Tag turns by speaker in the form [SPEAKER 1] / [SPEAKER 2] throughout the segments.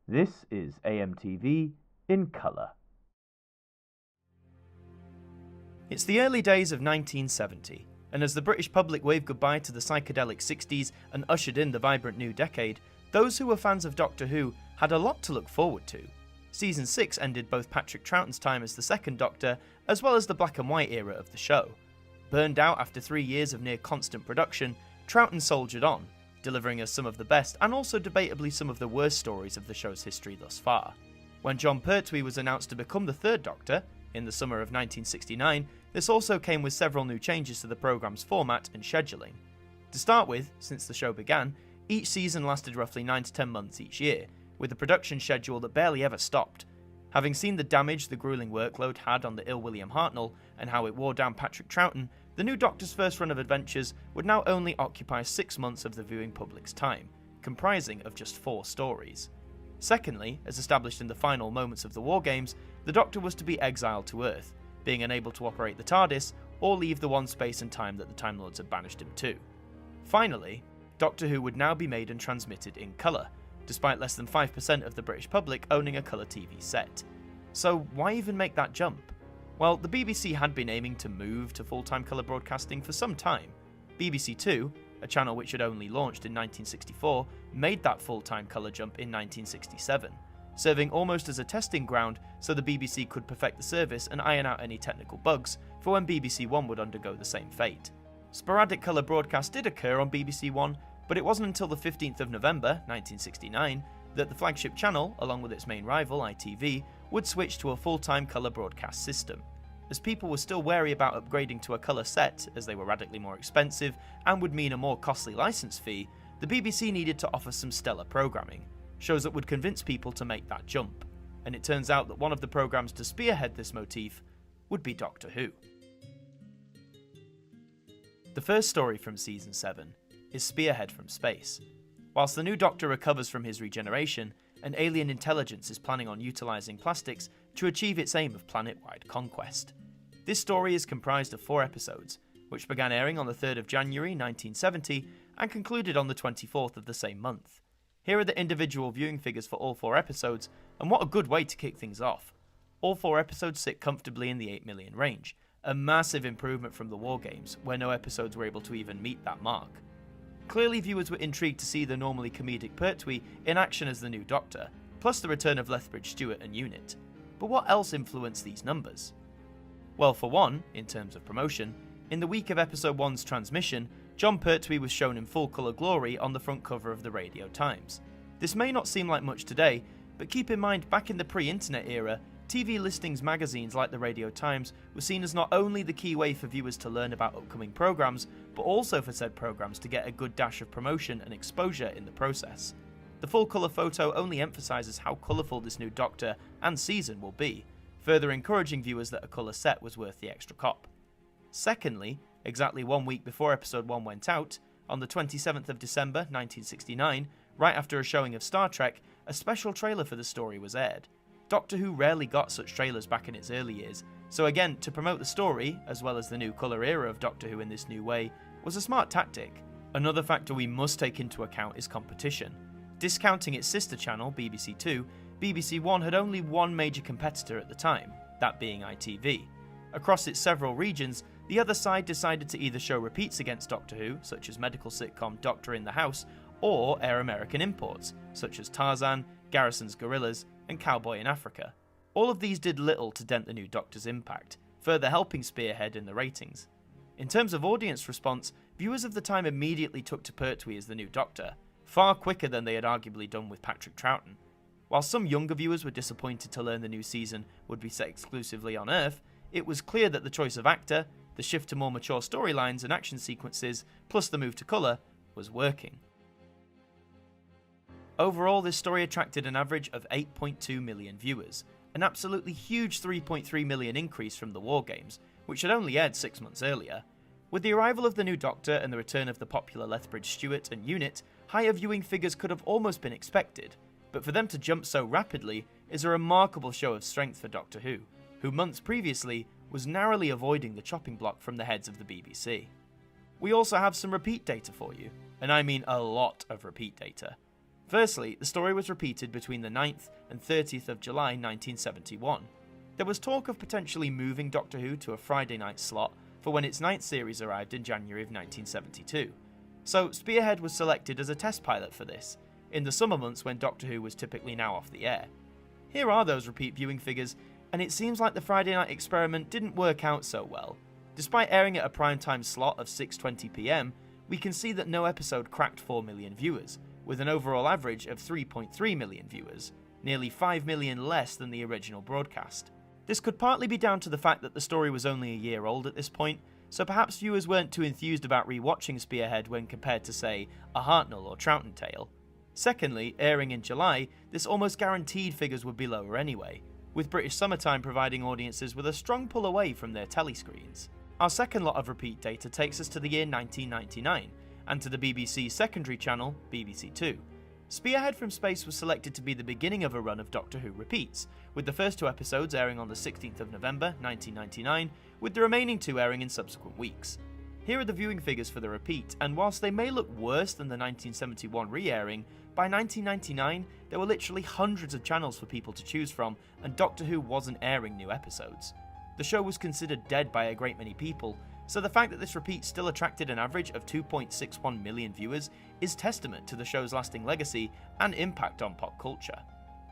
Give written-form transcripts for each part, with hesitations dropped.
[SPEAKER 1] This is AMTV in colour.
[SPEAKER 2] It's the early days of 1970, and as the British public waved goodbye to the psychedelic 60s and ushered in the vibrant new decade, those who were fans of Doctor Who had a lot to look forward to. Season 6 ended both Patrick Troughton's time as the second Doctor, as well as the black and white era of the show. Burned out after 3 years of near constant production, Troughton soldiered on, delivering us some of the best and also debatably some of the worst stories of the show's history thus far. When Jon Pertwee was announced to become the third Doctor, in the summer of 1969, this also came with several new changes to the programme's format and scheduling. To start with, since the show began, each season lasted roughly 9 to 10 months each year, with a production schedule that barely ever stopped. Having seen the damage the gruelling workload had on the ill William Hartnell and how it wore down Patrick Troughton, the new Doctor's first run of adventures would now only occupy 6 months of the viewing public's time, comprising of just 4 stories. Secondly, as established in the final moments of the War Games, the Doctor was to be exiled to Earth, being unable to operate the TARDIS or leave the one space and time that the Time Lords had banished him to. Finally, Doctor Who would now be made and transmitted in colour, despite less than 5% of the British public owning a colour TV set. So why even make that jump? Well, the BBC had been aiming to move to full-time colour broadcasting for some time. BBC Two, a channel which had only launched in 1964, made that full-time colour jump in 1967, serving almost as a testing ground so the BBC could perfect the service and iron out any technical bugs for when BBC One would undergo the same fate. Sporadic colour broadcasts did occur on BBC One, but it wasn't until the 15th of November 1969 that the flagship channel, along with its main rival ITV, would switch to a full-time colour broadcast system. As people were still wary about upgrading to a colour set, as they were radically more expensive and would mean a more costly licence fee, the BBC needed to offer some stellar programming, shows that would convince people to make that jump. And it turns out that one of the programmes to spearhead this motif would be Doctor Who. The first story from Season 7 is Spearhead from Space. Whilst the new Doctor recovers from his regeneration, an alien intelligence is planning on utilising plastics to achieve its aim of planet-wide conquest. This story is comprised of 4 episodes, which began airing on the 3rd of January 1970 and concluded on the 24th of the same month. Here are the individual viewing figures for all 4 episodes, and what a good way to kick things off. All 4 episodes sit comfortably in the 8 million range, a massive improvement from the War Games, where no episodes were able to even meet that mark. Clearly viewers were intrigued to see the normally comedic Pertwee in action as the new Doctor, plus the return of Lethbridge Stewart and Unit. But what else influenced these numbers? Well, for one, in terms of promotion, in the week of episode 1's transmission, Jon Pertwee was shown in full colour glory on the front cover of the Radio Times. This may not seem like much today, but keep in mind back in the pre-internet era, TV listings magazines like the Radio Times were seen as not only the key way for viewers to learn about upcoming programmes, but also for said programmes to get a good dash of promotion and exposure in the process. The full colour photo only emphasises how colourful this new Doctor and season will be, further encouraging viewers that a colour set was worth the extra cop. Secondly, exactly 1 week before episode 1 went out, on the 27th of December 1969, right after a showing of Star Trek, a special trailer for the story was aired. Doctor Who rarely got such trailers back in its early years, so again, to promote the story, as well as the new colour era of Doctor Who in this new way, was a smart tactic. Another factor we must take into account is competition. Discounting its sister channel, BBC Two, BBC One had only one major competitor at the time, that being ITV. Across its several regions, the other side decided to either show repeats against Doctor Who, such as medical sitcom Doctor in the House, or air American imports, such as Tarzan, Garrison's Gorillas, and Cowboy in Africa. All of these did little to dent the new Doctor's impact, further helping spearhead in the ratings. In terms of audience response, viewers of the time immediately took to Pertwee as the new Doctor, far quicker than they had arguably done with Patrick Troughton. While some younger viewers were disappointed to learn the new season would be set exclusively on Earth, it was clear that the choice of actor, the shift to more mature storylines and action sequences, plus the move to colour, was working. Overall, this story attracted an average of 8.2 million viewers, an absolutely huge 3.3 million increase from the War Games, which had only aired 6 months earlier. With the arrival of the new Doctor and the return of the popular Lethbridge Stewart and Unit, higher viewing figures could have almost been expected, but for them to jump so rapidly is a remarkable show of strength for Doctor Who months previously was narrowly avoiding the chopping block from the heads of the BBC. We also have some repeat data for you, and I mean a lot of repeat data. Firstly, the story was repeated between the 9th and 30th of July 1971. There was talk of potentially moving Doctor Who to a Friday night slot for when its 9th series arrived in January of 1972. So Spearhead was selected as a test pilot for this, in the summer months when Doctor Who was typically now off the air. Here are those repeat viewing figures, and it seems like the Friday night experiment didn't work out so well. Despite airing at a primetime slot of 6:20 PM, we can see that no episode cracked 4 million viewers, with an overall average of 3.3 million viewers, nearly 5 million less than the original broadcast. This could partly be down to the fact that the story was only a year old at this point, so perhaps viewers weren't too enthused about rewatching Spearhead when compared to, say, a Hartnell or Troughton Tale. Secondly, airing in July, this almost guaranteed figures would be lower anyway, with British summertime providing audiences with a strong pull away from their telescreens. Our second lot of repeat data takes us to the year 1999, and to the BBC's secondary channel, BBC Two. Spearhead from Space was selected to be the beginning of a run of Doctor Who repeats, with the first 2 episodes airing on the 16th of November 1999, with the remaining 2 airing in subsequent weeks. Here are the viewing figures for the repeat, and whilst they may look worse than the 1971 re-airing, by 1999 there were literally hundreds of channels for people to choose from, and Doctor Who wasn't airing new episodes. The show was considered dead by a great many people, so the fact that this repeat still attracted an average of 2.61 million viewers is testament to the show's lasting legacy and impact on pop culture.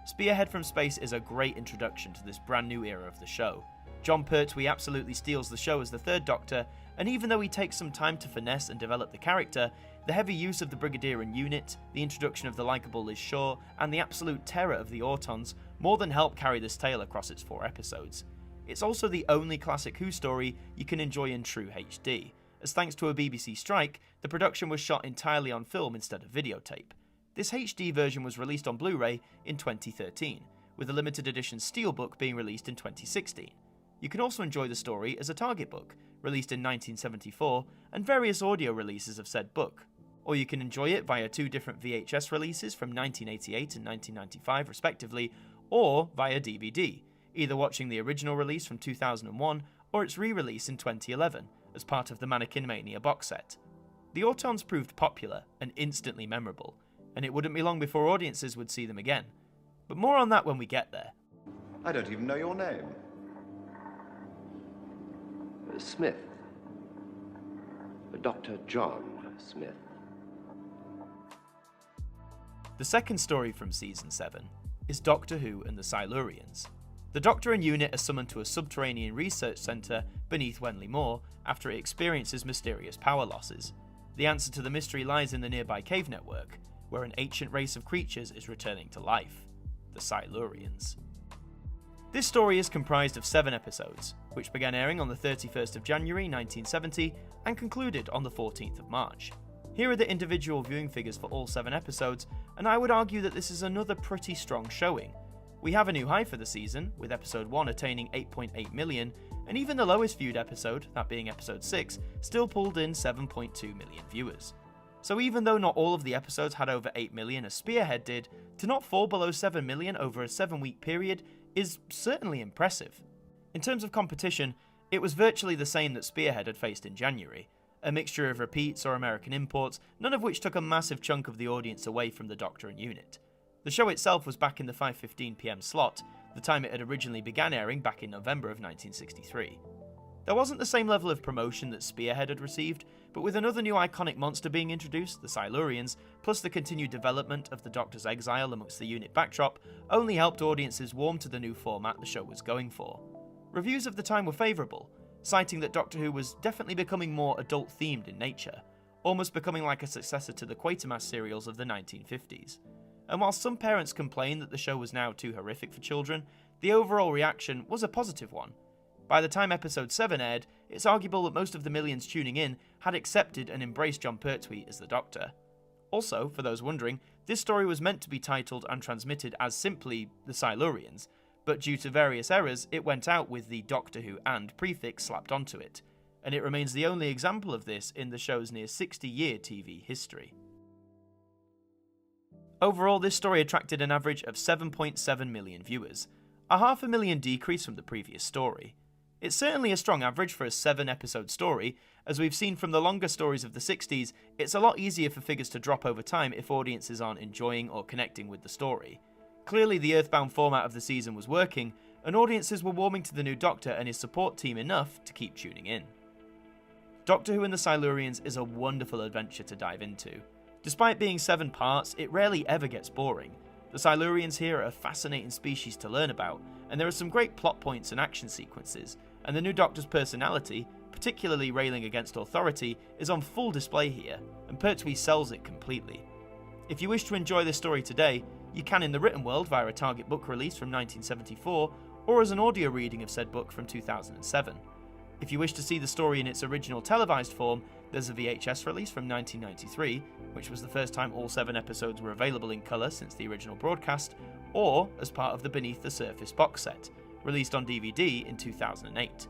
[SPEAKER 2] Spearhead from Space is a great introduction to this brand new era of the show. Jon Pertwee absolutely steals the show as the Third Doctor, and even though he takes some time to finesse and develop the character, the heavy use of the Brigadier and unit, the introduction of the likeable Liz Shaw, and the absolute terror of the Autons more than help carry this tale across its 4 episodes. It's also the only classic Who story you can enjoy in true HD, as thanks to a BBC strike, the production was shot entirely on film instead of videotape. This HD version was released on Blu-ray in 2013, with a limited edition steelbook being released in 2016. You can also enjoy the story as a Target book, released in 1974, and various audio releases of said book. Or you can enjoy it via 2 different VHS releases from 1988 and 1995 respectively, or via DVD, either watching the original release from 2001 or its re-release in 2011 as part of the Mannequin Mania box set. The Autons proved popular and instantly memorable, and it wouldn't be long before audiences would see them again. But more on that when we get there.
[SPEAKER 3] I don't even know your name.
[SPEAKER 4] Smith. Dr. John Smith.
[SPEAKER 2] The second story from Season 7 is Doctor Who and the Silurians. The Doctor and unit are summoned to a subterranean research centre beneath Wenley Moor after it experiences mysterious power losses. The answer to the mystery lies in the nearby cave network, where an ancient race of creatures is returning to life, the Silurians. This story is comprised of 7 episodes, which began airing on the 31st of January 1970 and concluded on the 14th of March. Here are the individual viewing figures for all 7 episodes, and I would argue that this is another pretty strong showing. We have a new high for the season, with episode 1 attaining 8.8 million, and even the lowest viewed episode, that being episode 6, still pulled in 7.2 million viewers. So even though not all of the episodes had over 8 million as Spearhead did, to not fall below 7 million over a 7-week period is certainly impressive. In terms of competition, it was virtually the same that Spearhead had faced in January, a mixture of repeats or American imports, none of which took a massive chunk of the audience away from the Doctor and unit. The show itself was back in the 5:15 PM slot, the time it had originally began airing back in November of 1963. There wasn't the same level of promotion that Spearhead had received, but with another new iconic monster being introduced, the Silurians, plus the continued development of the Doctor's exile amongst the unit backdrop, only helped audiences warm to the new format the show was going for. Reviews of the time were favourable, citing that Doctor Who was definitely becoming more adult-themed in nature, almost becoming like a successor to the Quatermass serials of the 1950s. And while some parents complained that the show was now too horrific for children, the overall reaction was a positive one. By the time episode 7 aired, it's arguable that most of the millions tuning in had accepted and embraced Jon Pertwee as the Doctor. Also, for those wondering, this story was meant to be titled and transmitted as simply The Silurians, but due to various errors, it went out with the Doctor Who and prefix slapped onto it, and it remains the only example of this in the show's near 60-year TV history. Overall, this story attracted an average of 7.7 million viewers, a 500,000 decrease from the previous story. It's certainly a strong average for a 7-episode story. As we've seen from the longer stories of the 60s, it's a lot easier for figures to drop over time if audiences aren't enjoying or connecting with the story. Clearly the Earthbound format of the season was working, and audiences were warming to the new Doctor and his support team enough to keep tuning in. Doctor Who and the Silurians is a wonderful adventure to dive into. Despite being 7 parts, it rarely ever gets boring. The Silurians here are a fascinating species to learn about, and there are some great plot points and action sequences, and the new Doctor's personality, particularly railing against authority, is on full display here, and Pertwee sells it completely. If you wish to enjoy this story today, you can in the written world via a Target book release from 1974, or as an audio reading of said book from 2007. If you wish to see the story in its original televised form, there's a VHS release from 1993, which was the first time all 7 episodes were available in colour since the original broadcast, or as part of the Beneath the Surface box set, released on DVD in 2008.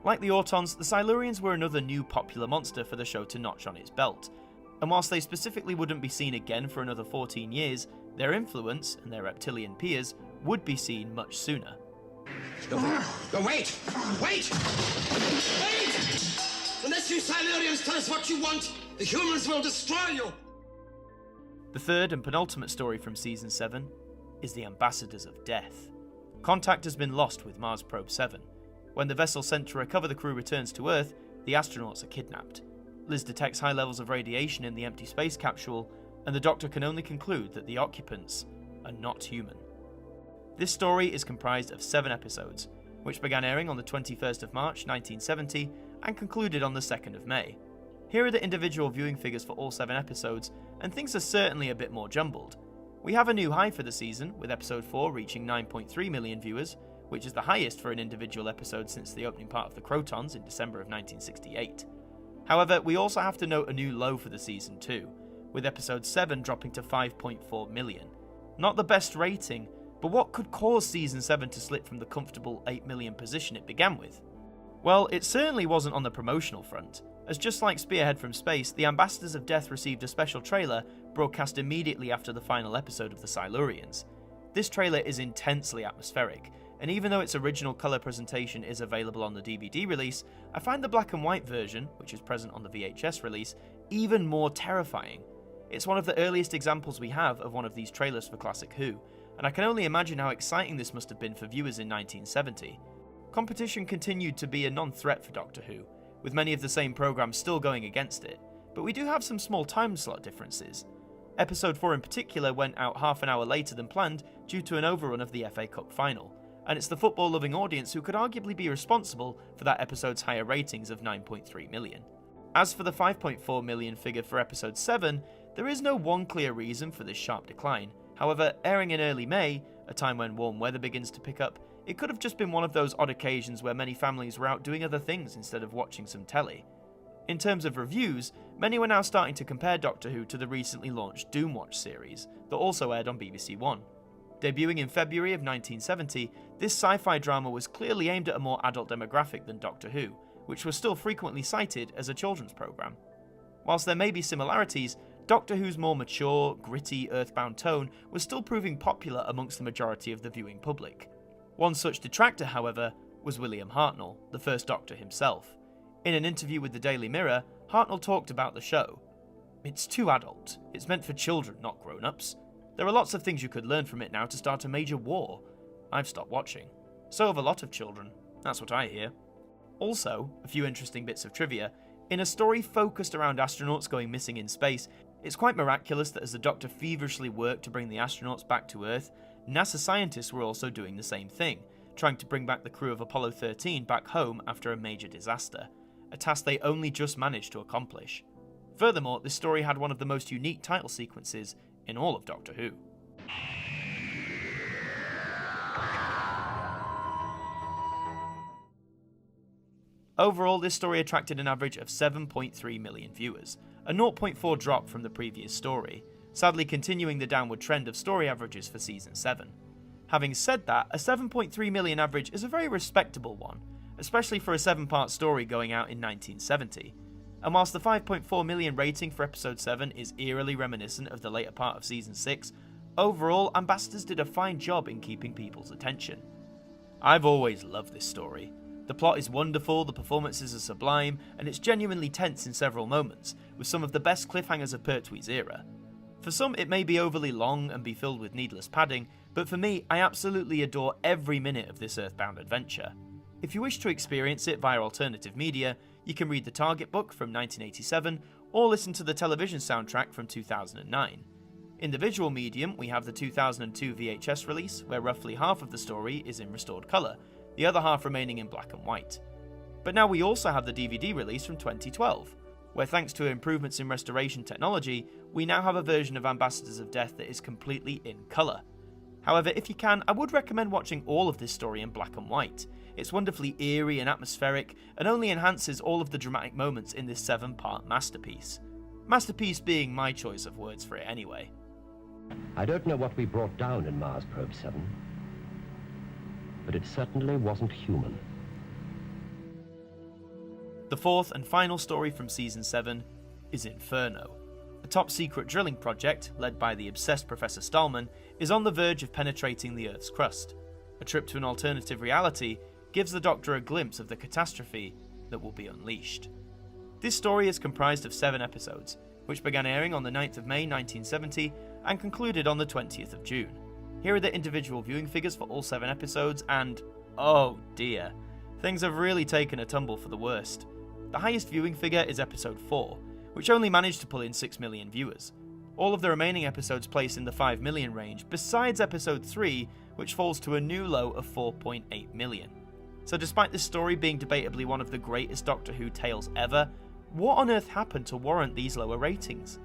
[SPEAKER 2] Like the Autons, the Silurians were another new popular monster for the show to notch on its belt, and whilst they specifically wouldn't be seen again for another 14 years, their influence, and their reptilian peers, would be seen much sooner.
[SPEAKER 5] No, wait! Wait! Wait! Unless you Silurians tell us what you want, the humans will destroy you!
[SPEAKER 2] The third and penultimate story from Season 7 is the Ambassadors of Death. Contact has been lost with Mars Probe 7. When the vessel sent to recover the crew returns to Earth, the astronauts are kidnapped. Liz detects high levels of radiation in the empty space capsule, and the Doctor can only conclude that the occupants are not human. This story is comprised of 7 episodes, which began airing on the 21st of March 1970 and concluded on the 2nd of May. Here are the individual viewing figures for all 7 episodes, and things are certainly a bit more jumbled. We have a new high for the season, with episode 4 reaching 9.3 million viewers, which is the highest for an individual episode since the opening part of the Crotons in December of 1968. However, we also have to note a new low for the season too, with episode 7 dropping to 5.4 million. Not the best rating, but what could cause season 7 to slip from the comfortable 8 million position it began with? Well, it certainly wasn't on the promotional front, as just like Spearhead from Space, the Ambassadors of Death received a special trailer broadcast immediately after the final episode of the Silurians. This trailer is intensely atmospheric, and even though its original colour presentation is available on the DVD release, I find the black and white version, which is present on the VHS release, even more terrifying. It's one of the earliest examples we have of one of these trailers for Classic Who, and I can only imagine how exciting this must have been for viewers in 1970. Competition continued to be a non-threat for Doctor Who, with many of the same programmes still going against it, but we do have some small time slot differences. Episode 4 in particular went out half an hour later than planned due to an overrun of the FA Cup final, and it's the football-loving audience who could arguably be responsible for that episode's higher ratings of 9.3 million. As for the 5.4 million figure for episode 7, there is no one clear reason for this sharp decline. However, airing in early May, a time when warm weather begins to pick up, it could have just been one of those odd occasions where many families were out doing other things instead of watching some telly. In terms of reviews, many were now starting to compare Doctor Who to the recently launched Doomwatch series, that also aired on BBC One. Debuting in February of 1970, this sci-fi drama was clearly aimed at a more adult demographic than Doctor Who, which was still frequently cited as a children's programme. Whilst there may be similarities, Doctor Who's more mature, gritty, earthbound tone was still proving popular amongst the majority of the viewing public. One such detractor, however, was William Hartnell, the first Doctor himself. In an interview with the Daily Mirror, Hartnell talked about the show. "It's too adult. It's meant for children, not grown-ups. There are lots of things you could learn from it now to start a major war. I've stopped watching. So have a lot of children. That's what I hear." Also, a few interesting bits of trivia. In a story focused around astronauts going missing in space, it's quite miraculous that as the Doctor feverishly worked to bring the astronauts back to Earth, NASA scientists were also doing the same thing, trying to bring back the crew of Apollo 13 back home after a major disaster, a task they only just managed to accomplish. Furthermore, this story had one of the most unique title sequences in all of Doctor Who. Overall, this story attracted an average of 7.3 million viewers, a 0.4 drop from the previous story, sadly continuing the downward trend of story averages for Season 7. Having said that, a 7.3 million average is a very respectable one, especially for a 7-part story going out in 1970. And whilst the 5.4 million rating for Episode 7 is eerily reminiscent of the later part of Season 6, overall, Ambassadors did a fine job in keeping people's attention. I've always loved this story. The plot is wonderful, the performances are sublime, and it's genuinely tense in several moments, with some of the best cliffhangers of Pertwee's era. For some, it may be overly long and be filled with needless padding, but for me, I absolutely adore every minute of this Earthbound adventure. If you wish to experience it via alternative media, you can read the Target book from 1987, or listen to the television soundtrack from 2009. In the visual medium, we have the 2002 VHS release, where roughly half of the story is in restored colour, the other half remaining in black and white. But now we also have the DVD release from 2012, where thanks to improvements in restoration technology, we now have a version of Ambassadors of Death that is completely in colour. However, if you can, I would recommend watching all of this story in black and white. It's wonderfully eerie and atmospheric, and only enhances all of the dramatic moments in this 7-part masterpiece. Masterpiece being my choice of words for it anyway.
[SPEAKER 4] I don't know what we brought down in Mars Probe 7, but it certainly wasn't human.
[SPEAKER 2] The fourth and final story from Season 7 is Inferno. A top-secret drilling project, led by the obsessed Professor Stahlman, is on the verge of penetrating the Earth's crust. A trip to an alternative reality gives the Doctor a glimpse of the catastrophe that will be unleashed. This story is comprised of 7 episodes, which began airing on the 9th of May 1970 and concluded on the 20th of June. Here are the individual viewing figures for all 7 episodes, and oh dear, things have really taken a tumble for the worst. The highest viewing figure is episode 4, which only managed to pull in 6 million viewers. All of the remaining episodes place in the 5 million range, besides episode 3, which falls to a new low of 4.8 million. So despite this story being debatably one of the greatest Doctor Who tales ever, what on earth happened to warrant these lower ratings?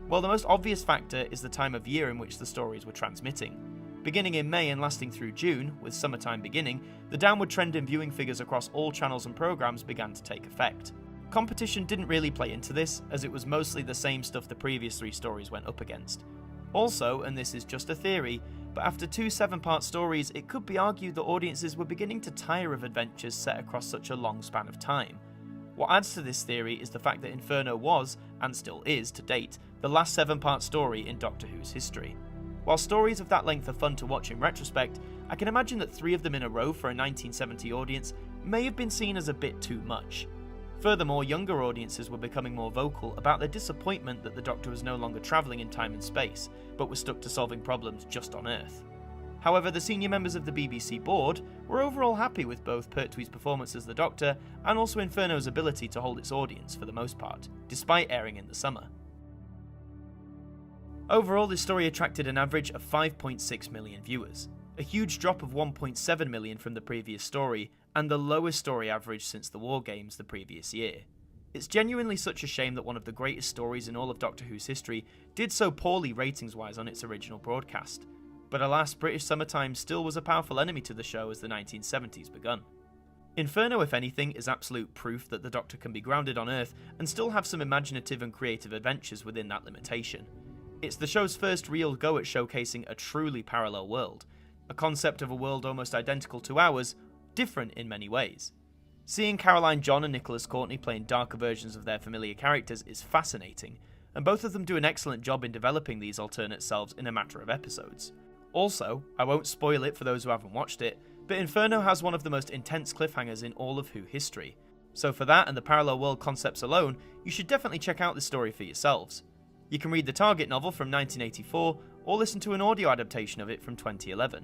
[SPEAKER 2] Well, the most obvious factor is the time of year in which the stories were transmitting. Beginning in May and lasting through June, with summertime beginning, the downward trend in viewing figures across all channels and programmes began to take effect. Competition didn't really play into this, as it was mostly the same stuff the previous 3 stories went up against. Also, and this is just a theory, but after 2 7-part stories, it could be argued that audiences were beginning to tire of adventures set across such a long span of time. What adds to this theory is the fact that Inferno was, and still is to date, the last 7-part story in Doctor Who's history. While stories of that length are fun to watch in retrospect, I can imagine that 3 of them in a row for a 1970 audience may have been seen as a bit too much. Furthermore, younger audiences were becoming more vocal about their disappointment that the Doctor was no longer travelling in time and space, but was stuck to solving problems just on Earth. However, the senior members of the BBC board were overall happy with both Pertwee's performance as the Doctor and also Inferno's ability to hold its audience for the most part, despite airing in the summer. Overall, this story attracted an average of 5.6 million viewers, a huge drop of 1.7 million from the previous story, and the lowest story average since the War Games the previous year. It's genuinely such a shame that one of the greatest stories in all of Doctor Who's history did so poorly ratings-wise on its original broadcast. But alas, British summertime still was a powerful enemy to the show as the 1970s begun. Inferno, if anything, is absolute proof that the Doctor can be grounded on Earth and still have some imaginative and creative adventures within that limitation. It's the show's first real go at showcasing a truly parallel world, a concept of a world almost identical to ours, different in many ways. Seeing Caroline John and Nicholas Courtney playing darker versions of their familiar characters is fascinating, and both of them do an excellent job in developing these alternate selves in a matter of episodes. Also, I won't spoil it for those who haven't watched it, but Inferno has one of the most intense cliffhangers in all of Who history. So for that and the parallel world concepts alone, you should definitely check out this story for yourselves. You can read the Target novel from 1984, or listen to an audio adaptation of it from 2011.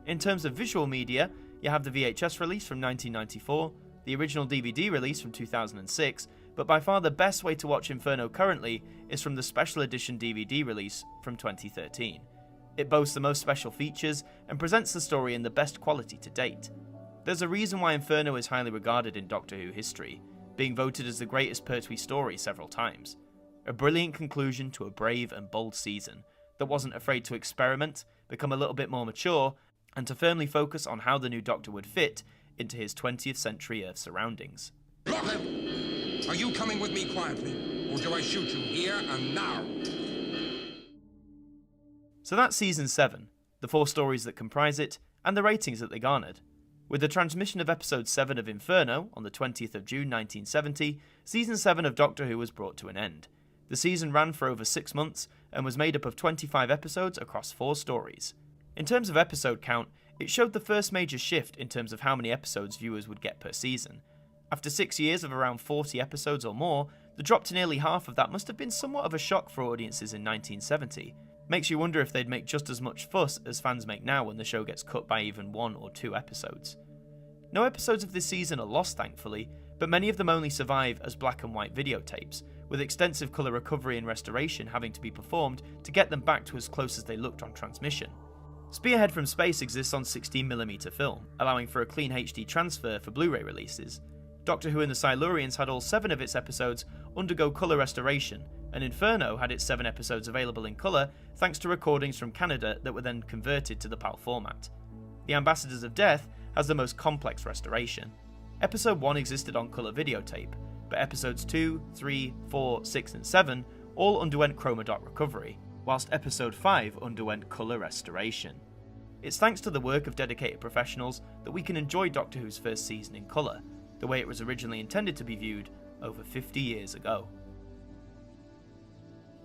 [SPEAKER 2] In terms of visual media, you have the VHS release from 1994, the original DVD release from 2006, but by far the best way to watch Inferno currently is from the special edition DVD release from 2013. It boasts the most special features and presents the story in the best quality to date. There's a reason why Inferno is highly regarded in Doctor Who history, being voted as the greatest Pertwee story several times. A brilliant conclusion to a brave and bold season that wasn't afraid to experiment, become a little bit more mature, and to firmly focus on how the new Doctor would fit into his 20th century Earth surroundings.
[SPEAKER 6] Blockhead! Are you coming with me quietly, or do I shoot you here and now?
[SPEAKER 2] So that's Season 7, the 4 stories that comprise it, and the ratings that they garnered. With the transmission of Episode 7 of Inferno on the 20th of June 1970, Season 7 of Doctor Who was brought to an end. The season ran for over 6 months, and was made up of 25 episodes across 4 stories. In terms of episode count, It showed the first major shift in terms of how many episodes viewers would get per season. After 6 years of around 40 episodes or more, the drop to nearly half of that must have been somewhat of a shock for audiences in 1970. Makes you wonder if they'd make just as much fuss as fans make now when the show gets cut by even 1 or 2 episodes. No episodes of this season are lost, thankfully, but many of them only survive as black and white videotapes, with extensive colour recovery and restoration having to be performed to get them back to as close as they looked on transmission. Spearhead from Space exists on 16mm film, allowing for a clean HD transfer for Blu-ray releases. Doctor Who and the Silurians had all 7 of its episodes undergo colour restoration, and Inferno had its 7 episodes available in colour thanks to recordings from Canada that were then converted to the PAL format. The Ambassadors of Death has the most complex restoration. Episode 1 existed on colour videotape, but episodes 2, 3, 4, 6 and 7 all underwent chroma dot recovery, whilst episode 5 underwent colour restoration. It's thanks to the work of dedicated professionals that we can enjoy Doctor Who's first season in colour, the way it was originally intended to be viewed over 50 years ago.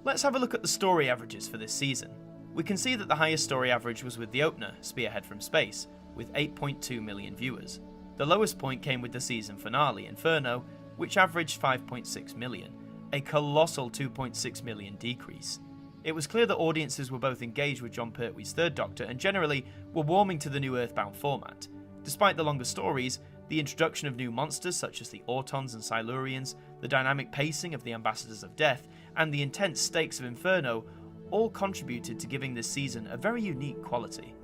[SPEAKER 2] Let's have a look at the story averages for this season. We can see that the highest story average was with the opener, Spearhead from Space, with 8.2 million viewers. The lowest point came with the season finale, Inferno, which averaged 5.6 million, a colossal 2.6 million decrease. It was clear that audiences were both engaged with Jon Pertwee's Third Doctor and generally were warming to the new Earthbound format. Despite the longer stories, the introduction of new monsters such as the Autons and Silurians, the dynamic pacing of the Ambassadors of Death, and the intense stakes of Inferno all contributed to giving this season a very unique quality.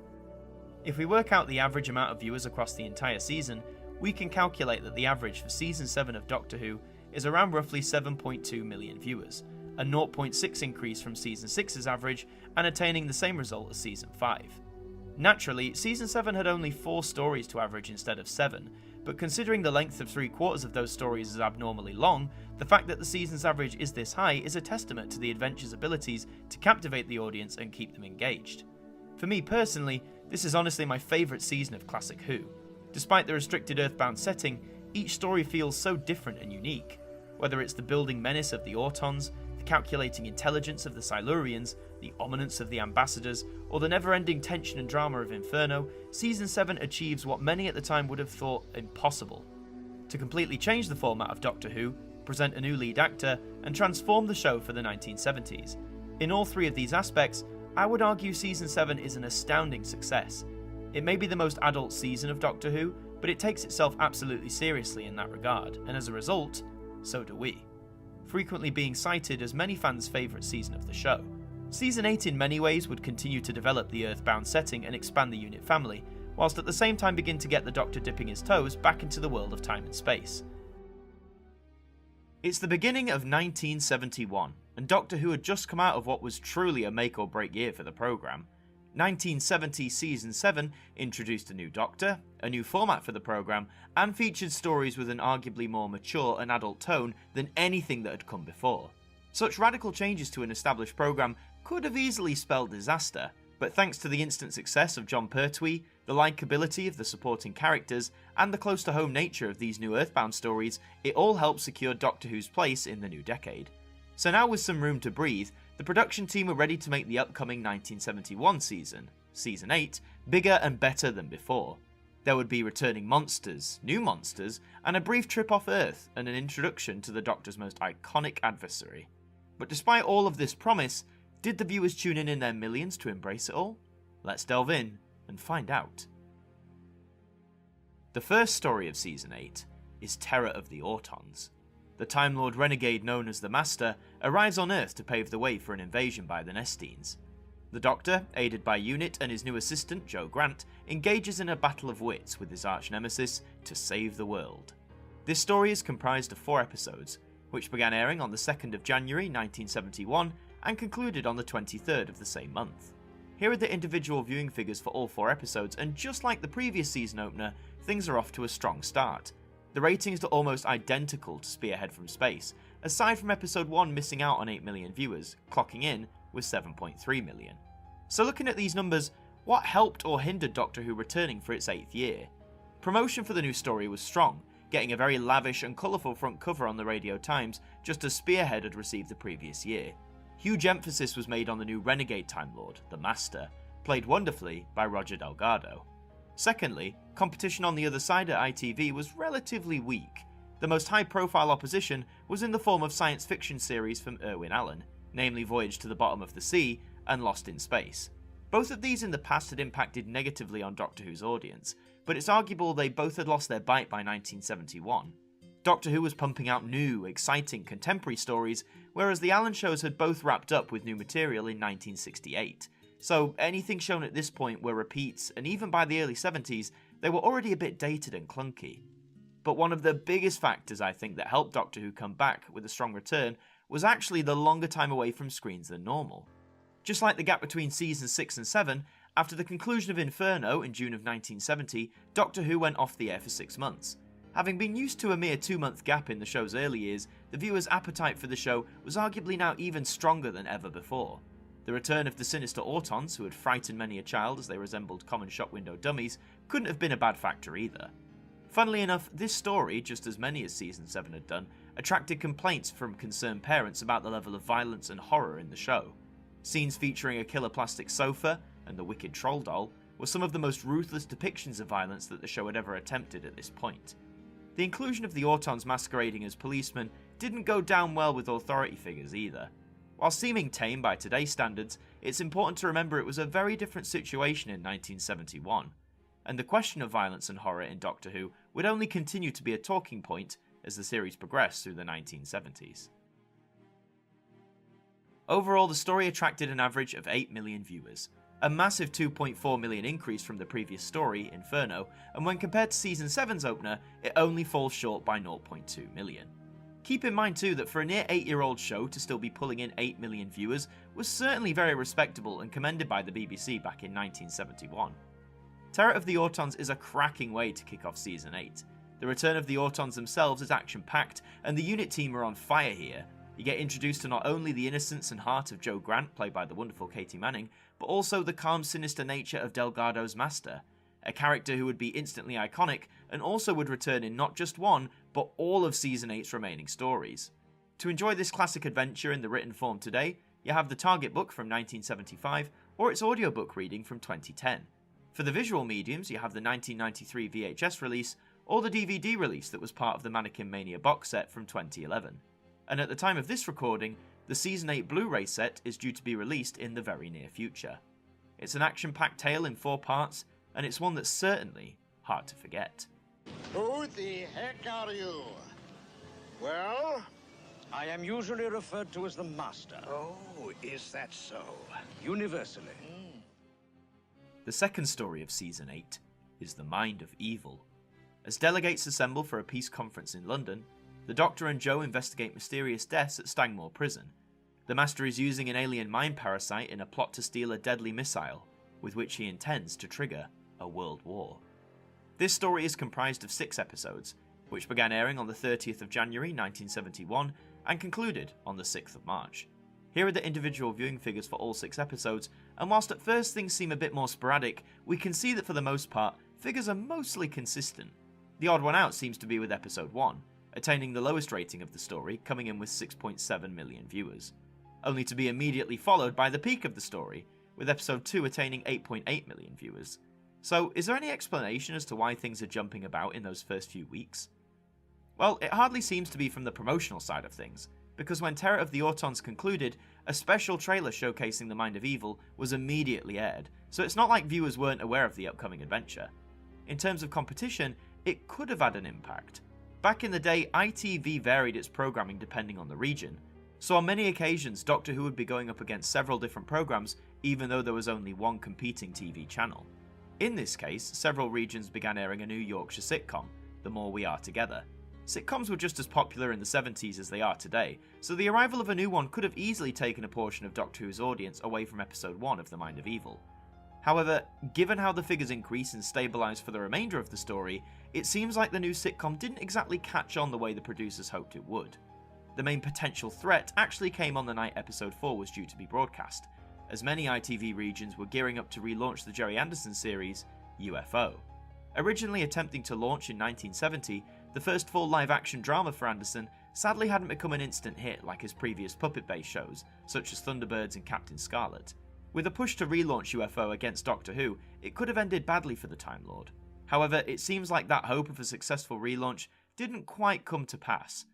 [SPEAKER 2] If we work out the average amount of viewers across the entire season, we can calculate that the average for Season 7 of Doctor Who is around roughly 7.2 million viewers, a 0.6 increase from Season 6's average and attaining the same result as Season 5. Naturally, Season 7 had only 4 stories to average instead of 7, but considering the length of 3/4 of those stories is abnormally long, the fact that the season's average is this high is a testament to the adventure's abilities to captivate the audience and keep them engaged. For me personally, this is honestly my favourite season of classic Who. Despite the restricted Earthbound setting, each story feels so different and unique. Whether it's the building menace of the Autons, the calculating intelligence of the Silurians, the ominence of the Ambassadors, or the never-ending tension and drama of Inferno, Season 7 achieves what many at the time would have thought impossible: to completely change the format of Doctor Who, present a new lead actor, and transform the show for the 1970s. In all 3 of these aspects, I would argue Season 7 is an astounding success. It may be the most adult season of Doctor Who, but it takes itself absolutely seriously in that regard, and as a result, so do we. Frequently being cited as many fans' favourite season of the show. Season 8 in many ways would continue to develop the Earthbound setting and expand the unit family, whilst at the same time begin to get the Doctor dipping his toes back into the world of time and space. It's the beginning of 1971, and Doctor Who had just come out of what was truly a make or break year for the programme. 1970 Season 7 introduced a new Doctor, a new format for the programme, and featured stories with an arguably more mature and adult tone than anything that had come before. Such radical changes to an established programme could have easily spelled disaster, but thanks to the instant success of Jon Pertwee, the likeability of the supporting characters, and the close-to-home nature of these new Earthbound stories, it all helped secure Doctor Who's place in the new decade. So now with some room to breathe, the production team were ready to make the upcoming 1971 season, Season 8, bigger and better than before. There would be returning monsters, new monsters, and a brief trip off Earth and an introduction to the Doctor's most iconic adversary. But despite all of this promise, did the viewers tune in their millions to embrace it all? Let's delve in and find out. The first story of Season 8 is Terror of the Autons. The Time Lord renegade known as the Master arrives on Earth to pave the way for an invasion by the Nestines. The Doctor, aided by UNIT and his new assistant Jo Grant, engages in a battle of wits with his arch-nemesis to save the world. This story is comprised of 4 episodes, which began airing on the 2nd of January 1971 and concluded on the 23rd of the same month. Here are the individual viewing figures for all 4 episodes, and just like the previous season opener, things are off to a strong start. The ratings are almost identical to Spearhead from Space, aside from episode 1 missing out on 8 million viewers, clocking in with 7.3 million. So looking at these numbers, what helped or hindered Doctor Who returning for its 8th year? Promotion for the new story was strong, getting a very lavish and colourful front cover on the Radio Times, just as Spearhead had received the previous year. Huge emphasis was made on the new renegade Time Lord, the Master, played wonderfully by Roger Delgado. Secondly, competition on the other side at ITV was relatively weak. The most high-profile opposition was in the form of science fiction series from Irwin Allen, namely Voyage to the Bottom of the Sea and Lost in Space. Both of these in the past had impacted negatively on Doctor Who's audience, but it's arguable they both had lost their bite by 1971. Doctor Who was pumping out new, exciting, contemporary stories, whereas the Allen shows had both wrapped up with new material in 1968. So anything shown at this point were repeats, and even by the early 70s, they were already a bit dated and clunky. But one of the biggest factors I think that helped Doctor Who come back with a strong return was actually the longer time away from screens than normal. Just like the gap between seasons 6 and 7, after the conclusion of Inferno in June of 1970, Doctor Who went off the air for 6 months. Having been used to a mere 2-month gap in the show's early years, the viewers' appetite for the show was arguably now even stronger than ever before. The return of the sinister Autons, who had frightened many a child as they resembled common shop window dummies, couldn't have been a bad factor either. Funnily enough, this story, just as many as Season 7 had done, attracted complaints from concerned parents about the level of violence and horror in the show. Scenes featuring a killer plastic sofa and the wicked troll doll were some of the most ruthless depictions of violence that the show had ever attempted at this point. The inclusion of the Autons masquerading as policemen didn't go down well with authority figures either. While seeming tame by today's standards, it's important to remember it was a very different situation in 1971, and the question of violence and horror in Doctor Who would only continue to be a talking point as the series progressed through the 1970s. Overall, the story attracted an average of 8 million viewers, a massive 2.4 million increase from the previous story, Inferno, and when compared to Season 7's opener, it only falls short by 0.2 million. Keep in mind too that for a near 8-year-old show to still be pulling in 8 million viewers was certainly very respectable and commended by the BBC back in 1971. Terror of the Autons is a cracking way to kick off Season 8. The return of the Autons themselves is action-packed, and the unit team are on fire here. You get introduced to not only the innocence and heart of Jo Grant, played by the wonderful Katie Manning, but also the calm, sinister nature of Delgado's master, a character who would be instantly iconic and also would return in not just one, but all of Season 8's remaining stories. To enjoy this classic adventure in the written form today, you have the Target book from 1975 or its audiobook reading from 2010. For the visual mediums, you have the 1993 VHS release or the DVD release that was part of the Mannequin Mania box set from 2011. And at the time of this recording, the Season 8 Blu-ray set is due to be released in the very near future. It's an action-packed tale in 4 parts, and it's one that's certainly hard to forget.
[SPEAKER 7] Who the heck are you? Well?
[SPEAKER 8] I am usually referred to as the Master.
[SPEAKER 7] Oh, is that so?
[SPEAKER 8] Universally.
[SPEAKER 2] The second story of Season 8 is The Mind of Evil. As delegates assemble for a peace conference in London, the Doctor and Jo investigate mysterious deaths at Stangmore Prison. The Master is using an alien mind parasite in a plot to steal a deadly missile, with which he intends to trigger a world war. This story is comprised of 6 episodes, which began airing on the 30th of January 1971 and concluded on the 6th of March. Here are the individual viewing figures for all 6 episodes, and whilst at first things seem a bit more sporadic, we can see that for the most part, figures are mostly consistent. The odd one out seems to be with episode 1, attaining the lowest rating of the story, coming in with 6.7 million viewers, only to be immediately followed by the peak of the story, with episode 2 attaining 8.8 million viewers. So, is there any explanation as to why things are jumping about in those first few weeks? Well, it hardly seems to be from the promotional side of things, because when Terror of the Autons concluded, a special trailer showcasing the Mind of Evil was immediately aired, so it's not like viewers weren't aware of the upcoming adventure. In terms of competition, it could have had an impact. Back in the day, ITV varied its programming depending on the region, so on many occasions Doctor Who would be going up against several different programs even though there was only one competing TV channel. In this case, several regions began airing a new Yorkshire sitcom, The More We Are Together. Sitcoms were just as popular in the 70s as they are today, so the arrival of a new one could have easily taken a portion of Doctor Who's audience away from episode 1 of The Mind of Evil. However, given how the figures increase and stabilise for the remainder of the story, it seems like the new sitcom didn't exactly catch on the way the producers hoped it would. The main potential threat actually came on the night episode 4 was due to be broadcast, as many ITV regions were gearing up to relaunch the Gerry Anderson series, UFO. Originally attempting to launch in 1970, the first full live-action drama for Anderson sadly hadn't become an instant hit like his previous puppet-based shows, such as Thunderbirds and Captain Scarlet. With a push to relaunch UFO against Doctor Who, it could have ended badly for the Time Lord. However, it seems like that hope of a successful relaunch didn't quite come to pass.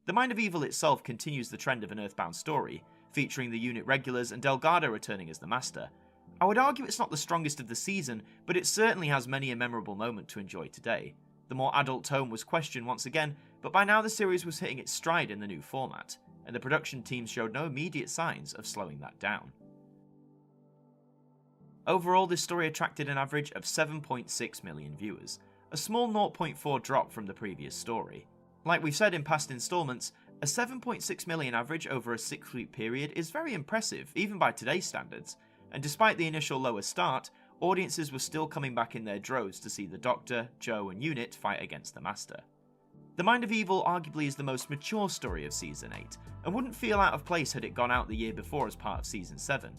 [SPEAKER 2] The Mind of Evil itself continues the trend of an Earthbound story, featuring the unit regulars and Delgado returning as the Master. I would argue it's not the strongest of the season, but it certainly has many a memorable moment to enjoy today. The more adult tone was questioned once again, but by now the series was hitting its stride in the new format, and the production team showed no immediate signs of slowing that down. Overall, this story attracted an average of 7.6 million viewers, a small 0.4 drop from the previous story. Like we've said in past installments, a 7.6 million average over a 6-week period is very impressive, even by today's standards, and despite the initial lower start, audiences were still coming back in their droves to see the Doctor, Joe and Unit fight against the Master. The Mind of Evil arguably is the most mature story of Season 8, and wouldn't feel out of place had it gone out the year before as part of Season 7.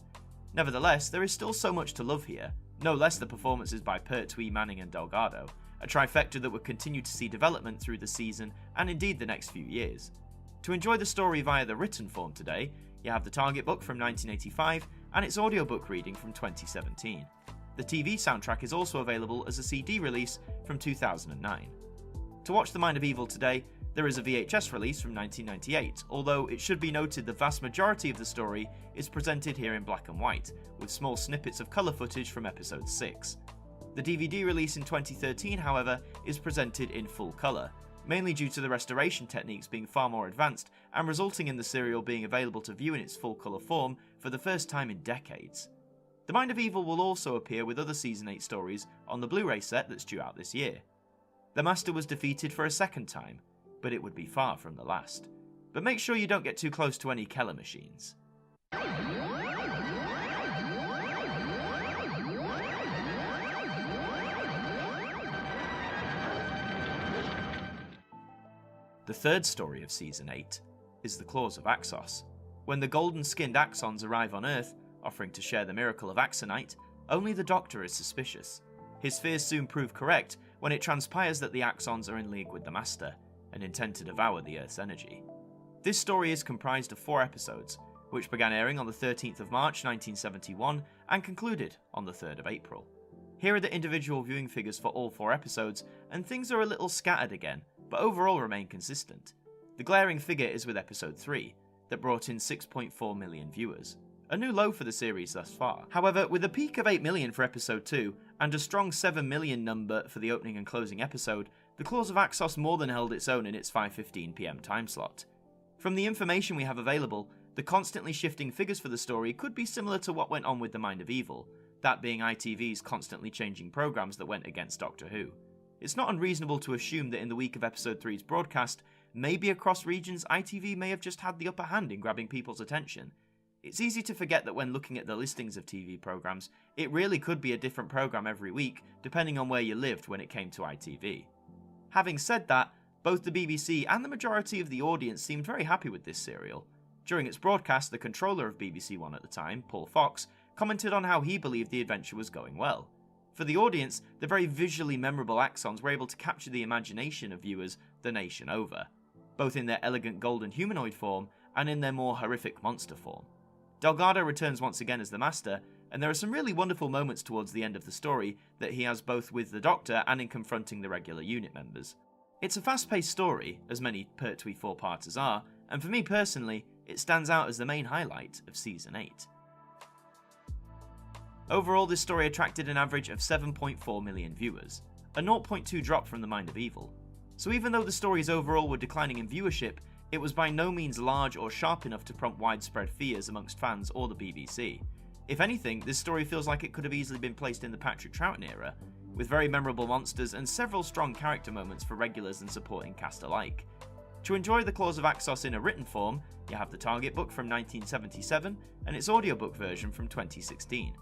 [SPEAKER 2] Nevertheless, there is still so much to love here, no less the performances by Pertwee, Manning and Delgado, a trifecta that would continue to see development through the season and indeed the next few years. To enjoy the story via the written form today, you have the Target book from 1985 and its audiobook reading from 2017. The TV soundtrack is also available as a CD release from 2009. To watch The Mind of Evil today, there is a VHS release from 1998, although it should be noted the vast majority of the story is presented here in black and white, with small snippets of colour footage from episode 6. The DVD release in 2013, however, is presented in full colour, mainly due to the restoration techniques being far more advanced and resulting in the serial being available to view in its full colour form for the first time in decades. The Mind of Evil will also appear with other Season 8 stories on the Blu-ray set that's due out this year. The Master was defeated for a second time, but it would be far from the last. But make sure you don't get too close to any Keller machines. The third story of Season 8 is The Claws of Axos. When the golden-skinned Axons arrive on Earth, offering to share the miracle of Axonite, only the Doctor is suspicious. His fears soon prove correct when it transpires that the Axons are in league with the Master, and intend to devour the Earth's energy. This story is comprised of 4 episodes, which began airing on the 13th of March 1971 and concluded on the 3rd of April. Here are the individual viewing figures for all 4 episodes, and things are a little scattered again, but overall remain consistent. The glaring figure is with episode 3, that brought in 6.4 million viewers, a new low for the series thus far. However, with a peak of 8 million for episode 2, and a strong 7 million number for the opening and closing episode, The Claws of Axos more than held its own in its 5:15 PM time slot. From the information we have available, the constantly shifting figures for the story could be similar to what went on with The Mind of Evil, that being ITV's constantly changing programmes that went against Doctor Who. It's not unreasonable to assume that in the week of episode 3's broadcast, maybe across regions ITV may have just had the upper hand in grabbing people's attention. It's easy to forget that when looking at the listings of TV programmes, it really could be a different programme every week, depending on where you lived when it came to ITV. Having said that, both the BBC and the majority of the audience seemed very happy with this serial. During its broadcast, the controller of BBC One at the time, Paul Fox, commented on how he believed the adventure was going well. For the audience, the very visually memorable Axons were able to capture the imagination of viewers the nation over, both in their elegant golden humanoid form and in their more horrific monster form. Delgado returns once again as the Master, and there are some really wonderful moments towards the end of the story that he has both with the Doctor and in confronting the regular unit members. It's a fast-paced story, as many Pertwee 4-parters are, and for me personally, it stands out as the main highlight of Season 8. Overall, this story attracted an average of 7.4 million viewers, a 0.2 drop from The Mind of Evil. So even though the stories overall were declining in viewership, it was by no means large or sharp enough to prompt widespread fears amongst fans or the BBC. If anything, this story feels like it could have easily been placed in the Patrick Troughton era, with very memorable monsters and several strong character moments for regulars and supporting cast alike. To enjoy The Claws of Axos in a written form, you have the Target book from 1977 and its audiobook version from 2016.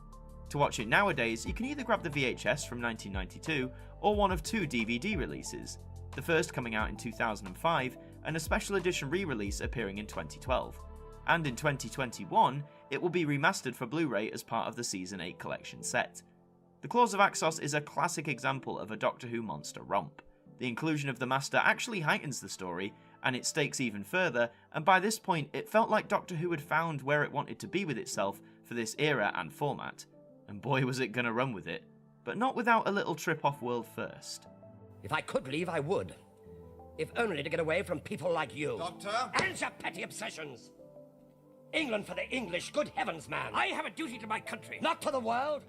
[SPEAKER 2] To watch it nowadays, you can either grab the VHS from 1992 or one of 2 DVD releases, the first coming out in 2005 and a special edition re-release appearing in 2012. And in 2021, it will be remastered for Blu-ray as part of the Season 8 collection set. The Claws of Axos is a classic example of a Doctor Who monster romp. The inclusion of the Master actually heightens the story, and its stakes even further, and by this point it felt like Doctor Who had found where it wanted to be with itself for this era and format. And boy was it gonna run with it. but not without a little trip off-world first.
[SPEAKER 8] If I could leave, I would. If only to get away from people like you.
[SPEAKER 6] Doctor?
[SPEAKER 8] And your petty obsessions. England for the English, good heavens, man. I have a duty to my country, not to the world.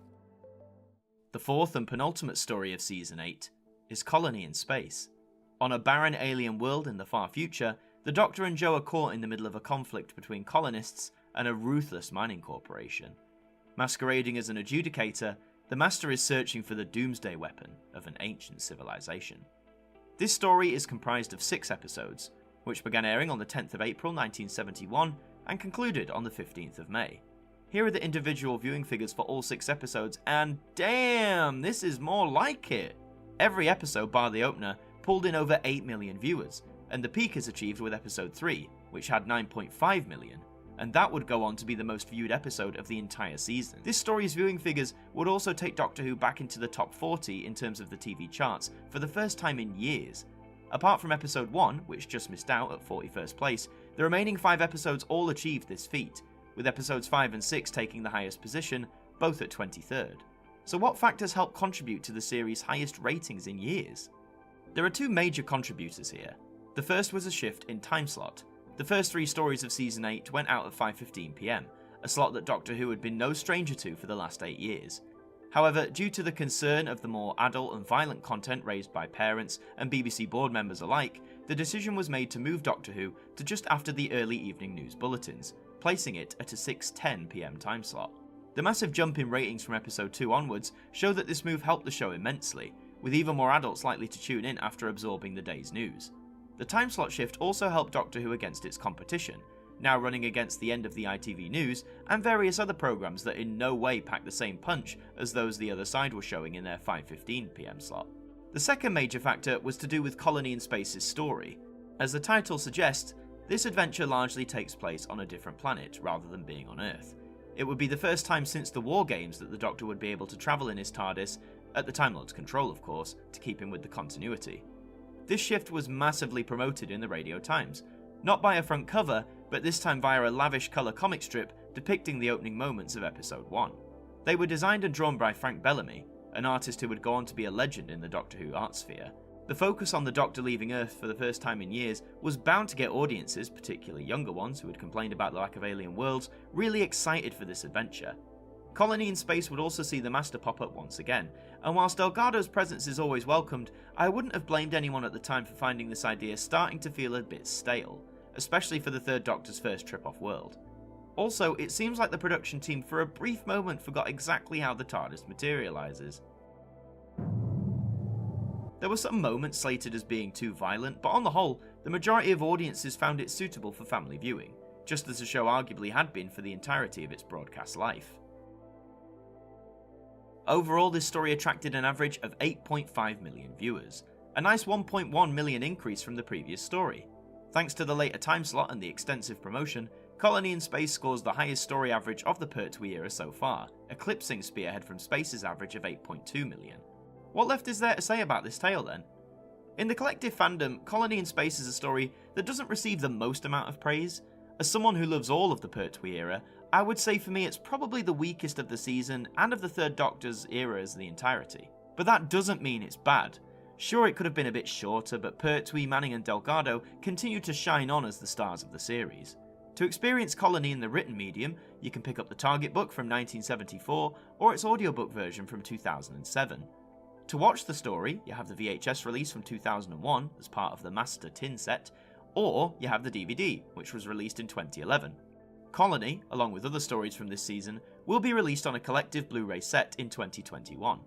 [SPEAKER 2] The fourth and penultimate story of Season 8 is Colony in Space. On a barren alien world in the far future, the Doctor and Jo are caught in the middle of a conflict between colonists and a ruthless mining corporation. Masquerading as an adjudicator, the Master is searching for the doomsday weapon of an ancient civilization. This story is comprised of 6 episodes, which began airing on the 10th of April 1971 and concluded on the 15th of May. Here are the individual viewing figures for all 6 episodes, and damn, this is more like it! Every episode, bar the opener, pulled in over 8 million viewers, and the peak is achieved with episode 3, which had 9.5 million, and that would go on to be the most viewed episode of the entire season. This story's viewing figures would also take Doctor Who back into the top 40 in terms of the TV charts for the first time in years. Apart from episode 1, which just missed out at 41st place, the remaining 5 episodes all achieved this feat, with episodes 5 and 6 taking the highest position, both at 23rd. So what factors helped contribute to the series' highest ratings in years? There are 2 major contributors here. The first was a shift in time slot. The first 3 stories of Season 8 went out at 5:15 PM, a slot that Doctor Who had been no stranger to for the last 8 years. However, due to the concern of the more adult and violent content raised by parents and BBC board members alike, the decision was made to move Doctor Who to just after the early evening news bulletins, placing it at a 6:10 PM time slot. The massive jump in ratings from episode 2 onwards show that this move helped the show immensely, with even more adults likely to tune in after absorbing the day's news. The time slot shift also helped Doctor Who against its competition, now running against the end of the ITV News and various other programmes that in no way pack the same punch as those the other side were showing in their 5:15 PM slot. The second major factor was to do with Colony in Space's story. As the title suggests, this adventure largely takes place on a different planet rather than being on Earth. It would be the first time since the War Games that the Doctor would be able to travel in his TARDIS, at the Time Lord's control of course, to keep him with the continuity. This shift was massively promoted in the Radio Times, not by a front cover, but this time via a lavish colour comic strip depicting the opening moments of episode 1. They were designed and drawn by Frank Bellamy, an artist who would go on to be a legend in the Doctor Who art sphere. The focus on the Doctor leaving Earth for the first time in years was bound to get audiences, particularly younger ones who had complained about the lack of alien worlds, really excited for this adventure. Colony in Space would also see the Master pop up once again, and whilst Delgado's presence is always welcomed, I wouldn't have blamed anyone at the time for finding this idea starting to feel a bit stale, especially for the Third Doctor's first trip off-world. Also, it seems like the production team for a brief moment forgot exactly how the TARDIS materialises. There were some moments slated as being too violent, but on the whole, the majority of audiences found it suitable for family viewing, just as the show arguably had been for the entirety of its broadcast life. Overall, this story attracted an average of 8.5 million viewers, a nice 1.1 million increase from the previous story. Thanks to the later time slot and the extensive promotion, Colony in Space scores the highest story average of the Pertwee era so far, eclipsing Spearhead from Space's average of 8.2 million. What left is there to say about this tale then? In the collective fandom, Colony in Space is a story that doesn't receive the most amount of praise. As someone who loves all of the Pertwee era, I would say for me it's probably the weakest of the season and of the Third Doctor's era as the entirety. But that doesn't mean it's bad. Sure, it could have been a bit shorter, but Pertwee, Manning and Delgado continue to shine on as the stars of the series. To experience Colony in the written medium, you can pick up the Target book from 1974 or its audiobook version from 2007. To watch the story, you have the VHS release from 2001 as part of the Master Tin set, or you have the DVD, which was released in 2011. Colony, along with other stories from this season, will be released on a collective Blu-ray set in 2021.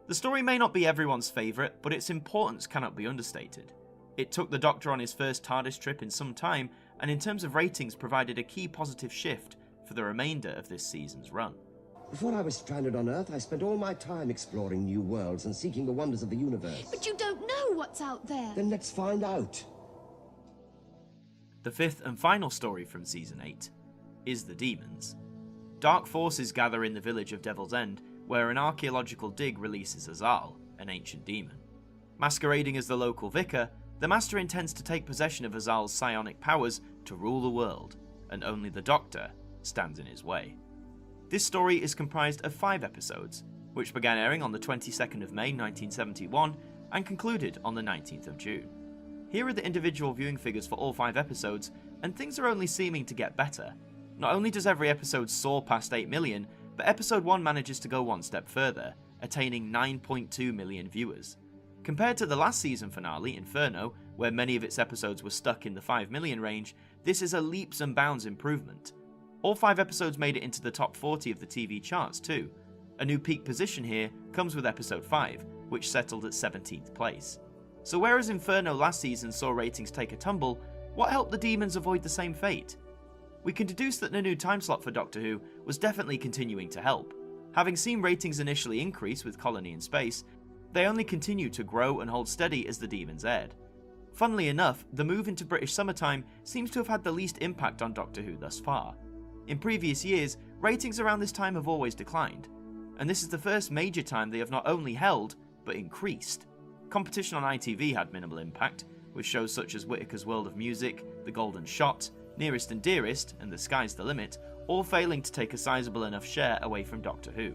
[SPEAKER 2] The story may not be everyone's favourite, but its importance cannot be understated. It took the Doctor on his first TARDIS trip in some time, and in terms of ratings provided a key positive shift for the remainder of this season's run.
[SPEAKER 9] Before I was stranded on Earth, I spent all my time exploring new worlds and seeking the wonders of the universe.
[SPEAKER 10] But you don't know what's out there.
[SPEAKER 9] Then let's find out.
[SPEAKER 2] The fifth and final story from Season 8 is The Demons. Dark forces gather in the village of Devil's End, where an archaeological dig releases Azal, an ancient demon. Masquerading as the local vicar, the Master intends to take possession of Azal's psionic powers to rule the world, and only the Doctor stands in his way. This story is comprised of 5 episodes, which began airing on the 22nd of May 1971 and concluded on the 19th of June. Here are the individual viewing figures for all 5 episodes, and things are only seeming to get better. Not only does every episode soar past 8 million, but episode 1 manages to go one step further, attaining 9.2 million viewers. Compared to the last season finale, Inferno, where many of its episodes were stuck in the 5 million range, this is a leaps and bounds improvement. All 5 episodes made it into the top 40 of the TV charts too. A new peak position here comes with episode 5, which settled at 17th place. So whereas Inferno last season saw ratings take a tumble, what helped the Demons avoid the same fate? We can deduce that the new time slot for Doctor Who was definitely continuing to help. Having seen ratings initially increase with Colony in Space, they only continued to grow and hold steady as the Demons aired. Funnily enough, the move into British summertime seems to have had the least impact on Doctor Who thus far. In previous years, ratings around this time have always declined, and this is the first major time they have not only held, but increased. Competition on ITV had minimal impact, with shows such as Whittaker's World of Music, The Golden Shot, Nearest and Dearest, and The Sky's the Limit, all failing to take a sizable enough share away from Doctor Who.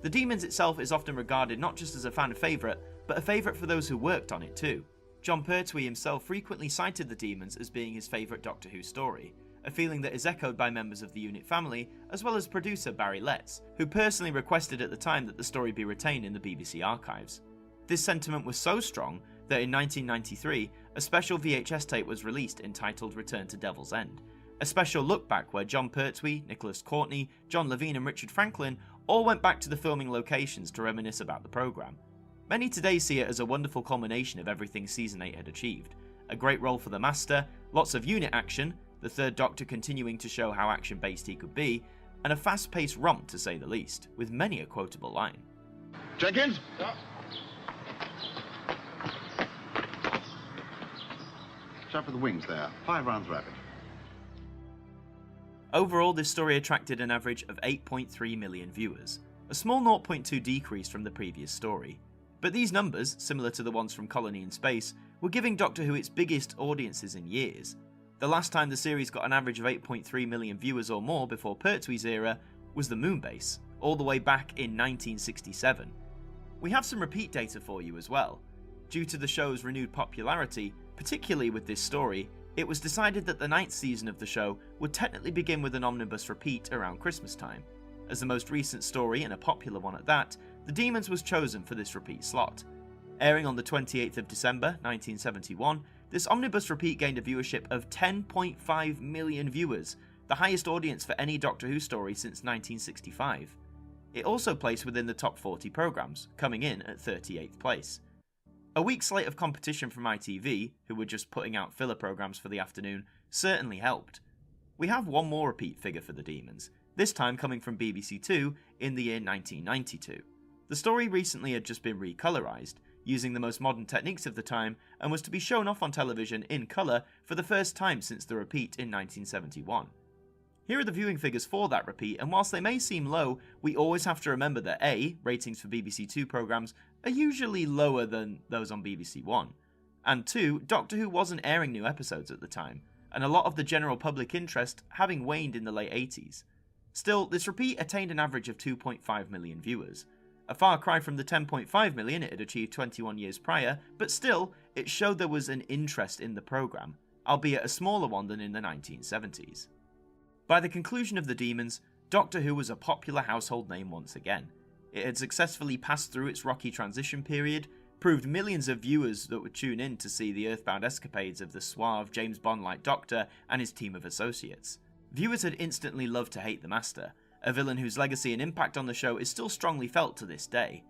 [SPEAKER 2] The Demons itself is often regarded not just as a fan favourite, but a favourite for those who worked on it too. Jon Pertwee himself frequently cited The Demons as being his favourite Doctor Who story, a feeling that is echoed by members of the unit family, as well as producer Barry Letts, who personally requested at the time that the story be retained in the BBC archives. This sentiment was so strong that in 1993, a special VHS tape was released entitled Return to Devil's End, a special look back where Jon Pertwee, Nicholas Courtney, John Levine and Richard Franklin all went back to the filming locations to reminisce about the programme. Many today see it as a wonderful culmination of everything Season 8 had achieved. A great role for the Master, lots of unit action, the Third Doctor continuing to show how action-based he could be, and a fast-paced romp to say the least, with many a quotable line.
[SPEAKER 3] Jenkins?
[SPEAKER 7] Yeah.
[SPEAKER 3] Shot for the wings there. 5 rounds rapid.
[SPEAKER 2] Overall, this story attracted an average of 8.3 million viewers, a small 0.2 decrease from the previous story. But these numbers, similar to the ones from Colony in Space, were giving Doctor Who its biggest audiences in years. The last time the series got an average of 8.3 million viewers or more before Pertwee's era was the Moonbase, all the way back in 1967. We have some repeat data for you as well. Due to the show's renewed popularity, particularly with this story, it was decided that the 9th season of the show would technically begin with an omnibus repeat around Christmas time. As the most recent story, and a popular one at that, The Demons was chosen for this repeat slot. Airing on the 28th of December 1971, this omnibus repeat gained a viewership of 10.5 million viewers, the highest audience for any Doctor Who story since 1965. It also placed within the top 40 programmes, coming in at 38th place. A week's slate of competition from ITV, who were just putting out filler programmes for the afternoon, certainly helped. We have one more repeat figure for The Demons, this time coming from BBC Two in the year 1992. The story recently had just been recolorised, using the most modern techniques of the time, and was to be shown off on television in colour for the first time since the repeat in 1971. Here are the viewing figures for that repeat, and whilst they may seem low, we always have to remember that A, ratings for BBC Two programmes are usually lower than those on BBC One, and 2, Doctor Who wasn't airing new episodes at the time, and a lot of the general public interest having waned in the late 80s. Still, this repeat attained an average of 2.5 million viewers. A far cry from the 10.5 million it had achieved 21 years prior, but still, it showed there was an interest in the programme, albeit a smaller one than in the 1970s. By the conclusion of The Demons, Doctor Who was a popular household name once again. It had successfully passed through its rocky transition period, proved millions of viewers that would tune in to see the earthbound escapades of the suave James Bond-like Doctor and his team of associates. Viewers had instantly loved to hate the Master, a villain whose legacy and impact on the show is still strongly felt to this day.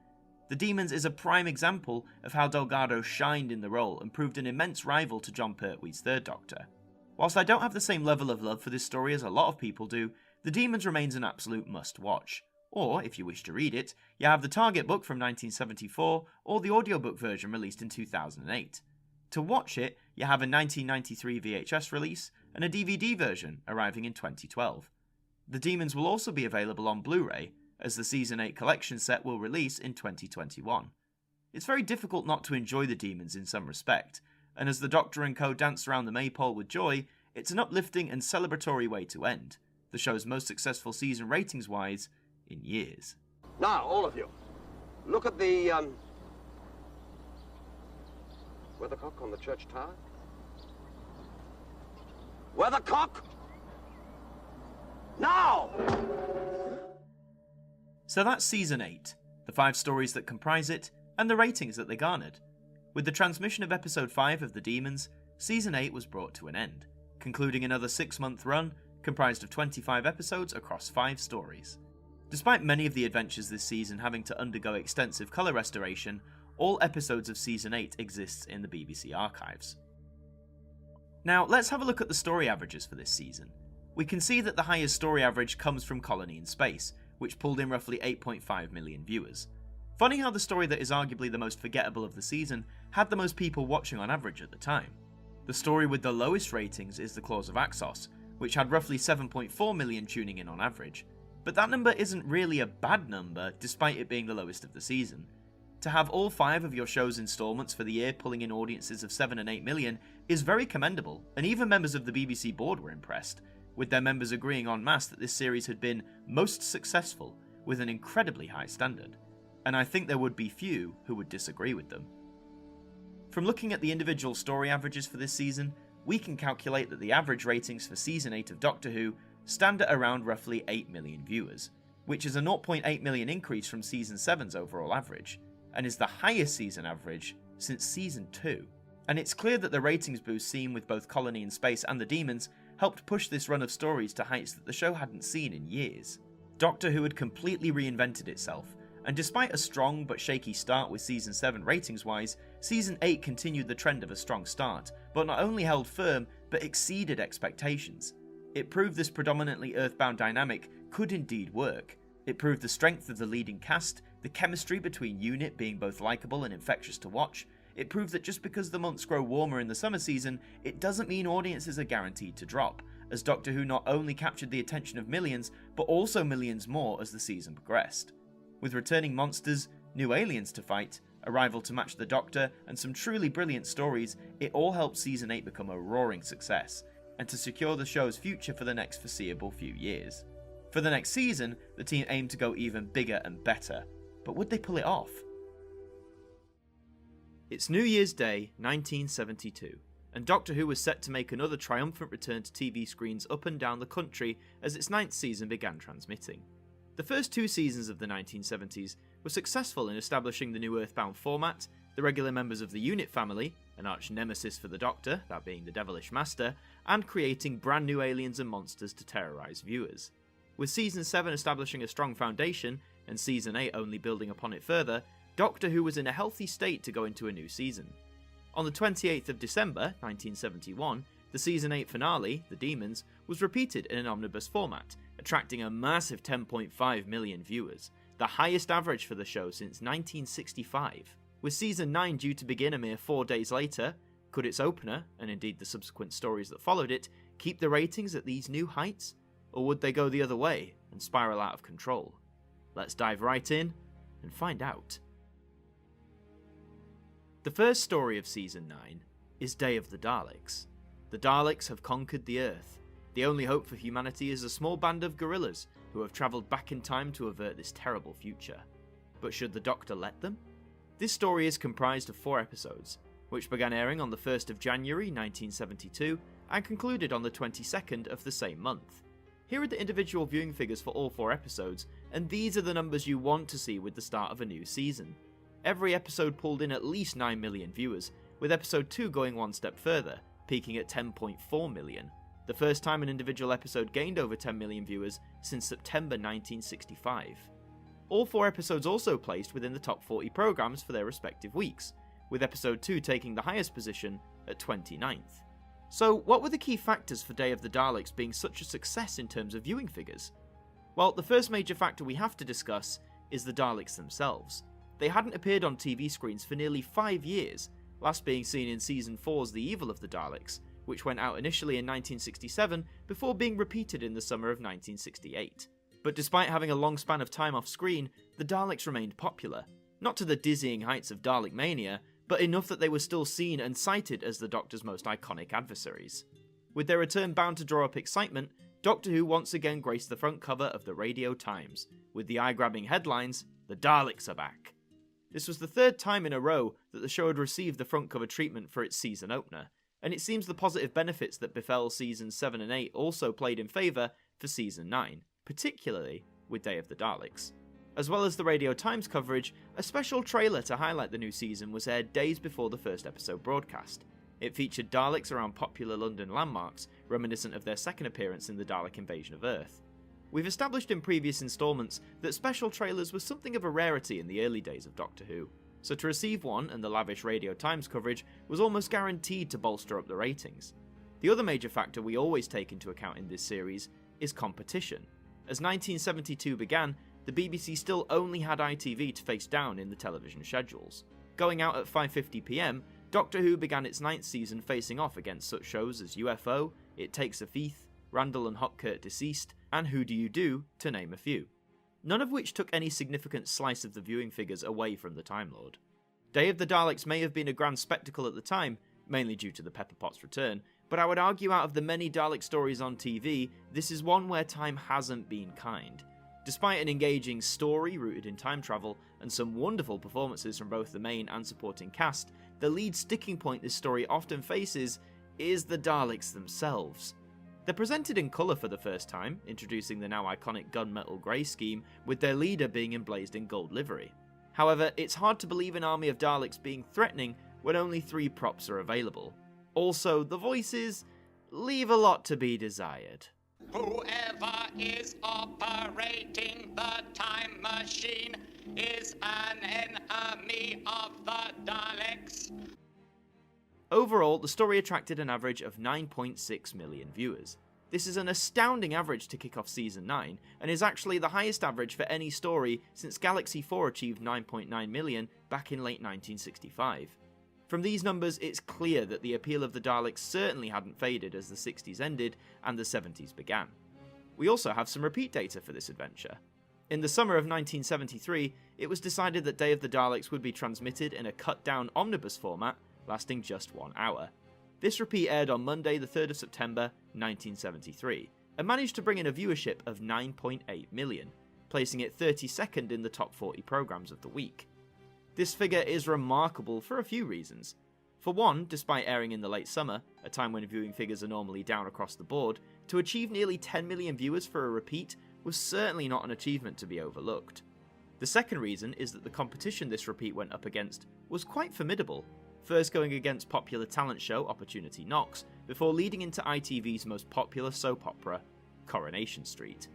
[SPEAKER 2] The Demons is a prime example of how Delgado shined in the role and proved an immense rival to Jon Pertwee's Third Doctor. Whilst I don't have the same level of love for this story as a lot of people do, The Demons remains an absolute must-watch. Or, if you wish to read it, you have the Target book from 1974 or the audiobook version released in 2008. To watch it, you have a 1993 VHS release and a DVD version arriving in 2012. The Demons will also be available on Blu-ray, as the Season 8 collection set will release in 2021. It's very difficult not to enjoy The Demons in some respect, and as the Doctor and co dance around the maypole with joy, it's an uplifting and celebratory way to end, the show's most successful season ratings-wise in years.
[SPEAKER 8] Now, all of you,
[SPEAKER 11] Look at the, weathercock on the church tower. Weathercock! Now!
[SPEAKER 2] So that's Season 8, the 5 stories that comprise it, and the ratings that they garnered. With the transmission of Episode 5 of The Demons, Season 8 was brought to an end, concluding another 6-month run comprised of 25 episodes across 5 stories. Despite many of the adventures this season having to undergo extensive colour restoration, all episodes of Season 8 exists in the BBC archives. Now, let's have a look at the story averages for this season. We can see that the highest story average comes from Colony in Space, which pulled in roughly 8.5 million viewers. Funny how the story that is arguably the most forgettable of the season had the most people watching on average at the time. The story with the lowest ratings is The Claws of Axos, which had roughly 7.4 million tuning in on average. But that number isn't really a bad number, despite it being the lowest of the season. To have all 5 of your show's installments for the year pulling in audiences of 7 and 8 million is very commendable, and even members of the BBC board were impressed, with their members agreeing en masse that this series had been most successful, with an incredibly high standard. And I think there would be few who would disagree with them. From looking at the individual story averages for this season, we can calculate that the average ratings for Season 8 of Doctor Who stand at around roughly 8 million viewers, which is a 0.8 million increase from Season 7's overall average, and is the highest season average since Season 2. And it's clear that the ratings boost seen with both Colony in Space and The Demons helped push this run of stories to heights that the show hadn't seen in years. Doctor Who had completely reinvented itself, and despite a strong but shaky start with Season 7 ratings-wise, Season 8 continued the trend of a strong start, but not only held firm, but exceeded expectations. It proved this predominantly Earthbound dynamic could indeed work. It proved the strength of the leading cast, the chemistry between UNIT being both likeable and infectious to watch. It proved that just because the months grow warmer in the summer season, it doesn't mean audiences are guaranteed to drop, as Doctor Who not only captured the attention of millions, but also millions more as the season progressed. With returning monsters, new aliens to fight, a rival to match the Doctor, and some truly brilliant stories, it all helped Season 8 become a roaring success, and to secure the show's future for the next foreseeable few years. For the next season, the team aimed to go even bigger and better, but would they pull it off? It's New Year's Day, 1972, and Doctor Who was set to make another triumphant return to TV screens up and down the country as its 9th season began transmitting. The first 2 seasons of the 1970s were successful in establishing the new Earthbound format, the regular members of the UNIT family, an arch nemesis for the Doctor, that being the Devilish Master, and creating brand new aliens and monsters to terrorise viewers. With Season 7 establishing a strong foundation, and Season 8 only building upon it further, Doctor Who was in a healthy state to go into a new season. On the 28th of December, 1971, the Season 8 finale, The Demons, was repeated in an omnibus format, attracting a massive 10.5 million viewers, the highest average for the show since 1965. With Season 9 due to begin a mere 4 days later, could its opener, and indeed the subsequent stories that followed it, keep the ratings at these new heights? Or would they go the other way and spiral out of control? Let's dive right in and find out. The first story of Season 9 is Day of the Daleks. The Daleks have conquered the Earth. The only hope for humanity is a small band of guerrillas who have travelled back in time to avert this terrible future. But should the Doctor let them? This story is comprised of 4 episodes, which began airing on the 1st of January 1972 and concluded on the 22nd of the same month. Here are the individual viewing figures for all 4 episodes, and these are the numbers you want to see with the start of a new season. Every episode pulled in at least 9 million viewers, with episode 2 going one step further, peaking at 10.4 million, the first time an individual episode gained over 10 million viewers since September 1965. All 4 episodes also placed within the top 40 programmes for their respective weeks, with episode 2 taking the highest position at 29th. So what were the key factors for Day of the Daleks being such a success in terms of viewing figures? Well, the first major factor we have to discuss is the Daleks themselves. They hadn't appeared on TV screens for nearly 5 years, last being seen in Season 4's The Evil of the Daleks, which went out initially in 1967 before being repeated in the summer of 1968. But despite having a long span of time off screen, the Daleks remained popular, not to the dizzying heights of Dalek mania, but enough that they were still seen and cited as the Doctor's most iconic adversaries. With their return bound to draw up excitement, Doctor Who once again graced the front cover of the Radio Times, with the eye-grabbing headlines, "The Daleks are back." This was the third time in a row that the show had received the front cover treatment for its season opener, and it seems the positive benefits that befell seasons 7 and 8 also played in favour for season 9, particularly with Day of the Daleks. As well as the Radio Times coverage, a special trailer to highlight the new season was aired days before the first episode broadcast. It featured Daleks around popular London landmarks, reminiscent of their second appearance in the Dalek invasion of Earth. We've established in previous instalments that special trailers was something of a rarity in the early days of Doctor Who, so to receive one and the lavish Radio Times coverage was almost guaranteed to bolster up the ratings. The other major factor we always take into account in this series is competition. As 1972 began, the BBC still only had ITV to face down in the television schedules. Going out at 5:50 PM, Doctor Who began its 9th season facing off against such shows as UFO, It Takes a Thief, Randall and Hopkirk Deceased, and Who Do You Do, to name a few. None of which took any significant slice of the viewing figures away from the Time Lord. Day of the Daleks may have been a grand spectacle at the time, mainly due to the Pepper Potts return, but I would argue out of the many Dalek stories on TV, this is one where time hasn't been kind. Despite an engaging story rooted in time travel, and some wonderful performances from both the main and supporting cast, the lead sticking point this story often faces is the Daleks themselves. They're presented in colour for the first time, introducing the now iconic gunmetal grey scheme, with their leader being emblazed in gold livery. However, it's hard to believe an army of Daleks being threatening when only 3 props are available. Also, the voices leave a lot to be desired.
[SPEAKER 12] Whoever is operating the time machine is an enemy of the Daleks.
[SPEAKER 2] Overall, the story attracted an average of 9.6 million viewers. This is an astounding average to kick off Season 9, and is actually the highest average for any story since Galaxy 4 achieved 9.9 million back in late 1965. From these numbers, it's clear that the appeal of the Daleks certainly hadn't faded as the 60s ended and the 70s began. We also have some repeat data for this adventure. In the summer of 1973, it was decided that Day of the Daleks would be transmitted in a cut-down omnibus format, lasting just 1 hour. This repeat aired on Monday the 3rd of September 1973, and managed to bring in a viewership of 9.8 million, placing it 32nd in the top 40 programmes of the week. This figure is remarkable for a few reasons. For one, despite airing in the late summer, a time when viewing figures are normally down across the board, to achieve nearly 10 million viewers for a repeat was certainly not an achievement to be overlooked. The second reason is that the competition this repeat went up against was quite formidable, first going against popular talent show Opportunity Knocks, before leading into ITV's most popular soap opera, Coronation Street.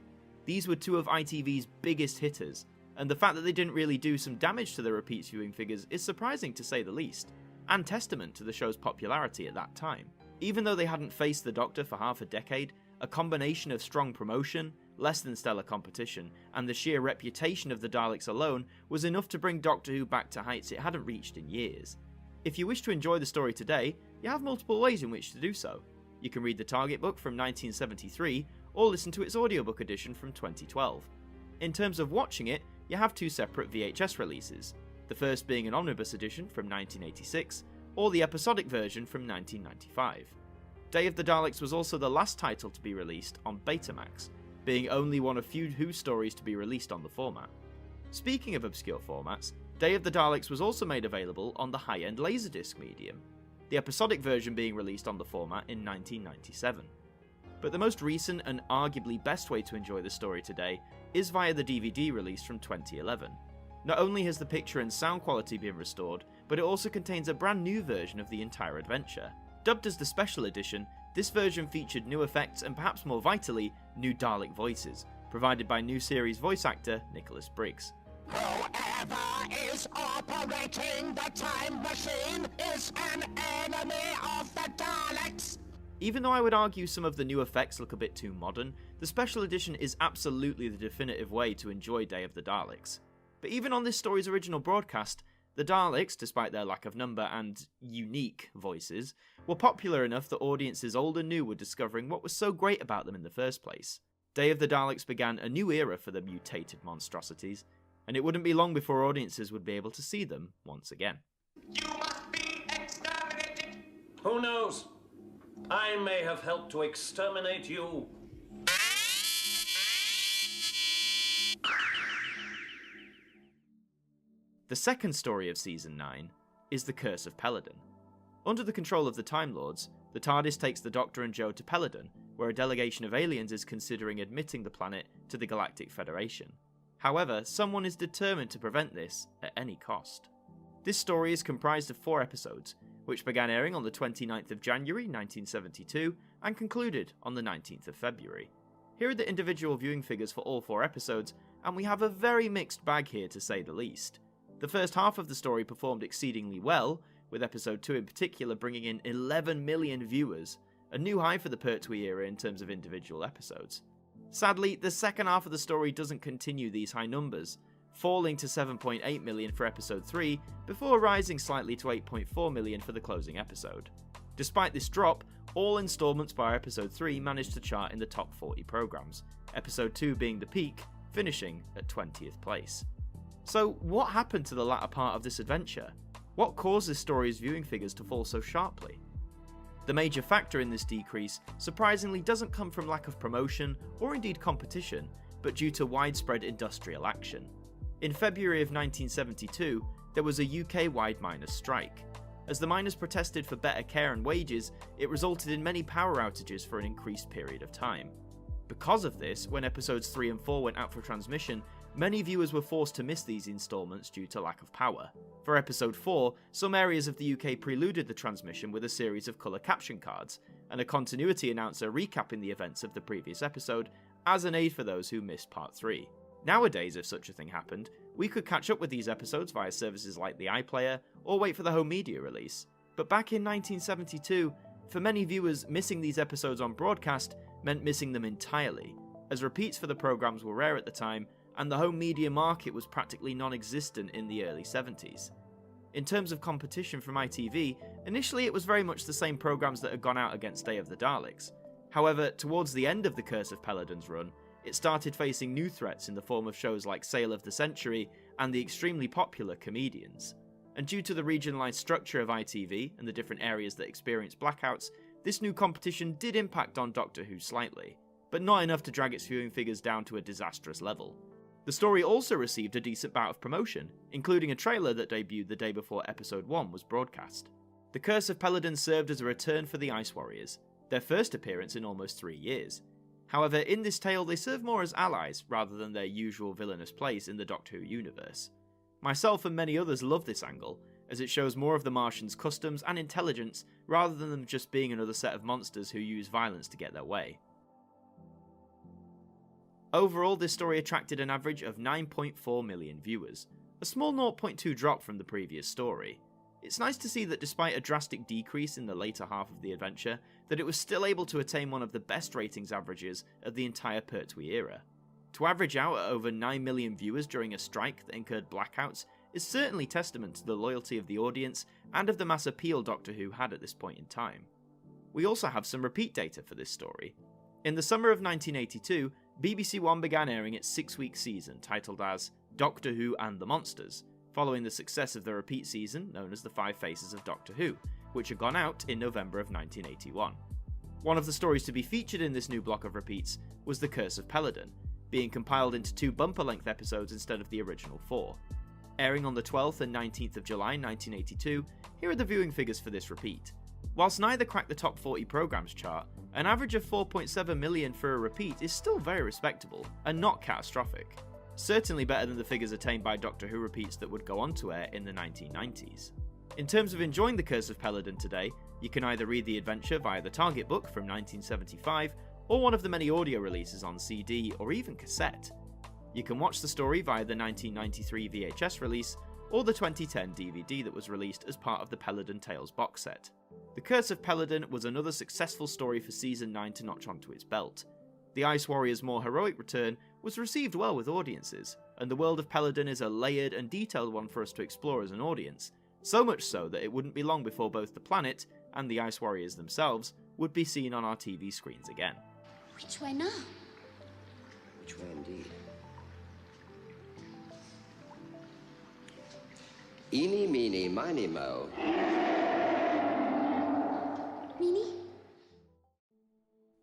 [SPEAKER 2] These were 2 of ITV's biggest hitters, and the fact that they didn't really do some damage to the repeat viewing figures is surprising to say the least, and testament to the show's popularity at that time. Even though they hadn't faced the Doctor for half a decade, a combination of strong promotion, less than stellar competition, and the sheer reputation of the Daleks alone was enough to bring Doctor Who back to heights it hadn't reached in years. If you wish to enjoy the story today, you have multiple ways in which to do so. You can read the Target book from 1973, or listen to its audiobook edition from 2012. In terms of watching it, you have 2 separate VHS releases, the first being an omnibus edition from 1986, or the episodic version from 1995. Day of the Daleks was also the last title to be released on Betamax, being only one of few Who stories to be released on the format. Speaking of obscure formats, Day of the Daleks was also made available on the high-end Laserdisc medium, the episodic version being released on the format in 1997. But the most recent and arguably best way to enjoy the story today is via the DVD release from 2011. Not only has the picture and sound quality been restored, but it also contains a brand new version of the entire adventure. Dubbed as the Special Edition, this version featured new effects and perhaps more vitally, new Dalek voices, provided by new series voice actor Nicholas Briggs.
[SPEAKER 5] Whoever is operating the time machine is an enemy of the Daleks.
[SPEAKER 2] Even though I would argue some of the new effects look a bit too modern, the Special Edition is absolutely the definitive way to enjoy Day of the Daleks. But even on this story's original broadcast, the Daleks, despite their lack of number and unique voices, were popular enough that audiences old and new were discovering what was so great about them in the first place. Day of the Daleks began a new era for the mutated monstrosities, and it wouldn't be long before audiences would be able to see them once again.
[SPEAKER 12] You must be exterminated.
[SPEAKER 13] Who knows? I may have helped to exterminate you.
[SPEAKER 2] The The second story of Season 9 is the Curse of Peladon. Under the control of the Time Lords, the TARDIS takes the Doctor and Jo to Peladon, where a delegation of aliens is considering admitting the planet to the Galactic Federation. However, someone is determined to prevent this at any cost. This story is comprised of 4 episodes, which began airing on the 29th of January 1972 and concluded on the 19th of February. Here are the individual viewing figures for all 4 episodes, and we have a very mixed bag here to say the least. The first half of the story performed exceedingly well, with episode 2 in particular bringing in 11 million viewers, a new high for the Pertwee era in terms of individual episodes. Sadly, the second half of the story doesn't continue these high numbers, falling to 7.8 million for episode 3 before rising slightly to 8.4 million for the closing episode. Despite this drop, all installments by episode 3 managed to chart in the top 40 programs, episode 2 being the peak, finishing at 20th place. So what happened to the latter part of this adventure? What caused this story's viewing figures to fall so sharply? The major factor in this decrease surprisingly doesn't come from lack of promotion or indeed competition, but due to widespread industrial action. In February of 1972, there was a UK-wide miners' strike. As the miners protested for better care and wages, it resulted in many power outages for an increased period of time. Because of this, when episodes 3 and 4 went out for transmission, many viewers were forced to miss these installments due to lack of power. For episode 4, some areas of the UK preluded the transmission with a series of colour caption cards, and a continuity announcer recapping the events of the previous episode as an aid for those who missed part 3. Nowadays, if such a thing happened, we could catch up with these episodes via services like the iPlayer, or wait for the home media release. But back in 1972, for many viewers, missing these episodes on broadcast meant missing them entirely, as repeats for the programmes were rare at the time, and the home media market was practically non-existent in the early 70s. In terms of competition from ITV, initially it was very much the same programmes that had gone out against Day of the Daleks. However, towards the end of the Curse of Peladon's run, it started facing new threats in the form of shows like Sale of the Century and the extremely popular Comedians. And due to the regionalised structure of ITV and the different areas that experienced blackouts, this new competition did impact on Doctor Who slightly, but not enough to drag its viewing figures down to a disastrous level. The story also received a decent bout of promotion, including a trailer that debuted the day before episode 1 was broadcast. The Curse of Peladon served as a return for the Ice Warriors, their first appearance in almost 3 years. However, in this tale they serve more as allies rather than their usual villainous place in the Doctor Who universe. Myself and many others love this angle, as it shows more of the Martians' customs and intelligence rather than them just being another set of monsters who use violence to get their way. Overall, this story attracted an average of 9.4 million viewers, a small 0.2 drop from the previous story. It's nice to see that despite a drastic decrease in the later half of the adventure, that it was still able to attain one of the best ratings averages of the entire Pertwee era. To average out at over 9 million viewers during a strike that incurred blackouts is certainly testament to the loyalty of the audience and of the mass appeal Doctor Who had at this point in time. We also have some repeat data for this story. In the summer of 1982, BBC One began airing its 6-week season titled as Doctor Who and the Monsters, following the success of the repeat season known as The 5 Faces of Doctor Who, which had gone out in November of 1981. One of the stories to be featured in this new block of repeats was The Curse of Peladon, being compiled into 2 bumper-length episodes instead of the original 4. Airing on the 12th and 19th of July 1982, here are the viewing figures for this repeat. Whilst neither cracked the top 40 programmes chart, an average of 4.7 million for a repeat is still very respectable, and not catastrophic. Certainly better than the figures attained by Doctor Who repeats that would go on to air in the 1990s. In terms of enjoying The Curse of Peladon today, you can either read the adventure via the Target book from 1975, or one of the many audio releases on CD or even cassette. You can watch the story via the 1993 VHS release, or the 2010 DVD that was released as part of the Peladon Tales box set. The Curse of Peladon was another successful story for Season 9 to notch onto its belt. The Ice Warrior's more heroic return was received well with audiences, and the world of Peladon is a layered and detailed one for us to explore as an audience, so much so that it wouldn't be long before both the planet and the Ice Warriors themselves would be seen on our TV screens again.
[SPEAKER 10] Which way now?
[SPEAKER 9] Which way indeed? Eeny, meeny, miny, mo.
[SPEAKER 10] Meeny?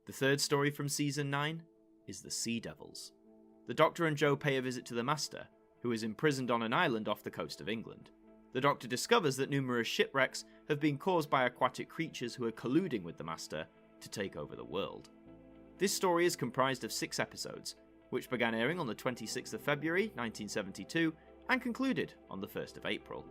[SPEAKER 2] The third story from Season 9 is The Sea Devils. The Doctor and Jo pay a visit to the Master, who is imprisoned on an island off the coast of England. The Doctor discovers that numerous shipwrecks have been caused by aquatic creatures who are colluding with the Master to take over the world. This story is comprised of 6 episodes, which began airing on the 26th of February 1972 and concluded on the 1st of April.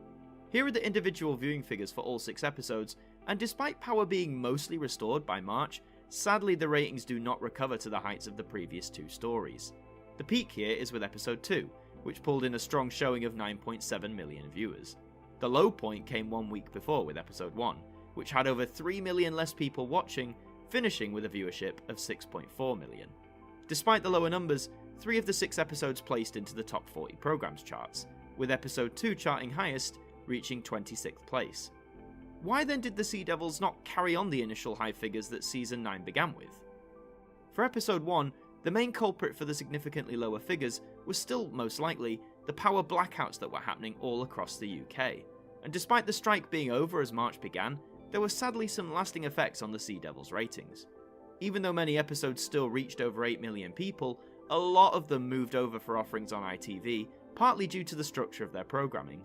[SPEAKER 2] Here are the individual viewing figures for all 6 episodes, and despite power being mostly restored by March, sadly the ratings do not recover to the heights of the previous 2 stories. The peak here is with episode 2, which pulled in a strong showing of 9.7 million viewers. The low point came 1 week before with episode 1, which had over 3 million less people watching, finishing with a viewership of 6.4 million. Despite the lower numbers, 3 of the 6 episodes placed into the top 40 programs charts, with episode 2 charting highest, reaching 26th place. Why then did the Sea Devils not carry on the initial high figures that season 9 began with? For episode 1, the main culprit for the significantly lower figures was still, most likely, the power blackouts that were happening all across the UK. And despite the strike being over as March began, there were sadly some lasting effects on the Sea Devils' ratings. Even though many episodes still reached over 8 million people, a lot of them moved over for offerings on ITV, partly due to the structure of their programming.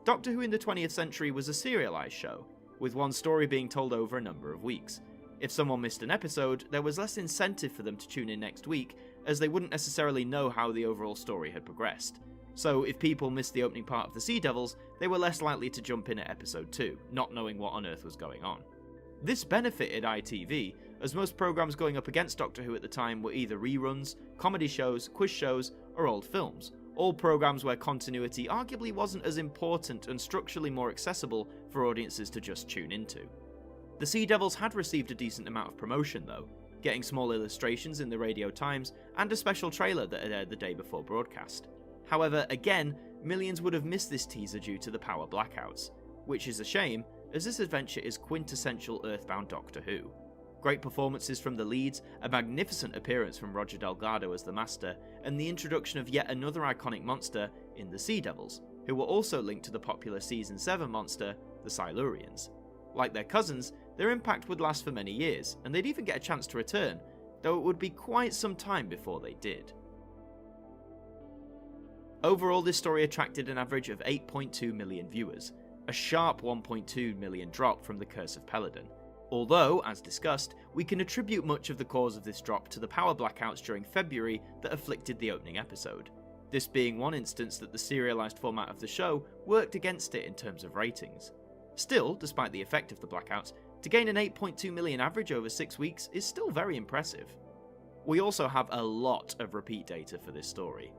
[SPEAKER 2] Doctor Who in the 20th Century was a serialised show, with one story being told over a number of weeks. If someone missed an episode, there was less incentive for them to tune in next week, as they wouldn't necessarily know how the overall story had progressed. So if people missed the opening part of the Sea Devils, they were less likely to jump in at episode 2, not knowing what on earth was going on. This benefited ITV, as most programmes going up against Doctor Who at the time were either reruns, comedy shows, quiz shows, or old films, all programmes where continuity arguably wasn't as important and structurally more accessible for audiences to just tune into. The Sea Devils had received a decent amount of promotion though, getting small illustrations in the Radio Times and a special trailer that had aired the day before broadcast. However, again, millions would have missed this teaser due to the power blackouts, which is a shame, as this adventure is quintessential Earthbound Doctor Who. Great performances from the leads, a magnificent appearance from Roger Delgado as the Master, and the introduction of yet another iconic monster in the Sea Devils, who were also linked to the popular Season 7 monster, the Silurians. Like their cousins, their impact would last for many years, and they'd even get a chance to return, though it would be quite some time before they did. Overall, this story attracted an average of 8.2 million viewers, a sharp 1.2 million drop from The Curse of Peladon. Although, as discussed, we can attribute much of the cause of this drop to the power blackouts during February that afflicted the opening episode, this being one instance that the serialised format of the show worked against it in terms of ratings. Still, despite the effect of the blackouts, to gain an 8.2 million average over 6 weeks is still very impressive. We also have a lot of repeat data for this story.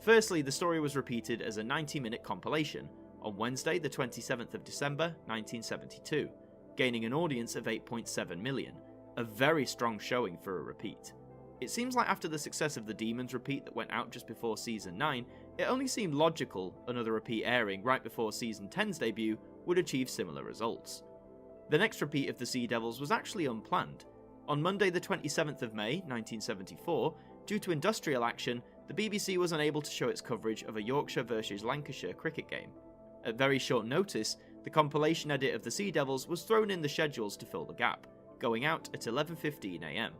[SPEAKER 2] Firstly, the story was repeated as a 90-minute compilation on Wednesday the 27th of December 1972, gaining an audience of 8.7 million, a very strong showing for a repeat. It seems like after the success of the Demons repeat that went out just before Season 9, it only seemed logical another repeat airing right before Season 10's debut would achieve similar results. The next repeat of the Sea Devils was actually unplanned. On Monday the 27th of May 1974, due to industrial action, the BBC was unable to show its coverage of a Yorkshire versus Lancashire cricket game. At very short notice, the compilation edit of the Sea Devils was thrown in the schedules to fill the gap, going out at 11:15 AM.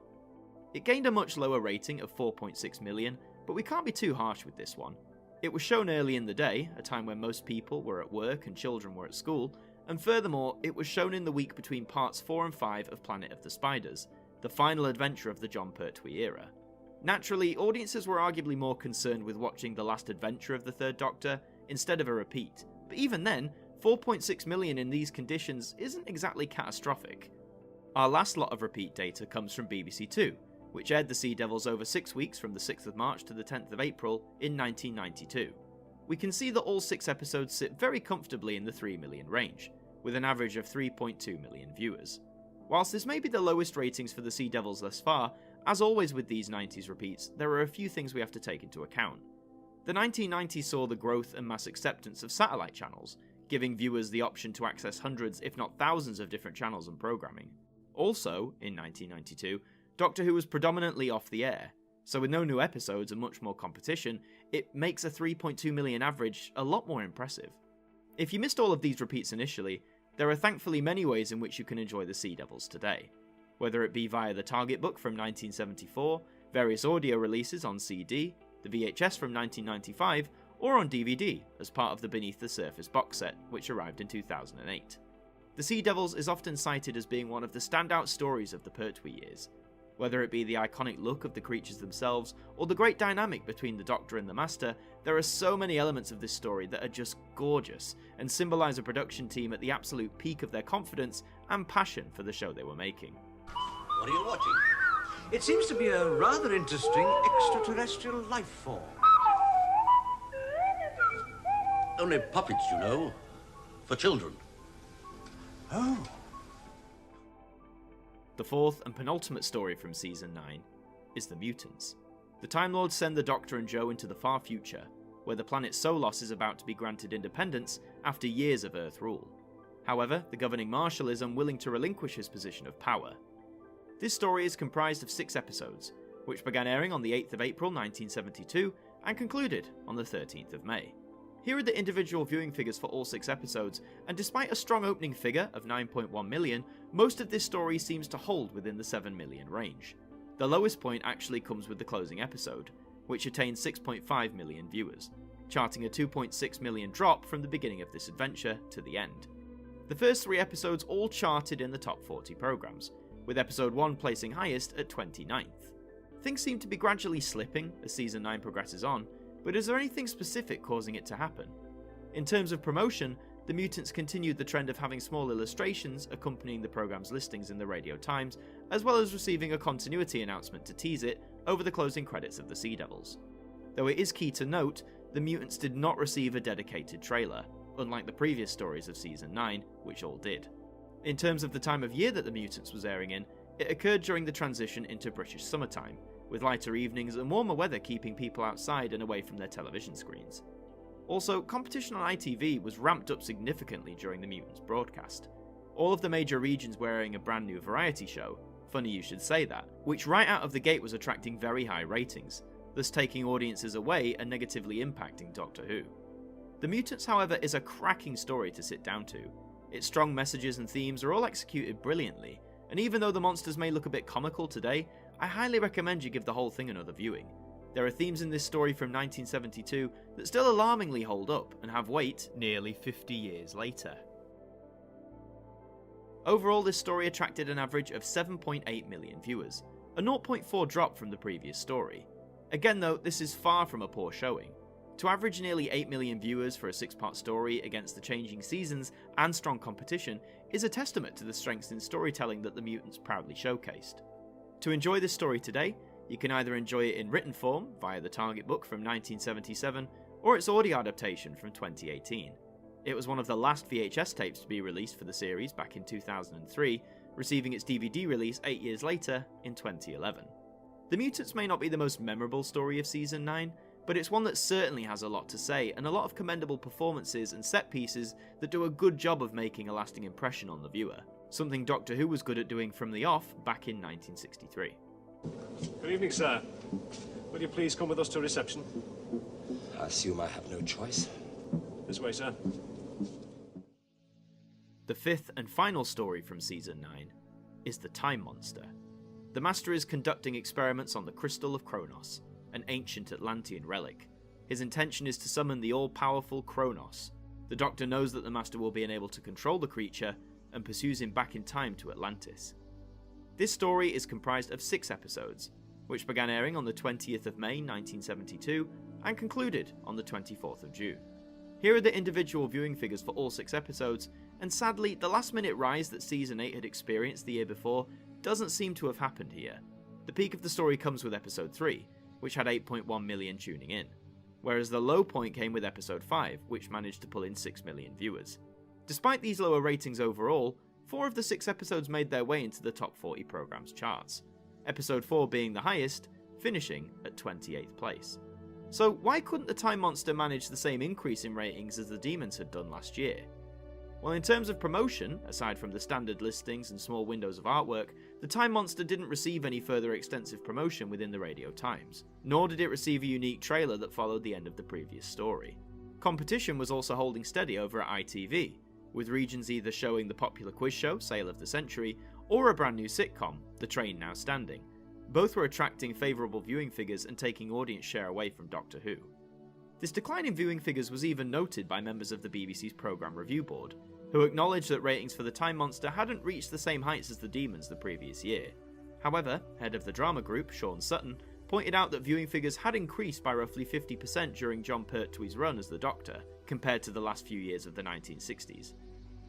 [SPEAKER 2] It gained a much lower rating of 4.6 million, but we can't be too harsh with this one. It was shown early in the day, a time when most people were at work and children were at school, and furthermore, it was shown in the week between parts 4 and 5 of Planet of the Spiders, the final adventure of the Jon Pertwee era. Naturally, audiences were arguably more concerned with watching the last adventure of the Third Doctor instead of a repeat, but even then, 4.6 million in these conditions isn't exactly catastrophic. Our last lot of repeat data comes from BBC Two, which aired the Sea Devils over 6 weeks from the 6th of March to the 10th of April in 1992. We can see that all 6 episodes sit very comfortably in the 3 million range, with an average of 3.2 million viewers. Whilst this may be the lowest ratings for the Sea Devils thus far, as always with these 90s repeats, there are a few things we have to take into account. The 1990s saw the growth and mass acceptance of satellite channels, giving viewers the option to access hundreds if not thousands of different channels and programming. Also, in 1992, Doctor Who was predominantly off the air, so with no new episodes and much more competition, it makes a 3.2 million average a lot more impressive. If you missed all of these repeats initially, there are thankfully many ways in which you can enjoy the Sea Devils today. Whether it be via the Target book from 1974, various audio releases on CD, the VHS from 1995, or on DVD as part of the Beneath the Surface box set, which arrived in 2008. The Sea Devils is often cited as being one of the standout stories of the Pertwee years. Whether it be the iconic look of the creatures themselves, or the great dynamic between the Doctor and the Master, there are so many elements of this story that are just gorgeous, and symbolise a production team at the absolute peak of their confidence and passion for the show they were making.
[SPEAKER 14] What are you watching? It seems to be a rather interesting extraterrestrial life form.
[SPEAKER 11] Only puppets, you know. For children.
[SPEAKER 14] Oh.
[SPEAKER 2] The fourth and penultimate story from Season 9 is The Mutants. The Time Lords send the Doctor and Jo into the far future, where the planet Solos is about to be granted independence after years of Earth rule. However, the governing Marshal is unwilling to relinquish his position of power. This story is comprised of 6 episodes, which began airing on the 8th of April 1972 and concluded on the 13th of May. Here are the individual viewing figures for all 6 episodes, and despite a strong opening figure of 9.1 million, most of this story seems to hold within the 7 million range. The lowest point actually comes with the closing episode, which attained 6.5 million viewers, charting a 2.6 million drop from the beginning of this adventure to the end. The first 3 episodes all charted in the top 40 programs, with episode 1 placing highest at 29th. Things seem to be gradually slipping as season 9 progresses on, but is there anything specific causing it to happen? In terms of promotion, the Mutants continued the trend of having small illustrations accompanying the program's listings in the Radio Times, as well as receiving a continuity announcement to tease it over the closing credits of the Sea Devils. Though it is key to note, the Mutants did not receive a dedicated trailer, unlike the previous stories of Season 9, which all did. In terms of the time of year that the Mutants was airing in, it occurred during the transition into British summertime, with lighter evenings and warmer weather keeping people outside and away from their television screens. Also, competition on ITV was ramped up significantly during the Mutants broadcast. All of the major regions were airing a brand new variety show, funny you should say that, which right out of the gate was attracting very high ratings, thus taking audiences away and negatively impacting Doctor Who. The Mutants, however, is a cracking story to sit down to. Its strong messages and themes are all executed brilliantly, and even though the monsters may look a bit comical today, I highly recommend you give the whole thing another viewing. There are themes in this story from 1972 that still alarmingly hold up and have weight nearly 50 years later. Overall, this story attracted an average of 7.8 million viewers, a 0.4 drop from the previous story. Again though, this is far from a poor showing. To average nearly 8 million viewers for a 6-part story against the changing seasons and strong competition is a testament to the strengths in storytelling that the Mutants proudly showcased. To enjoy this story today, you can either enjoy it in written form via the Target book from 1977 or its audio adaptation from 2018. It was one of the last VHS tapes to be released for the series back in 2003, receiving its DVD release 8 years later in 2011. The Mutants may not be the most memorable story of Season 9, but it's one that certainly has a lot to say and a lot of commendable performances and set pieces that do a good job of making a lasting impression on the viewer, something Doctor Who was good at doing from the off back in 1963.
[SPEAKER 13] Good evening, sir. Will you please come with us to reception?
[SPEAKER 9] I assume I have no choice.
[SPEAKER 13] This way, sir.
[SPEAKER 2] The fifth and final story from Season 9 is the Time Monster. The Master is conducting experiments on the Crystal of Kronos, an ancient Atlantean relic. His intention is to summon the all-powerful Kronos. The Doctor knows that the Master will be unable to control the creature and pursues him back in time to Atlantis. This story is comprised of 6 episodes, which began airing on the 20th of May 1972 and concluded on the 24th of June. Here are the individual viewing figures for all 6 episodes, and sadly, the last-minute rise that Season 8 had experienced the year before doesn't seem to have happened here. The peak of the story comes with Episode 3, which had 8.1 million tuning in, whereas the low point came with Episode 5, which managed to pull in 6 million viewers. Despite these lower ratings overall, 4 of the 6 episodes made their way into the top 40 programs charts, Episode 4 being the highest, finishing at 28th place. So why couldn't the Time Monster manage the same increase in ratings as the Demons had done last year? Well, in terms of promotion, aside from the standard listings and small windows of artwork, the Time Monster didn't receive any further extensive promotion within the Radio Times, nor did it receive a unique trailer that followed the end of the previous story. Competition was also holding steady over at ITV, with regions either showing the popular quiz show, Sale of the Century, or a brand new sitcom, The Train Now Standing. Both were attracting favourable viewing figures and taking audience share away from Doctor Who. This decline in viewing figures was even noted by members of the BBC's Programme Review Board, who acknowledged that ratings for the Time Monster hadn't reached the same heights as the Demons the previous year. However, head of the drama group, Sean Sutton, pointed out that viewing figures had increased by roughly 50% during Jon Pertwee's run as the Doctor, compared to the last few years of the 1960s.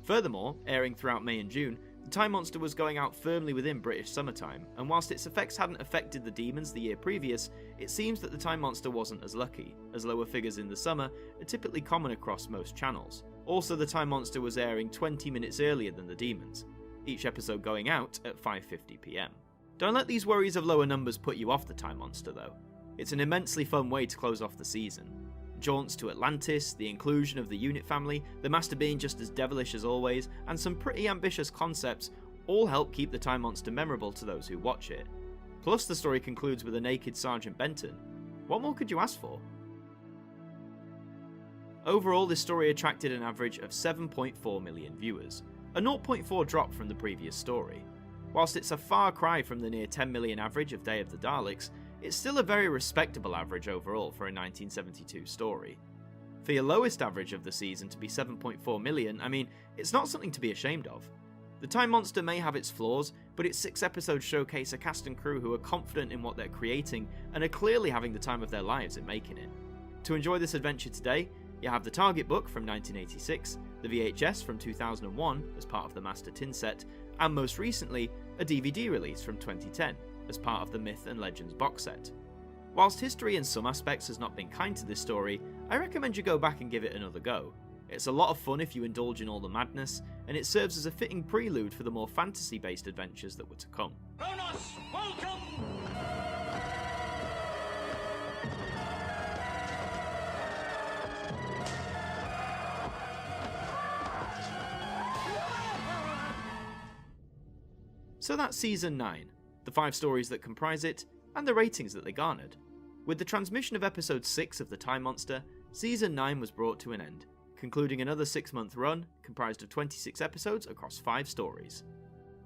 [SPEAKER 2] Furthermore, airing throughout May and June, the Time Monster was going out firmly within British summertime, and whilst its effects hadn't affected the Demons the year previous, it seems that the Time Monster wasn't as lucky, as lower figures in the summer are typically common across most channels. Also, the Time Monster was airing 20 minutes earlier than the Demons, each episode going out at 5:50 PM. Don't let these worries of lower numbers put you off the Time Monster though. It's an immensely fun way to close off the season. Jaunts to Atlantis, the inclusion of the Unit family, the Master being just as devilish as always, and some pretty ambitious concepts all help keep the Time Monster memorable to those who watch it. Plus the story concludes with a naked Sergeant Benton. What more could you ask for? Overall, this story attracted an average of 7.4 million viewers, a 0.4 drop from the previous story. Whilst it's a far cry from the near 10 million average of Day of the Daleks, it's still a very respectable average overall for a 1972 story. For your lowest average of the season to be 7.4 million, I mean, it's not something to be ashamed of. The Time Monster may have its flaws, but its 6 episodes showcase a cast and crew who are confident in what they're creating and are clearly having the time of their lives in making it. To enjoy this adventure today, you have the Target book from 1986, the VHS from 2001 as part of the Master Tin set, and most recently, a DVD release from 2010 as part of the Myth and Legends box set. Whilst history in some aspects has not been kind to this story, I recommend you go back and give it another go. It's a lot of fun if you indulge in all the madness, and it serves as a fitting prelude for the more fantasy-based adventures that were to come.
[SPEAKER 12] Kronos, welcome!
[SPEAKER 2] So that's Season 9, the 5 stories that comprise it, and the ratings that they garnered. With the transmission of Episode 6 of The Time Monster, Season 9 was brought to an end, concluding another 6-month run comprised of 26 episodes across 5 stories.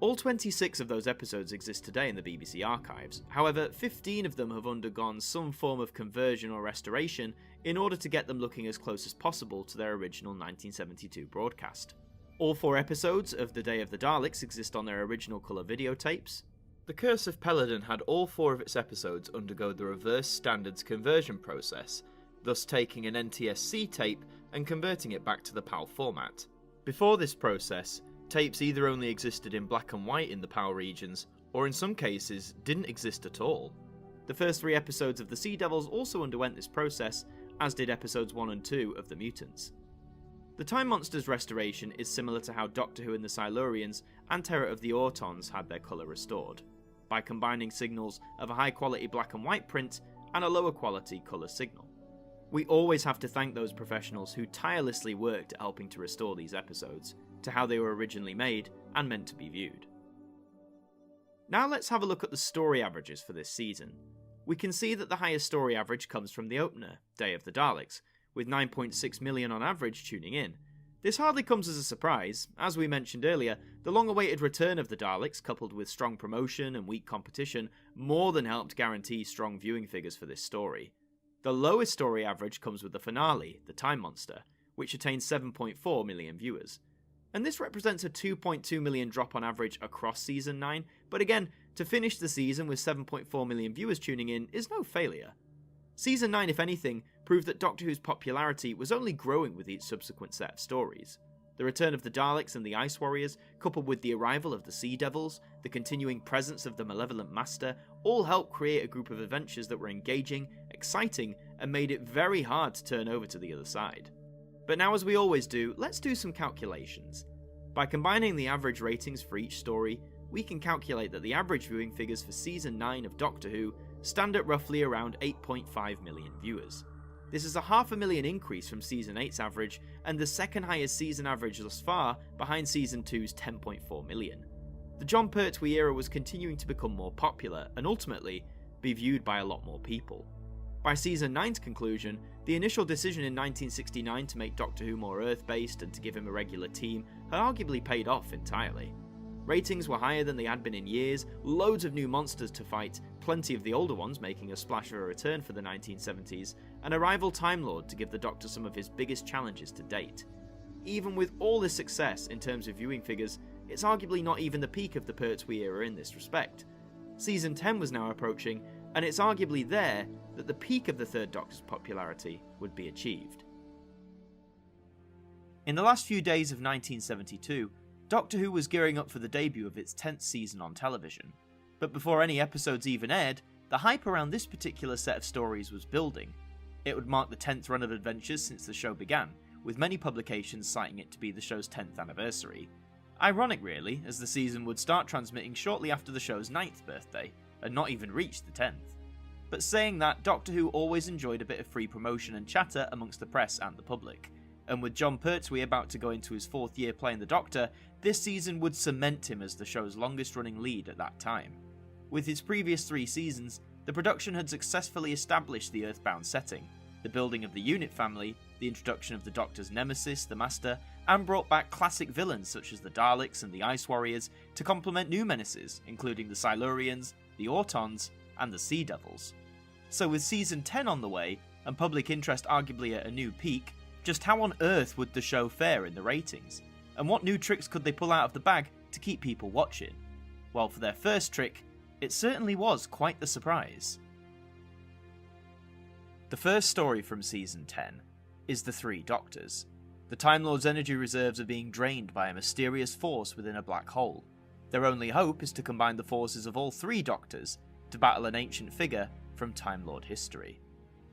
[SPEAKER 2] All 26 of those episodes exist today in the BBC archives, however 15 of them have undergone some form of conversion or restoration in order to get them looking as close as possible to their original 1972 broadcast. All 4 episodes of The Day of the Daleks exist on their original colour videotapes. The Curse of Peladon had all 4 of its episodes undergo the reverse standards conversion process, thus taking an NTSC tape and converting it back to the PAL format. Before this process, tapes either only existed in black and white in the PAL regions, or in some cases didn't exist at all. The first 3 episodes of The Sea Devils also underwent this process, as did episodes 1 and 2 of The Mutants. The Time Monster's restoration is similar to how Doctor Who and the Silurians and Terror of the Autons had their colour restored, by combining signals of a high quality black and white print and a lower quality colour signal. We always have to thank those professionals who tirelessly worked at helping to restore these episodes to how they were originally made and meant to be viewed. Now let's have a look at the story averages for this season. We can see that the highest story average comes from the opener, Day of the Daleks, with 9.6 million on average tuning in. This hardly comes as a surprise. As we mentioned earlier, the long-awaited return of the Daleks, coupled with strong promotion and weak competition, more than helped guarantee strong viewing figures for this story. The lowest story average comes with the finale, The Time Monster, which attained 7.4 million viewers. And this represents a 2.2 million drop on average across Season 9, but again, to finish the season with 7.4 million viewers tuning in is no failure. Season 9, if anything, proved that Doctor Who's popularity was only growing with each subsequent set of stories. The return of the Daleks and the Ice Warriors, coupled with the arrival of the Sea Devils, the continuing presence of the Malevolent Master, all helped create a group of adventures that were engaging, exciting, and made it very hard to turn over to the other side. But now, as we always do, let's do some calculations. By combining the average ratings for each story, we can calculate that the average viewing figures for Season 9 of Doctor Who stand at roughly around 8.5 million viewers. This is a 500,000 increase from Season 8's average, and the second highest season average thus far, behind Season 2's 10.4 million. The Jon Pertwee era was continuing to become more popular, and ultimately, be viewed by a lot more people. By Season 9's conclusion, the initial decision in 1969 to make Doctor Who more Earth-based and to give him a regular team had arguably paid off entirely. Ratings were higher than they had been in years, loads of new monsters to fight, plenty of the older ones making a splash of a return for the 1970s, and a rival Time Lord to give the Doctor some of his biggest challenges to date. Even with all this success in terms of viewing figures, it's arguably not even the peak of the Pertwee era in this respect. Season 10 was now approaching, and it's arguably there that the peak of the Third Doctor's popularity would be achieved. In the last few days of 1972, Doctor Who was gearing up for the debut of its 10th season on television. But before any episodes even aired, the hype around this particular set of stories was building. It would mark the 10th run of adventures since the show began, with many publications citing it to be the show's 10th anniversary. Ironic really, as the season would start transmitting shortly after the show's 9th birthday, and not even reach the 10th. But saying that, Doctor Who always enjoyed a bit of free promotion and chatter amongst the press and the public. And with Jon Pertwee about to go into his 4th year playing the Doctor, this season would cement him as the show's longest running lead at that time. With his previous 3 seasons, the production had successfully established the Earthbound setting, the building of the unit family, the introduction of the Doctor's nemesis, the Master, and brought back classic villains such as the Daleks and the Ice Warriors to complement new menaces, including the Silurians, the Autons, and the Sea Devils. So with Season 10 on the way, and public interest arguably at a new peak, just how on earth would the show fare in the ratings? And what new tricks could they pull out of the bag to keep people watching? Well, for their first trick, it certainly was quite the surprise. The first story from Season 10 is the 3 Doctors. The Time Lord's energy reserves are being drained by a mysterious force within a black hole. Their only hope is to combine the forces of all 3 Doctors to battle an ancient figure from Time Lord history.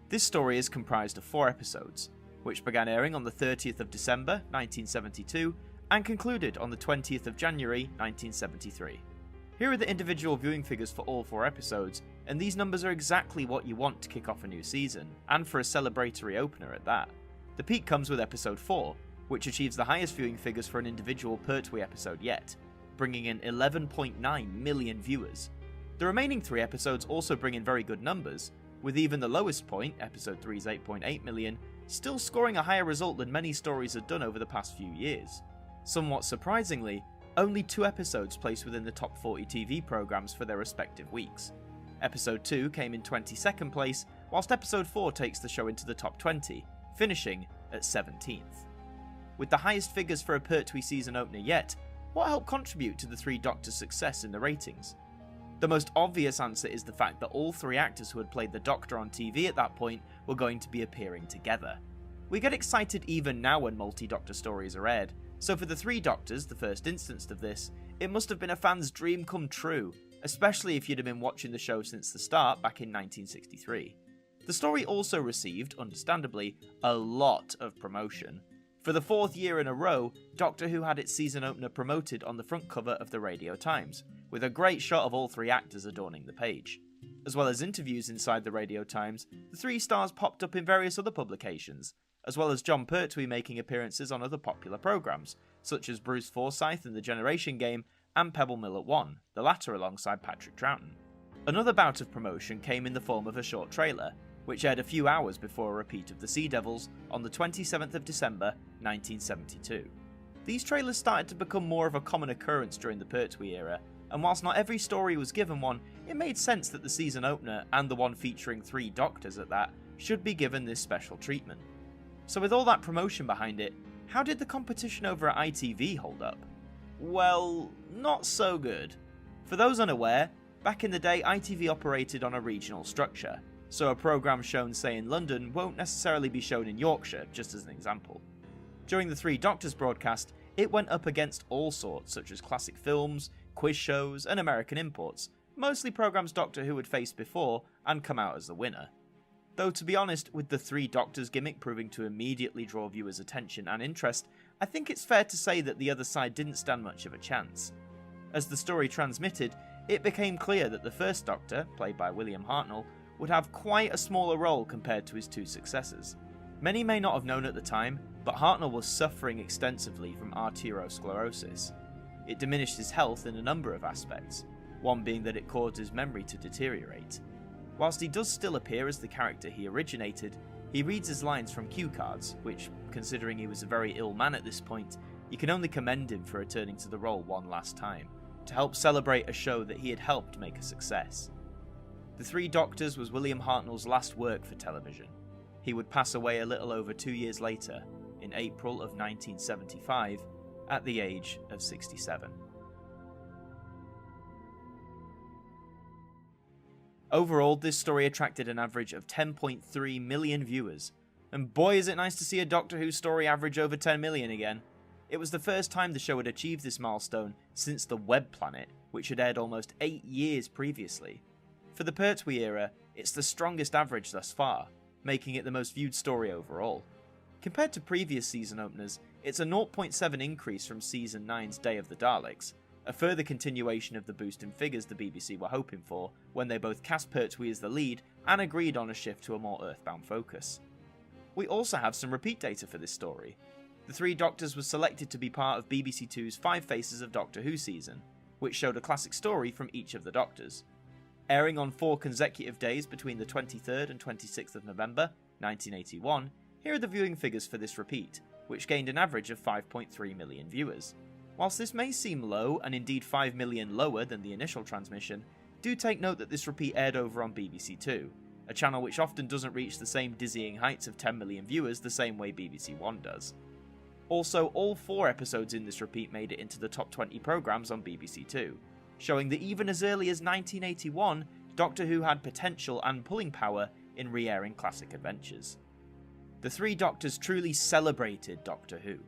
[SPEAKER 2] This story is comprised of 4 episodes, which began airing on the 30th of December 1972 and concluded on the 20th of January 1973. Here are the individual viewing figures for all 4 episodes, and these numbers are exactly what you want to kick off a new season, and for a celebratory opener at that. The peak comes with episode 4, which achieves the highest viewing figures for an individual Pertwee episode yet, bringing in 11.9 million viewers. The remaining 3 episodes also bring in very good numbers, with even the lowest point, episode 3's 8.8 million, still scoring a higher result than many stories had done over the past few years. Somewhat surprisingly, only 2 episodes placed within the top 40 TV programmes for their respective weeks. Episode 2 came in 22nd place, whilst episode 4 takes the show into the top 20, finishing at 17th. With the highest figures for a Pertwee season opener yet, what helped contribute to the 3 Doctors' success in the ratings? The most obvious answer is the fact that all 3 actors who had played the Doctor on TV at that point were going to be appearing together. We get excited even now when multi-Doctor stories are aired, so for the 3 Doctors, the first instance of this, it must have been a fan's dream come true, especially if you'd have been watching the show since the start back in 1963. The story also received, understandably, a lot of promotion. For the 4th year in a row, Doctor Who had its season opener promoted on the front cover of the Radio Times, with a great shot of all 3 actors adorning the page. As well as interviews inside the Radio Times, the 3 stars popped up in various other publications, as well as Jon Pertwee making appearances on other popular programmes, such as Bruce Forsyth and The Generation Game, and Pebble Mill at 1, the latter alongside Patrick Troughton. Another bout of promotion came in the form of a short trailer, which aired a few hours before a repeat of The Sea Devils on the 27th of December 1972. These trailers started to become more of a common occurrence during the Pertwee era, and whilst not every story was given one, it made sense that the season opener, and the one featuring 3 Doctors at that, should be given this special treatment. So with all that promotion behind it, how did the competition over at ITV hold up? Well, not so good. For those unaware, back in the day ITV operated on a regional structure, so a programme shown say in London won't necessarily be shown in Yorkshire, just as an example. During the 3 Doctors broadcast, it went up against all sorts, such as classic films, quiz shows, and American imports, mostly programmes Doctor Who had faced before and come out as the winner. Though to be honest, with the 3 Doctors gimmick proving to immediately draw viewers' attention and interest, I think it's fair to say that the other side didn't stand much of a chance. As the story transmitted, it became clear that the first Doctor, played by William Hartnell, would have quite a smaller role compared to his 2 successors. Many may not have known at the time, but Hartnell was suffering extensively from arteriosclerosis. It diminished his health in a number of aspects, one being that it caused his memory to deteriorate. Whilst he does still appear as the character he originated, he reads his lines from cue cards, which, considering he was a very ill man at this point, you can only commend him for returning to the role one last time, to help celebrate a show that he had helped make a success. The Three Doctors was William Hartnell's last work for television. He would pass away a little over 2 years later, in April of 1975, at the age of 67. Overall, this story attracted an average of 10.3 million viewers, and boy is it nice to see a Doctor Who story average over 10 million again. It was the first time the show had achieved this milestone since The Web Planet, which had aired almost 8 years previously. For the Pertwee era, it's the strongest average thus far, making it the most viewed story overall. Compared to previous season openers, it's a 0.7 increase from Season 9's Day of the Daleks, a further continuation of the boost in figures the BBC were hoping for when they both cast Pertwee as the lead and agreed on a shift to a more earthbound focus. We also have some repeat data for this story. The Three Doctors was selected to be part of BBC Two's 5 Faces of Doctor Who season, which showed a classic story from each of the Doctors. Airing on 4 consecutive days between the 23rd and 26th of November, 1981, here are the viewing figures for this repeat, which gained an average of 5.3 million viewers. Whilst this may seem low, and indeed 5 million lower than the initial transmission, do take note that this repeat aired over on BBC Two, a channel which often doesn't reach the same dizzying heights of 10 million viewers the same way BBC One does. Also, all 4 episodes in this repeat made it into the top 20 programmes on BBC Two, showing that even as early as 1981, Doctor Who had potential and pulling power in re-airing classic adventures. The Three Doctors truly celebrated Doctor Who,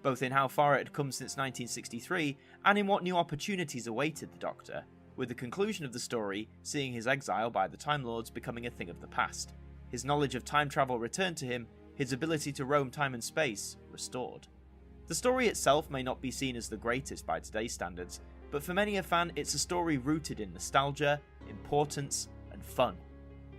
[SPEAKER 2] both in how far it had come since 1963 and in what new opportunities awaited the Doctor, with the conclusion of the story seeing his exile by the Time Lords becoming a thing of the past, his knowledge of time travel returned to him, his ability to roam time and space restored. The story itself may not be seen as the greatest by today's standards, but for many a fan it's a story rooted in nostalgia, importance, and fun.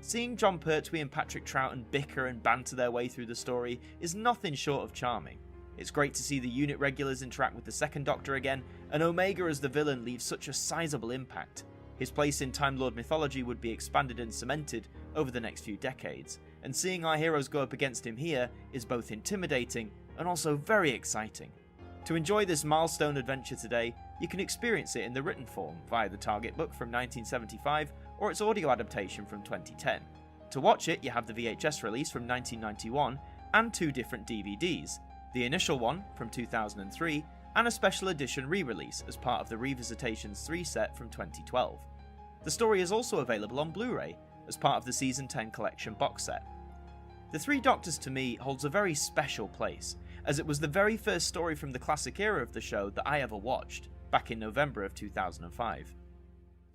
[SPEAKER 2] Seeing Jon Pertwee and Patrick Troughton bicker and banter their way through the story is nothing short of charming. It's great to see the unit regulars interact with the Second Doctor again, and Omega as the villain leaves such a sizable impact. His place in Time Lord mythology would be expanded and cemented over the next few decades, and seeing our heroes go up against him here is both intimidating and also very exciting. To enjoy this milestone adventure today, you can experience it in the written form via the Target book from 1975 or its audio adaptation from 2010. To watch it, you have the VHS release from 1991 and 2 different DVDs, the initial one from 2003 and a special edition re-release as part of the Revisitations 3 set from 2012. The story is also available on Blu-ray as part of the Season 10 collection box set. The Three Doctors to me holds a very special place, as it was the very first story from the classic era of the show that I ever watched, back in November of 2005.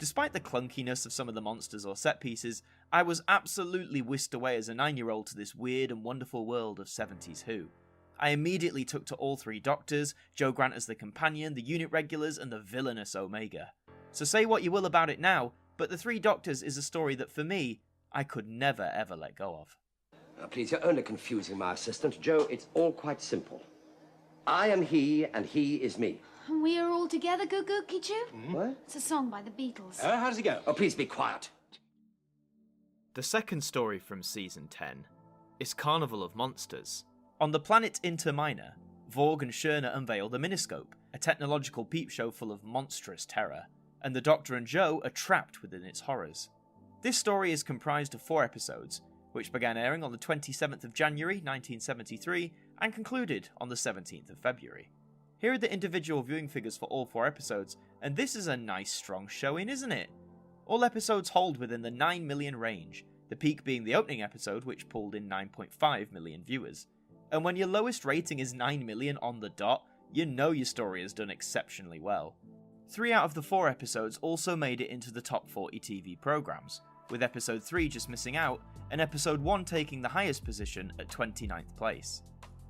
[SPEAKER 2] Despite the clunkiness of some of the monsters or set pieces, I was absolutely whisked away as a 9-year-old to this weird and wonderful world of 70s Who. I immediately took to all 3 Doctors, Jo Grant as the companion, the unit regulars, and the villainous Omega. So say what you will about it now, but The Three Doctors is a story that for me, I could never ever let go of.
[SPEAKER 9] Please, you're only confusing my assistant. Joe, it's all quite simple. I am he, and he is me.
[SPEAKER 10] And we are all together, Goo Goo Kichu?
[SPEAKER 9] What?
[SPEAKER 10] It's a song by the Beatles.
[SPEAKER 9] How does it go? Oh, please be quiet.
[SPEAKER 2] The second story from Season 10 is Carnival of Monsters. On the planet Inter Minor, Vorg and Schörner unveil the Miniscope, a technological peep show full of monstrous terror, and the Doctor and Jo are trapped within its horrors. This story is comprised of 4 episodes, which began airing on the 27th of January 1973 and concluded on the 17th of February. Here are the individual viewing figures for all 4 episodes, and this is a nice strong showing, isn't it? All episodes hold within the 9 million range, the peak being the opening episode, which pulled in 9.5 million viewers. And when your lowest rating is 9 million on the dot, you know your story has done exceptionally well. 3 out of the 4 episodes also made it into the top 40 TV programmes, with episode 3 just missing out, and episode 1 taking the highest position at 29th place.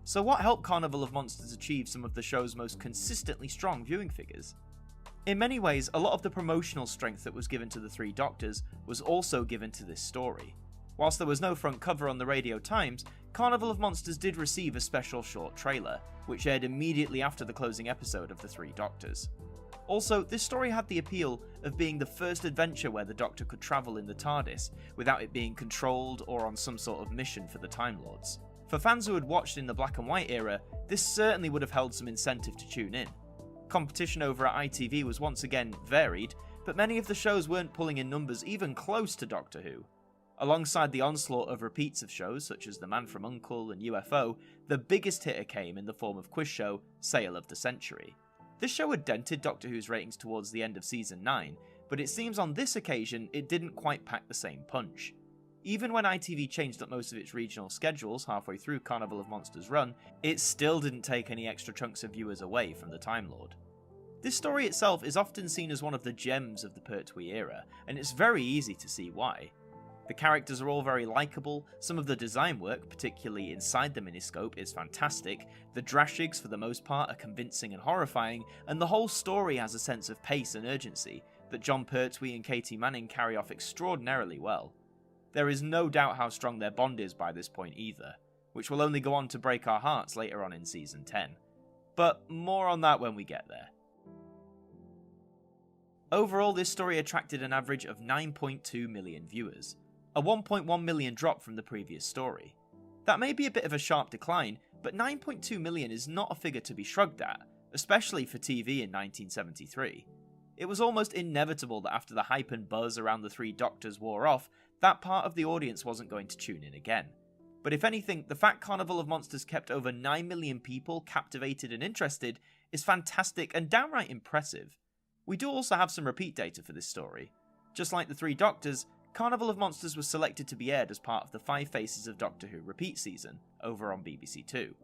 [SPEAKER 2] So what helped Carnival of Monsters achieve some of the show's most consistently strong viewing figures? In many ways, a lot of the promotional strength that was given to the Three Doctors was also given to this story. Whilst there was no front cover on the Radio Times, Carnival of Monsters did receive a special short trailer, which aired immediately after the closing episode of The Three Doctors. Also, this story had the appeal of being the first adventure where the Doctor could travel in the TARDIS without it being controlled or on some sort of mission for the Time Lords. For fans who had watched in the black and white era, this certainly would have held some incentive to tune in. Competition over at ITV was once again varied, but many of the shows weren't pulling in numbers even close to Doctor Who. Alongside the onslaught of repeats of shows such as The Man from U.N.C.L.E. and UFO, the biggest hitter came in the form of quiz show Sale of the Century. This show had dented Doctor Who's ratings towards the end of Season 9, but it seems on this occasion it didn't quite pack the same punch. Even when ITV changed up most of its regional schedules halfway through Carnival of Monsters' run, it still didn't take any extra chunks of viewers away from the Time Lord. This story itself is often seen as one of the gems of the Pertwee era, and it's very easy to see why. The characters are all very likeable, some of the design work, particularly inside the miniscope, is fantastic, the Drashigs for the most part are convincing and horrifying, and the whole story has a sense of pace and urgency that Jon Pertwee and Katie Manning carry off extraordinarily well. There is no doubt how strong their bond is by this point either, which will only go on to break our hearts later on in Season 10. But more on that when we get there. Overall, this story attracted an average of 9.2 million viewers, a 1.1 million drop from the previous story. That may be a bit of a sharp decline, but 9.2 million is not a figure to be shrugged at, especially for TV in 1973. It was almost inevitable that after the hype and buzz around the Three Doctors wore off, that part of the audience wasn't going to tune in again. But if anything, the fact Carnival of Monsters kept over 9 million people captivated and interested is fantastic and downright impressive. We do also have some repeat data for this story. Just like the Three Doctors, Carnival of Monsters was selected to be aired as part of the Five Faces of Doctor Who repeat season over on BBC Two.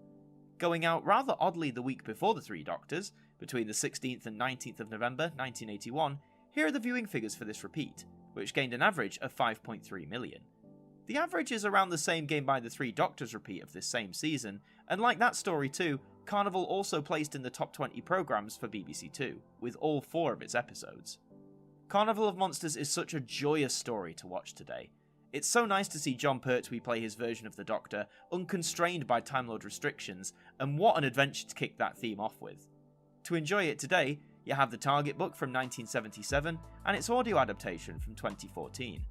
[SPEAKER 2] Going out rather oddly the week before the Three Doctors, between the 16th and 19th of November 1981, here are the viewing figures for this repeat, which gained an average of 5.3 million. The average is around the same gained by the Three Doctors repeat of this same season, and like that story too, Carnival also placed in the top 20 programmes for BBC Two, with all 4 of its episodes. Carnival of Monsters is such a joyous story to watch today. It's so nice to see Jon Pertwee play his version of the Doctor, unconstrained by Time Lord restrictions, and what an adventure to kick that theme off with. To enjoy it today, you have the Target book from 1977 and its audio adaptation from 2014.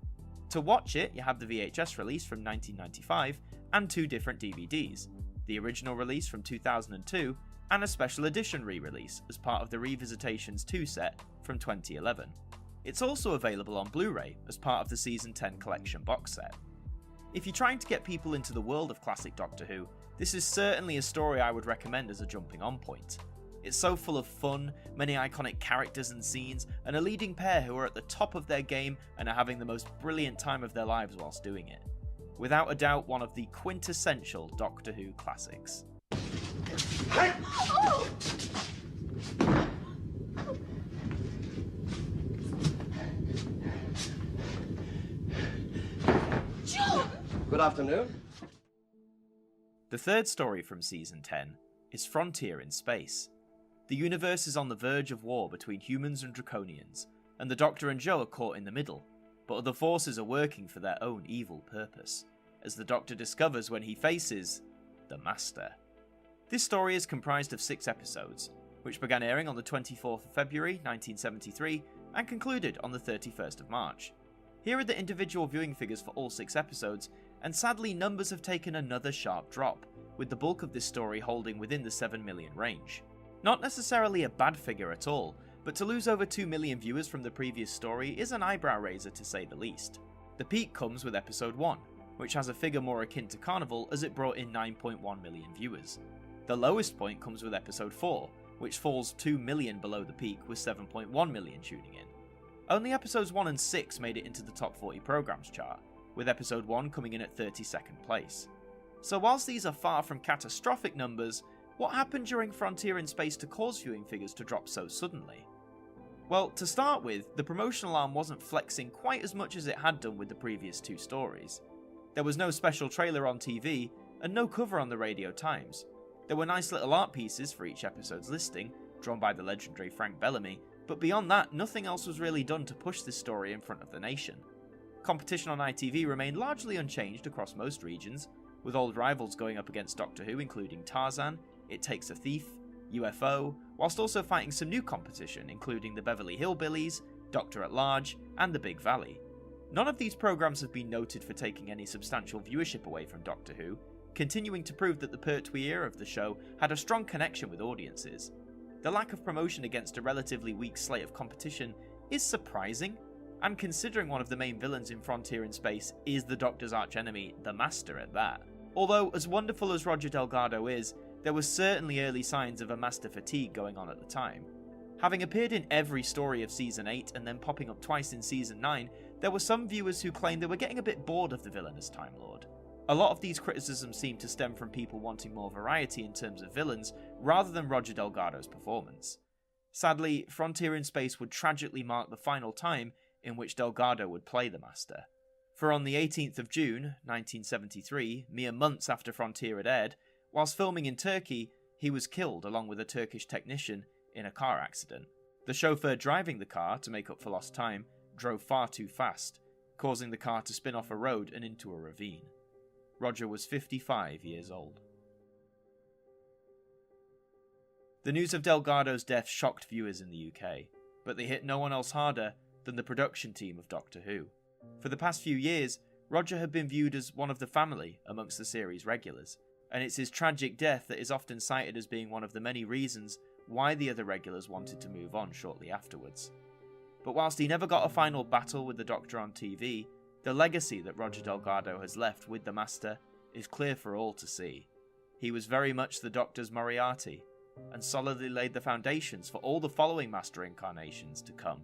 [SPEAKER 2] To watch it, you have the VHS release from 1995 and 2 different DVDs, the original release from 2002 and a special edition re-release as part of the Revisitations 2 set from 2011. It's also available on Blu-ray as part of the Season 10 collection box set. If you're trying to get people into the world of classic Doctor Who, this is certainly a story I would recommend as a jumping on point. It's so full of fun, many iconic characters and scenes, and a leading pair who are at the top of their game and are having the most brilliant time of their lives whilst doing it. Without a doubt, one of the quintessential Doctor Who classics.
[SPEAKER 9] Good afternoon.
[SPEAKER 2] The third story from Season 10 is Frontier in Space. The universe is on the verge of war between humans and Draconians, and the Doctor and Jo are caught in the middle, but other forces are working for their own evil purpose, as the Doctor discovers when he faces the Master. This story is comprised of 6 episodes, which began airing on the 24th of February 1973 and concluded on the 31st of March. Here are the individual viewing figures for all 6 episodes, and sadly numbers have taken another sharp drop, with the bulk of this story holding within the 7 million range. Not necessarily a bad figure at all, but to lose over 2 million viewers from the previous story is an eyebrow raiser to say the least. The peak comes with episode 1, which has a figure more akin to Carnival as it brought in 9.1 million viewers. The lowest point comes with episode 4, which falls 2 million below the peak with 7.1 million tuning in. Only episodes 1 and 6 made it into the top 40 programmes chart, with episode 1 coming in at 32nd place. So whilst these are far from catastrophic numbers, what happened during Frontier in Space to cause viewing figures to drop so suddenly? Well, to start with, the promotional arm wasn't flexing quite as much as it had done with the previous 2 stories. There was no special trailer on TV, and no cover on the Radio Times. There were nice little art pieces for each episode's listing, drawn by the legendary Frank Bellamy, but beyond that, nothing else was really done to push this story in front of the nation. Competition on ITV remained largely unchanged across most regions, with old rivals going up against Doctor Who including Tarzan, It Takes a Thief, UFO, whilst also fighting some new competition including the Beverly Hillbillies, Doctor at Large, and The Big Valley. None of these programmes have been noted for taking any substantial viewership away from Doctor Who, continuing to prove that the Pertwee era of the show had a strong connection with audiences. The lack of promotion against a relatively weak slate of competition is surprising, and considering one of the main villains in Frontier in Space is the Doctor's archenemy, the Master at that. Although, as wonderful as Roger Delgado is, there were certainly early signs of a Master fatigue going on at the time. Having appeared in every story of Season 8 and then popping up twice in Season 9, there were some viewers who claimed they were getting a bit bored of the villain as Time Lord. A lot of these criticisms seem to stem from people wanting more variety in terms of villains, rather than Roger Delgado's performance. Sadly, Frontier in Space would tragically mark the final time in which Delgado would play the Master. For on the 18th of June, 1973, mere months after Frontier had aired, whilst filming in Turkey, he was killed along with a Turkish technician in a car accident. The chauffeur driving the car, to make up for lost time, drove far too fast, causing the car to spin off a road and into a ravine. Roger was 55 years old. The news of Delgado's death shocked viewers in the UK, but they hit no one else harder than the production team of Doctor Who. For the past few years, Roger had been viewed as one of the family amongst the series regulars, and it's his tragic death that is often cited as being one of the many reasons why the other regulars wanted to move on shortly afterwards. But whilst he never got a final battle with the Doctor on TV, the legacy that Roger Delgado has left with the Master is clear for all to see. He was very much the Doctor's Moriarty, and solidly laid the foundations for all the following Master incarnations to come.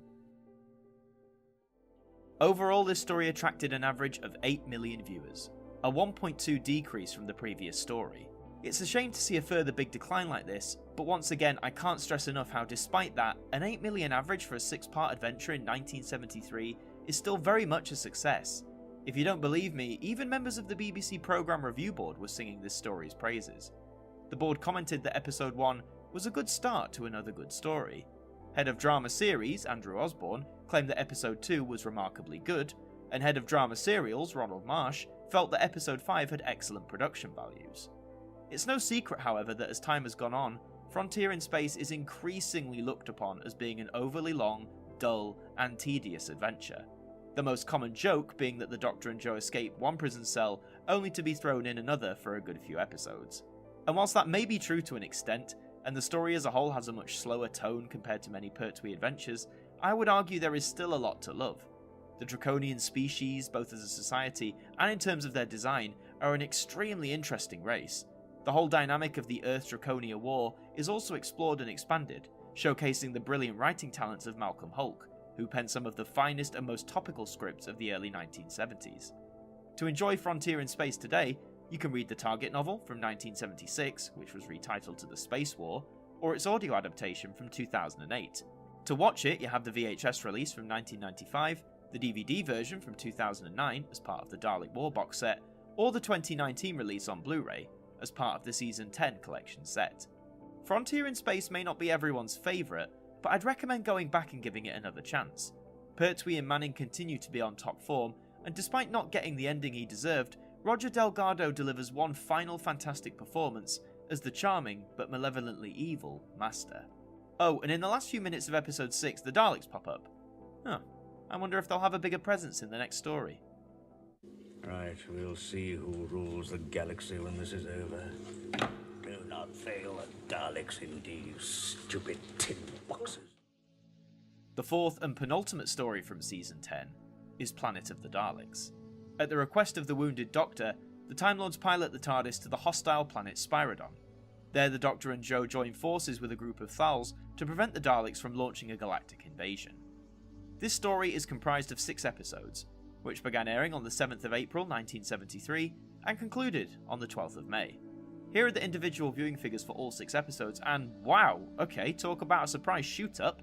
[SPEAKER 2] Overall, this story attracted an average of 8 million viewers, a 1.2 decrease from the previous story. It's a shame to see a further big decline like this, but once again I can't stress enough how despite that, an 8 million average for a 6-part adventure in 1973 is still very much a success. If you don't believe me, even members of the BBC Programme Review Board were singing this story's praises. The board commented that episode 1 was a good start to another good story. Head of Drama Series, Andrew Osborne, claimed that episode 2 was remarkably good, and Head of Drama Serials, Ronald Marsh, felt that episode 5 had excellent production values. It's no secret, however, that as time has gone on, Frontier in Space is increasingly looked upon as being an overly long, dull, and tedious adventure. The most common joke being that the Doctor and Jo escape one prison cell only to be thrown in another for a good few episodes. And whilst that may be true to an extent, and the story as a whole has a much slower tone compared to many Pertwee adventures, I would argue there is still a lot to love. The Draconian species, both as a society and in terms of their design, are an extremely interesting race. The whole dynamic of the Earth-Draconia War is also explored and expanded, showcasing the brilliant writing talents of Malcolm Hulke, who penned some of the finest and most topical scripts of the early 1970s. To enjoy Frontier in Space today, you can read the Target novel from 1976, which was retitled to The Space War, or its audio adaptation from 2008. To watch it, you have the VHS release from 1995, the DVD version from 2009 as part of the Dalek War box set, or the 2019 release on Blu-ray as part of the Season 10 collection set. Frontier in Space may not be everyone's favourite, but I'd recommend going back and giving it another chance. Pertwee and Manning continue to be on top form, and despite not getting the ending he deserved, Roger Delgado delivers one final fantastic performance as the charming but malevolently evil Master. Oh, and in the last few minutes of episode 6, the Daleks pop up. Huh, I wonder if they'll have a bigger presence in the next story.
[SPEAKER 15] Right, we'll see who rules the galaxy when this is over. Do not fail the Daleks indeed, you stupid tin boxes.
[SPEAKER 2] The fourth and penultimate story from Season 10 is Planet of the Daleks. At the request of the wounded Doctor, the Time Lords pilot the TARDIS to the hostile planet Spyridon. There the Doctor and Jo join forces with a group of Thals to prevent the Daleks from launching a galactic invasion. This story is comprised of 6 episodes, which began airing on the 7th of April 1973 and concluded on the 12th of May. Here are the individual viewing figures for all 6 episodes, and wow, okay, talk about a surprise shoot-up.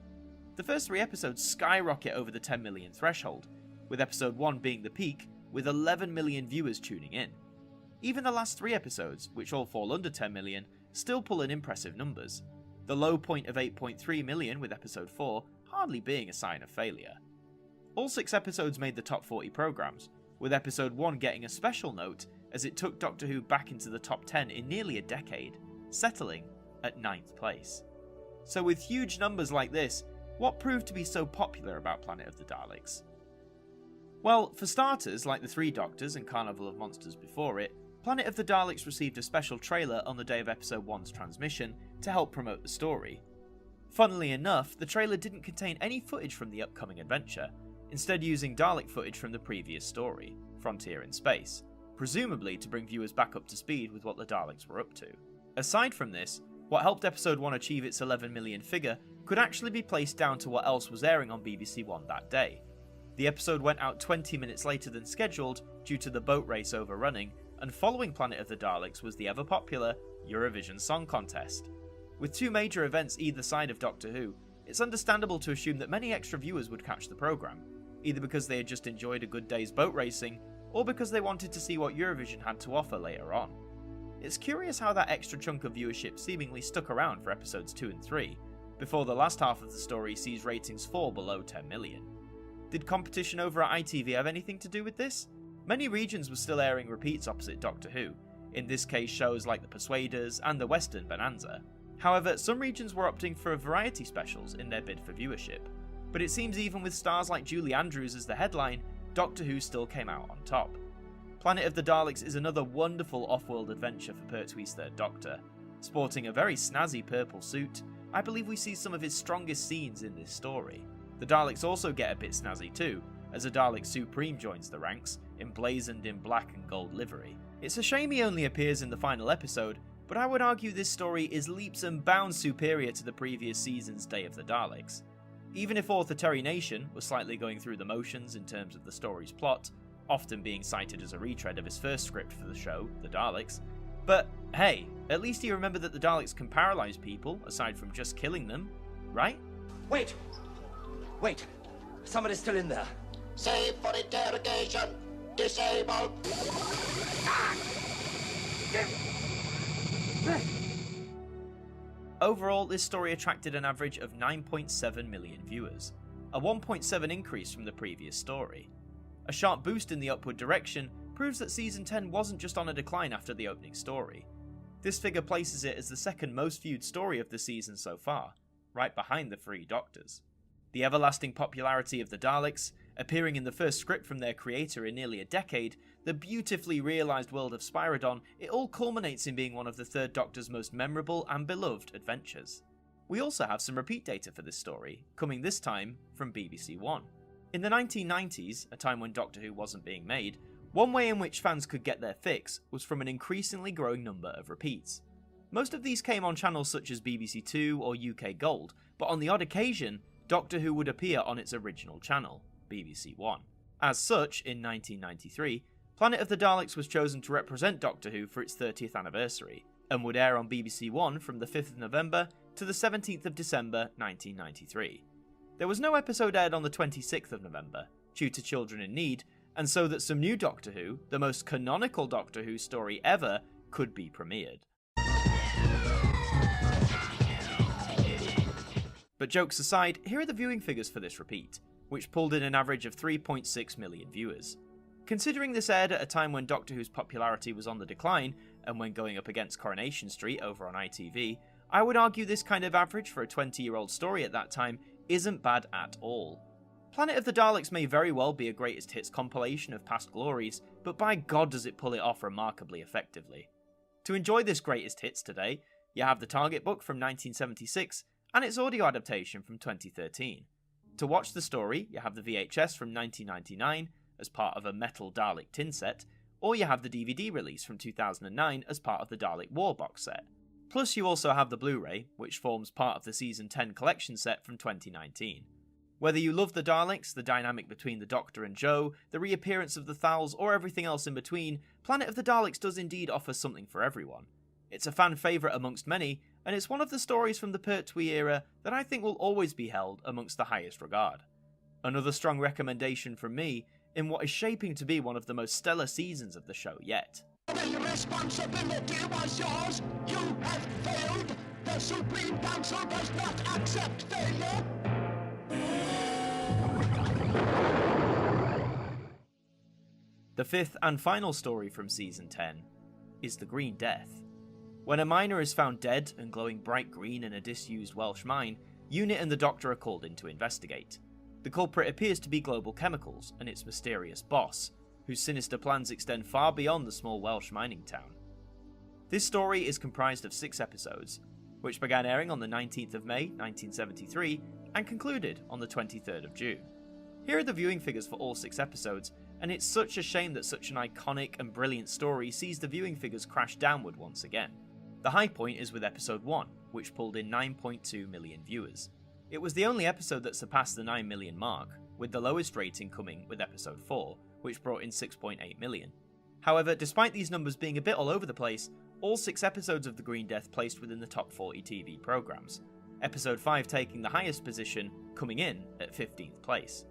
[SPEAKER 2] The first 3 episodes skyrocket over the 10 million threshold, with episode 1 being the peak, with 11 million viewers tuning in. Even the last 3 episodes, which all fall under 10 million, still pull in impressive numbers. The low point of 8.3 million with episode 4 hardly being a sign of failure. All 6 episodes made the top 40 programmes, with episode 1 getting a special note as it took Doctor Who back into the top 10 in nearly a decade, settling at 9th place. So with huge numbers like this, what proved to be so popular about Planet of the Daleks? Well, for starters, like the 3 Doctors and Carnival of Monsters before it, Planet of the Daleks received a special trailer on the day of episode 1's transmission to help promote the story. Funnily enough, the trailer didn't contain any footage from the upcoming adventure, instead using Dalek footage from the previous story, Frontier in Space, presumably to bring viewers back up to speed with what the Daleks were up to. Aside from this, what helped episode 1 achieve its 11 million figure could actually be placed down to what else was airing on BBC One that day. The episode went out 20 minutes later than scheduled due to the boat race overrunning, and following Planet of the Daleks was the ever-popular Eurovision Song Contest. With two major events either side of Doctor Who, it's understandable to assume that many extra viewers would catch the programme, either because they had just enjoyed a good day's boat racing, or because they wanted to see what Eurovision had to offer later on. It's curious how that extra chunk of viewership seemingly stuck around for episodes 2 and 3, before the last half of the story sees ratings fall below 10 million. Did competition over at ITV have anything to do with this? Many regions were still airing repeats opposite Doctor Who, in this case shows like the Persuaders and the Western Bonanza. However, some regions were opting for variety specials in their bid for viewership, but it seems even with stars like Julie Andrews as the headline, Doctor Who still came out on top. Planet of the Daleks is another wonderful off-world adventure for Pertwee's Third Doctor. Sporting a very snazzy purple suit, I believe we see some of his strongest scenes in this story. The Daleks also get a bit snazzy too, as a Dalek Supreme joins the ranks, emblazoned in black and gold livery. It's a shame he only appears in the final episode, but I would argue this story is leaps and bounds superior to the previous season's Day of the Daleks. Even if author Terry Nation was slightly going through the motions in terms of the story's plot, often being cited as a retread of his first script for the show, The Daleks, but hey, at least he remembered that the Daleks can paralyze people, aside from just killing them, right?
[SPEAKER 9] Wait! Wait! Somebody's still in there.
[SPEAKER 7] Save for interrogation. Disable.
[SPEAKER 2] Overall, this story attracted an average of 9.7 million viewers, a 1.7 increase from the previous story. A sharp boost in the upward direction proves that Season 10 wasn't just on a decline after the opening story. This figure places it as the second most viewed story of the season so far, right behind The Three Doctors. The everlasting popularity of the Daleks, appearing in the first script from their creator in nearly a decade, the beautifully realised world of Spyridon, it all culminates in being one of the Third Doctor's most memorable and beloved adventures. We also have some repeat data for this story, coming this time from BBC One. In the 1990s, a time when Doctor Who wasn't being made, one way in which fans could get their fix was from an increasingly growing number of repeats. Most of these came on channels such as BBC Two or UK Gold, but on the odd occasion, Doctor Who would appear on its original channel, BBC One. As such, in 1993, Planet of the Daleks was chosen to represent Doctor Who for its 30th anniversary, and would air on BBC One from the 5th of November to the 17th of December 1993. There was no episode aired on the 26th of November, due to Children in Need, and so that some new Doctor Who, the most canonical Doctor Who story ever, could be premiered. But jokes aside, here are the viewing figures for this repeat, which pulled in an average of 3.6 million viewers. Considering this aired at a time when Doctor Who's popularity was on the decline, and when going up against Coronation Street over on ITV, I would argue this kind of average for a 20-year-old story at that time isn't bad at all. Planet of the Daleks may very well be a greatest hits compilation of past glories, but by God does it pull it off remarkably effectively. To enjoy this greatest hits today, you have the Target book from 1976, and its audio adaptation from 2013. To watch the story, you have the VHS from 1999 as part of a metal Dalek tin set, or you have the DVD release from 2009 as part of the Dalek War box set. Plus you also have the Blu-ray, which forms part of the Season 10 collection set from 2019. Whether you love the Daleks, the dynamic between the Doctor and Jo, the reappearance of the Thals, or everything else in between, Planet of the Daleks does indeed offer something for everyone. It's a fan favourite amongst many, and it's one of the stories from the Pertwee era that I think will always be held amongst the highest regard. Another strong recommendation from me in what is shaping to be one of the most stellar seasons of the show yet.
[SPEAKER 5] The responsibility was yours. You have failed. The Supreme Council does not accept failure.
[SPEAKER 2] The fifth and final story from Season 10 is The Green Death. When a miner is found dead and glowing bright green in a disused Welsh mine, Unit and the Doctor are called in to investigate. The culprit appears to be Global Chemicals and its mysterious boss, whose sinister plans extend far beyond the small Welsh mining town. This story is comprised of 6 episodes, which began airing on the 19th of May 1973 and concluded on the 23rd of June. Here are the viewing figures for all 6 episodes, and it's such a shame that such an iconic and brilliant story sees the viewing figures crash downward once again. The high point is with episode 1, which pulled in 9.2 million viewers. It was the only episode that surpassed the 9 million mark, with the lowest rating coming with episode 4, which brought in 6.8 million. However, despite these numbers being a bit all over the place, all 6 episodes of The Green Death placed within the top 40 TV programs, episode 5 taking the highest position, coming in at 15th place.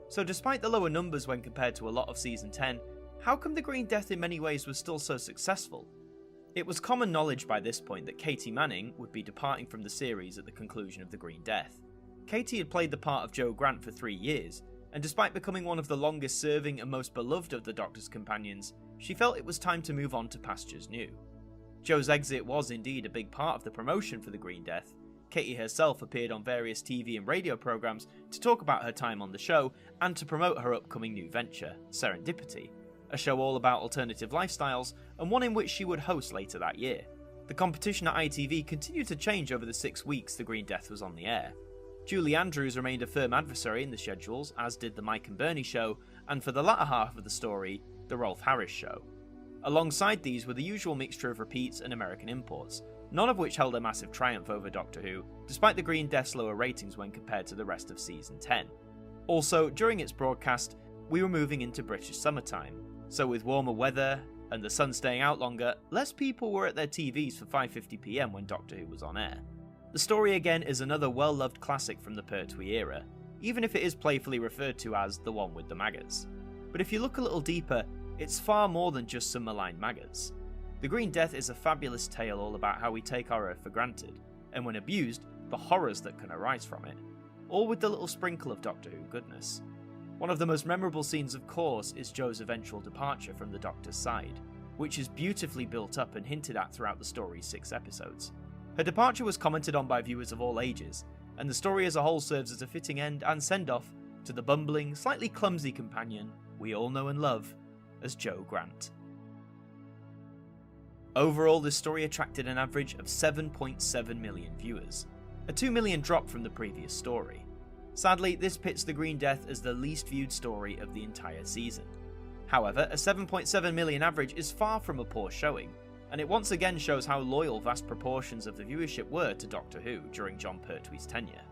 [SPEAKER 2] So despite the lower numbers when compared to a lot of season 10, how come The Green Death in many ways was still so successful? It was common knowledge by this point that Katie Manning would be departing from the series at the conclusion of The Green Death. Katie had played the part of Jo Grant for 3 years, and despite becoming one of the longest serving and most beloved of the Doctor's companions, she felt it was time to move on to pastures new. Jo's exit was indeed a big part of the promotion for The Green Death. Katie herself appeared on various TV and radio programs to talk about her time on the show and to promote her upcoming new venture, Serendipity, a show all about alternative lifestyles and one in which she would host later that year. The competition at ITV continued to change over the 6 weeks The Green Death was on the air. Julie Andrews remained a firm adversary in the schedules, as did the Mike and Bernie show, and for the latter half of the story, the Rolf Harris show. Alongside these were the usual mixture of repeats and American imports, none of which held a massive triumph over Doctor Who, despite The Green Death's lower ratings when compared to the rest of Season 10. Also, during its broadcast, we were moving into British summertime, so with warmer weather and the sun staying out longer, less people were at their TVs for 5:50 PM when Doctor Who was on air. The story again is another well-loved classic from the Pertwee era, even if it is playfully referred to as the one with the maggots. But if you look a little deeper, it's far more than just some maligned maggots. The Green Death is a fabulous tale all about how we take our Earth for granted, and when abused, the horrors that can arise from it, all with the little sprinkle of Doctor Who goodness. One of the most memorable scenes, of course, is Jo's eventual departure from the Doctor's side, which is beautifully built up and hinted at throughout the story's 6 episodes. Her departure was commented on by viewers of all ages, and the story as a whole serves as a fitting end and send-off to the bumbling, slightly clumsy companion we all know and love as Jo Grant. Overall, this story attracted an average of 7.7 million viewers, a 2 million drop from the previous story. Sadly, this pits The Green Death as the least viewed story of the entire season. However, a 7.7 million average is far from a poor showing, and it once again shows how loyal vast proportions of the viewership were to Doctor Who during Jon Pertwee's tenure.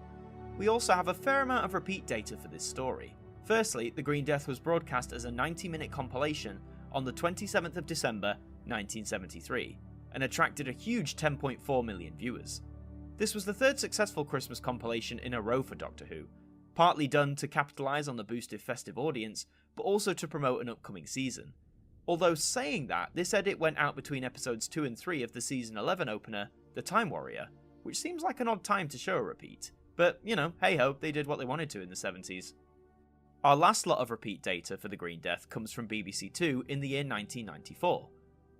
[SPEAKER 2] We also have a fair amount of repeat data for this story. Firstly, The Green Death was broadcast as a 90-minute compilation on the 27th of December 1973, and attracted a huge 10.4 million viewers. This was the 3rd successful Christmas compilation in a row for Doctor Who, partly done to capitalise on the boosted festive audience, but also to promote an upcoming season. Although saying that, this edit went out between episodes 2 and 3 of the season 11 opener, The Time Warrior, which seems like an odd time to show a repeat. But, you know, hey ho, they did what they wanted to in the 70s. Our last lot of repeat data for The Green Death comes from BBC Two in the year 1994.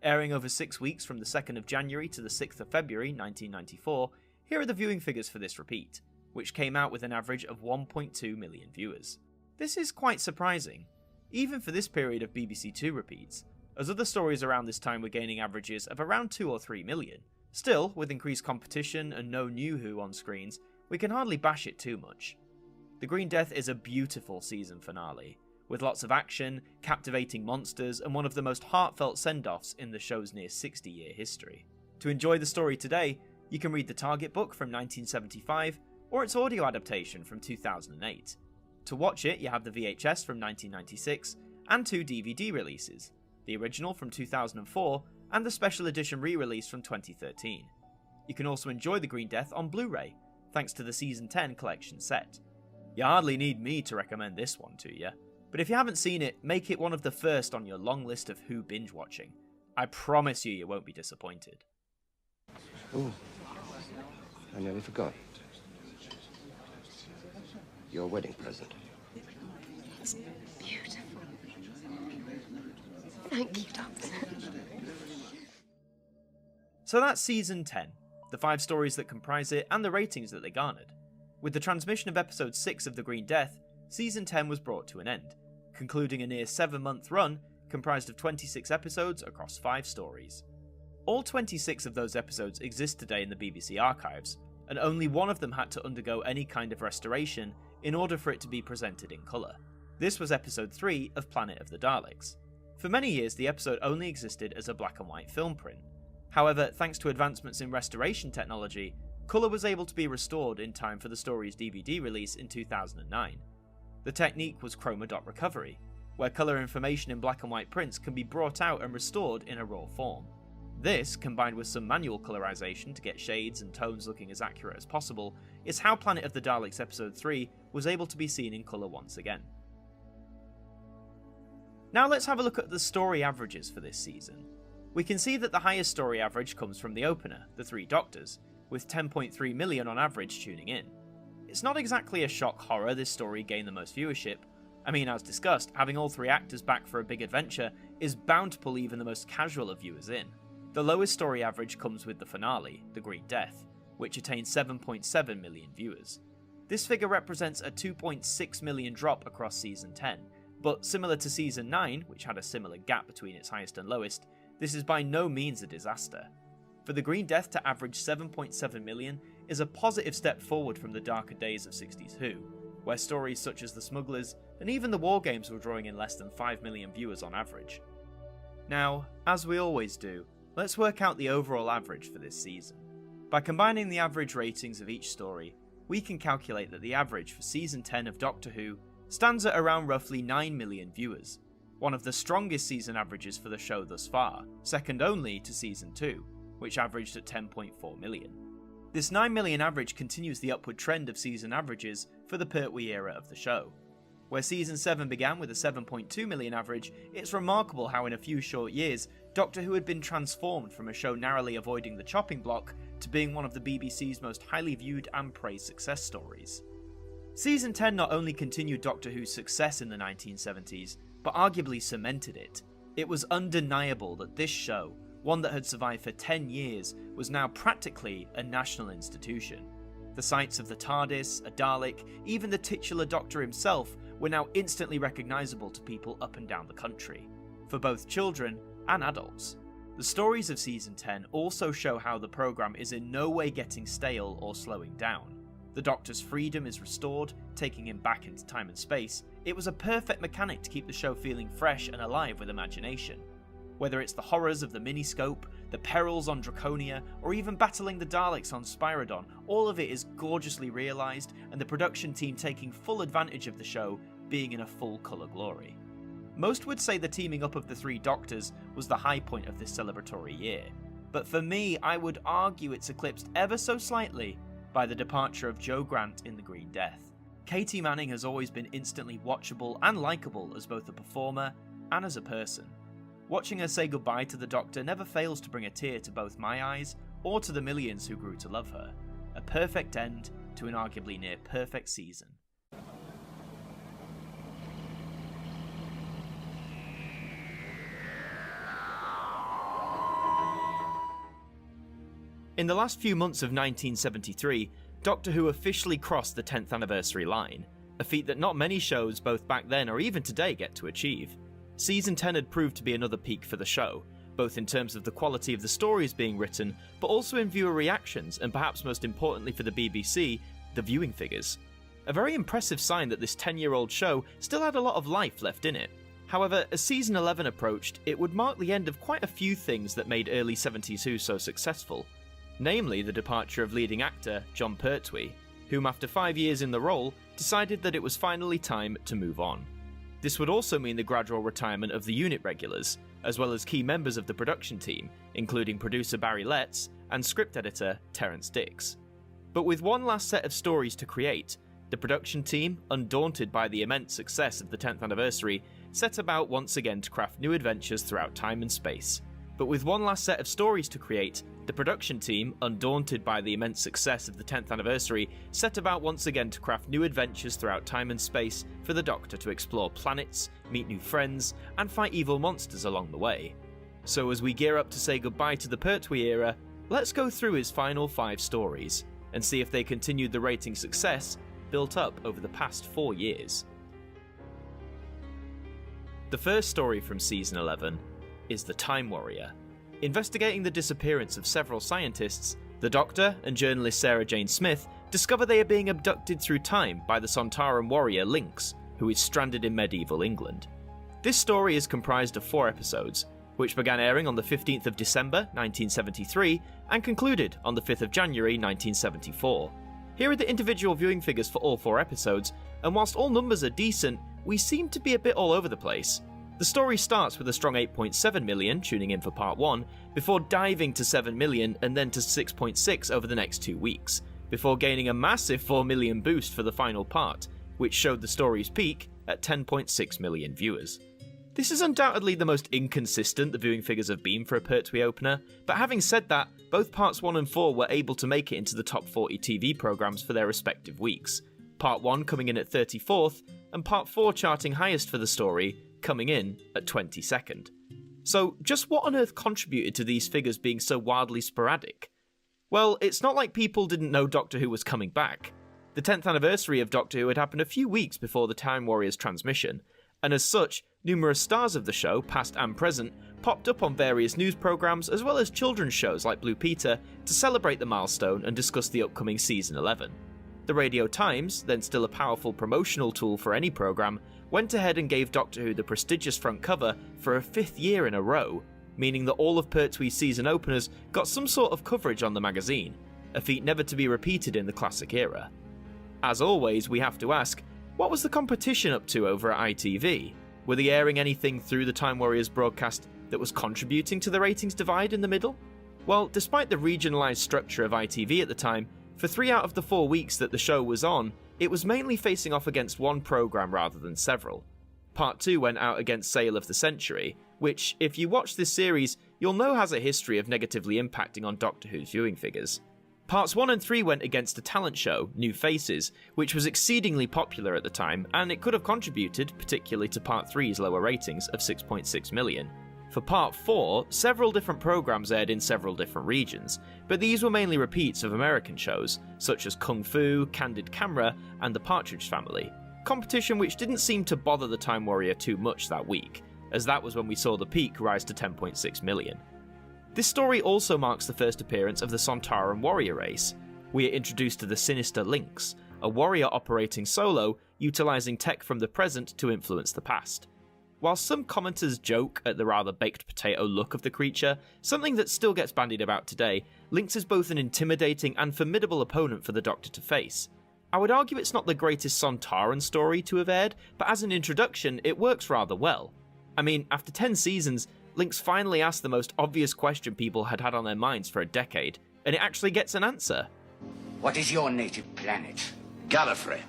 [SPEAKER 2] Airing over 6 weeks from the 2nd of January to the 6th of February 1994, here are the viewing figures for this repeat, which came out with an average of 1.2 million viewers. This is quite surprising, even for this period of BBC Two repeats, as other stories around this time were gaining averages of around 2 or 3 million. Still, with increased competition and no new Who on screens, we can hardly bash it too much. The Green Death is a beautiful season finale, with lots of action, captivating monsters, and one of the most heartfelt send-offs in the show's near 60-year history. To enjoy the story today, you can read the Target book from 1975, or its audio adaptation from 2008. To watch it, you have the VHS from 1996, and 2 DVD releases, the original from 2004, and the special edition re-release from 2013. You can also enjoy The Green Death on Blu-ray, thanks to the Season 10 collection set. You hardly need me to recommend this one to you, but if you haven't seen it, make it one of the first on your long list of Who binge watching. I promise you won't be disappointed.
[SPEAKER 9] Oh, I nearly forgot. Your wedding present.
[SPEAKER 10] It's beautiful. Thank you, Doctor.
[SPEAKER 2] So that's Season 10, the 5 stories that comprise it and the ratings that they garnered. With the transmission of Episode 6 of The Green Death, Season 10 was brought to an end, concluding a near 7-month run comprised of 26 episodes across 5 stories. All 26 of those episodes exist today in the BBC archives, and only one of them had to undergo any kind of restoration in order for it to be presented in colour. This was episode 3 of Planet of the Daleks. For many years, the episode only existed as a black and white film print. However, thanks to advancements in restoration technology, colour was able to be restored in time for the story's DVD release in 2009. The technique was chroma dot recovery, where colour information in black and white prints can be brought out and restored in a raw form. This, combined with some manual colorization to get shades and tones looking as accurate as possible, is how Planet of the Daleks Episode 3 was able to be seen in colour once again. Now let's have a look at the story averages for this season. We can see that the highest story average comes from the opener, The Three Doctors, with 10.3 million on average tuning in. It's not exactly a shock horror this story gained the most viewership. I mean, as discussed, having all 3 actors back for a big adventure is bound to pull even the most casual of viewers in. The lowest story average comes with the finale, The Green Death, which attained 7.7 million viewers. This figure represents a 2.6 million drop across Season 10, but similar to Season 9, which had a similar gap between its highest and lowest, this is by no means a disaster. For The Green Death to average 7.7 million is a positive step forward from the darker days of 60s Who, where stories such as The Smugglers and even the War Games were drawing in less than 5 million viewers on average. Now, as we always do, let's work out the overall average for this season. By combining the average ratings of each story, we can calculate that the average for Season 10 of Doctor Who stands at around roughly 9 million viewers, one of the strongest season averages for the show thus far, second only to Season 2, which averaged at 10.4 million. This 9 million average continues the upward trend of season averages for the Pertwee era of the show. Where Season 7 began with a 7.2 million average, it's remarkable how in a few short years, Doctor Who had been transformed from a show narrowly avoiding the chopping block to being one of the BBC's most highly viewed and praised success stories. Season 10 not only continued Doctor Who's success in the 1970s, but arguably cemented it. It was undeniable that this show, one that had survived for 10 years, was now practically a national institution. The sights of the TARDIS, a Dalek, even the titular Doctor himself were now instantly recognisable to people up and down the country, for both children and adults. The stories of Season 10 also show how the programme is in no way getting stale or slowing down. The Doctor's freedom is restored, taking him back into time and space. It was a perfect mechanic to keep the show feeling fresh and alive with imagination. Whether it's the horrors of the miniscope, the perils on Draconia, or even battling the Daleks on Spyridon, all of it is gorgeously realised, and the production team taking full advantage of the show being in a full colour glory. Most would say the teaming up of the 3 Doctors was the high point of this celebratory year, but for me, I would argue it's eclipsed ever so slightly by the departure of Jo Grant in The Green Death. Katie Manning has always been instantly watchable and likeable as both a performer and as a person. Watching her say goodbye to the Doctor never fails to bring a tear to both my eyes or to the millions who grew to love her. A perfect end to an arguably near perfect season. In the last few months of 1973, Doctor Who officially crossed the 10th anniversary line, a feat that not many shows both back then or even today get to achieve. Season 10 had proved to be another peak for the show, both in terms of the quality of the stories being written, but also in viewer reactions, and perhaps most importantly for the BBC, the viewing figures. A very impressive sign that this 10-year-old show still had a lot of life left in it. However, as Season 11 approached, it would mark the end of quite a few things that made early 70s Who so successful. Namely the departure of leading actor Jon Pertwee, whom after 5 years in the role, decided that it was finally time to move on. This would also mean the gradual retirement of the unit regulars, as well as key members of the production team, including producer Barry Letts and script editor Terence Dix. But with one last set of stories to create, the production team, undaunted by the immense success of the 10th anniversary, set about once again to craft new adventures throughout time and space. The production team, undaunted by the immense success of the 10th anniversary, set about once again to craft new adventures throughout time and space for the Doctor to explore planets, meet new friends, and fight evil monsters along the way. So as we gear up to say goodbye to the Pertwee era, let's go through his final 5 stories, and see if they continued the rating success built up over the past 4 years. The first story from Season 11 is The Time Warrior. Investigating the disappearance of several scientists, the Doctor and journalist Sarah Jane Smith discover they are being abducted through time by the Sontaran warrior Lynx, who is stranded in medieval England. This story is comprised of 4 episodes, which began airing on the 15th of December 1973 and concluded on the 5th of January 1974. Here are the individual viewing figures for all 4 episodes, and whilst all numbers are decent, we seem to be a bit all over the place. The story starts with a strong 8.7 million tuning in for part 1, before diving to 7 million and then to 6.6 over the next 2 weeks, before gaining a massive 4 million boost for the final part, which showed the story's peak at 10.6 million viewers. This is undoubtedly the most inconsistent the viewing figures have been for a Pertwee opener, but having said that, both parts 1 and 4 were able to make it into the top 40 TV programmes for their respective weeks, part 1 coming in at 34th, and part 4 charting highest for the story, coming in at 22nd. So just what on earth contributed to these figures being so wildly sporadic? Well, it's not like people didn't know Doctor Who was coming back. The 10th anniversary of Doctor Who had happened a few weeks before the Time Warriors transmission, and as such, numerous stars of the show, past and present, popped up on various news programmes as well as children's shows like Blue Peter to celebrate the milestone and discuss the upcoming Season 11. The Radio Times, then still a powerful promotional tool for any programme, went ahead and gave Doctor Who the prestigious front cover for a 5th year in a row, meaning that all of Pertwee's season openers got some sort of coverage on the magazine, a feat never to be repeated in the classic era. As always, we have to ask, what was the competition up to over at ITV? Were they airing anything through the Time Warriors broadcast that was contributing to the ratings divide in the middle? Well, despite the regionalised structure of ITV at the time, for 3 out of the 4 weeks that the show was on, it was mainly facing off against one programme rather than several. Part 2 went out against Sale of the Century, which, if you watch this series, you'll know has a history of negatively impacting on Doctor Who's viewing figures. Parts 1 and 3 went against a talent show, New Faces, which was exceedingly popular at the time, and it could have contributed, particularly to Part 3's lower ratings of 6.6 million. For Part 4, several different programmes aired in several different regions, but these were mainly repeats of American shows, such as Kung Fu, Candid Camera, and The Partridge Family, competition which didn't seem to bother the Time Warrior too much that week, as that was when we saw the peak rise to 10.6 million. This story also marks the first appearance of the Sontaran warrior race. We are introduced to the sinister Lynx, a warrior operating solo, utilising tech from the present to influence the past. While some commenters joke at the rather baked potato look of the creature, something that still gets bandied about today, Lynx is both an intimidating and formidable opponent for the Doctor to face. I would argue it's not the greatest Sontaran story to have aired, but as an introduction, it works rather well. I mean, after 10 seasons, Lynx finally asked the most obvious question people had had on their minds for a decade, and it actually gets an answer.
[SPEAKER 5] What is your native planet?
[SPEAKER 11] Gallifrey.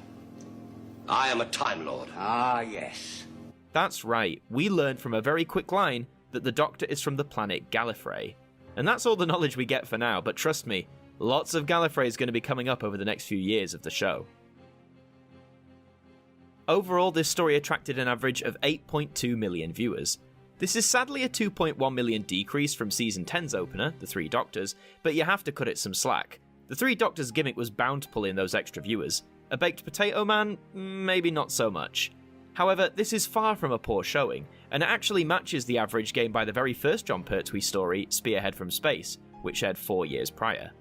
[SPEAKER 11] I am a Time Lord.
[SPEAKER 5] Ah, yes.
[SPEAKER 2] That's right, we learned from a very quick line that the Doctor is from the planet Gallifrey. And that's all the knowledge we get for now, but trust me, lots of Gallifrey is going to be coming up over the next few years of the show. Overall, this story attracted an average of 8.2 million viewers. This is sadly a 2.1 million decrease from Season 10's opener, The Three Doctors, but you have to cut it some slack. The Three Doctors gimmick was bound to pull in those extra viewers. A Baked Potato Man? Maybe not so much. However, this is far from a poor showing, and it actually matches the average gained by the very first Jon Pertwee story, Spearhead from Space, which aired 4 years prior.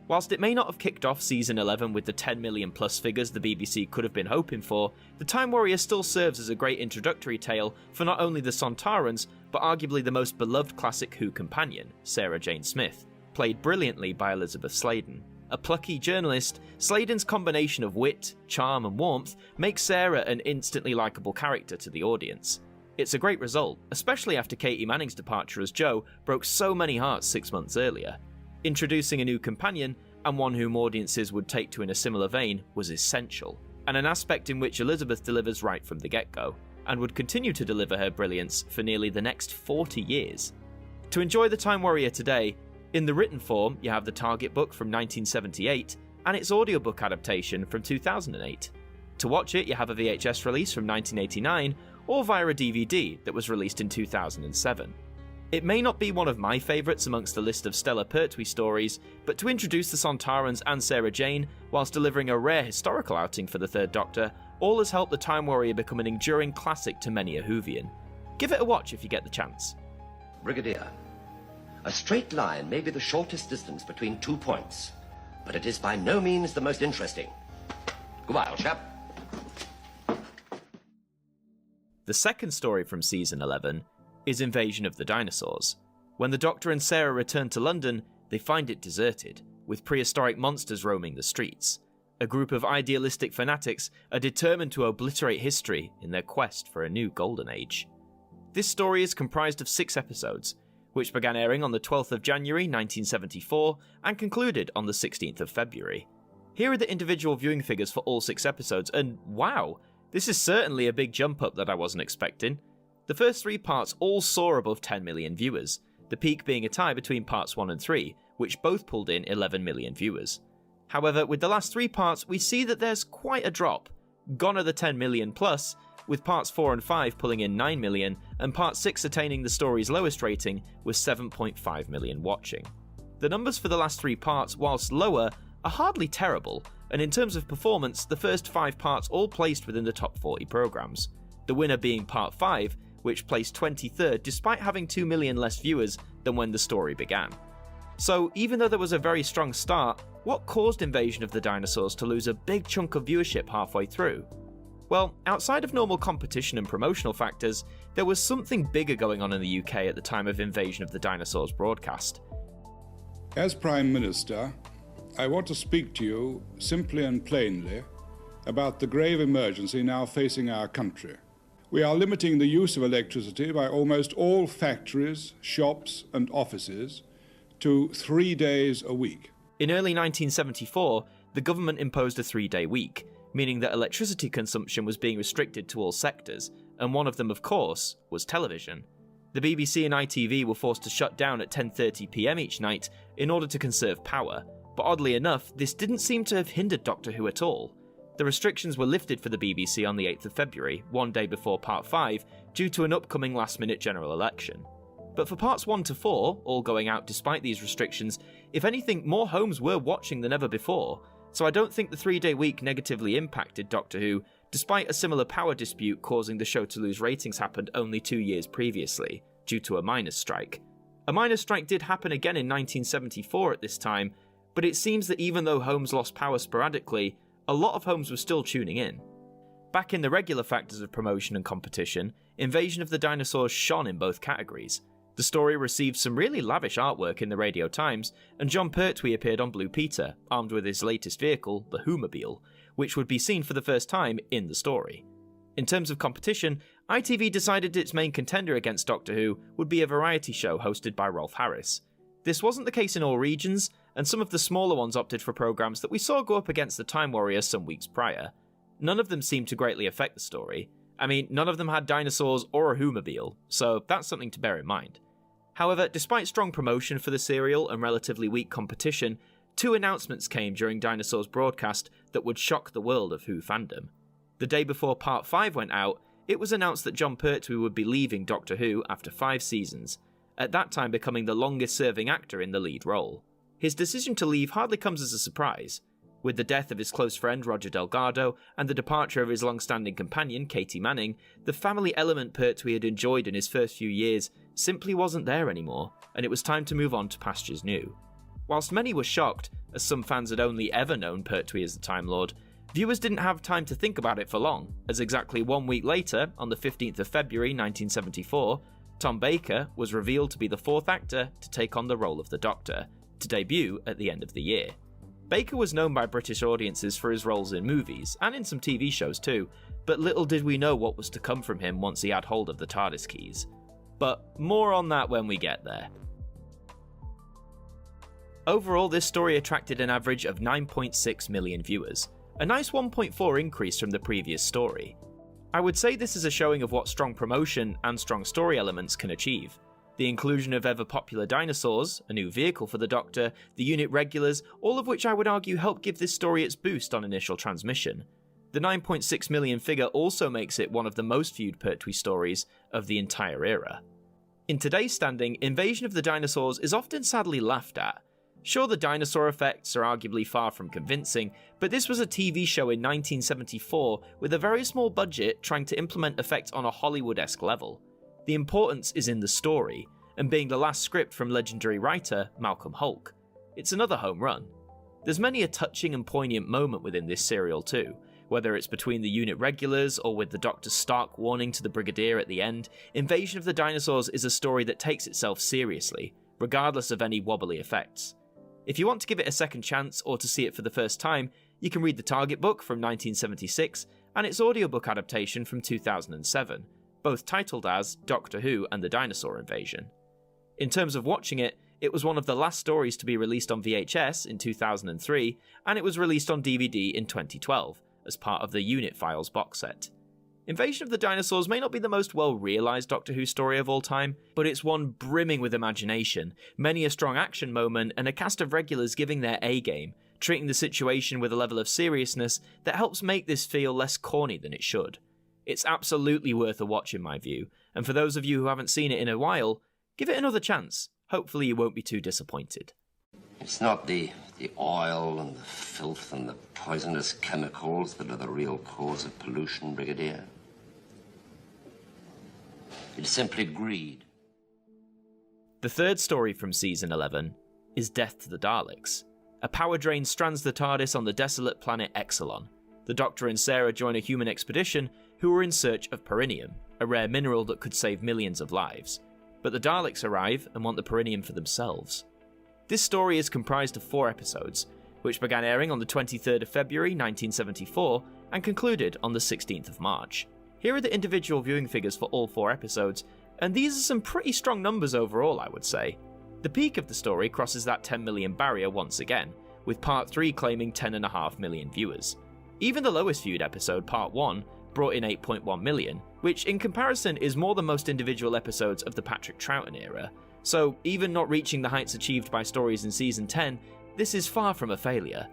[SPEAKER 2] Whilst it may not have kicked off Season 11 with the 10 million plus figures the BBC could have been hoping for, The Time Warrior still serves as a great introductory tale for not only the Sontarans, but arguably the most beloved classic Who companion, Sarah Jane Smith, played brilliantly by Elizabeth Sladen. A plucky journalist, Sladen's combination of wit, charm and warmth makes Sarah an instantly likeable character to the audience. It's a great result, especially after Katie Manning's departure as Jo broke so many hearts 6 months earlier. Introducing a new companion, and one whom audiences would take to in a similar vein, was essential, and an aspect in which Elizabeth delivers right from the get-go, and would continue to deliver her brilliance for nearly the next 40 years. To enjoy The Time Warrior today, in the written form you have the Target book from 1978, and its audiobook adaptation from 2008. To watch it you have a VHS release from 1989, or via a DVD that was released in 2007. It may not be one of my favourites amongst the list of stellar Pertwee stories, but to introduce the Sontarans and Sarah Jane, whilst delivering a rare historical outing for the Third Doctor, all has helped the Time Warrior become an enduring classic to many a Whovian. Give it a watch if you get the chance.
[SPEAKER 9] Brigadier, a straight line may be the shortest distance between 2 points, but it is by no means the most interesting. Goodbye, old chap.
[SPEAKER 2] The second story from Season 11 is Invasion of the Dinosaurs. When the Doctor and Sarah return to London, they find it deserted, with prehistoric monsters roaming the streets. A group of idealistic fanatics are determined to obliterate history in their quest for a new golden age. This story is comprised of 6 episodes, which began airing on the 12th of January 1974 and concluded on the 16th of February. Here are the individual viewing figures for all 6 episodes, and wow, this is certainly a big jump up that I wasn't expecting. The first 3 parts all saw above 10 million viewers, the peak being a tie between parts 1 and 3, which both pulled in 11 million viewers. However, with the last 3 parts, we see that there's quite a drop. Gone are the 10 million plus, with parts 4 and 5 pulling in 9 million, and part 6 attaining the story's lowest rating with 7.5 million watching. The numbers for the last 3 parts, whilst lower, are hardly terrible, and in terms of performance, the first 5 parts all placed within the top 40 programmes. The winner being part 5, which placed 23rd despite having 2 million less viewers than when the story began. So even though there was a very strong start, what caused Invasion of the Dinosaurs to lose a big chunk of viewership halfway through? Well, outside of normal competition and promotional factors, there was something bigger going on in the UK at the time of Invasion of the Dinosaurs broadcast.
[SPEAKER 16] As Prime Minister, I want to speak to you simply and plainly about the grave emergency now facing our country. We are limiting the use of electricity by almost all factories, shops and offices to 3 days a week.
[SPEAKER 2] In early 1974, the government imposed a 3-day week, meaning that electricity consumption was being restricted to all sectors, and one of them, of course, was television. The BBC and ITV were forced to shut down at 10:30 PM each night in order to conserve power, but oddly enough, this didn't seem to have hindered Doctor Who at all. The restrictions were lifted for the BBC on the 8th of February, one day before Part 5, due to an upcoming last-minute general election. But for parts 1 to 4, all going out despite these restrictions, if anything, more homes were watching than ever before, so I don't think the 3-day week negatively impacted Doctor Who, despite a similar power dispute causing the show to lose ratings happened only 2 years previously, due to a miners' strike. A miners' strike did happen again in 1974 at this time, but it seems that even though homes lost power sporadically, a lot of homes were still tuning in. Back in the regular factors of promotion and competition, Invasion of the Dinosaurs shone in both categories. The story received some really lavish artwork in the Radio Times, and Jon Pertwee appeared on Blue Peter, armed with his latest vehicle, the Whomobile, which would be seen for the first time in the story. In terms of competition, ITV decided its main contender against Doctor Who would be a variety show hosted by Rolf Harris. This wasn't the case in all regions, and some of the smaller ones opted for programmes that we saw go up against the Time Warrior some weeks prior. None of them seemed to greatly affect the story. I mean, none of them had dinosaurs or a Whomobile, so that's something to bear in mind. However, despite strong promotion for the serial and relatively weak competition, 2 announcements came during Dinosaurs broadcast that would shock the world of Who fandom. The day before Part 5 went out, it was announced that Jon Pertwee would be leaving Doctor Who after 5 seasons, at that time becoming the longest-serving actor in the lead role. His decision to leave hardly comes as a surprise. With the death of his close friend Roger Delgado and the departure of his long-standing companion Katie Manning, the family element Pertwee had enjoyed in his first few years simply wasn't there anymore, and it was time to move on to pastures new. Whilst many were shocked, as some fans had only ever known Pertwee as the Time Lord, viewers didn't have time to think about it for long, as exactly 1 week later, on the 15th of February 1974, Tom Baker was revealed to be the 4th actor to take on the role of the Doctor, to debut at the end of the year. Baker was known by British audiences for his roles in movies, and in some TV shows too, but little did we know what was to come from him once he had hold of the TARDIS keys. But more on that when we get there. Overall, this story attracted an average of 9.6 million viewers, a nice 1.4 increase from the previous story. I would say this is a showing of what strong promotion and strong story elements can achieve. The inclusion of ever-popular dinosaurs, a new vehicle for the Doctor, the unit regulars, all of which I would argue help give this story its boost on initial transmission. The 9.6 million figure also makes it one of the most viewed Pertwee stories of the entire era. In today's standing, Invasion of the Dinosaurs is often sadly laughed at. Sure, the dinosaur effects are arguably far from convincing, but this was a TV show in 1974 with a very small budget trying to implement effects on a Hollywood-esque level. The importance is in the story, and being the last script from legendary writer Malcolm Hulke. It's another home run. There's many a touching and poignant moment within this serial too, whether it's between the unit regulars or with the Doctor's stark warning to the Brigadier at the end. Invasion of the Dinosaurs is a story that takes itself seriously, regardless of any wobbly effects. If you want to give it a second chance or to see it for the first time, you can read the Target book from 1976 and its audiobook adaptation from 2007, both titled as Doctor Who and the Dinosaur Invasion. In terms of watching it, it was one of the last stories to be released on VHS in 2003, and it was released on DVD in 2012 as part of the Unit Files box set. Invasion of the Dinosaurs may not be the most well-realised Doctor Who story of all time, but it's one brimming with imagination, many a strong action moment, and a cast of regulars giving their A-game, treating the situation with a level of seriousness that helps make this feel less corny than it should. It's absolutely worth a watch in my view, and for those of you who haven't seen it in a while, give it another chance. Hopefully you won't be too disappointed.
[SPEAKER 9] It's not the oil and the filth and the poisonous chemicals that are the real cause of pollution, Brigadier. It's simply greed.
[SPEAKER 2] The third story from Season 11 is Death to the Daleks. A power drain strands the TARDIS on the desolate planet Exelon. The Doctor and Sarah join a human expedition who are in search of perinium, a rare mineral that could save millions of lives. But the Daleks arrive and want the perinium for themselves. This story is comprised of 4 episodes, which began airing on the 23rd of February 1974 and concluded on the 16th of March. Here are the individual viewing figures for all 4 episodes, and these are some pretty strong numbers overall, I would say. The peak of the story crosses that 10 million barrier once again, with Part 3 claiming 10.5 million viewers. Even the lowest viewed episode, Part 1, brought in 8.1 million, which in comparison is more than most individual episodes of the Patrick Troughton era, so even not reaching the heights achieved by stories in Season 10, this is far from a failure.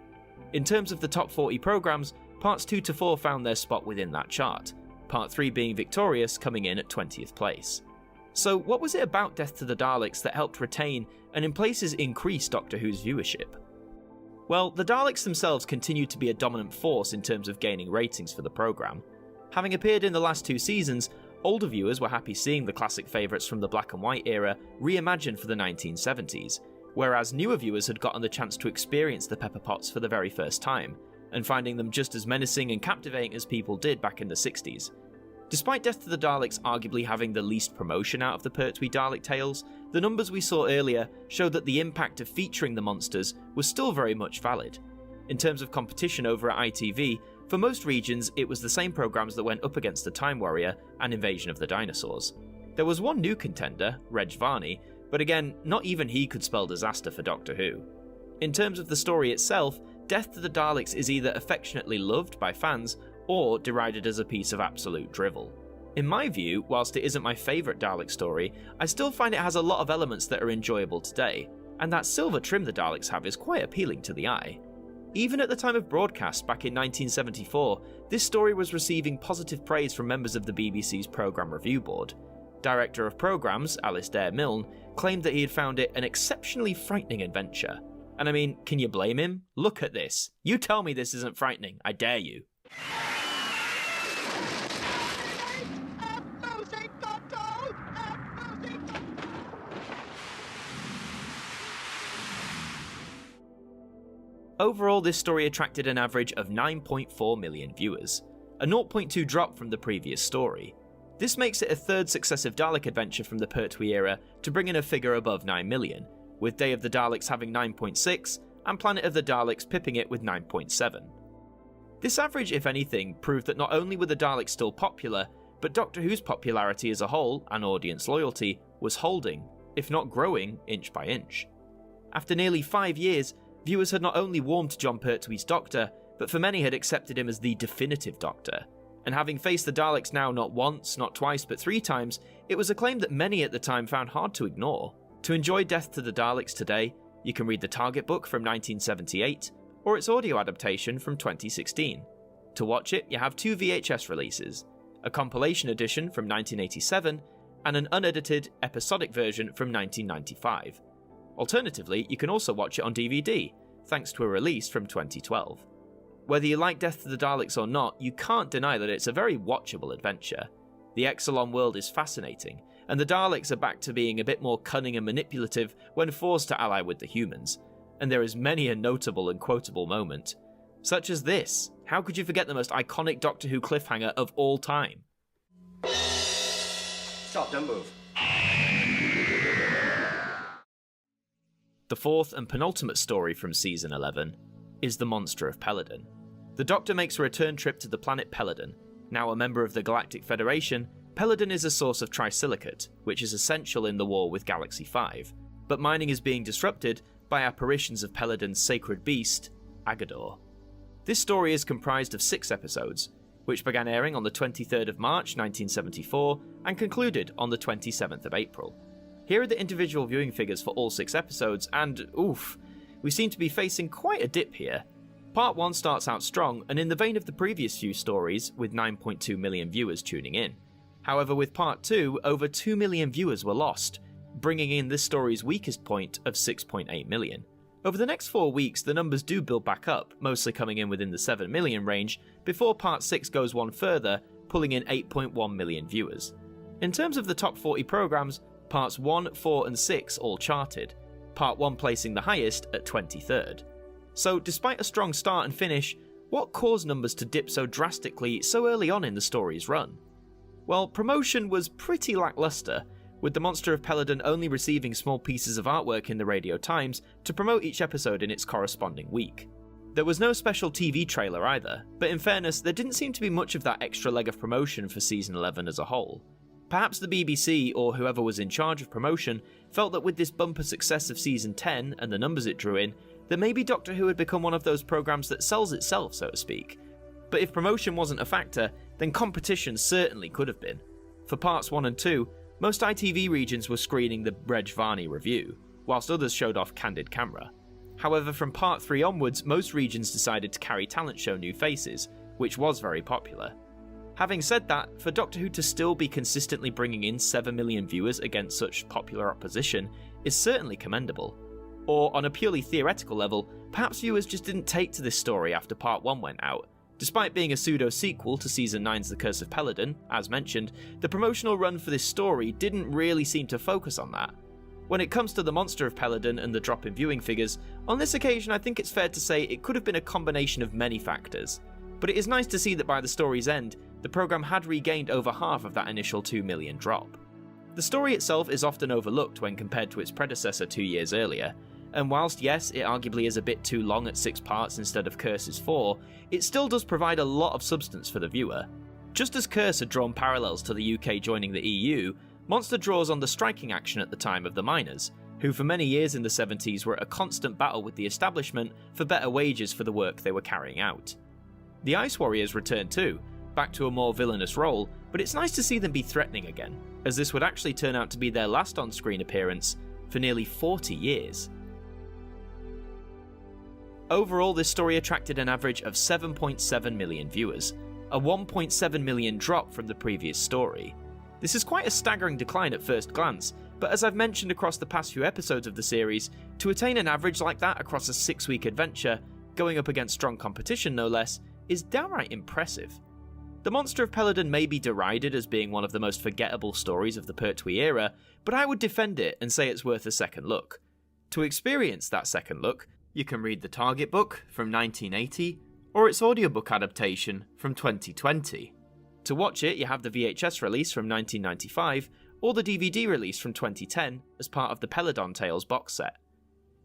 [SPEAKER 2] In terms of the top 40 programmes, Parts 2 to 4 found their spot within that chart, Part 3 being victorious, coming in at 20th place. So what was it about Death to the Daleks that helped retain and in places increase Doctor Who's viewership? Well, the Daleks themselves continued to be a dominant force in terms of gaining ratings for the programme. Having appeared in the last 2 seasons, older viewers were happy seeing the classic favourites from the black and white era reimagined for the 1970s, whereas newer viewers had gotten the chance to experience the Pepper Potts for the very first time, and finding them just as menacing and captivating as people did back in the 60s. Despite Death to the Daleks arguably having the least promotion out of the Pertwee Dalek tales, the numbers we saw earlier showed that the impact of featuring the monsters was still very much valid. In terms of competition over at ITV, for most regions it was the same programmes that went up against the Time Warrior and Invasion of the Dinosaurs. There was one new contender, Reg Varney, but again, not even he could spell disaster for Doctor Who. In terms of the story itself, Death to the Daleks is either affectionately loved by fans or derided as a piece of absolute drivel. In my view, whilst it isn't my favourite Dalek story, I still find it has a lot of elements that are enjoyable today, and that silver trim the Daleks have is quite appealing to the eye. Even at the time of broadcast back in 1974, this story was receiving positive praise from members of the BBC's Programme Review Board. Director of Programmes, Alistair Milne, claimed that he had found it an exceptionally frightening adventure. And I mean, can you blame him? Look at this. You tell me this isn't frightening, I dare you. Overall, this story attracted an average of 9.4 million viewers, a 0.2 drop from the previous story. This makes it a third successive Dalek adventure from the Pertwee era to bring in a figure above 9 million, with Day of the Daleks having 9.6 and Planet of the Daleks pipping it with 9.7. This average, if anything, proved that not only were the Daleks still popular, but Doctor Who's popularity as a whole and audience loyalty was holding, if not growing, inch by inch. After nearly 5 years, viewers had not only warmed to Jon Pertwee's Doctor, but for many had accepted him as the definitive Doctor. And having faced the Daleks now not once, not twice, but 3 times, it was a claim that many at the time found hard to ignore. To enjoy Death to the Daleks today, you can read the Target book from 1978, or its audio adaptation from 2016. To watch it, you have 2 VHS releases, a compilation edition from 1987, and an unedited, episodic version from 1995. Alternatively, you can also watch it on DVD, thanks to a release from 2012. Whether you like Death of the Daleks or not, you can't deny that it's a very watchable adventure. The Exelon world is fascinating, and the Daleks are back to being a bit more cunning and manipulative when forced to ally with the humans, and there is many a notable and quotable moment. Such as this. How could you forget the most iconic Doctor Who cliffhanger of all time?
[SPEAKER 9] Stop, don't move.
[SPEAKER 2] The fourth and penultimate story from Season 11 is The Monster of Peladon. The Doctor makes a return trip to the planet Peladon. Now a member of the Galactic Federation, Peladon is a source of trisilicate, which is essential in the war with Galaxy 5, but mining is being disrupted by apparitions of Peladon's sacred beast, Agador. This story is comprised of 6 episodes, which began airing on the 23rd of March 1974 and concluded on the 27th of April. Here are the individual viewing figures for all 6 episodes, and oof, we seem to be facing quite a dip here. Part 1 starts out strong and in the vein of the previous few stories, with 9.2 million viewers tuning in. However, with Part 2, over 2 million viewers were lost, bringing in this story's weakest point of 6.8 million. Over the next 4 weeks, the numbers do build back up, mostly coming in within the 7 million range, before Part 6 goes one further, pulling in 8.1 million viewers. In terms of the top 40 programmes, Parts 1, 4 and 6 all charted, Part 1 placing the highest at 23rd. So despite a strong start and finish, what caused numbers to dip so drastically so early on in the story's run? Well, promotion was pretty lackluster, with The Monster of Peladon only receiving small pieces of artwork in the Radio Times to promote each episode in its corresponding week. There was no special TV trailer either, but in fairness, there didn't seem to be much of that extra leg of promotion for Season 11 as a whole. Perhaps the BBC, or whoever was in charge of promotion, felt that with this bumper success of Season 10 and the numbers it drew in, that maybe Doctor Who had become one of those programmes that sells itself, so to speak. But if promotion wasn't a factor, then competition certainly could have been. For Parts 1 and 2, most ITV regions were screening the Reg Varney review, whilst others showed off Candid Camera. However, from Part 3 onwards, most regions decided to carry talent show New Faces, which was very popular. Having said that, for Doctor Who to still be consistently bringing in 7 million viewers against such popular opposition is certainly commendable. Or, on a purely theoretical level, perhaps viewers just didn't take to this story after Part 1 went out. Despite being a pseudo-sequel to Season 9's The Curse of Peladon, as mentioned, the promotional run for this story didn't really seem to focus on that. When it comes to The Monster of Peladon and the drop in viewing figures, on this occasion I think it's fair to say it could have been a combination of many factors. But it is nice to see that by the story's end, the programme had regained over half of that initial 2 million drop. The story itself is often overlooked when compared to its predecessor 2 years earlier, and whilst yes, it arguably is a bit too long at 6 parts instead of Curse's 4, it still does provide a lot of substance for the viewer. Just as Curse had drawn parallels to the UK joining the EU, Monster draws on the striking action at the time of the miners, who for many years in the 70s were at a constant battle with the establishment for better wages for the work they were carrying out. The Ice Warriors return too, back to a more villainous role, but it's nice to see them be threatening again, as this would actually turn out to be their last on-screen appearance for nearly 40 years. Overall, this story attracted an average of 7.7 million viewers, a 1.7 million drop from the previous story. This is quite a staggering decline at first glance, but as I've mentioned across the past few episodes of the series, to attain an average like that across a 6-week adventure, going up against strong competition no less, is downright impressive. The Monster of Peladon may be derided as being one of the most forgettable stories of the Pertwee era, but I would defend it and say it's worth a second look. To experience that second look, you can read the Target book from 1980, or its audiobook adaptation from 2020. To watch it, you have the VHS release from 1995, or the DVD release from 2010 as part of the Peladon Tales box set.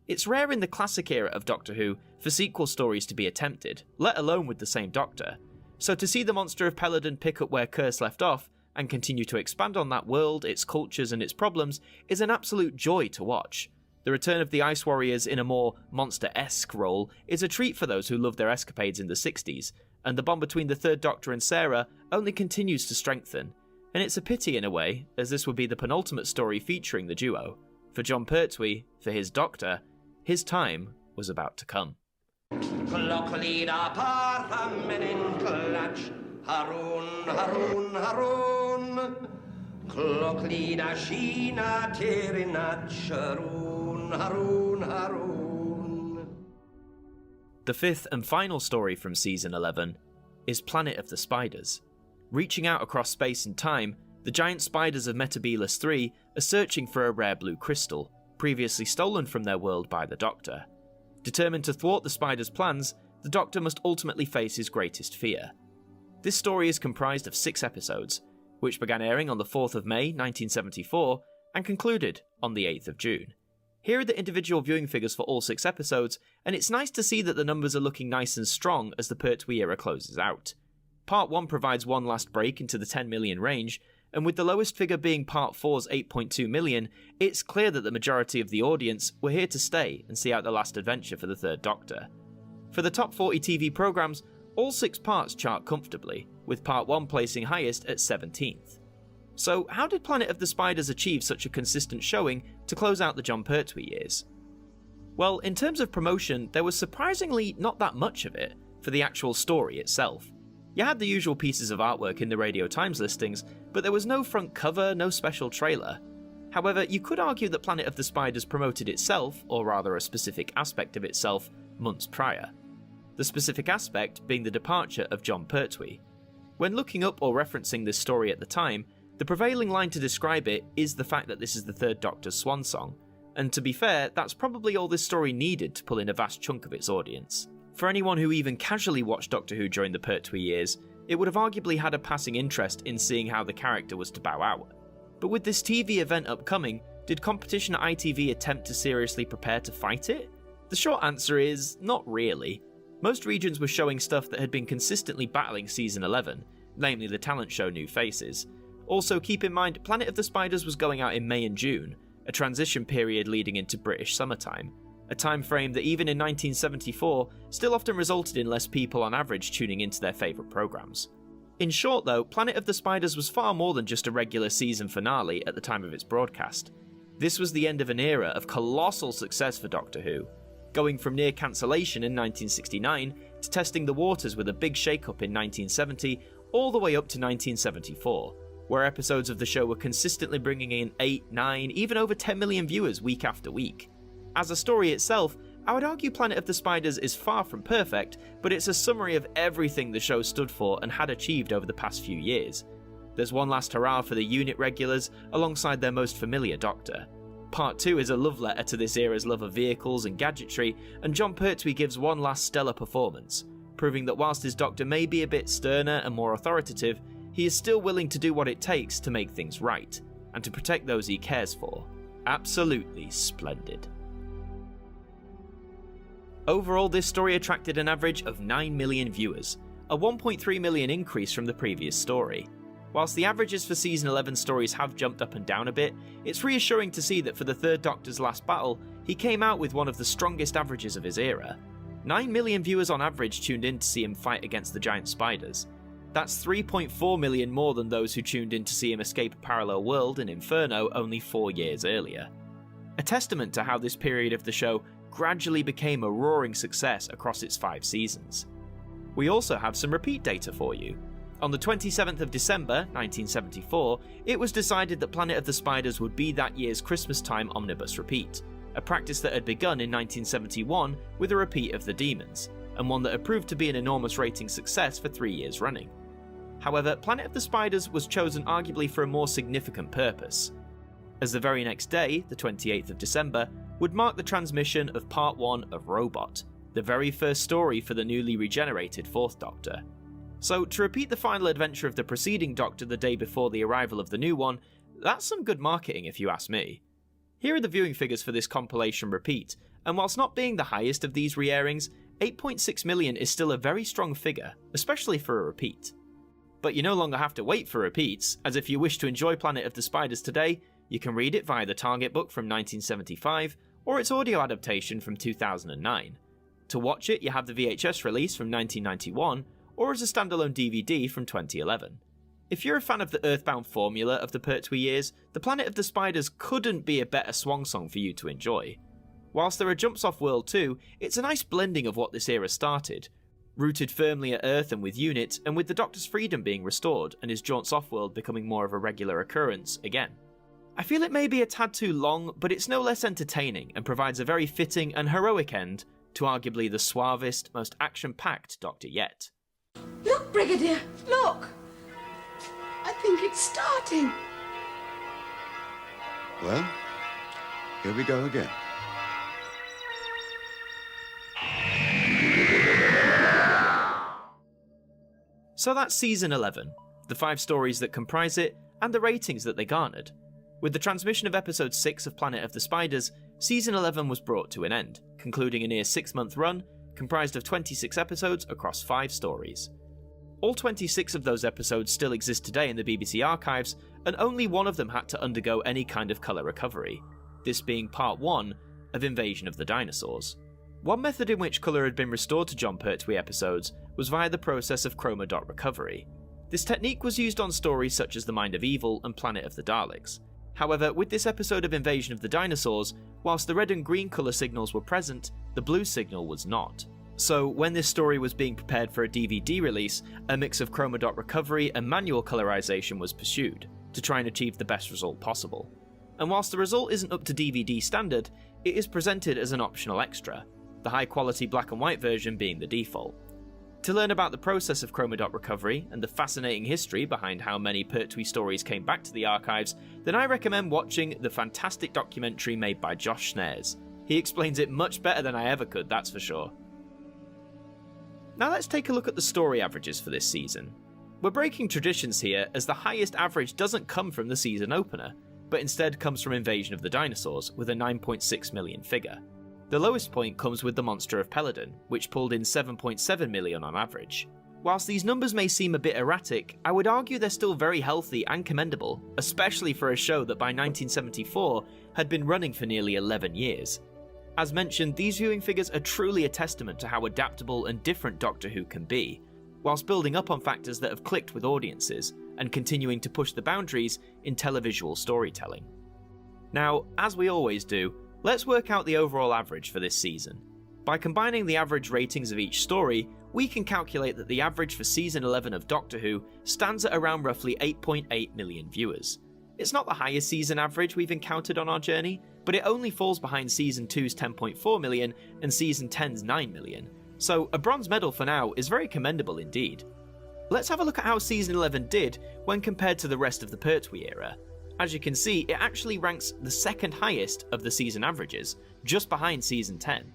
[SPEAKER 2] It's rare in the classic era of Doctor Who for sequel stories to be attempted, let alone with the same Doctor, so to see the Monster of Peladon pick up where Curse left off and continue to expand on that world, its cultures and its problems is an absolute joy to watch. The return of the Ice Warriors in a more monster-esque role is a treat for those who loved their escapades in the 60s, and the bond between the Third Doctor and Sarah only continues to strengthen. And it's a pity in a way, as this would be the penultimate story featuring the duo. For Jon Pertwee, for his Doctor, his time was about to come.
[SPEAKER 14] Haroon, Haroon, Haroon.
[SPEAKER 2] The fifth and final story from Season 11 is Planet of the Spiders. Reaching out across space and time, the giant spiders of Metebelis 3 are searching for a rare blue crystal, previously stolen from their world by the Doctor. Determined to thwart the spiders' plans, the Doctor must ultimately face his greatest fear. This story is comprised of 6 episodes, which began airing on the 4th of May 1974 and concluded on the 8th of June. Here are the individual viewing figures for all 6 episodes, and it's nice to see that the numbers are looking nice and strong as the Pertwee era closes out. Part 1 provides one last break into the 10 million range, and with the lowest figure being Part 4's 8.2 million, it's clear that the majority of the audience were here to stay and see out the last adventure for the Third Doctor. For the top 40 TV programmes, all 6 parts chart comfortably, with Part 1 placing highest at 17th. So how did Planet of the Spiders achieve such a consistent showing to close out the Jon Pertwee years? Well, in terms of promotion, there was surprisingly not that much of it for the actual story itself. You had the usual pieces of artwork in the Radio Times listings, but there was no front cover, no special trailer. However, you could argue that Planet of the Spiders promoted itself, or rather a specific aspect of itself, months prior. The specific aspect being the departure of Jon Pertwee. When looking up or referencing this story at the time, the prevailing line to describe it is the fact that this is the Third Doctor's swan song, and to be fair, that's probably all this story needed to pull in a vast chunk of its audience. For anyone who even casually watched Doctor Who during the Pertwee years, it would have arguably had a passing interest in seeing how the character was to bow out. But with this TV event upcoming, did competition at ITV attempt to seriously prepare to fight it? The short answer is, not really. Most regions were showing stuff that had been consistently battling Season 11, namely the talent show New Faces. Also, keep in mind, Planet of the Spiders was going out in May and June, a transition period leading into British summertime, a time frame that even in 1974 still often resulted in less people on average tuning into their favourite programmes. In short though, Planet of the Spiders was far more than just a regular season finale at the time of its broadcast. This was the end of an era of colossal success for Doctor Who, going from near cancellation in 1969 to testing the waters with a big shake-up in 1970 all the way up to 1974. Where episodes of the show were consistently bringing in 8, 9, even over 10 million viewers week after week. As a story itself, I would argue Planet of the Spiders is far from perfect, but it's a summary of everything the show stood for and had achieved over the past few years. There's one last hurrah for the unit regulars, alongside their most familiar Doctor. Part 2 is a love letter to this era's love of vehicles and gadgetry, and Jon Pertwee gives one last stellar performance, proving that whilst his Doctor may be a bit sterner and more authoritative, he is still willing to do what it takes to make things right, and to protect those he cares for. Absolutely splendid. Overall, this story attracted an average of 9 million viewers, a 1.3 million increase from the previous story. Whilst the averages for Season 11 stories have jumped up and down a bit, it's reassuring to see that for the Third Doctor's last battle, he came out with one of the strongest averages of his era. 9 million viewers on average tuned in to see him fight against the giant spiders. That's 3.4 million more than those who tuned in to see him escape a parallel world in Inferno only 4 years earlier. A testament to how this period of the show gradually became a roaring success across its 5 seasons. We also have some repeat data for you. On the 27th of December 1974, it was decided that Planet of the Spiders would be that year's Christmas time omnibus repeat, a practice that had begun in 1971 with a repeat of The Demons, and one that had proved to be an enormous rating success for 3 years running. However, Planet of the Spiders was chosen arguably for a more significant purpose, as the very next day, the 28th of December, would mark the transmission of Part 1 of Robot, the very first story for the newly regenerated 4th Doctor. So, to repeat the final adventure of the preceding Doctor the day before the arrival of the new one, that's some good marketing if you ask me. Here are the viewing figures for this compilation repeat, and whilst not being the highest of these re-airings, 8.6 million is still a very strong figure, especially for a repeat. But you no longer have to wait for repeats, as if you wish to enjoy Planet of the Spiders today, you can read it via the Target book from 1975, or its audio adaptation from 2009. To watch it, you have the VHS release from 1991, or as a standalone DVD from 2011. If you're a fan of the Earthbound formula of the Pertwee years, the Planet of the Spiders couldn't be a better swan song for you to enjoy. Whilst there are jumps off world too, it's a nice blending of what this era started, rooted firmly at Earth and with Unit, and with the Doctor's freedom being restored and his jaunts off-world becoming more of a regular occurrence again. I feel it may be a tad too long, but it's no less entertaining and provides a very fitting and heroic end to arguably the suavest, most action-packed Doctor yet.
[SPEAKER 10] Look, Brigadier, look! I think it's starting.
[SPEAKER 3] Well, here we go again.
[SPEAKER 2] So that's Season 11, the 5 stories that comprise it, and the ratings that they garnered. With the transmission of Episode 6 of Planet of the Spiders, Season 11 was brought to an end, concluding a near 6-month run, comprised of 26 episodes across 5 stories. All 26 of those episodes still exist today in the BBC archives, and only one of them had to undergo any kind of colour recovery, this being Part 1 of Invasion of the Dinosaurs. One method in which colour had been restored to Jon Pertwee episodes was via the process of chroma dot recovery. This technique was used on stories such as The Mind of Evil and Planet of the Daleks. However, with this episode of Invasion of the Dinosaurs, whilst the red and green colour signals were present, the blue signal was not. So when this story was being prepared for a DVD release, a mix of chroma dot recovery and manual colorization was pursued, to try and achieve the best result possible. And whilst the result isn't up to DVD standard, it is presented as an optional extra, the high quality black and white version being the default. To learn about the process of chroma dot recovery and the fascinating history behind how many Pertwee stories came back to the archives, then I recommend watching the fantastic documentary made by Josh Snares. He explains it much better than I ever could, that's for sure. Now let's take a look at the story averages for this season. We're breaking traditions here, as the highest average doesn't come from the season opener, but instead comes from Invasion of the Dinosaurs with a 9.6 million figure. The lowest point comes with The Monster of Peladon, which pulled in 7.7 million on average. Whilst these numbers may seem a bit erratic, I would argue they're still very healthy and commendable, especially for a show that by 1974 had been running for nearly 11 years. As mentioned, these viewing figures are truly a testament to how adaptable and different Doctor Who can be, whilst building up on factors that have clicked with audiences, and continuing to push the boundaries in televisual storytelling. Now, as we always do, let's work out the overall average for this season. By combining the average ratings of each story, we can calculate that the average for Season 11 of Doctor Who stands at around roughly 8.8 million viewers. It's not the highest season average we've encountered on our journey, but it only falls behind Season 2's 10.4 million and Season 10's 9 million, so a bronze medal for now is very commendable indeed. Let's have a look at how Season 11 did when compared to the rest of the Pertwee era. As you can see, it actually ranks the second highest of the season averages, just behind Season 10.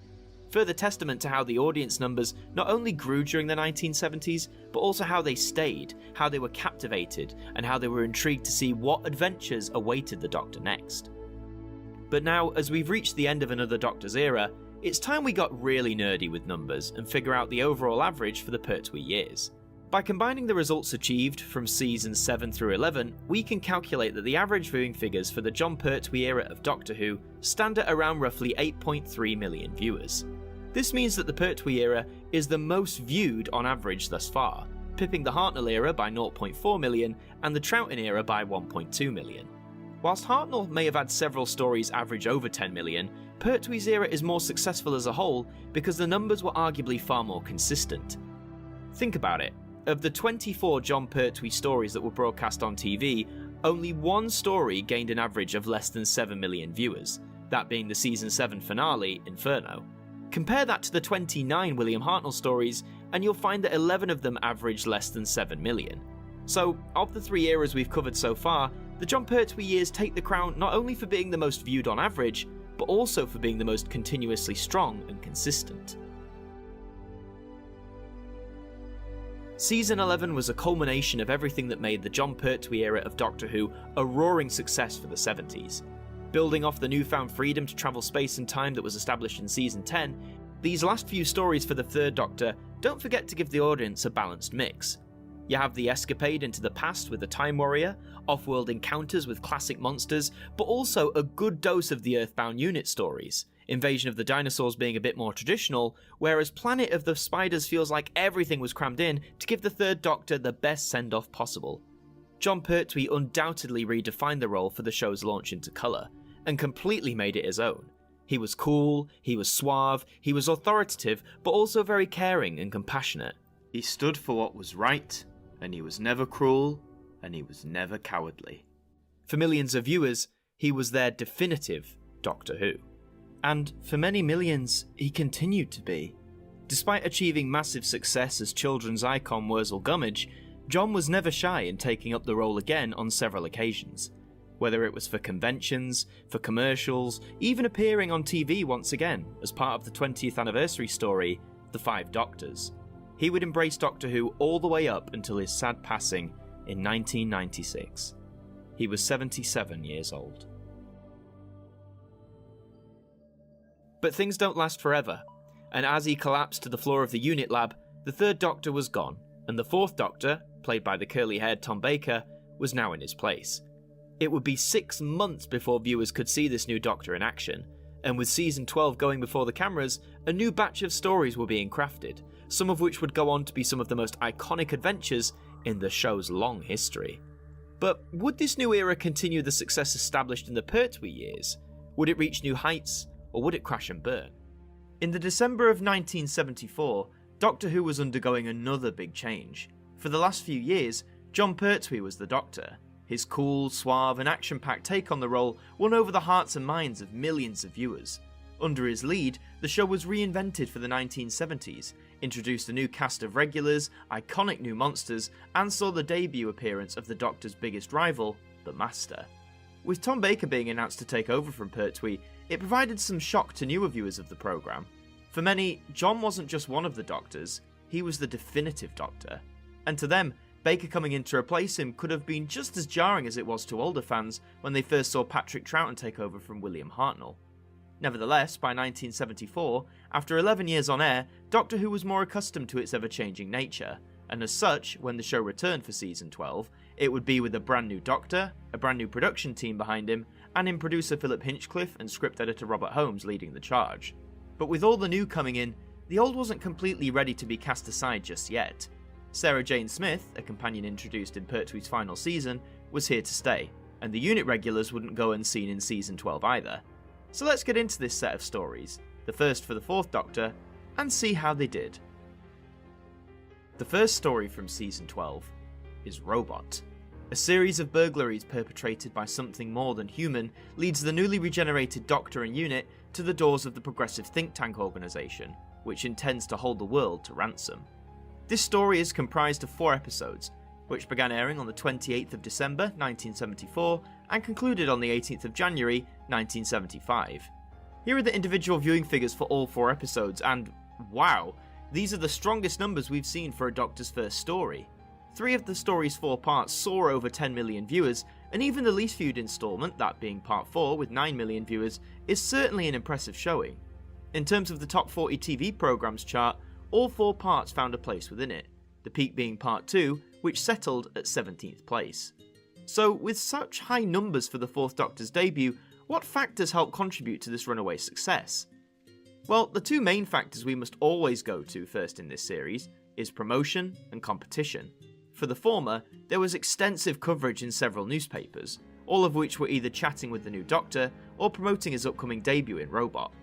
[SPEAKER 2] Further testament to how the audience numbers not only grew during the 1970s, but also how they stayed, how they were captivated, and how they were intrigued to see what adventures awaited the Doctor next. But now, as we've reached the end of another Doctor's era, it's time we got really nerdy with numbers and figure out the overall average for the Pertwee years. By combining the results achieved from Seasons 7 through 11, we can calculate that the average viewing figures for the Jon Pertwee era of Doctor Who stand at around roughly 8.3 million viewers. This means that the Pertwee era is the most viewed on average thus far, pipping the Hartnell era by 0.4 million and the Troughton era by 1.2 million. Whilst Hartnell may have had several stories average over 10 million, Pertwee's era is more successful as a whole because the numbers were arguably far more consistent. Think about it. Of the 24 Jon Pertwee stories that were broadcast on TV, only one story gained an average of less than 7 million viewers, that being the Season 7 finale, Inferno. Compare that to the 29 William Hartnell stories, and you'll find that 11 of them averaged less than 7 million. So, of the 3 eras we've covered so far, the Jon Pertwee years take the crown not only for being the most viewed on average, but also for being the most continuously strong and consistent. Season 11 was a culmination of everything that made the Jon Pertwee era of Doctor Who a roaring success for the 70s. Building off the newfound freedom to travel space and time that was established in Season 10, these last few stories for the Third Doctor don't forget to give the audience a balanced mix. You have the escapade into the past with the Time Warrior, off-world encounters with classic monsters, but also a good dose of the Earthbound unit stories. Invasion of the Dinosaurs being a bit more traditional, whereas Planet of the Spiders feels like everything was crammed in to give the Third Doctor the best send-off possible. Jon Pertwee undoubtedly redefined the role for the show's launch into colour, and completely made it his own. He was cool, he was suave, he was authoritative, but also very caring and compassionate. He stood for what was right, and he was never cruel, and he was never cowardly. For millions of viewers, he was their definitive Doctor Who. And for many millions, he continued to be. Despite achieving massive success as children's icon Wurzel Gummidge, Jon was never shy in taking up the role again on several occasions. Whether it was for conventions, for commercials, even appearing on TV once again as part of the 20th anniversary story, The Five Doctors. He would embrace Doctor Who all the way up until his sad passing in 1996. He was 77 years old. But things don't last forever, and as he collapsed to the floor of the unit lab, the third Doctor was gone, and the fourth Doctor, played by the curly-haired Tom Baker, was now in his place. It would be 6 months before viewers could see this new Doctor in action, and with season 12 going before the cameras, a new batch of stories were being crafted, some of which would go on to be some of the most iconic adventures in the show's long history. But would this new era continue the success established in the Pertwee years? Would it reach new heights, or would it crash and burn? In the December of 1974, Doctor Who was undergoing another big change. For the last few years, Jon Pertwee was the Doctor. His cool, suave and action-packed take on the role won over the hearts and minds of millions of viewers. Under his lead, the show was reinvented for the 1970s, introduced a new cast of regulars, iconic new monsters, and saw the debut appearance of the Doctor's biggest rival, the Master. With Tom Baker being announced to take over from Pertwee, it provided some shock to newer viewers of the programme. For many, Jon wasn't just one of the Doctors, he was the definitive Doctor. And to them, Baker coming in to replace him could have been just as jarring as it was to older fans when they first saw Patrick Troughton take over from William Hartnell. Nevertheless, by 1974, after 11 years on air, Doctor Who was more accustomed to its ever-changing nature, and as such, when the show returned for season 12, it would be with a brand new Doctor, a brand new production team behind him, and in producer Philip Hinchcliffe and script editor Robert Holmes leading the charge. But with all the new coming in, the old wasn't completely ready to be cast aside just yet. Sarah Jane Smith, a companion introduced in Pertwee's final season, was here to stay, and the unit regulars wouldn't go unseen in season 12 either. So let's get into this set of stories, the first for the fourth Doctor, and see how they did. The first story from season 12 is Robot. A series of burglaries perpetrated by something more than human leads the newly regenerated Doctor and unit to the doors of the progressive think tank organisation, which intends to hold the world to ransom. This story is comprised of 4 episodes, which began airing on the 28th of December 1974 and concluded on the 18th of January 1975. Here are the individual viewing figures for all 4 episodes, and wow, these are the strongest numbers we've seen for a Doctor's first story. 3 of the story's 4 parts saw over 10 million viewers, and even the least viewed instalment, that being part 4 with 9 million viewers, is certainly an impressive showing. In terms of the top 40 TV programmes chart, all 4 parts found a place within it, the peak being part 2, which settled at 17th place. So, with such high numbers for the 4th Doctor's debut, what factors helped contribute to this runaway success? Well, the 2 main factors we must always go to first in this series is promotion and competition. For the former, there was extensive coverage in several newspapers, all of which were either chatting with the new Doctor or promoting his upcoming debut in Robot.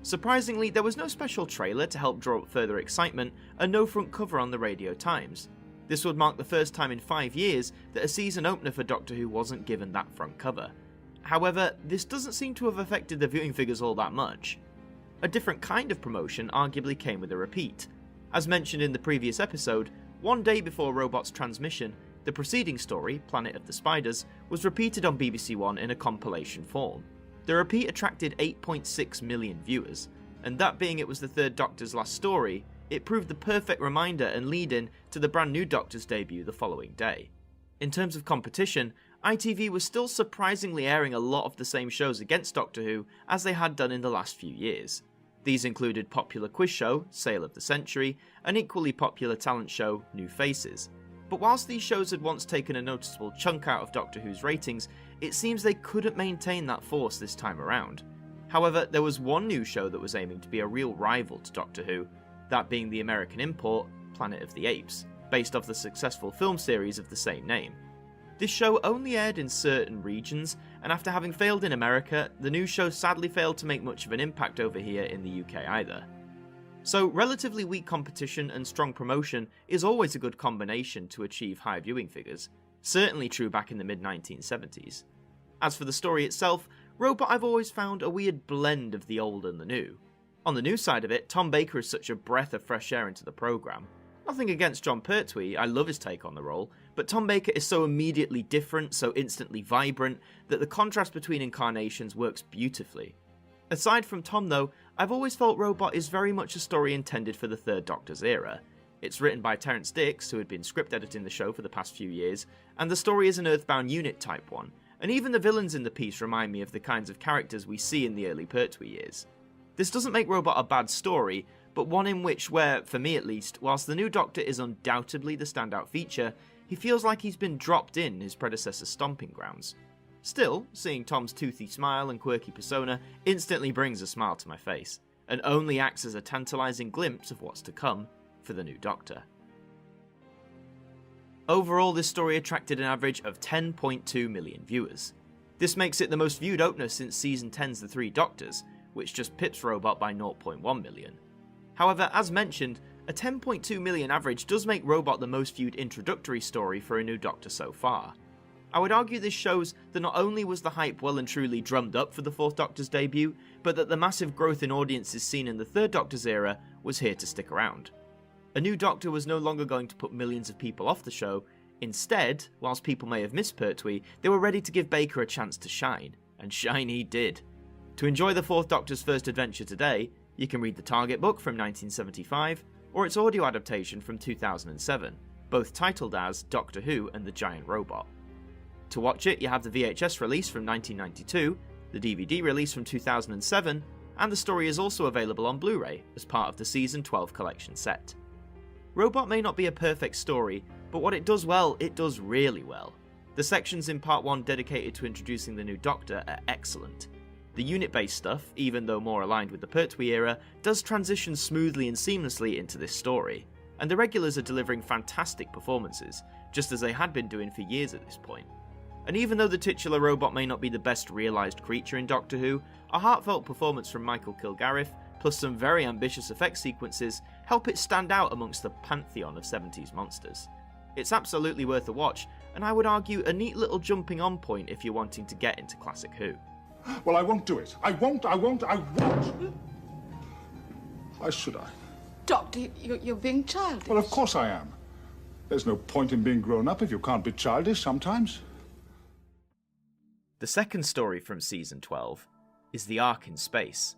[SPEAKER 2] Surprisingly, there was no special trailer to help draw up further excitement and no front cover on the Radio Times. This would mark the first time in 5 years that a season opener for Doctor Who wasn't given that front cover. However, this doesn't seem to have affected the viewing figures all that much. A different kind of promotion arguably came with a repeat. As mentioned in the previous episode, one day before Robot's transmission, the preceding story, Planet of the Spiders, was repeated on BBC One in a compilation form. The repeat attracted 8.6 million viewers, and that being it was the 3rd Doctor's last story, it proved the perfect reminder and lead-in to the brand new Doctor's debut the following day. In terms of competition, ITV was still surprisingly airing a lot of the same shows against Doctor Who as they had done in the last few years. These included popular quiz show, Sale of the Century, and equally popular talent show, New Faces. But whilst these shows had once taken a noticeable chunk out of Doctor Who's ratings, it seems they couldn't maintain that force this time around. However, there was one new show that was aiming to be a real rival to Doctor Who, that being the American import, Planet of the Apes, based off the successful film series of the same name. This show only aired in certain regions, and after having failed in America, the new show sadly failed to make much of an impact over here in the UK either. So relatively weak competition and strong promotion is always a good combination to achieve high viewing figures, certainly true back in the mid-1970s. As for the story itself, Robot I've always found a weird blend of the old and the new. On the new side of it, Tom Baker is such a breath of fresh air into the programme. Nothing against Jon Pertwee, I love his take on the role, but Tom Baker is so immediately different, so instantly vibrant, that the contrast between incarnations works beautifully. Aside from Tom though, I've always felt Robot is very much a story intended for the Third Doctor's era. It's written by Terrance Dicks, who had been script editing the show for the past few years, and the story is an Earthbound unit type one, and even the villains in the piece remind me of the kinds of characters we see in the early Pertwee years. This doesn't make Robot a bad story, but one in which where, for me at least, whilst the new Doctor is undoubtedly the standout feature, he feels like he's been dropped in his predecessor's stomping grounds. Still, seeing Tom's toothy smile and quirky persona instantly brings a smile to my face, and only acts as a tantalising glimpse of what's to come for the new Doctor. Overall, this story attracted an average of 10.2 million viewers. This makes it the most viewed opener since Season 10's The Three Doctors, which just pips Robot by 0.1 million. However, as mentioned, a 10.2 million average does make Robot the most viewed introductory story for a new Doctor so far. I would argue this shows that not only was the hype well and truly drummed up for the Fourth Doctor's debut, but that the massive growth in audiences seen in the Third Doctor's era was here to stick around. A new Doctor was no longer going to put millions of people off the show. Instead, whilst people may have missed Pertwee, they were ready to give Baker a chance to shine, and shine he did. To enjoy the Fourth Doctor's first adventure today, you can read the Target book from 1975, or its audio adaptation from 2007, both titled as Doctor Who and the Giant Robot. To watch it, you have the VHS release from 1992, the DVD release from 2007, and the story is also available on Blu-ray as part of the Season 12 collection set. Robot may not be a perfect story, but what it does well, it does really well. The sections in Part 1 dedicated to introducing the new Doctor are excellent. The unit-based stuff, even though more aligned with the Pertwee era, does transition smoothly and seamlessly into this story, and the regulars are delivering fantastic performances, just as they had been doing for years at this point. And even though the titular Robot may not be the best realised creature in Doctor Who, a heartfelt performance from Michael Kilgarriff, plus some very ambitious effect sequences, help it stand out amongst the pantheon of 70s monsters. It's absolutely worth a watch, and I would argue a neat little jumping on point if you're wanting to get into classic Who.
[SPEAKER 16] Well, I won't do it. I won't. Why should I?
[SPEAKER 10] Doctor, you're being childish.
[SPEAKER 16] Well, of course I am. There's no point in being grown up if you can't be childish sometimes.
[SPEAKER 2] The second story from Season 12 is The Ark in Space.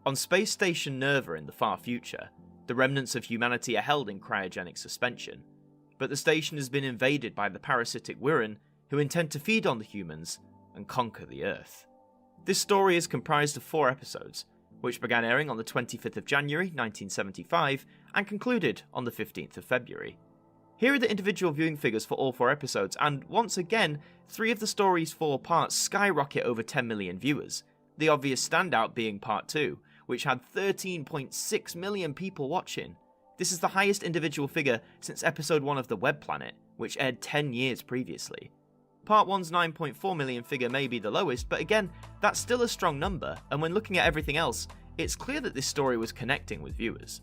[SPEAKER 2] On Space Station Nerva in the far future, the remnants of humanity are held in cryogenic suspension, but the station has been invaded by the parasitic Wirren, who intend to feed on the humans and conquer the Earth. This story is comprised of 4 episodes, which began airing on the 25th of January 1975 and concluded on the 15th of February. Here are the individual viewing figures for all 4 episodes, and once again, 3 of the story's 4 parts skyrocket over 10 million viewers, the obvious standout being Part 2, which had 13.6 million people watching. This is the highest individual figure since Episode 1 of The Web Planet, which aired 10 years previously. Part 1's 9.4 million figure may be the lowest, but again, that's still a strong number, and when looking at everything else, it's clear that this story was connecting with viewers.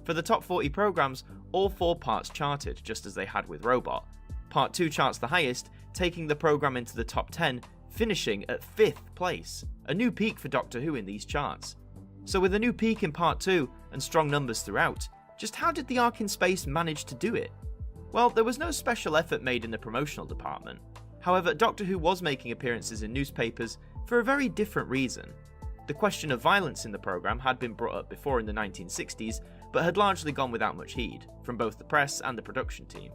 [SPEAKER 2] For the top 40 programmes, all 4 parts charted, just as they had with Robot. Part 2 charts the highest, taking the programme into the top 10, finishing at 5th place, a new peak for Doctor Who in these charts. So with a new peak in Part 2, and strong numbers throughout, just how did the Ark in Space manage to do it? Well, there was no special effort made in the promotional department. However, Doctor Who was making appearances in newspapers for a very different reason. The question of violence in the programme had been brought up before in the 1960s, but had largely gone without much heed, from both the press and the production team.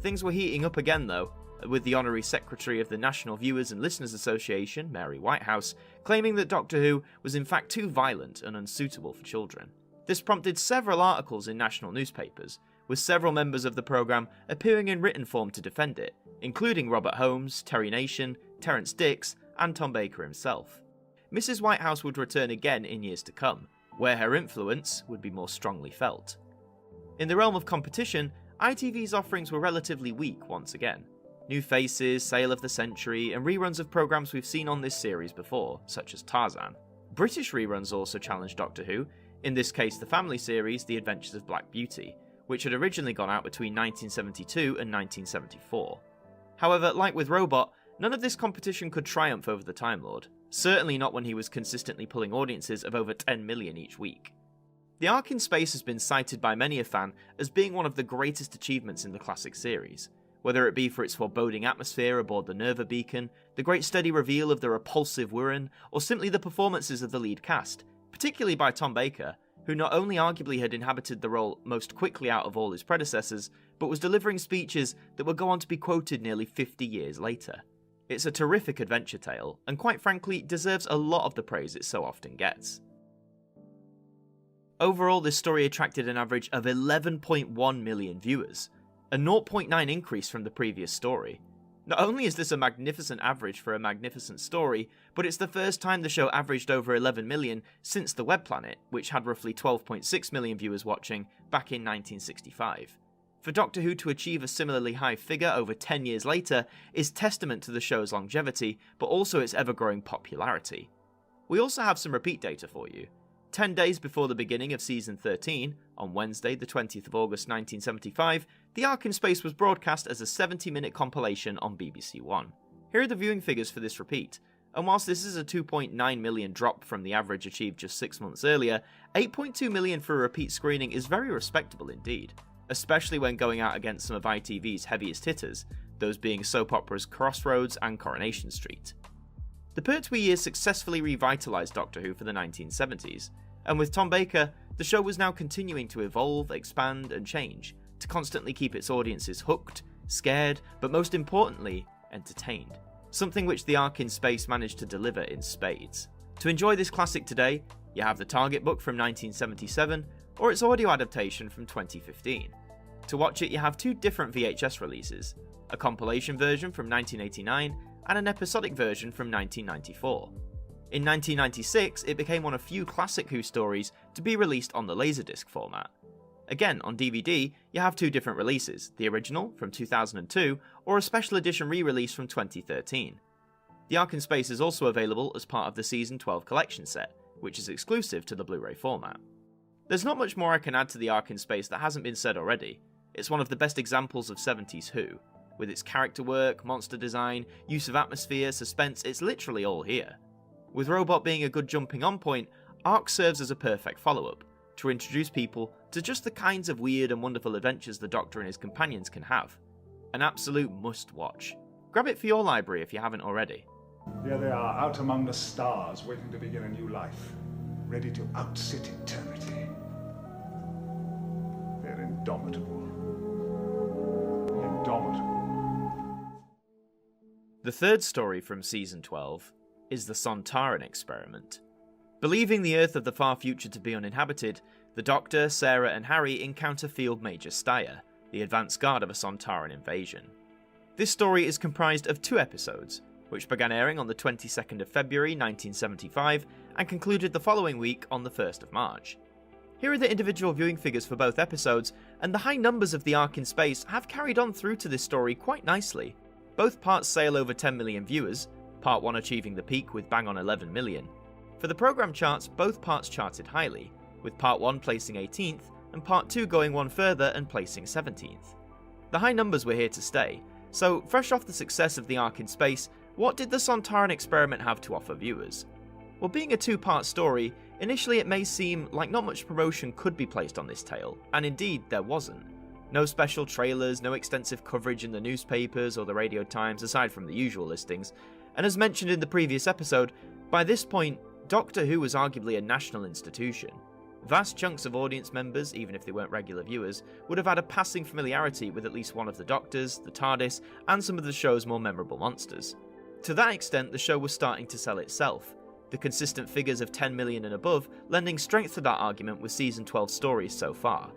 [SPEAKER 2] Things were heating up again though, with the Honorary Secretary of the National Viewers and Listeners Association, Mary Whitehouse, claiming that Doctor Who was in fact too violent and unsuitable for children. This prompted several articles in national newspapers, with several members of the programme appearing in written form to defend it, including Robert Holmes, Terry Nation, Terrance Dicks, and Tom Baker himself. Mrs. Whitehouse would return again in years to come, where her influence would be more strongly felt. In the realm of competition, ITV's offerings were relatively weak once again. New faces, Sale of the Century, and reruns of programmes we've seen on this series before, such as Tarzan. British reruns also challenged Doctor Who, in this case the family series The Adventures of Black Beauty, which had originally gone out between 1972 and 1974. However, like with Robot, none of this competition could triumph over the Time Lord, certainly not when he was consistently pulling audiences of over 10 million each week. The arc in space has been cited by many a fan as being one of the greatest achievements in the classic series, whether it be for its foreboding atmosphere aboard the Nerva beacon, the great steady reveal of the repulsive Wirren, or simply the performances of the lead cast, particularly by Tom Baker, who not only arguably had inhabited the role most quickly out of all his predecessors, but was delivering speeches that would go on to be quoted nearly 50 years later. It's a terrific adventure tale, and quite frankly deserves a lot of the praise it so often gets. Overall, this story attracted an average of 11.1 million viewers, a 0.9 increase from the previous story. Not only is this a magnificent average for a magnificent story, but it's the first time the show averaged over 11 million since The Web Planet, which had roughly 12.6 million viewers watching back in 1965. For Doctor Who to achieve a similarly high figure over 10 years later is testament to the show's longevity, but also its ever-growing popularity. We also have some repeat data for you. 10 days before the beginning of Season 13, on Wednesday the 20th of August 1975, The Ark in Space was broadcast as a 70-minute compilation on BBC One. Here are the viewing figures for this repeat, and whilst this is a 2.9 million drop from the average achieved just 6 months earlier, 8.2 million for a repeat screening is very respectable indeed, especially when going out against some of ITV's heaviest hitters, those being soap operas Crossroads and Coronation Street. The Pertwee years successfully revitalised Doctor Who for the 1970s, and with Tom Baker, the show was now continuing to evolve, expand and change, to constantly keep its audiences hooked, scared, but most importantly, entertained. Something which The Ark in Space managed to deliver in spades. To enjoy this classic today, you have the Target book from 1977, or its audio adaptation from 2015. To watch it, you have two different VHS releases, a compilation version from 1989 and an episodic version from 1994. In 1996, it became one of few classic Who stories to be released on the Laserdisc format. Again, on DVD, you have two different releases, the original from 2002 or a special edition re-release from 2013. The Ark in Space is also available as part of the Season 12 collection set, which is exclusive to the Blu-ray format. There's not much more I can add to The Ark in Space that hasn't been said already. It's one of the best examples of 70s Who. With its character work, monster design, use of atmosphere, suspense, it's literally all here. With Robot being a good jumping on point, Ark serves as a perfect follow-up, to introduce people to just the kinds of weird and wonderful adventures the Doctor and his companions can have. An absolute must-watch. Grab it for your library if you haven't already.
[SPEAKER 16] Here they are, out among the stars, waiting to begin a new life, ready to outsit eternity. They're indomitable. Indomitable.
[SPEAKER 2] The third story from Season 12 is the Sontaran experiment. Believing the Earth of the far future to be uninhabited, the Doctor, Sarah and Harry encounter Field Major Steyr, the advance guard of a Sontaran invasion. This story is comprised of 2 episodes, which began airing on the 22nd of February 1975 and concluded the following week on the 1st of March. Here are the individual viewing figures for both episodes, and the high numbers of The Ark in Space have carried on through to this story quite nicely. Both parts sail over 10 million viewers, Part 1 achieving the peak with bang on 11 million. For the programme charts, both parts charted highly, with Part 1 placing 18th and Part 2 going one further and placing 17th. The high numbers were here to stay, so fresh off the success of The Ark in Space, what did the Sontaran experiment have to offer viewers? Well, being a 2-part story, initially it may seem like not much promotion could be placed on this tale, and indeed there wasn't. No special trailers, no extensive coverage in the newspapers or the Radio Times aside from the usual listings, and as mentioned in the previous episode, by this point, Doctor Who was arguably a national institution. Vast chunks of audience members, even if they weren't regular viewers, would have had a passing familiarity with at least one of the Doctors, the TARDIS, and some of the show's more memorable monsters. To that extent, the show was starting to sell itself, the consistent figures of 10 million and above lending strength to that argument with Season 12 stories so far.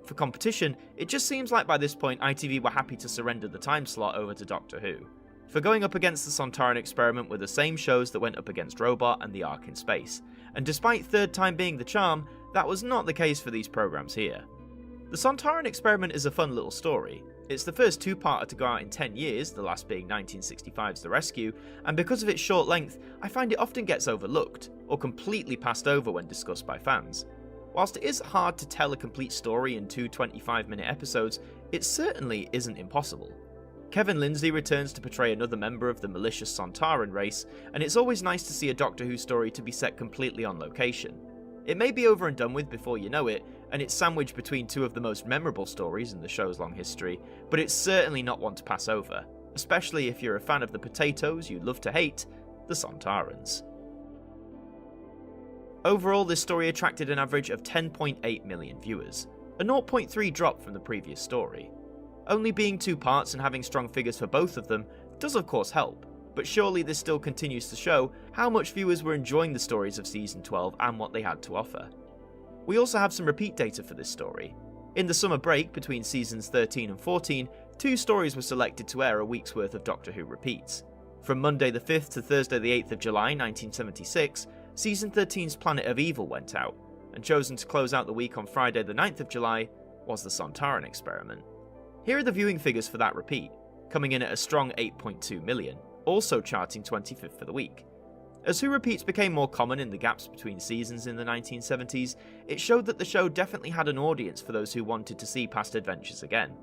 [SPEAKER 2] For competition, it just seems like by this point ITV were happy to surrender the time slot over to Doctor Who. For going up against the Sontaran experiment were the same shows that went up against Robot and The Ark in Space, and despite third time being the charm, that was not the case for these programmes here. The Sontaran experiment is a fun little story. It's the first 2-parter to go out in 10 years, the last being 1965's The Rescue, and because of its short length, I find it often gets overlooked, or completely passed over when discussed by fans. Whilst it is hard to tell a complete story in 2 25-minute episodes, it certainly isn't impossible. Kevin Lindsay returns to portray another member of the malicious Sontaran race, and it's always nice to see a Doctor Who story to be set completely on location. It may be over and done with before you know it, and it's sandwiched between two of the most memorable stories in the show's long history, but it's certainly not one to pass over, especially if you're a fan of the potatoes you love to hate, the Sontarans. Overall, this story attracted an average of 10.8 million viewers, a 0.3 drop from the previous story. Only being 2 parts and having strong figures for both of them does of course help, but surely this still continues to show how much viewers were enjoying the stories of Season 12 and what they had to offer. We also have some repeat data for this story. In the summer break between Seasons 13 and 14, 2 stories were selected to air a week's worth of Doctor Who repeats. From Monday the 5th to Thursday the 8th of July 1976, Season 13's Planet of Evil went out, and chosen to close out the week on Friday the 9th of July was the Sontaran Experiment. Here are the viewing figures for that repeat, coming in at a strong 8.2 million, also charting 25th for the week. As Who repeats became more common in the gaps between seasons in the 1970s, it showed that the show definitely had an audience for those who wanted to see past adventures again.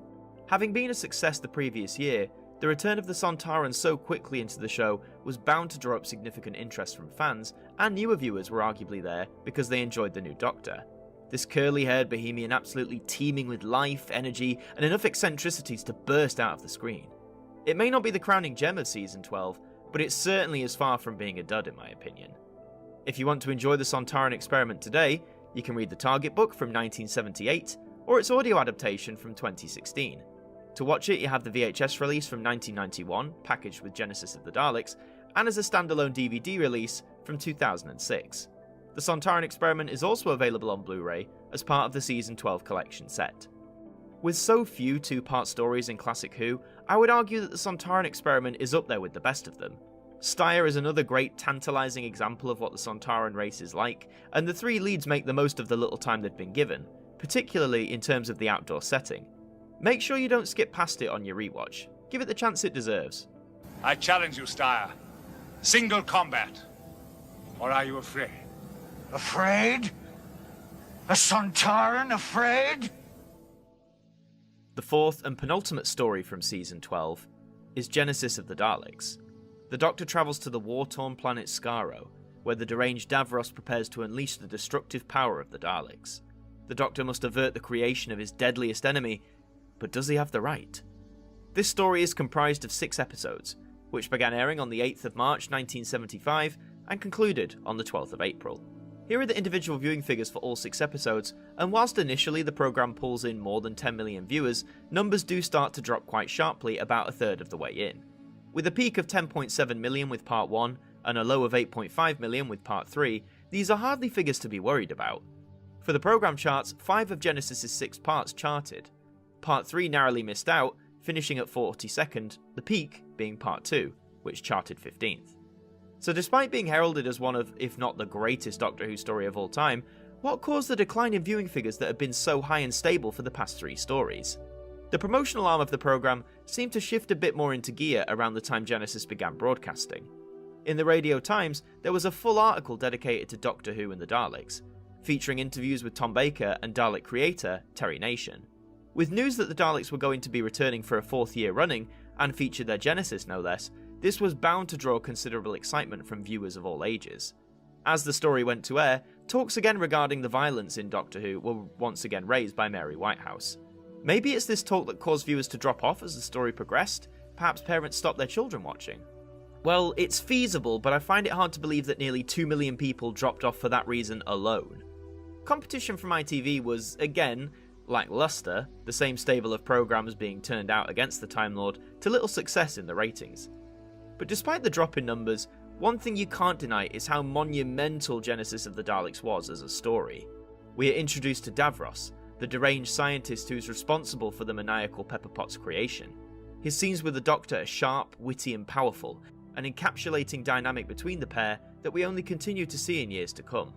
[SPEAKER 2] Having been a success the previous year, the return of the Sontarans so quickly into the show was bound to draw up significant interest from fans, and newer viewers were arguably there because they enjoyed the new Doctor. This curly-haired bohemian absolutely teeming with life, energy, and enough eccentricities to burst out of the screen. It may not be the crowning gem of Season 12, but it certainly is far from being a dud in my opinion. If you want to enjoy the Sontaran Experiment today, you can read the Target book from 1978, or its audio adaptation from 2016. To watch it, you have the VHS release from 1991, packaged with Genesis of the Daleks, and as a standalone DVD release from 2006. The Sontaran Experiment is also available on Blu-ray as part of the Season 12 collection set. With so few 2-part stories in Classic Who, I would argue that the Sontaran Experiment is up there with the best of them. Styre is another great, tantalising example of what the Sontaran race is like, and the 3 leads make the most of the little time they've been given, particularly in terms of the outdoor setting. Make sure you don't skip past it on your rewatch. Give it the chance it deserves.
[SPEAKER 17] I challenge you, Styre. Single combat. Or are you afraid?
[SPEAKER 18] Afraid? A Sontaran afraid?
[SPEAKER 2] The 4th and penultimate story from Season 12 is Genesis of the Daleks. The Doctor travels to the war-torn planet Skaro, where the deranged Davros prepares to unleash the destructive power of the Daleks. The Doctor must avert the creation of his deadliest enemy, but does he have the right? This story is comprised of 6 episodes, which began airing on the 8th of March 1975 and concluded on the 12th of April. Here are the individual viewing figures for all 6 episodes, and whilst initially the programme pulls in more than 10 million viewers, numbers do start to drop quite sharply about a third of the way in. With a peak of 10.7 million with Part 1 and a low of 8.5 million with Part 3, these are hardly figures to be worried about. For the programme charts, 5 of Genesis' 6 parts charted. Part 3 narrowly missed out, finishing at 42nd, the peak being Part 2, which charted 15th. So despite being heralded as one of, if not the greatest Doctor Who story of all time, what caused the decline in viewing figures that have been so high and stable for the past 3 stories? The promotional arm of the programme seemed to shift a bit more into gear around the time Genesis began broadcasting. In the Radio Times, there was a full article dedicated to Doctor Who and the Daleks, featuring interviews with Tom Baker and Dalek creator Terry Nation. With news that the Daleks were going to be returning for a 4th year running, and featured their Genesis no less, this was bound to draw considerable excitement from viewers of all ages. As the story went to air, talks again regarding the violence in Doctor Who were once again raised by Mary Whitehouse. Maybe it's this talk that caused viewers to drop off as the story progressed. Perhaps parents stopped their children watching. Well, it's feasible, but I find it hard to believe that nearly 2 million people dropped off for that reason alone. Competition from ITV was, again, lackluster, the same stable of programmes being turned out against the Time Lord, to little success in the ratings. But despite the drop in numbers, one thing you can't deny is how monumental Genesis of the Daleks was as a story. We are introduced to Davros, the deranged scientist who's responsible for the maniacal Pepper Potts creation. His scenes with the Doctor are sharp, witty and powerful, an encapsulating dynamic between the pair that we only continue to see in years to come.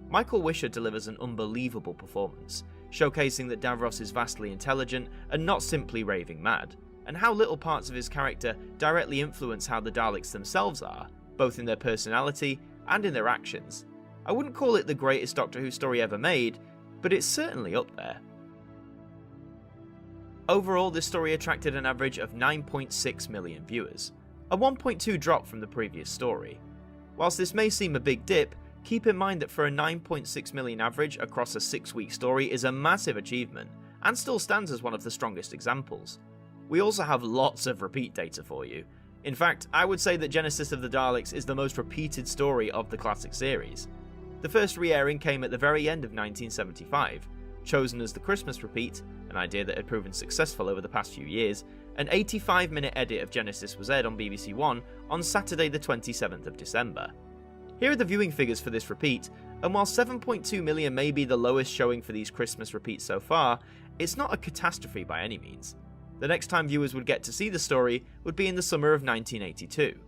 [SPEAKER 2] Michael Wisher delivers an unbelievable performance, showcasing that Davros is vastly intelligent and not simply raving mad, and how little parts of his character directly influence how the Daleks themselves are, both in their personality and in their actions. I wouldn't call it the greatest Doctor Who story ever made, but it's certainly up there. Overall, this story attracted an average of 9.6 million viewers, a 1.2 drop from the previous story. Whilst this may seem a big dip, keep in mind that for a 9.6 million average across a 6-week story is a massive achievement, and still stands as one of the strongest examples. We also have lots of repeat data for you. In fact, I would say that Genesis of the Daleks is the most repeated story of the classic series. The first re-airing came at the very end of 1975, chosen as the Christmas repeat, an idea that had proven successful over the past few years. An 85-minute edit of Genesis was aired on BBC One on Saturday the 27th of December. Here are the viewing figures for this repeat, and while 7.2 million may be the lowest showing for these Christmas repeats so far, it's not a catastrophe by any means. The next time viewers would get to see the story would be in the summer of 1982.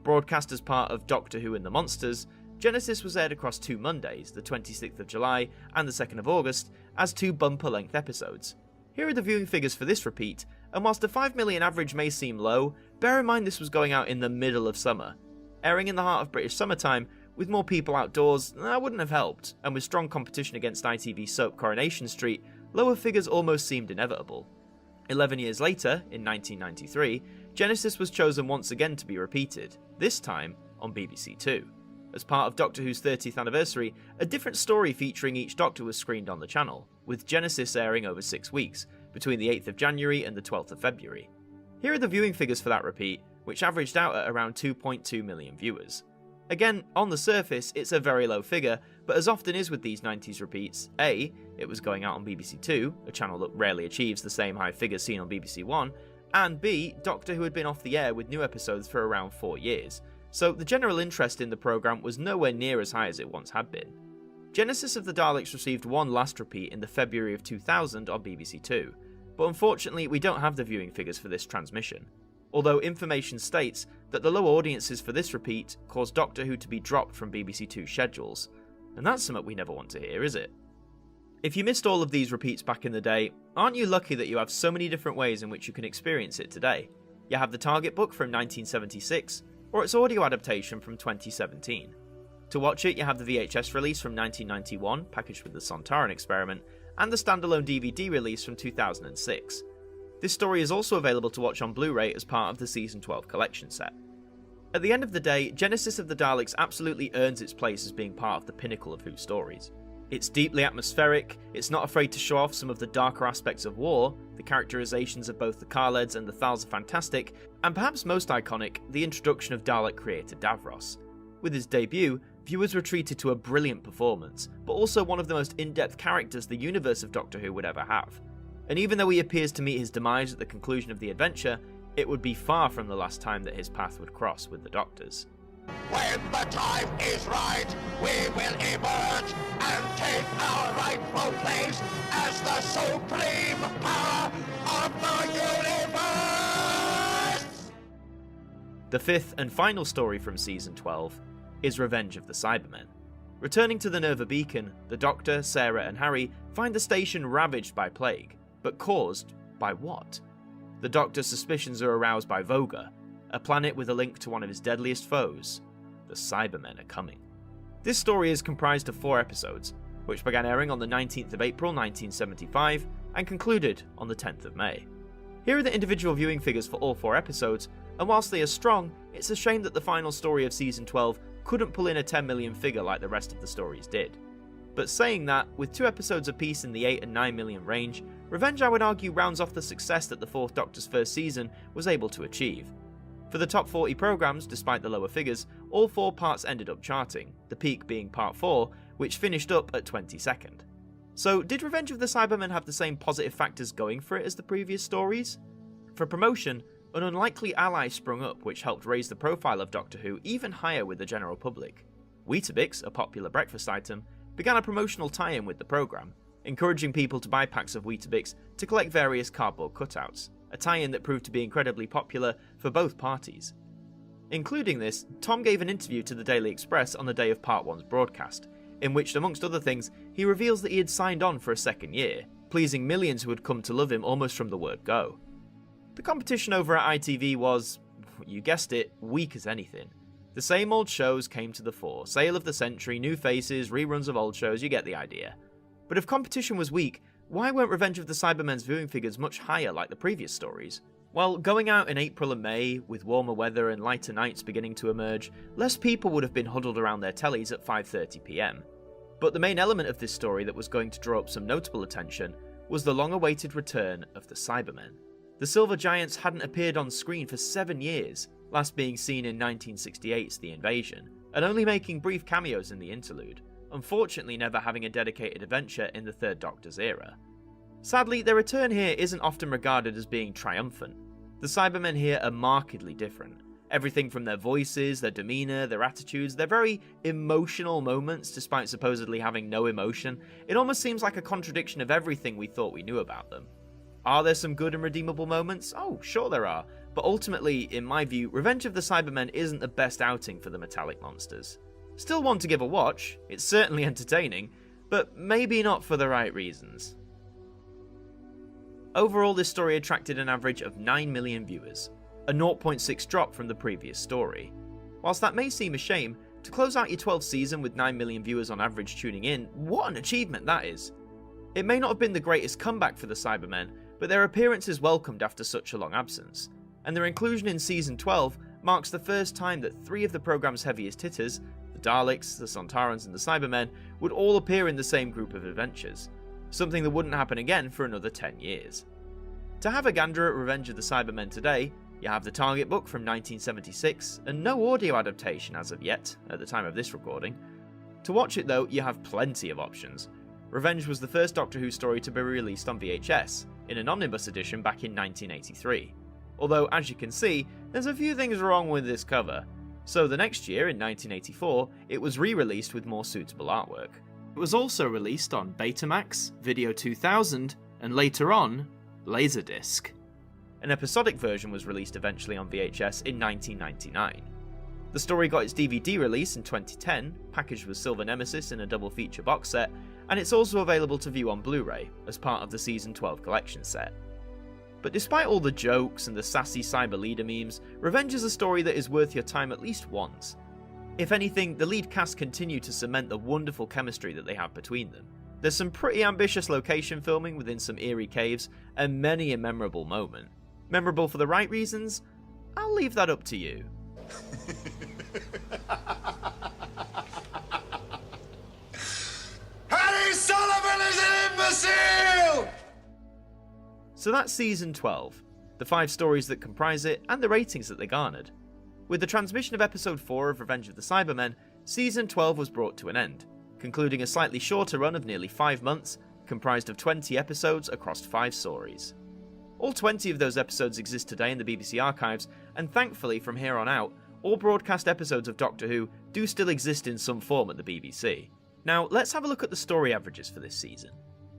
[SPEAKER 2] Broadcast as part of Doctor Who and the Monsters, Genesis was aired across 2 Mondays, the 26th of July and the 2nd of August, as 2 bumper-length episodes. Here are the viewing figures for this repeat, and whilst a 5 million average may seem low, bear in mind this was going out in the middle of summer. Airing in the heart of British summertime, with more people outdoors, that wouldn't have helped, and with strong competition against ITV's soap Coronation Street, lower figures almost seemed inevitable. 11 years later, in 1993, Genesis was chosen once again to be repeated, this time on BBC Two. As part of Doctor Who's 30th anniversary, a different story featuring each Doctor was screened on the channel, with Genesis airing over 6 weeks, between the 8th of January and the 12th of February. Here are the viewing figures for that repeat, which averaged out at around 2.2 million viewers. Again, on the surface, it's a very low figure, but as often is with these 90s repeats, A, it was going out on BBC Two, a channel that rarely achieves the same high figures seen on BBC One, and B, Doctor Who had been off the air with new episodes for around 4 years, so the general interest in the programme was nowhere near as high as it once had been. Genesis of the Daleks received one last repeat in the February of 2000 on BBC Two, but unfortunately we don't have the viewing figures for this transmission, although information states that the low audiences for this repeat caused Doctor Who to be dropped from BBC Two schedules, and that's something we never want to hear, is it? If you missed all of these repeats back in the day, aren't you lucky that you have so many different ways in which you can experience it today? You have the Target book from 1976, or its audio adaptation from 2017. To watch it, you have the VHS release from 1991, packaged with the Sontaran experiment, and the standalone DVD release from 2006. This story is also available to watch on Blu-ray as part of the Season 12 collection set. At the end of the day, Genesis of the Daleks absolutely earns its place as being part of the pinnacle of Who stories. It's deeply atmospheric, it's not afraid to show off some of the darker aspects of war, the characterizations of both the Khaleds and the Thals are fantastic, and perhaps most iconic, the introduction of Dalek creator Davros. With his debut, viewers were treated to a brilliant performance, but also one of the most in-depth characters the universe of Doctor Who would ever have. And even though he appears to meet his demise at the conclusion of the adventure, it would be far from the last time that his path would cross with the Doctors.
[SPEAKER 7] When the time is right, we will emerge and take our rightful place as the supreme power of the universe!
[SPEAKER 2] The fifth and final story from Season 12 is Revenge of the Cybermen. Returning to the Nerva Beacon, the Doctor, Sarah and Harry find the station ravaged by plague, but caused by what? The Doctor's suspicions are aroused by Voga, a planet with a link to one of his deadliest foes. The Cybermen are coming. This story is comprised of 4 episodes, which began airing on the 19th of April 1975 and concluded on the 10th of May. Here are the individual viewing figures for all 4 episodes, and whilst they are strong, it's a shame that the final story of Season 12 couldn't pull in a 10 million figure like the rest of the stories did. But saying that, with 2 episodes apiece in the 8 and 9 million range, Revenge I would argue rounds off the success that the 4th Doctor's first season was able to achieve. For the top 40 programmes, despite the lower figures, all 4 parts ended up charting, the peak being Part 4, which finished up at 22nd. So did Revenge of the Cybermen have the same positive factors going for it as the previous stories? For promotion, an unlikely ally sprung up which helped raise the profile of Doctor Who even higher with the general public. Weetabix, a popular breakfast item, began a promotional tie-in with the programme, encouraging people to buy packs of Weetabix to collect various cardboard cutouts, a tie-in that proved to be incredibly popular for both parties. Including this, Tom gave an interview to the Daily Express on the day of Part 1's broadcast, in which, amongst other things, he reveals that he had signed on for a second year, pleasing millions who had come to love him almost from the word go. The competition over at ITV was, you guessed it, weak as anything. The same old shows came to the fore, Sale of the Century, new faces, reruns of old shows, you get the idea. But if competition was weak, why weren't Revenge of the Cybermen's viewing figures much higher like the previous stories? Well, going out in April and May, with warmer weather and lighter nights beginning to emerge, less people would have been huddled around their tellies at 5:30 PM. But the main element of this story that was going to draw up some notable attention was the long-awaited return of the Cybermen. The Silver Giants hadn't appeared on screen for 7 years, last being seen in 1968's The Invasion, and only making brief cameos in the interlude, unfortunately never having a dedicated adventure in the Third Doctor's era. Sadly, their return here isn't often regarded as being triumphant. The Cybermen here are markedly different. Everything from their voices, their demeanour, their attitudes, their very emotional moments despite supposedly having no emotion, it almost seems like a contradiction of everything we thought we knew about them. Are there some good and redeemable moments? Oh, sure there are, but ultimately, in my view, Revenge of the Cybermen isn't the best outing for the metallic monsters. Still one to give a watch, it's certainly entertaining, but maybe not for the right reasons. Overall, this story attracted an average of 9 million viewers, a 0.6 drop from the previous story. Whilst that may seem a shame, to close out your 12th season with 9 million viewers on average tuning in, what an achievement that is. It may not have been the greatest comeback for the Cybermen, but their appearance is welcomed after such a long absence, and their inclusion in Season 12 marks the first time that 3 of the programme's heaviest hitters, the Daleks, the Sontarans and the Cybermen, would all appear in the same group of adventures, something that wouldn't happen again for another 10 years. To have a gander at Revenge of the Cybermen today, you have the Target book from 1976, and no audio adaptation as of yet, at the time of this recording. To watch it though, you have plenty of options. Revenge was the first Doctor Who story to be released on VHS, in an omnibus edition back in 1983. Although, as you can see, there's a few things wrong with this cover. So the next year, in 1984, it was re-released with more suitable artwork. It was also released on Betamax, Video 2000, and later on, Laserdisc. An episodic version was released eventually on VHS in 1999. The story got its DVD release in 2010, packaged with Silver Nemesis in a double feature box set, and it's also available to view on Blu-ray as part of the Season 12 collection set. But despite all the jokes and the sassy cyber leader memes, Revenge is a story that is worth your time at least once. If anything, the lead cast continue to cement the wonderful chemistry that they have between them. There's some pretty ambitious location filming within some eerie caves, and many a memorable moment. Memorable for the right reasons? I'll leave that up to you.
[SPEAKER 7] Harry Sullivan is an imbecile!
[SPEAKER 2] So that's Season 12, the 5 stories that comprise it, and the ratings that they garnered. With the transmission of Episode 4 of Revenge of the Cybermen, Season 12 was brought to an end, concluding a slightly shorter run of nearly 5 months, comprised of 20 episodes across 5 stories. All 20 of those episodes exist today in the BBC archives, and thankfully from here on out, all broadcast episodes of Doctor Who do still exist in some form at the BBC. Now, let's have a look at the story averages for this season.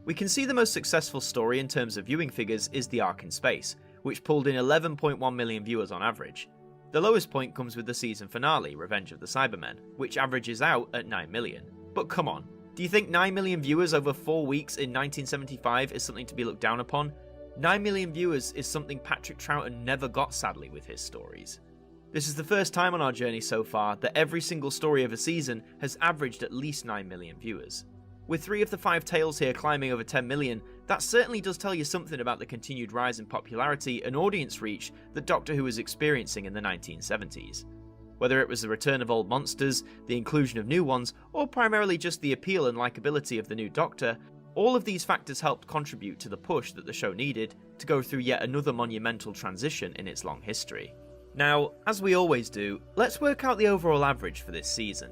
[SPEAKER 2] We can see the most successful story in terms of viewing figures is The Ark in Space, which pulled in 11.1 million viewers on average. The lowest point comes with the season finale, Revenge of the Cybermen, which averages out at 9 million. But come on, do you think 9 million viewers over 4 weeks in 1975 is something to be looked down upon? 9 million viewers is something Patrick Troughton never got, sadly, with his stories. This is the first time on our journey so far that every single story of a season has averaged at least 9 million viewers. With 3 of the 5 tales here climbing over 10 million, that certainly does tell you something about the continued rise in popularity and audience reach that Doctor Who was experiencing in the 1970s. Whether it was the return of old monsters, the inclusion of new ones, or primarily just the appeal and likability of the new Doctor, all of these factors helped contribute to the push that the show needed to go through yet another monumental transition in its long history. Now, as we always do, let's work out the overall average for this season.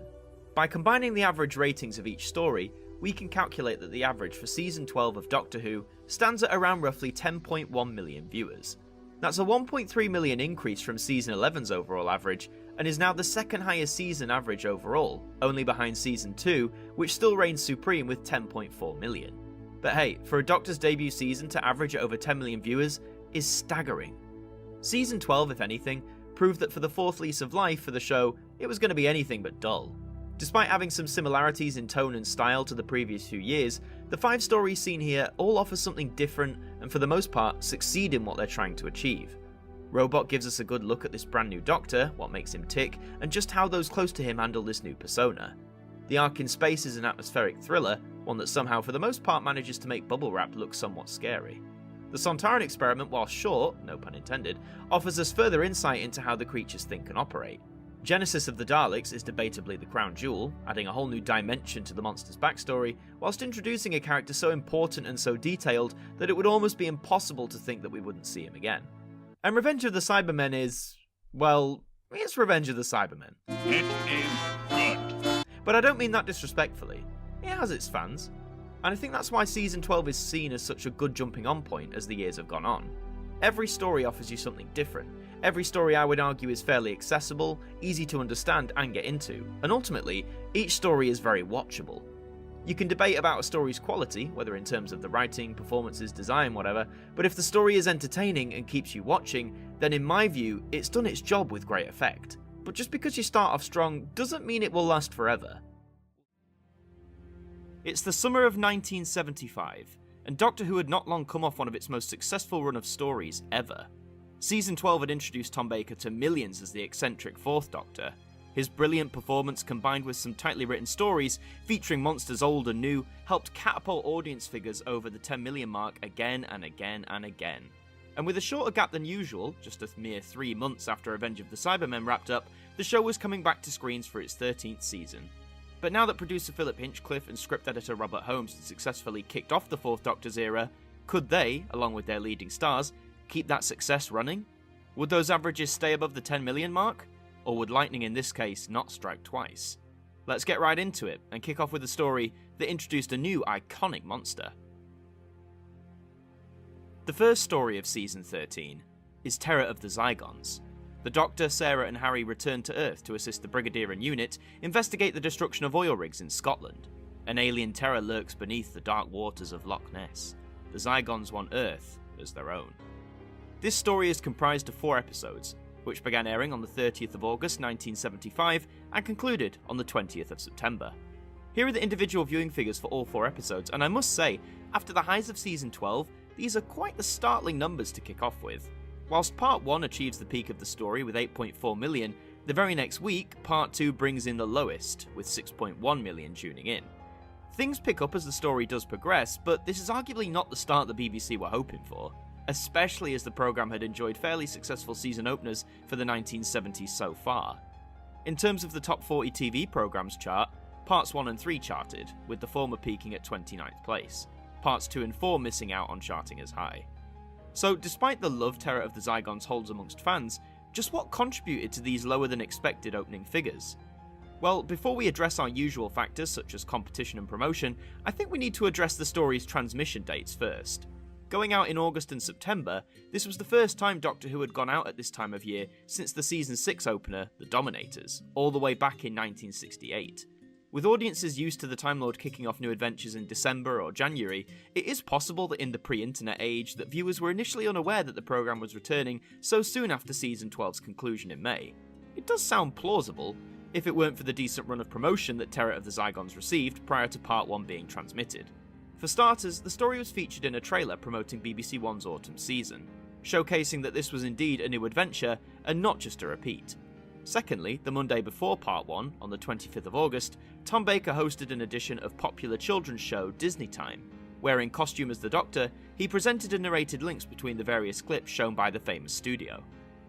[SPEAKER 2] By combining the average ratings of each story, we can calculate that the average for Season 12 of Doctor Who stands at around roughly 10.1 million viewers. That's a 1.3 million increase from Season 11's overall average, and is now the second highest season average overall, only behind Season 2, which still reigns supreme with 10.4 million. But hey, for a Doctor's debut season to average at over 10 million viewers is staggering. Season 12, if anything, proved that for the 4th lease of life for the show, it was going to be anything but dull. Despite having some similarities in tone and style to the previous few years, the 5 stories seen here all offer something different and for the most part succeed in what they're trying to achieve. Robot gives us a good look at this brand new Doctor, what makes him tick, and just how those close to him handle this new persona. The The arc in space is an atmospheric thriller, one that somehow for the most part manages to make bubble wrap look somewhat scary. The Sontaran experiment, while short, no pun intended, offers us further insight into how the creatures think and operate. Genesis of the Daleks is debatably the crown jewel, adding a whole new dimension to the monster's backstory, whilst introducing a character so important and so detailed that it would almost be impossible to think that we wouldn't see him again. And Revenge of the Cybermen is, well, it's Revenge of the Cybermen.
[SPEAKER 17] It is good.
[SPEAKER 2] But I don't mean that disrespectfully. It has its fans. And I think that's why Season 12 is seen as such a good jumping on point as the years have gone on. Every story offers you something different. Every story, I would argue, is fairly accessible, easy to understand and get into, and ultimately, each story is very watchable. You can debate about a story's quality, whether in terms of the writing, performances, design, whatever, but if the story is entertaining and keeps you watching, then in my view, it's done its job with great effect. But just because you start off strong doesn't mean it will last forever. It's the summer of 1975, and Doctor Who had not long come off one of its most successful run of stories ever. Season 12 had introduced Tom Baker to millions as the eccentric Fourth Doctor. His brilliant performance, combined with some tightly written stories featuring monsters old and new, helped catapult audience figures over the 10 million mark again and again and again. And with a shorter gap than usual, just a mere 3 months after Revenge of the Cybermen wrapped up, the show was coming back to screens for its 13th season. But now that producer Philip Hinchcliffe and script editor Robert Holmes had successfully kicked off the Fourth Doctor's era, could they, along with their leading stars, keep that success running? Would those averages stay above the 10 million mark? Or would lightning in this case not strike twice? Let's get right into it and kick off with a story that introduced a new iconic monster. The first story of Season 13 is Terror of the Zygons. The Doctor, Sarah and Harry return to Earth to assist the Brigadier and unit investigate the destruction of oil rigs in Scotland. An alien terror lurks beneath the dark waters of Loch Ness. The Zygons want Earth as their own. This story is comprised of 4 episodes, which began airing on the 30th of August 1975 and concluded on the 20th of September. Here are the individual viewing figures for all 4 episodes, and I must say, after the highs of Season 12, these are quite the startling numbers to kick off with. Whilst Part 1 achieves the peak of the story with 8.4 million, the very next week, Part 2 brings in the lowest, with 6.1 million tuning in. Things pick up as the story does progress, but this is arguably not the start the BBC were hoping for, especially as the programme had enjoyed fairly successful season openers for the 1970s so far. In terms of the top 40 TV programmes chart, Parts 1 and 3 charted, with the former peaking at 29th place, Parts 2 and 4 missing out on charting as high. So despite the love Terror of the Zygons holds amongst fans, just what contributed to these lower than expected opening figures? Well, before we address our usual factors such as competition and promotion, I think we need to address the story's transmission dates first. Going out in August and September, this was the first time Doctor Who had gone out at this time of year since the Season 6 opener, The Dominators, all the way back in 1968. With audiences used to the Time Lord kicking off new adventures in December or January, it is possible that in the pre-internet age that viewers were initially unaware that the programme was returning so soon after Season 12's conclusion in May. It does sound plausible, if it weren't for the decent run of promotion that Terror of the Zygons received prior to Part 1 being transmitted. For starters, the story was featured in a trailer promoting BBC One's autumn season, showcasing that this was indeed a new adventure and not just a repeat. Secondly, the Monday before Part 1, on the 25th of August, Tom Baker hosted an edition of popular children's show Disney Time, where in costume as the Doctor, he presented and narrated links between the various clips shown by the famous studio.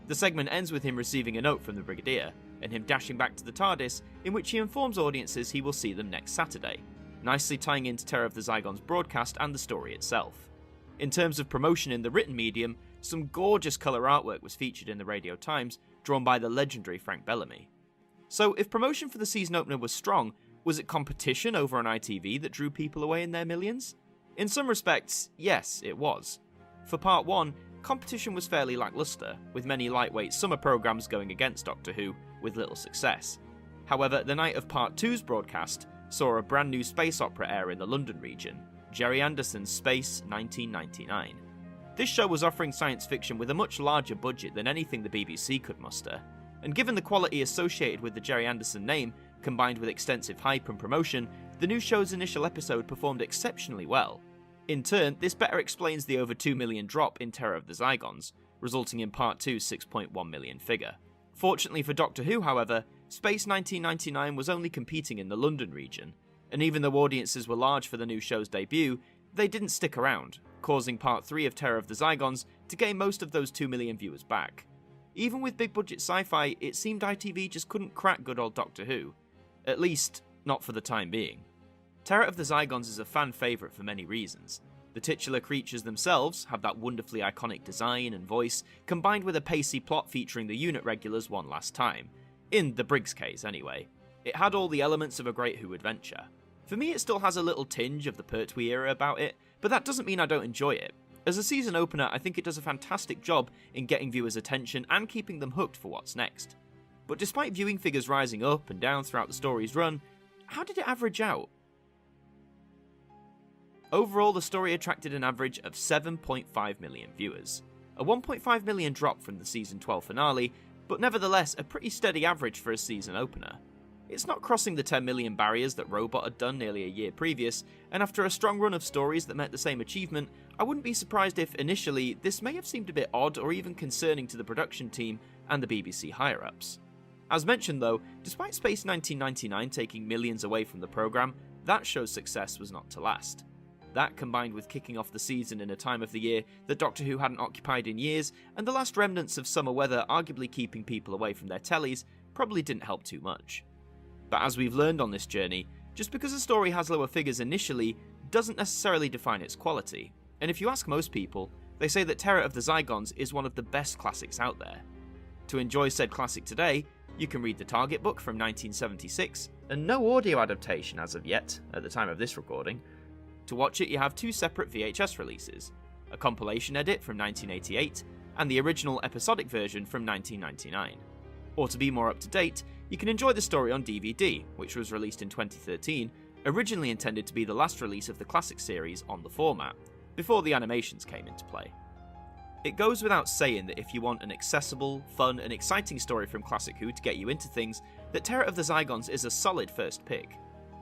[SPEAKER 2] The segment ends with him receiving a note from the Brigadier, and him dashing back to the TARDIS, in which he informs audiences he will see them next Saturday, nicely tying into Terror of the Zygons broadcast and the story itself. In terms of promotion in the written medium, some gorgeous colour artwork was featured in the Radio Times, drawn by the legendary Frank Bellamy. So if promotion for the season opener was strong, was it competition over on ITV that drew people away in their millions? In some respects, yes, it was. For Part 1, competition was fairly lacklustre, with many lightweight summer programmes going against Doctor Who, with little success. However, the night of Part 2's broadcast saw a brand new space opera air in the London region, Gerry Anderson's Space 1999. This show was offering science fiction with a much larger budget than anything the BBC could muster, and given the quality associated with the Gerry Anderson name, combined with extensive hype and promotion, the new show's initial episode performed exceptionally well. In turn, this better explains the over 2 million drop in Terror of the Zygons, resulting in Part 2's 6.1 million figure. Fortunately for Doctor Who, however, Space 1999 was only competing in the London region, and even though audiences were large for the new show's debut, they didn't stick around, causing Part 3 of Terror of the Zygons to gain most of those 2 million viewers back. Even with big budget sci-fi, it seemed ITV just couldn't crack good old Doctor Who. At least, not for the time being. Terror of the Zygons is a fan favourite for many reasons. The titular creatures themselves have that wonderfully iconic design and voice, combined with a pacey plot featuring the unit regulars one last time. In the Briggs case, anyway. It had all the elements of a great Who adventure. For me, it still has a little tinge of the Pertwee era about it, but that doesn't mean I don't enjoy it. As a season opener, I think it does a fantastic job in getting viewers' attention and keeping them hooked for what's next. But despite viewing figures rising up and down throughout the story's run, how did it average out? Overall, the story attracted an average of 7.5 million viewers, a 1.5 million drop from the season 12 finale, but nevertheless a pretty steady average for a season opener. It's not crossing the 10 million barriers that Robot had done nearly a year previous, and after a strong run of stories that met the same achievement, I wouldn't be surprised if, initially, this may have seemed a bit odd or even concerning to the production team and the BBC higher-ups. As mentioned though, despite Space 1999 taking millions away from the programme, that show's success was not to last. That, combined with kicking off the season in a time of the year that Doctor Who hadn't occupied in years, and the last remnants of summer weather arguably keeping people away from their tellies, probably didn't help too much. But as we've learned on this journey, just because a story has lower figures initially doesn't necessarily define its quality, and if you ask most people, they say that Terror of the Zygons is one of the best classics out there. To enjoy said classic today, you can read the Target book from 1976, and no audio adaptation as of yet, at the time of this recording. To watch it, you have 2 separate VHS releases, a compilation edit from 1988, and the original episodic version from 1999. Or to be more up to date, you can enjoy the story on DVD, which was released in 2013, originally intended to be the last release of the classic series on the format, before the animations came into play. It goes without saying that if you want an accessible, fun, and exciting story from Classic Who to get you into things, that Terror of the Zygons is a solid first pick.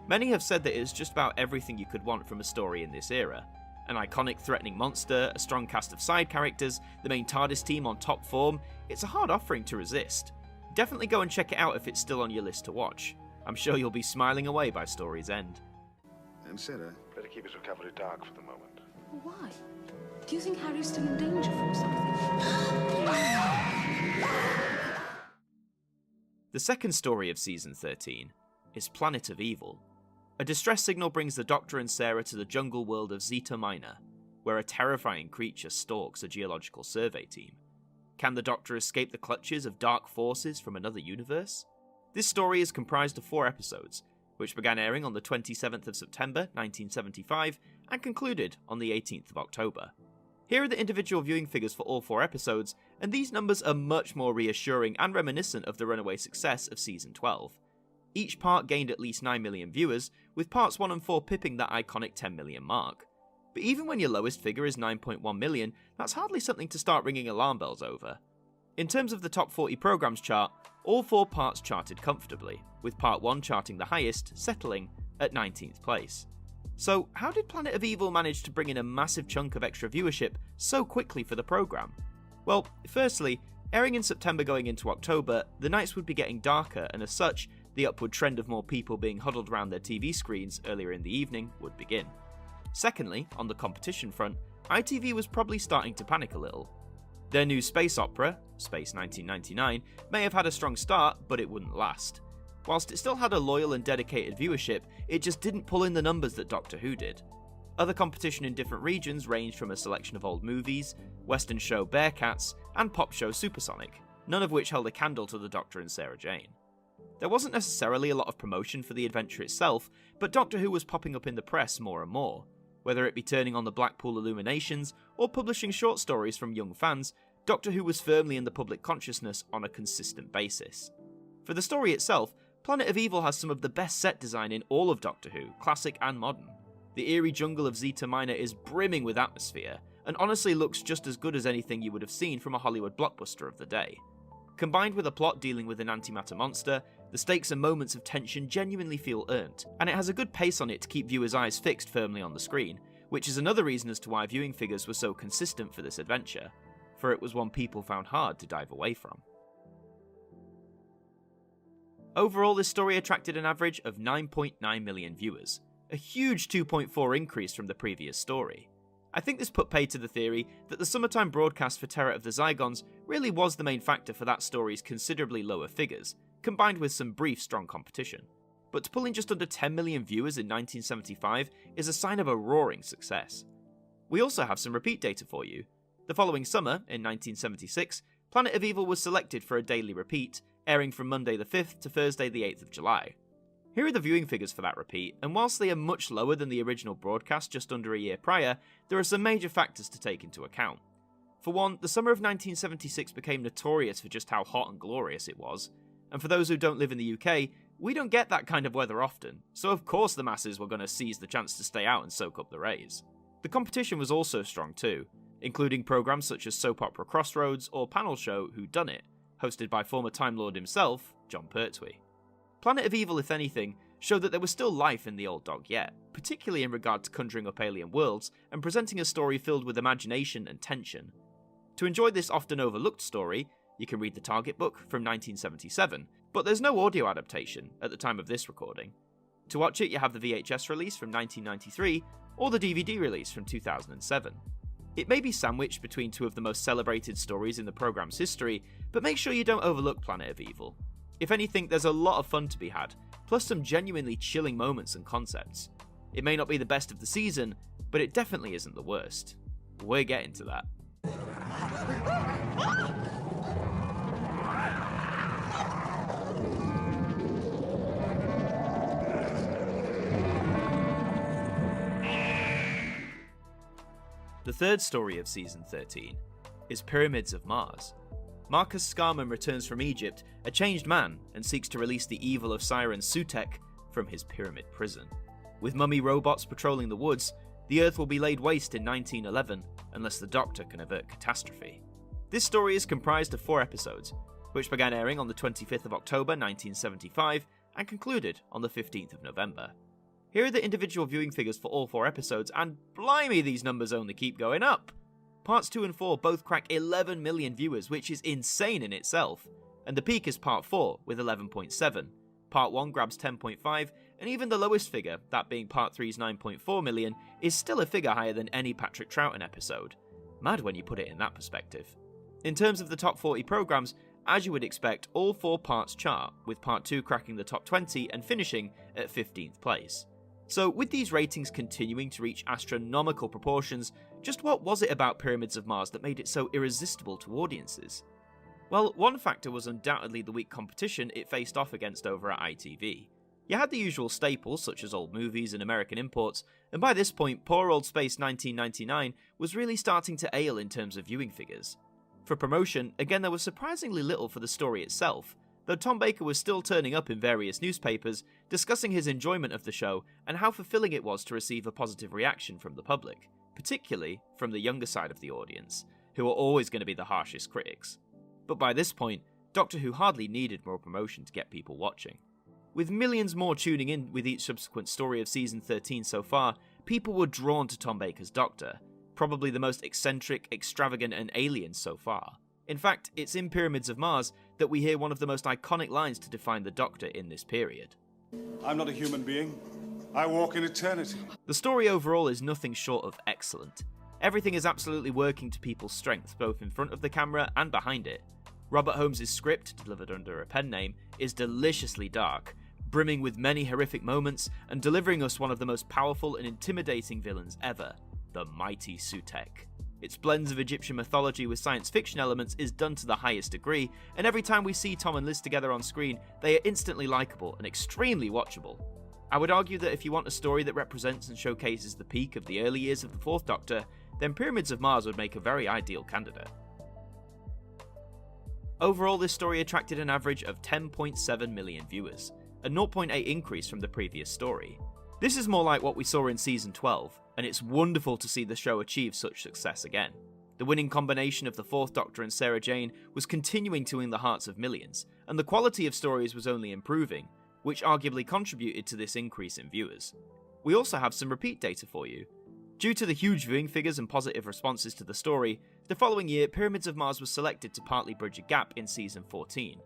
[SPEAKER 2] Many have said that it is just about everything you could want from a story in this era. An iconic threatening monster, a strong cast of side characters, the main TARDIS team on top form, it's a hard offering to resist. Definitely go and check it out if it's still on your list to watch. I'm sure you'll be smiling away by story's end.
[SPEAKER 3] And Sarah,
[SPEAKER 19] better keep his recovery dark for the moment.
[SPEAKER 10] Why? Do you think Harry's still in danger from something?
[SPEAKER 2] The second story of Season 13 is Planet of Evil. A distress signal brings the Doctor and Sarah to the jungle world of Zeta Minor, where a terrifying creature stalks a geological survey team. Can the Doctor escape the clutches of dark forces from another universe? This story is comprised of 4 episodes, which began airing on the 27th of September 1975 and concluded on the 18th of October. Here are the individual viewing figures for all 4 episodes, and these numbers are much more reassuring and reminiscent of the runaway success of Season 12. Each part gained at least 9 million viewers, with parts 1 and 4 pipping that iconic 10 million mark. But even when your lowest figure is 9.1 million, that's hardly something to start ringing alarm bells over. In terms of the top 40 programmes chart, all 4 parts charted comfortably, with part 1 charting the highest, settling at 19th place. So how did Planet of Evil manage to bring in a massive chunk of extra viewership so quickly for the programme? Well, firstly, airing in September going into October, the nights would be getting darker, and as such, the upward trend of more people being huddled around their TV screens earlier in the evening would begin. Secondly, on the competition front, ITV was probably starting to panic a little. Their new space opera, Space 1999, may have had a strong start, but it wouldn't last. Whilst it still had a loyal and dedicated viewership, it just didn't pull in the numbers that Doctor Who did. Other competition in different regions ranged from a selection of old movies, Western show Bearcats, and pop show Supersonic, none of which held a candle to the Doctor and Sarah Jane. There wasn't necessarily a lot of promotion for the adventure itself, but Doctor Who was popping up in the press more and more. Whether it be turning on the Blackpool Illuminations or publishing short stories from young fans, Doctor Who was firmly in the public consciousness on a consistent basis. For the story itself, Planet of Evil has some of the best set design in all of Doctor Who, classic and modern. The eerie jungle of Zeta Minor is brimming with atmosphere, and honestly looks just as good as anything you would have seen from a Hollywood blockbuster of the day. Combined with a plot dealing with an antimatter monster, the stakes and moments of tension genuinely feel earned, and it has a good pace on it to keep viewers' eyes fixed firmly on the screen, which is another reason as to why viewing figures were so consistent for this adventure, for it was one people found hard to dive away from. Overall, this story attracted an average of 9.9 million viewers, a huge 2.4 increase from the previous story. I think this put paid to the theory that the summertime broadcast for Terror of the Zygons really was the main factor for that story's considerably lower figures, combined with some brief strong competition. But to pull in just under 10 million viewers in 1975 is a sign of a roaring success. We also have some repeat data for you. The following summer, in 1976, Planet of Evil was selected for a daily repeat, airing from Monday the 5th to Thursday the 8th of July. Here are the viewing figures for that repeat, and whilst they are much lower than the original broadcast just under a year prior, there are some major factors to take into account. For one, the summer of 1976 became notorious for just how hot and glorious it was, and for those who don't live in the UK, we don't get that kind of weather often, so of course the masses were going to seize the chance to stay out and soak up the rays. The competition was also strong too, including programmes such as soap opera Crossroads or panel show Whodunnit, hosted by former Time Lord himself, Jon Pertwee. Planet of Evil, if anything, showed that there was still life in the old dog yet, particularly in regard to conjuring up alien worlds and presenting a story filled with imagination and tension. To enjoy this often overlooked story, you can read the Target book from 1977, but there's no audio adaptation at the time of this recording. To watch it, you have the VHS release from 1993 or the DVD release from 2007. It may be sandwiched between two of the most celebrated stories in the programme's history, but make sure you don't overlook Planet of Evil. If anything, there's a lot of fun to be had, plus some genuinely chilling moments and concepts. It may not be the best of the season, but it definitely isn't the worst. We're getting to that. The third story of Season 13 is Pyramids of Mars. Marcus Scarman returns from Egypt, a changed man, and seeks to release the evil of Siren Sutek from his pyramid prison. With mummy robots patrolling the woods, the Earth will be laid waste in 1911 unless the Doctor can avert catastrophe. This story is comprised of 4 episodes, which began airing on the 25th of October 1975 and concluded on the 15th of November. Here are the individual viewing figures for all 4 episodes, and blimey, these numbers only keep going up! Parts 2 and 4 both crack 11 million viewers, which is insane in itself, and the peak is Part 4 with 11.7. Part 1 grabs 10.5, and even the lowest figure, that being Part 3's 9.4 million, is still a figure higher than any Patrick Troughton episode. Mad when you put it in that perspective. In terms of the top 40 programmes, as you would expect, all 4 parts chart, with Part 2 cracking the top 20 and finishing at 15th place. So with these ratings continuing to reach astronomical proportions, just what was it about Pyramids of Mars that made it so irresistible to audiences? Well, one factor was undoubtedly the weak competition it faced off against over at ITV. You had the usual staples such as old movies and American imports, and by this point poor old Space 1999 was really starting to ail in terms of viewing figures. For promotion, again there was surprisingly little for the story itself, though Tom Baker was still turning up in various newspapers, discussing his enjoyment of the show and how fulfilling it was to receive a positive reaction from the public, particularly from the younger side of the audience, who are always going to be the harshest critics. But by this point, Doctor Who hardly needed more promotion to get people watching. With millions more tuning in with each subsequent story of Season 13 so far, people were drawn to Tom Baker's Doctor, probably the most eccentric, extravagant and alien so far. In fact, it's in Pyramids of Mars that we hear one of the most iconic lines to define the Doctor in this period.
[SPEAKER 19] I'm not a human being. I walk in eternity.
[SPEAKER 2] The story overall is nothing short of excellent. Everything is absolutely working to people's strengths, both in front of the camera and behind it. Robert Holmes' script, delivered under a pen name, is deliciously dark, brimming with many horrific moments, and delivering us one of the most powerful and intimidating villains ever, the mighty Sutek. Its blends of Egyptian mythology with science fiction elements is done to the highest degree, and every time we see Tom and Liz together on screen, they are instantly likeable and extremely watchable. I would argue that if you want a story that represents and showcases the peak of the early years of the Fourth Doctor, then Pyramids of Mars would make a very ideal candidate. Overall, this story attracted an average of 10.7 million viewers, a 0.8 increase from the previous story. This is more like what we saw in Season 12, and it's wonderful to see the show achieve such success again. The winning combination of the Fourth Doctor and Sarah Jane was continuing to win the hearts of millions, and the quality of stories was only improving, which arguably contributed to this increase in viewers. We also have some repeat data for you. Due to the huge viewing figures and positive responses to the story, the following year Pyramids of Mars was selected to partly bridge a gap in Season 14,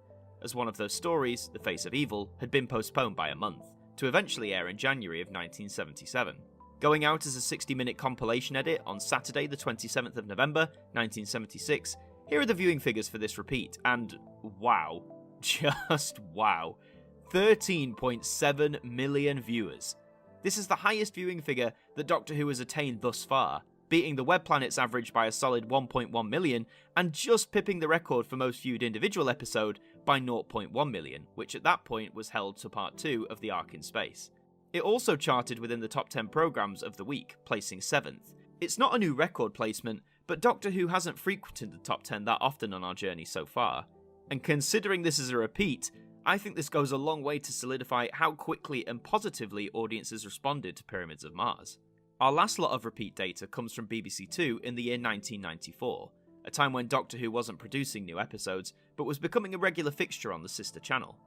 [SPEAKER 2] as one of those stories, The Face of Evil, had been postponed by a month, to eventually air in January of 1977. Going out as a 60-minute compilation edit on Saturday the 27th of November, 1976, here are the viewing figures for this repeat, and wow, just wow, 13.7 million viewers. This is the highest viewing figure that Doctor Who has attained thus far, beating the Web Planet's average by a solid 1.1 million, and just pipping the record for most viewed individual episode by 0.1 million, which at that point was held to part 2 of the Ark in Space. It also charted within the top 10 programmes of the week, placing 7th. It's not a new record placement, but Doctor Who hasn't frequented the top 10 that often on our journey so far. And considering this is a repeat, I think this goes a long way to solidify how quickly and positively audiences responded to Pyramids of Mars. Our last lot of repeat data comes from BBC Two in the year 1994, a time when Doctor Who wasn't producing new episodes, but was becoming a regular fixture on the sister channel.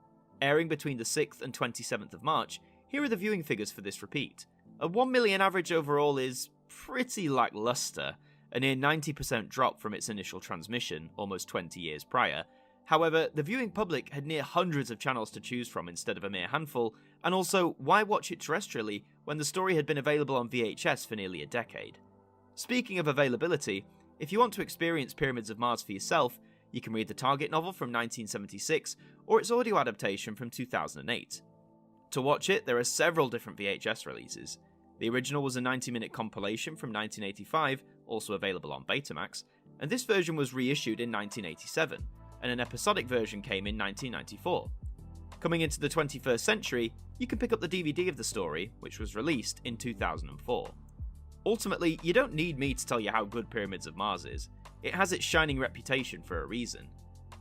[SPEAKER 2] Airing between the 6th and 27th of March, here are the viewing figures for this repeat. A 1 million average overall is pretty lackluster, a near 90% drop from its initial transmission, almost 20 years prior. However, the viewing public had near hundreds of channels to choose from instead of a mere handful, and also, why watch it terrestrially when the story had been available on VHS for nearly a decade? Speaking of availability, if you want to experience Pyramids of Mars for yourself, you can read the Target novel from 1976 or its audio adaptation from 2008. To watch it, there are several different VHS releases. The original was a 90-minute compilation from 1985, also available on Betamax, and this version was reissued in 1987, and an episodic version came in 1994. Coming into the 21st century, you can pick up the DVD of the story, which was released in 2004. Ultimately, you don't need me to tell you how good Pyramids of Mars is. It has its shining reputation for a reason.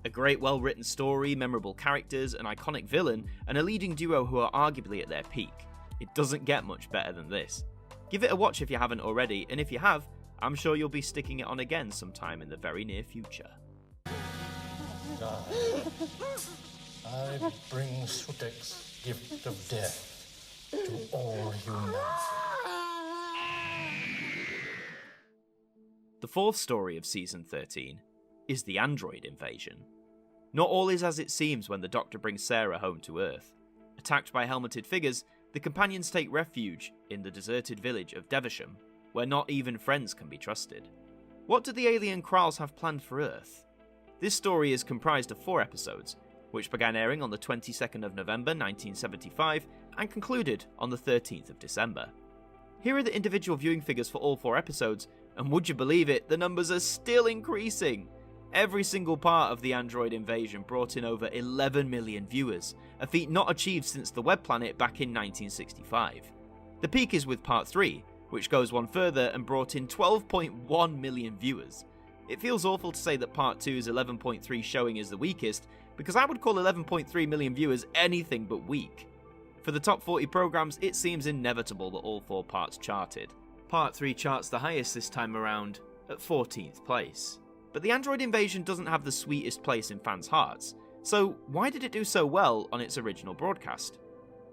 [SPEAKER 2] A great well-written story, memorable characters, an iconic villain, and a leading duo who are arguably at their peak. It doesn't get much better than this. Give it a watch if you haven't already, and if you have, I'm sure you'll be sticking it on again sometime in the very near future.
[SPEAKER 20] I bring Sutek's gift of death to all humans.
[SPEAKER 2] The fourth story of Season 13 is the android invasion. Not all is as it seems when the Doctor brings Sarah home to Earth. Attacked by helmeted figures, the companions take refuge in the deserted village of Devasham, where not even friends can be trusted. What do the alien Kralls have planned for Earth? This story is comprised of 4 episodes, which began airing on the 22nd of November 1975 and concluded on the 13th of December. Here are the individual viewing figures for all 4 episodes, and would you believe it, the numbers are still increasing! Every single part of the android invasion brought in over 11 million viewers, a feat not achieved since the Web Planet back in 1965. The peak is with Part 3, which goes one further and brought in 12.1 million viewers. It feels awful to say that Part 2's 11.3 showing is the weakest, because I would call 11.3 million viewers anything but weak. For the top 40 programs, it seems inevitable that all 4 parts charted. Part 3 charts the highest this time around, at 14th place. But the android invasion doesn't have the sweetest place in fans' hearts, so why did it do so well on its original broadcast?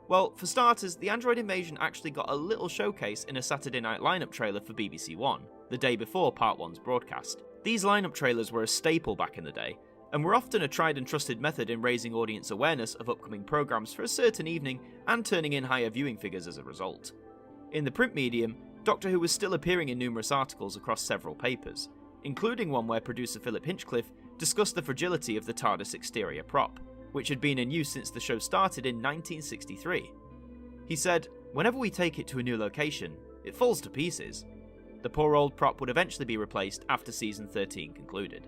[SPEAKER 2] Well, for starters, the android invasion actually got a little showcase in a Saturday night lineup trailer for BBC One, the day before Part 1's broadcast. These lineup trailers were a staple back in the day, and were often a tried and trusted method in raising audience awareness of upcoming programmes for a certain evening and turning in higher viewing figures as a result. In the print medium, Doctor Who was still appearing in numerous articles across several papers, including one where producer Philip Hinchcliffe discussed the fragility of the TARDIS exterior prop, which had been in use since the show started in 1963. He said, "Whenever we take it to a new location, it falls to pieces." The poor old prop would eventually be replaced after Season 13 concluded.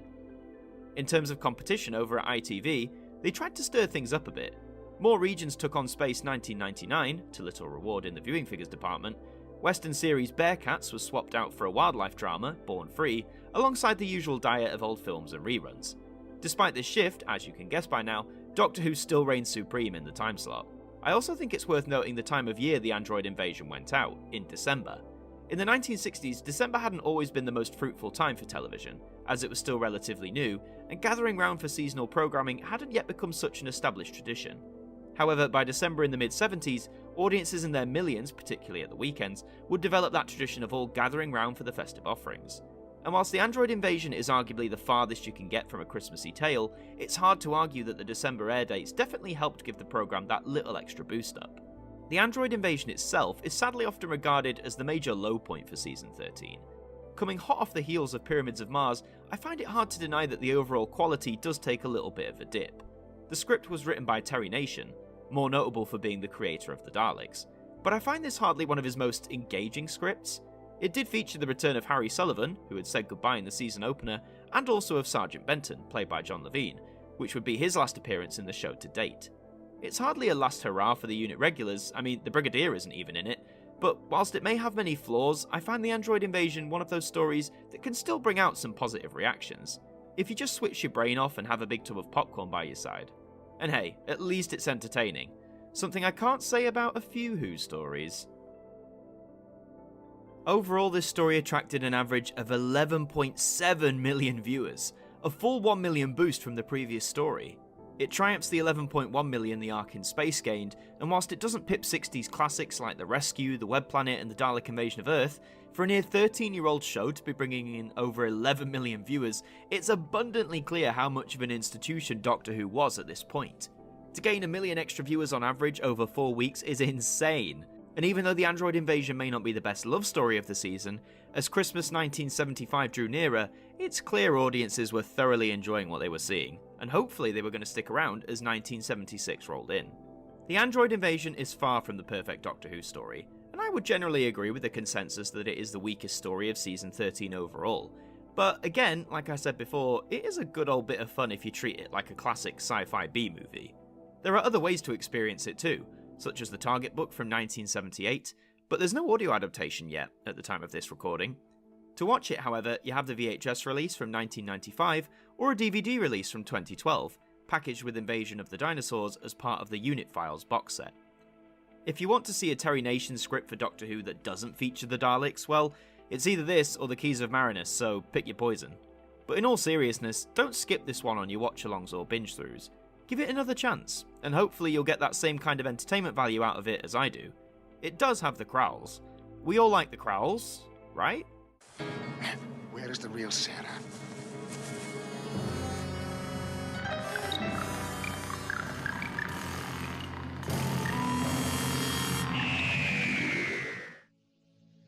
[SPEAKER 2] In terms of competition over at ITV, they tried to stir things up a bit. More regions took on Space 1999, to little reward in the viewing figures department. Western series Bearcats was swapped out for a wildlife drama, Born Free, alongside the usual diet of old films and reruns. Despite this shift, as you can guess by now, Doctor Who still reigns supreme in the time slot. I also think it's worth noting the time of year the android invasion went out, in December. In the 1960s, December hadn't always been the most fruitful time for television, as it was still relatively new, and gathering round for seasonal programming hadn't yet become such an established tradition. However, by December in the mid-70s, audiences in their millions, particularly at the weekends, would develop that tradition of all gathering round for the festive offerings. and whilst the android invasion is arguably the farthest you can get from a Christmassy tale, it's hard to argue that the December air dates definitely helped give the programme that little extra boost up. The android invasion itself is sadly often regarded as the major low point for Season 13. Coming hot off the heels of Pyramids of Mars, I find it hard to deny that the overall quality does take a little bit of a dip. The script was written by Terry Nation, more notable for being the creator of the Daleks, but I find this hardly one of his most engaging scripts. It did feature the return of Harry Sullivan, who had said goodbye in the season opener, and also of Sergeant Benton, played by John Levine, which would be his last appearance in the show to date. It's hardly a last hurrah for the unit regulars, I mean, the Brigadier isn't even in it, but whilst it may have many flaws, I find the android invasion one of those stories that can still bring out some positive reactions, if you just switch your brain off and have a big tub of popcorn by your side. And hey, at least it's entertaining, something I can't say about a few Who stories. Overall, this story attracted an average of 11.7 million viewers, a full 1 million boost from the previous story. It triumphs the 11.1 million the Ark in Space gained, and whilst it doesn't pip 60s classics like The Rescue, The Web Planet and The Dalek Invasion of Earth, for a near 13-year-old show to be bringing in over 11 million viewers, it's abundantly clear how much of an institution Doctor Who was at this point. To gain 1 million extra viewers on average over 4 weeks is insane. And even though the android invasion may not be the best love story of the season, as Christmas 1975 drew nearer, it's clear audiences were thoroughly enjoying what they were seeing, and hopefully they were going to stick around as 1976 rolled in. The android invasion is far from the perfect Doctor Who story, and I would generally agree with the consensus that it is the weakest story of Season 13 overall. But again, like I said before, it is a good old bit of fun if you treat it like a classic sci-fi B-movie. There are other ways to experience it too, such as the Target book from 1978, but there's no audio adaptation yet at the time of this recording. To watch it, however, you have the VHS release from 1995 or a DVD release from 2012, packaged with Invasion of the Dinosaurs as part of the Unit Files box set. If you want to see a Terry Nation script for Doctor Who that doesn't feature the Daleks, well, it's either this or the Keys of Marinus, so pick your poison. But in all seriousness, don't skip this one on your watch-alongs or binge-throughs. Give it another chance, and hopefully you'll get that same kind of entertainment value out of it as I do. It does have the Crowls. We all like the Crowls, right?
[SPEAKER 18] Where is the real Santa?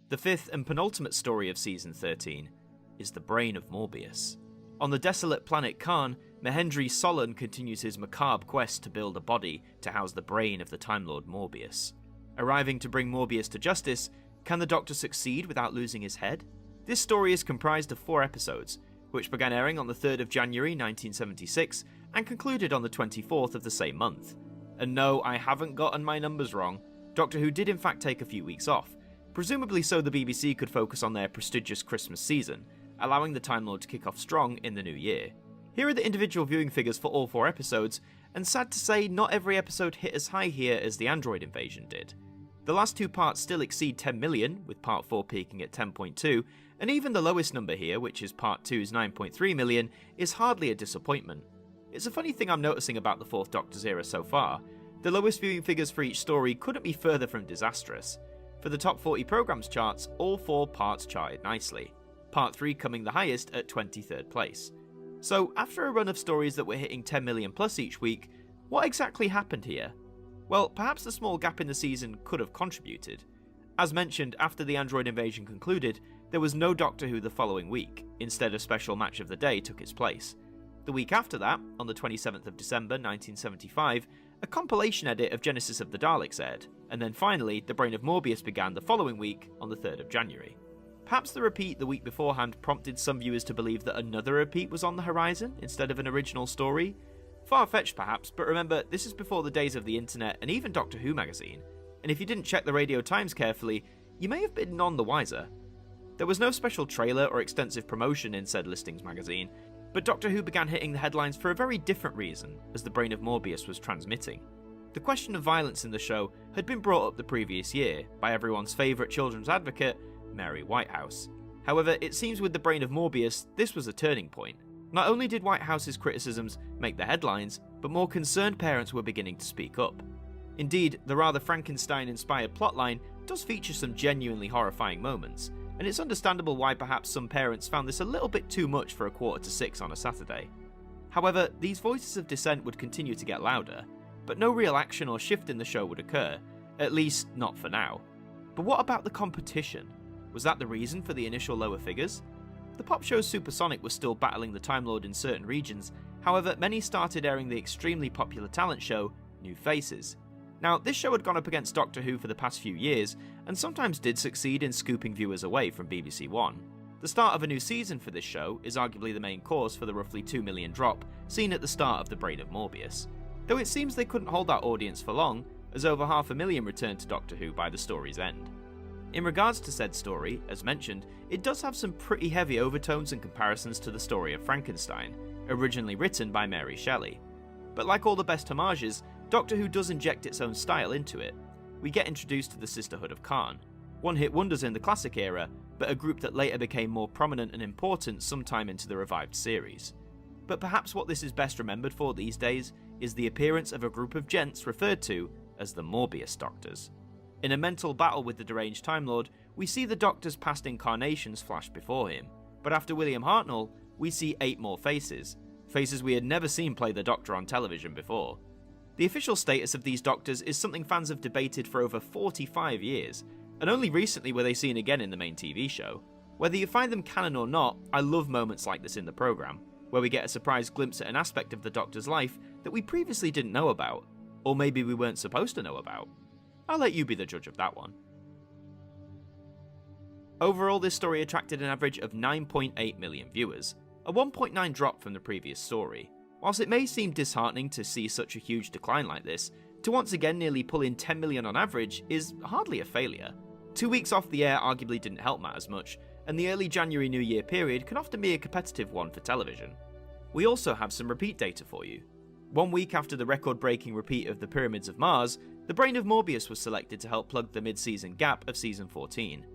[SPEAKER 2] The fifth and penultimate story of Season 13 is The Brain of Morbius. On the desolate planet Khan, Mahendri Solan continues his macabre quest to build a body to house the brain of the Time Lord Morbius. Arriving to bring Morbius to justice, can the Doctor succeed without losing his head? This story is comprised of 4 episodes, which began airing on the 3rd of January 1976 and concluded on the 24th of the same month. And no, I haven't gotten my numbers wrong. Doctor Who did in fact take a few weeks off, presumably so the BBC could focus on their prestigious Christmas season, allowing the Time Lord to kick off strong in the new year. Here are the individual viewing figures for all 4 episodes, and sad to say, not every episode hit as high here as the android invasion did. The last 2 parts still exceed 10 million, with part 4 peaking at 10.2, and even the lowest number here, which is part 2's 9.3 million, is hardly a disappointment. It's a funny thing I'm noticing about the 4th Doctor's era so far. The lowest viewing figures for each story couldn't be further from disastrous. For the top 40 programmes charts, all 4 parts charted nicely, part 3 coming the highest at 23rd place. So, after a run of stories that were hitting 10 million plus each week, what exactly happened here? Well, perhaps the small gap in the season could have contributed. As mentioned, after the android invasion concluded, there was no Doctor Who the following week, instead a special match of the day took its place. The week after that, on the 27th of December 1975, a compilation edit of Genesis of the Daleks aired, and then finally, The Brain of Morbius began the following week, on the 3rd of January. Perhaps the repeat the week beforehand prompted some viewers to believe that another repeat was on the horizon, instead of an original story. Far-fetched perhaps, but remember, this is before the days of the internet and even Doctor Who magazine, and if you didn't check the Radio Times carefully, you may have been none the wiser. There was no special trailer or extensive promotion in said listings magazine, but Doctor Who began hitting the headlines for a very different reason as The Brain of Morbius was transmitting. The question of violence in the show had been brought up the previous year by everyone's favourite children's advocate, Mary Whitehouse. However, it seems with The Brain of Morbius, this was a turning point. Not only did Whitehouse's criticisms make the headlines, but more concerned parents were beginning to speak up. Indeed, the rather Frankenstein-inspired plotline does feature some genuinely horrifying moments, and it's understandable why perhaps some parents found this a little bit too much for 5:45 on a Saturday. However, these voices of dissent would continue to get louder, but no real action or shift in the show would occur, at least not for now. But what about the competition? Was that the reason for the initial lower figures? The pop show Supersonic was still battling the Time Lord in certain regions, however many started airing the extremely popular talent show New Faces. Now, this show had gone up against Doctor Who for the past few years, and sometimes did succeed in scooping viewers away from BBC One. The start of a new season for this show is arguably the main cause for the roughly 2 million drop seen at the start of The Brain of Morbius, though it seems they couldn't hold that audience for long, as over 500,000 returned to Doctor Who by the story's end. In regards to said story, as mentioned, it does have some pretty heavy overtones and comparisons to the story of Frankenstein, originally written by Mary Shelley. But like all the best homages, Doctor Who does inject its own style into it. We get introduced to the Sisterhood of Khan, one-hit wonders in the classic era, but a group that later became more prominent and important sometime into the revived series. But perhaps what this is best remembered for these days is the appearance of a group of gents referred to as the Morbius Doctors. In a mental battle with the deranged Time Lord, we see the Doctor's past incarnations flash before him, but after William Hartnell, we see 8 more faces we had never seen play the Doctor on television before. The official status of these Doctors is something fans have debated for over 45 years, and only recently were they seen again in the main TV show. Whether you find them canon or not, I love moments like this in the programme, where we get a surprise glimpse at an aspect of the Doctor's life that we previously didn't know about, or maybe we weren't supposed to know about. I'll let you be the judge of that one. Overall, this story attracted an average of 9.8 million viewers, a 1.9 drop from the previous story. Whilst it may seem disheartening to see such a huge decline like this, to once again nearly pull in 10 million on average is hardly a failure. 2 weeks off the air arguably didn't help matters much, and the early January New Year period can often be a competitive one for television. We also have some repeat data for you. 1 week after the record-breaking repeat of The Pyramids of Mars, The Brain of Morbius was selected to help plug the mid-season gap of Season 14.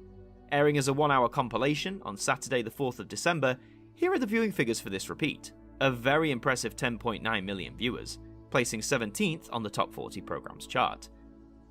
[SPEAKER 2] Airing as a 1-hour compilation on Saturday the 4th of December, here are the viewing figures for this repeat. A very impressive 10.9 million viewers, placing 17th on the top 40 programmes chart.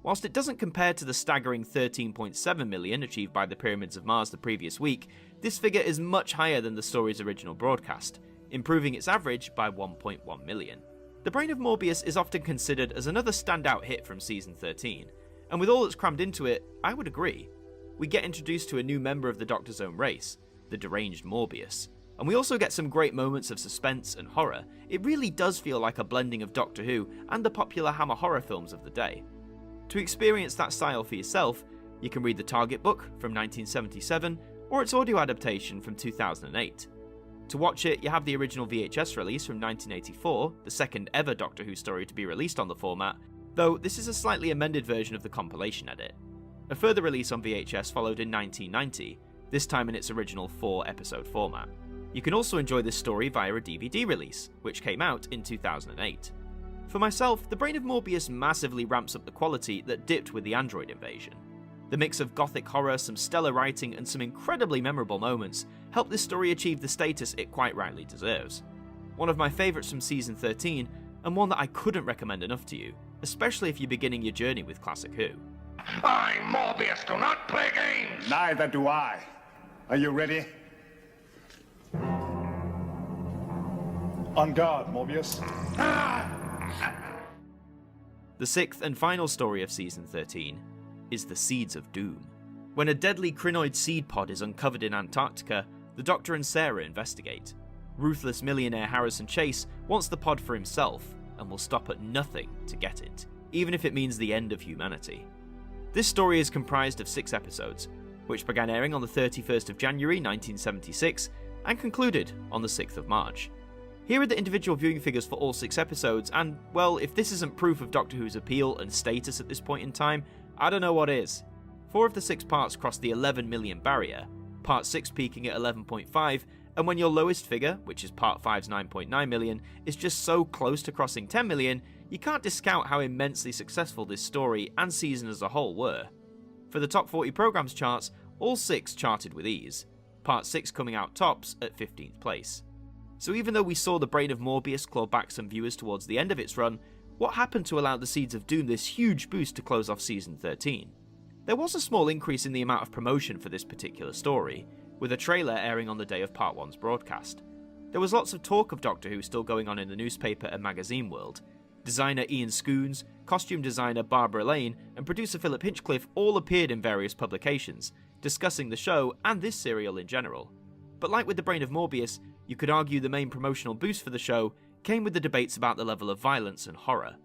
[SPEAKER 2] Whilst it doesn't compare to the staggering 13.7 million achieved by The Pyramids of Mars the previous week, this figure is much higher than the story's original broadcast, improving its average by 1.1 million. The Brain of Morbius is often considered as another standout hit from Season 13, and with all that's crammed into it, I would agree. We get introduced to a new member of the Doctor's own race, the deranged Morbius, and we also get some great moments of suspense and horror. It really does feel like a blending of Doctor Who and the popular Hammer horror films of the day. To experience that style for yourself, you can read the Target book from 1977 or its audio adaptation from 2008. To watch it, you have the original VHS release from 1984, the second ever Doctor Who story to be released on the format, though this is a slightly amended version of the compilation edit. A further release on VHS followed in 1990, this time in its original 4-episode format. You can also enjoy this story via a DVD release, which came out in 2008. For myself, The Brain of Morbius massively ramps up the quality that dipped with the android invasion. The mix of gothic horror, some stellar writing, and some incredibly memorable moments helped this story achieve the status it quite rightly deserves. One of my favourites from Season 13, and one that I couldn't recommend enough to you, especially if you're beginning your journey with Classic Who.
[SPEAKER 7] I, Morbius, do not play games!
[SPEAKER 19] Neither do I. Are you ready? On guard, Morbius.
[SPEAKER 2] The sixth and final story of Season 13 is the Seeds of Doom. When a deadly crinoid seed pod is uncovered in Antarctica, the Doctor and Sarah investigate. Ruthless millionaire Harrison Chase wants the pod for himself and will stop at nothing to get it, even if it means the end of humanity. This story is comprised of 6 episodes, which began airing on the 31st of January 1976 and concluded on the 6th of March. Here are the individual viewing figures for all 6 episodes, and, well, if this isn't proof of Doctor Who's appeal and status at this point in time, I don't know what is. 4 of the 6 parts crossed the 11 million barrier, Part 6 peaking at 11.5, and when your lowest figure, which is Part 5's 9.9 million, is just so close to crossing 10 million, you can't discount how immensely successful this story and season as a whole were. For the top 40 programmes charts, all 6 charted with ease, Part 6 coming out tops at 15th place. So even though we saw The Brain of Morbius claw back some viewers towards the end of its run, what happened to allow the Seeds of Doom this huge boost to close off Season 13? There was a small increase in the amount of promotion for this particular story, with a trailer airing on the day of Part 1's broadcast. There was lots of talk of Doctor Who still going on in the newspaper and magazine world. Designer Ian Scoons, costume designer Barbara Lane, and producer Philip Hinchcliffe all appeared in various publications, discussing the show and this serial in general. But like with The Brain of Morbius, you could argue the main promotional boost for the show came with the debates about the level of violence and horror.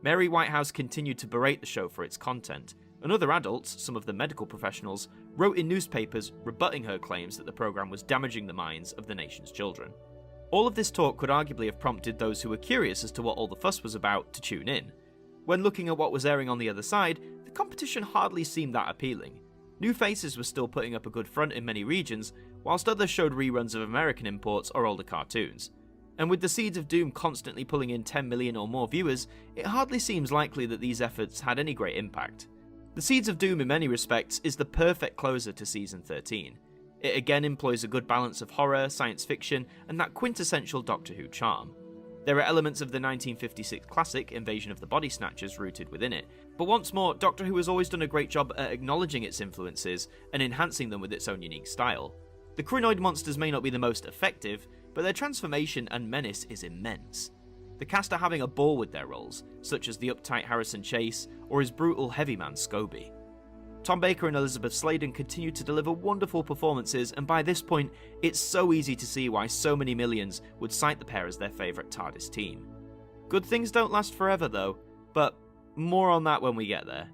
[SPEAKER 2] Mary Whitehouse continued to berate the show for its content, and other adults, some of them medical professionals, wrote in newspapers rebutting her claims that the programme was damaging the minds of the nation's children. All of this talk could arguably have prompted those who were curious as to what all the fuss was about to tune in. When looking at what was airing on the other side, the competition hardly seemed that appealing. New Faces was still putting up a good front in many regions, whilst others showed reruns of American imports or older cartoons. And with the Seeds of Doom constantly pulling in 10 million or more viewers, it hardly seems likely that these efforts had any great impact. The Seeds of Doom in many respects is the perfect closer to Season 13. It again employs a good balance of horror, science fiction, and that quintessential Doctor Who charm. There are elements of the 1956 classic Invasion of the Body Snatchers rooted within it, but once more, Doctor Who has always done a great job at acknowledging its influences and enhancing them with its own unique style. The Krynoid monsters may not be the most effective, but their transformation and menace is immense. The cast are having a ball with their roles, such as the uptight Harrison Chase or his brutal heavy man Scobie. Tom Baker and Elizabeth Sladen continue to deliver wonderful performances, and by this point, it's so easy to see why so many millions would cite the pair as their favourite TARDIS team. Good things don't last forever though, but more on that when we get there.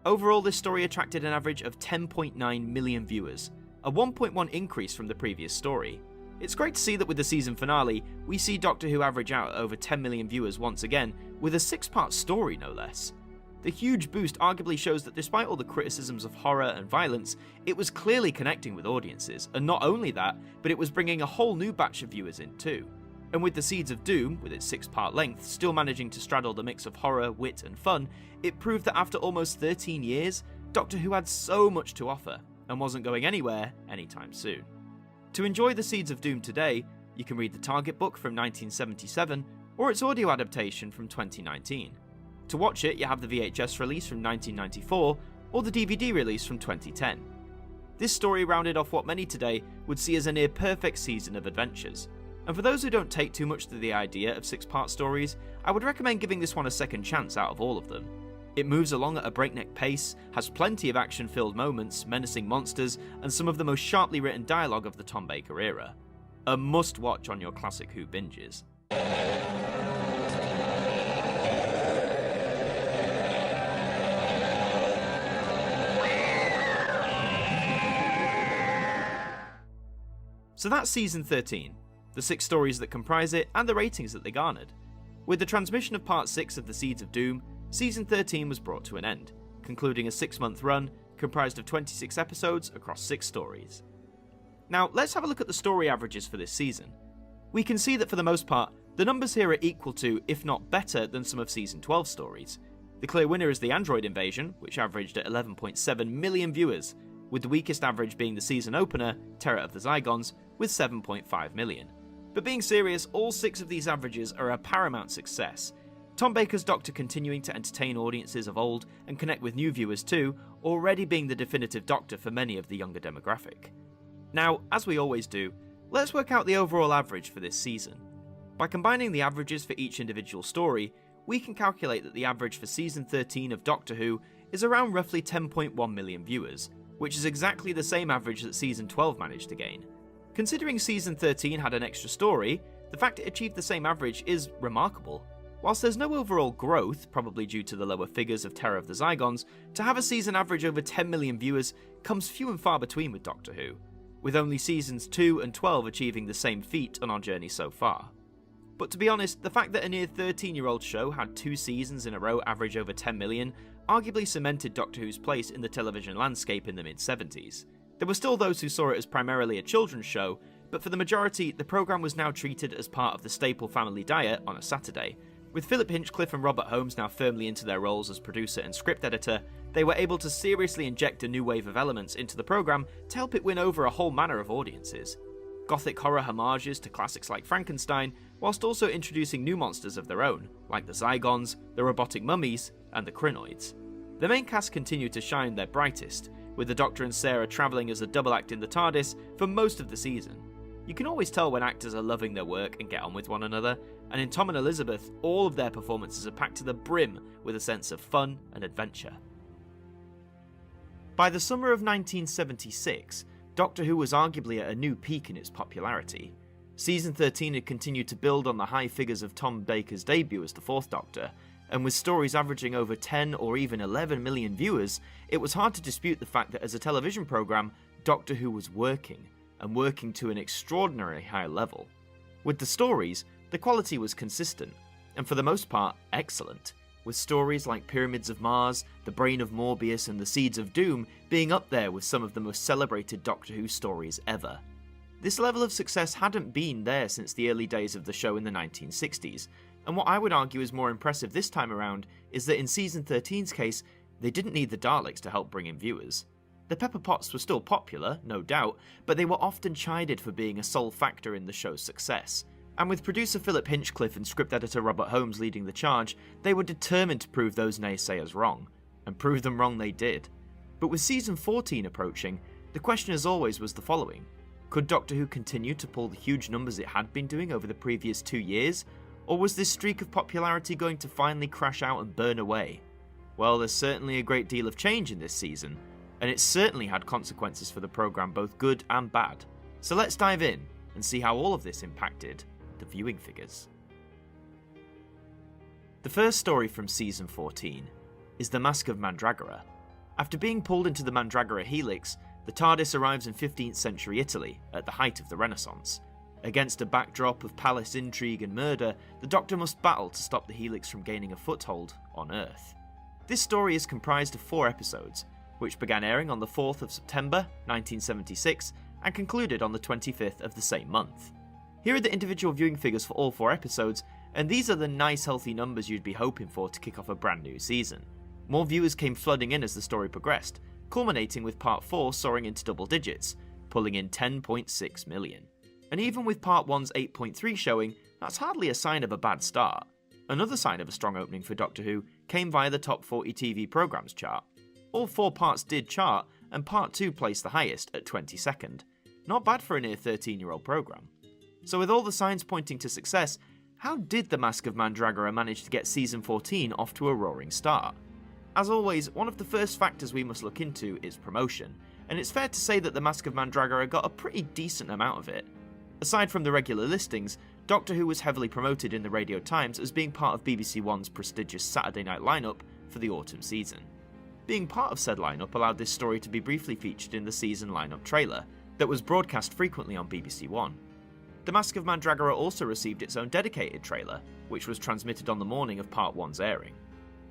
[SPEAKER 2] Overall, this story attracted an average of 10.9 million viewers, a 1.1 increase from the previous story. It's great to see that with the season finale, we see Doctor Who average out over 10 million viewers once again, with a 6-part story no less. The huge boost arguably shows that despite all the criticisms of horror and violence, it was clearly connecting with audiences, and not only that, but it was bringing a whole new batch of viewers in too. And with the Seeds of Doom, with its 6-part length, still managing to straddle the mix of horror, wit and fun, it proved that after almost 13 years, Doctor Who had so much to offer, and wasn't going anywhere anytime soon. To enjoy the Seeds of Doom today, you can read the Target book from 1977, or its audio adaptation from 2019. To watch it, you have the VHS release from 1994, or the DVD release from 2010. This story rounded off what many today would see as a near perfect season of adventures. And for those who don't take too much to the idea of 6-part stories, I would recommend giving this one a second chance out of all of them. It moves along at a breakneck pace, has plenty of action-filled moments, menacing monsters, and some of the most sharply written dialogue of the Tom Baker era. A must-watch on your classic Who binges. So that's Season 13, the 6 stories that comprise it, and the ratings that they garnered. With the transmission of Part 6 of the Seeds of Doom, Season 13 was brought to an end, concluding a 6-month run comprised of 26 episodes across 6 stories. Now, let's have a look at the story averages for this season. We can see that for the most part, the numbers here are equal to, if not better than some of Season 12's stories. The clear winner is the Android Invasion, which averaged at 11.7 million viewers, with the weakest average being the season opener, Terror of the Zygons, with 7.5 million. But being serious, all 6 of these averages are a paramount success. Tom Baker's Doctor continuing to entertain audiences of old and connect with new viewers too, already being the definitive Doctor for many of the younger demographic. Now, as we always do, let's work out the overall average for this season. By combining the averages for each individual story, we can calculate that the average for Season 13 of Doctor Who is around roughly 10.1 million viewers, which is exactly the same average that Season 12 managed to gain. Considering Season 13 had an extra story, the fact it achieved the same average is remarkable. Whilst there's no overall growth, probably due to the lower figures of Terror of the Zygons, to have a season average over 10 million viewers comes few and far between with Doctor Who, with only Seasons 2 and 12 achieving the same feat on our journey so far. But to be honest, the fact that a near 13-year-old show had 2 seasons in a row average over 10 million arguably cemented Doctor Who's place in the television landscape in the mid-70s. There were still those who saw it as primarily a children's show, but for the majority, the programme was now treated as part of the staple family diet on a Saturday. With Philip Hinchcliffe and Robert Holmes now firmly into their roles as producer and script editor, they were able to seriously inject a new wave of elements into the programme to help it win over a whole manner of audiences. Gothic horror homages to classics like Frankenstein, whilst also introducing new monsters of their own, like the Zygons, the robotic mummies, and the Krynoids. The main cast continued to shine their brightest, with the Doctor and Sarah travelling as a double act in the TARDIS for most of the season. You can always tell when actors are loving their work and get on with one another, and in Tom and Elizabeth, all of their performances are packed to the brim with a sense of fun and adventure. By the summer of 1976, Doctor Who was arguably at a new peak in its popularity. Season 13 had continued to build on the high figures of Tom Baker's debut as the Fourth Doctor, and with stories averaging over 10 or even 11 million viewers, it was hard to dispute the fact that as a television programme, Doctor Who was working, and working to an extraordinarily high level. With the stories, the quality was consistent, and for the most part, excellent, with stories like Pyramids of Mars, The Brain of Morbius and The Seeds of Doom being up there with some of the most celebrated Doctor Who stories ever. This level of success hadn't been there since the early days of the show in the 1960s, and what I would argue is more impressive this time around is that in Season 13's case, they didn't need the Daleks to help bring in viewers. The Pepper Potts were still popular, no doubt, but they were often chided for being a sole factor in the show's success. And with producer Philip Hinchcliffe and script editor Robert Holmes leading the charge, they were determined to prove those naysayers wrong. And prove them wrong they did. But with Season 14 approaching, the question as always was the following. Could Doctor Who continue to pull the huge numbers it had been doing over the previous 2 years? Or was this streak of popularity going to finally crash out and burn away? Well, there's certainly a great deal of change in this season, and it certainly had consequences for the programme, both good and bad. So let's dive in and see how all of this impacted the viewing figures. The first story from Season 14 is The Mask of Mandragora. After being pulled into the Mandragora Helix, the TARDIS arrives in 15th century Italy at the height of the Renaissance. Against a backdrop of palace intrigue and murder, the Doctor must battle to stop the Helix from gaining a foothold on Earth. This story is comprised of 4 episodes, which began airing on the 4th of September 1976 and concluded on the 25th of the same month. Here are the individual viewing figures for all 4 episodes, and these are the nice healthy numbers you'd be hoping for to kick off a brand new season. More viewers came flooding in as the story progressed, culminating with Part 4 soaring into double digits, pulling in 10.6 million. And even with Part 1's 8.3 showing, that's hardly a sign of a bad start. Another sign of a strong opening for Doctor Who came via the Top 40 TV programmes chart. All 4 parts did chart, and Part 2 placed the highest at 22nd. Not bad for a near 13-year-old programme. So with all the signs pointing to success, how did The Mask of Mandragora manage to get Season 14 off to a roaring start? As always, one of the first factors we must look into is promotion, and it's fair to say that The Mask of Mandragora got a pretty decent amount of it. Aside from the regular listings, Doctor Who was heavily promoted in the Radio Times as being part of BBC One's prestigious Saturday night lineup for the autumn season. Being part of said lineup allowed this story to be briefly featured in the season lineup trailer, that was broadcast frequently on BBC One. The Mask of Mandragora also received its own dedicated trailer, which was transmitted on the morning of Part 1's airing.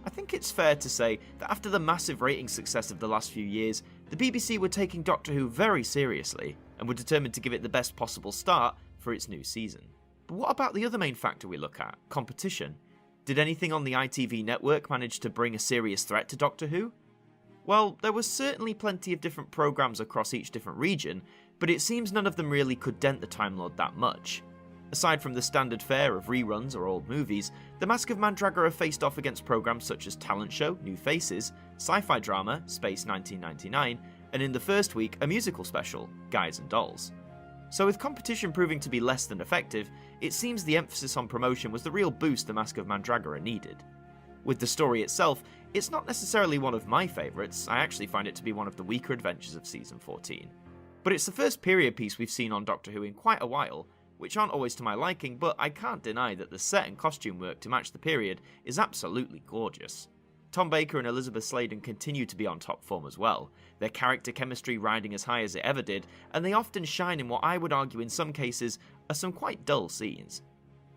[SPEAKER 2] I think it's fair to say that after the massive rating success of the last few years, the BBC were taking Doctor Who very seriously, and were determined to give it the best possible start for its new season. But what about the other main factor we look at, competition? Did anything on the ITV network manage to bring a serious threat to Doctor Who? Well, there was certainly plenty of different programmes across each different region, but it seems none of them really could dent the Time Lord that much. Aside from the standard fare of reruns or old movies, The Mask of Mandragora faced off against programmes such as Talent Show, New Faces, sci-fi drama, Space 1999, and in the first week, a musical special, Guys and Dolls. So with competition proving to be less than effective, it seems the emphasis on promotion was the real boost The Mask of Mandragora needed. With the story itself, it's not necessarily one of my favourites, I actually find it to be one of the weaker adventures of Season 14. But it's the first period piece we've seen on Doctor Who in quite a while, which aren't always to my liking, but I can't deny that the set and costume work to match the period is absolutely gorgeous. Tom Baker and Elizabeth Sladen continue to be on top form as well, their character chemistry riding as high as it ever did, and they often shine in what I would argue in some cases are some quite dull scenes.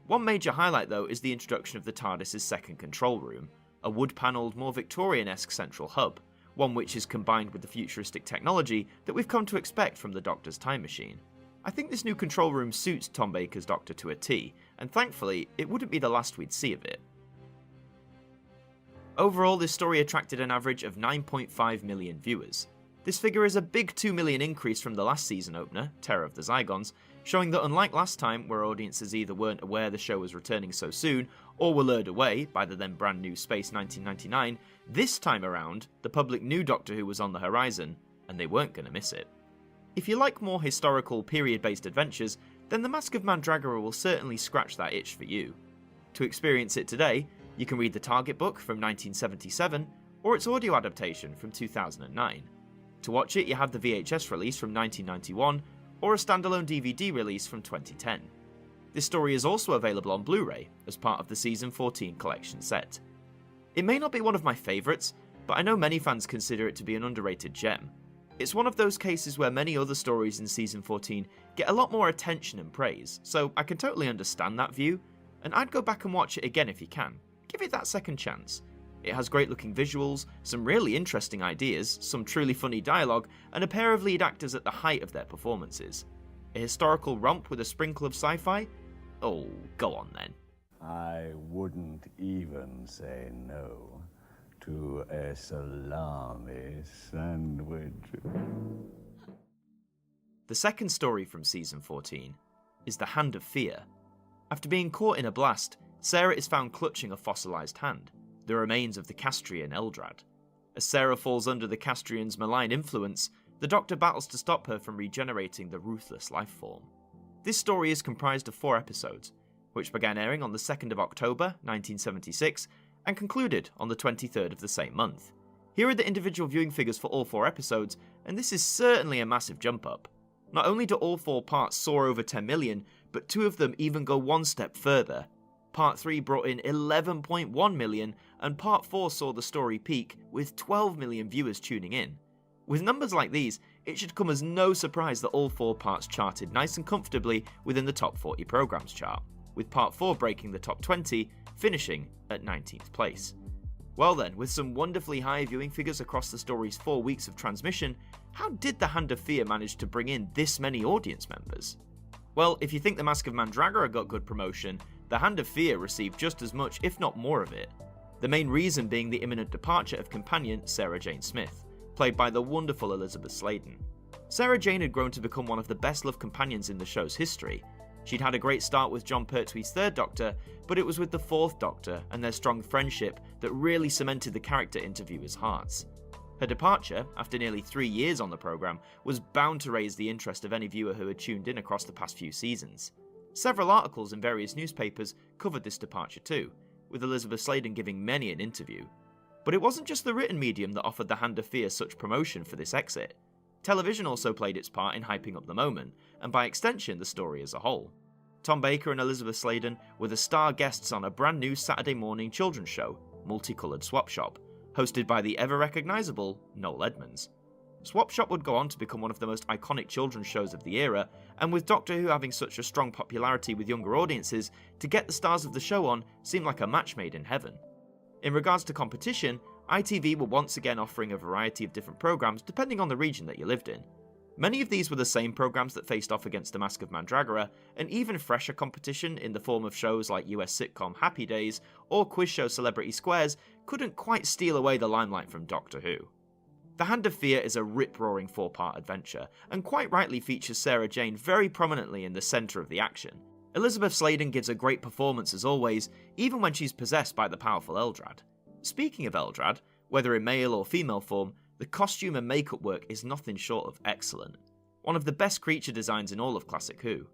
[SPEAKER 2] One major highlight though is the introduction of the TARDIS's second control room, a wood-panelled, more Victorian-esque central hub, one which is combined with the futuristic technology that we've come to expect from the Doctor's time machine. I think this new control room suits Tom Baker's Doctor to a T, and thankfully, it wouldn't be the last we'd see of it. Overall, this story attracted an average of 9.5 million viewers. This figure is a big 2 million increase from the last season opener, Terror of the Zygons, showing that unlike last time, where audiences either weren't aware the show was returning so soon, or were lured away by the then brand new Space 1999, this time around, the public knew Doctor Who was on the horizon, and they weren't going to miss it. If you like more historical, period-based adventures, then The Mask of Mandragora will certainly scratch that itch for you. To experience it today, you can read the Target book from 1977, or its audio adaptation from 2009. To watch it, you have the VHS release from 1991, or a standalone DVD release from 2010. This story is also available on Blu-ray as part of the Season 14 collection set. It may not be one of my favourites, but I know many fans consider it to be an underrated gem. It's one of those cases where many other stories in Season 14 get a lot more attention and praise, so I can totally understand that view, and I'd go back and watch it again if you can. Give it that second chance. It has great looking visuals, some really interesting ideas, some truly funny dialogue, and a pair of lead actors at the height of their performances. A historical romp with a sprinkle of sci-fi? Oh, go on then.
[SPEAKER 21] I wouldn't even say no to a salami sandwich.
[SPEAKER 2] The second story from Season 14 is The Hand of Fear. After being caught in a blast, Sarah is found clutching a fossilised hand, the remains of the Castrian Eldrad. As Sarah falls under the Castrian's malign influence, the Doctor battles to stop her from regenerating the ruthless life form. This story is comprised of 4 episodes, which began airing on the 2nd of October 1976 and concluded on the 23rd of the same month. Here are the individual viewing figures for all 4 episodes, and this is certainly a massive jump up. Not only do all 4 parts soar over 10 million, but 2 of them even go one step further. Part 3 brought in 11.1 million, and Part 4 saw the story peak with 12 million viewers tuning in. With numbers like these, it should come as no surprise that all 4 parts charted nice and comfortably within the top 40 programmes chart, with Part 4 breaking the top 20, finishing at 19th place. Well then, with some wonderfully high viewing figures across the story's 4 weeks of transmission, how did The Hand of Fear manage to bring in this many audience members? Well, if you think The Mask of Mandragora got good promotion, The Hand of Fear received just as much, if not more of it. The main reason being the imminent departure of companion Sarah Jane Smith, played by the wonderful Elizabeth Sladen. Sarah Jane had grown to become one of the best-loved companions in the show's history. She'd had a great start with Jon Pertwee's 3rd Doctor, but it was with the 4th Doctor and their strong friendship that really cemented the character into viewers' hearts. Her departure, after nearly 3 years on the programme, was bound to raise the interest of any viewer who had tuned in across the past few seasons. Several articles in various newspapers covered this departure too, with Elizabeth Sladen giving many an interview. But it wasn't just the written medium that offered The Hand of Fear such promotion for this exit. Television also played its part in hyping up the moment, and by extension the story as a whole. Tom Baker and Elizabeth Sladen were the star guests on a brand new Saturday morning children's show, Multicoloured Swap Shop, hosted by the ever-recognisable Noel Edmonds. Swap Shop would go on to become one of the most iconic children's shows of the era, and with Doctor Who having such a strong popularity with younger audiences, to get the stars of the show on seemed like a match made in heaven. In regards to competition, ITV were once again offering a variety of different programmes depending on the region that you lived in. Many of these were the same programmes that faced off against The Mask of Mandragora, and even fresher competition in the form of shows like US sitcom Happy Days or quiz show Celebrity Squares couldn't quite steal away the limelight from Doctor Who. The Hand of Fear is a rip-roaring 4-part adventure, and quite rightly features Sarah Jane very prominently in the centre of the action. Elizabeth Sladen gives a great performance as always, even when she's possessed by the powerful Eldrad. Speaking of Eldrad, whether in male or female form, the costume and makeup work is nothing short of excellent. One of the best creature designs in all of Classic Who.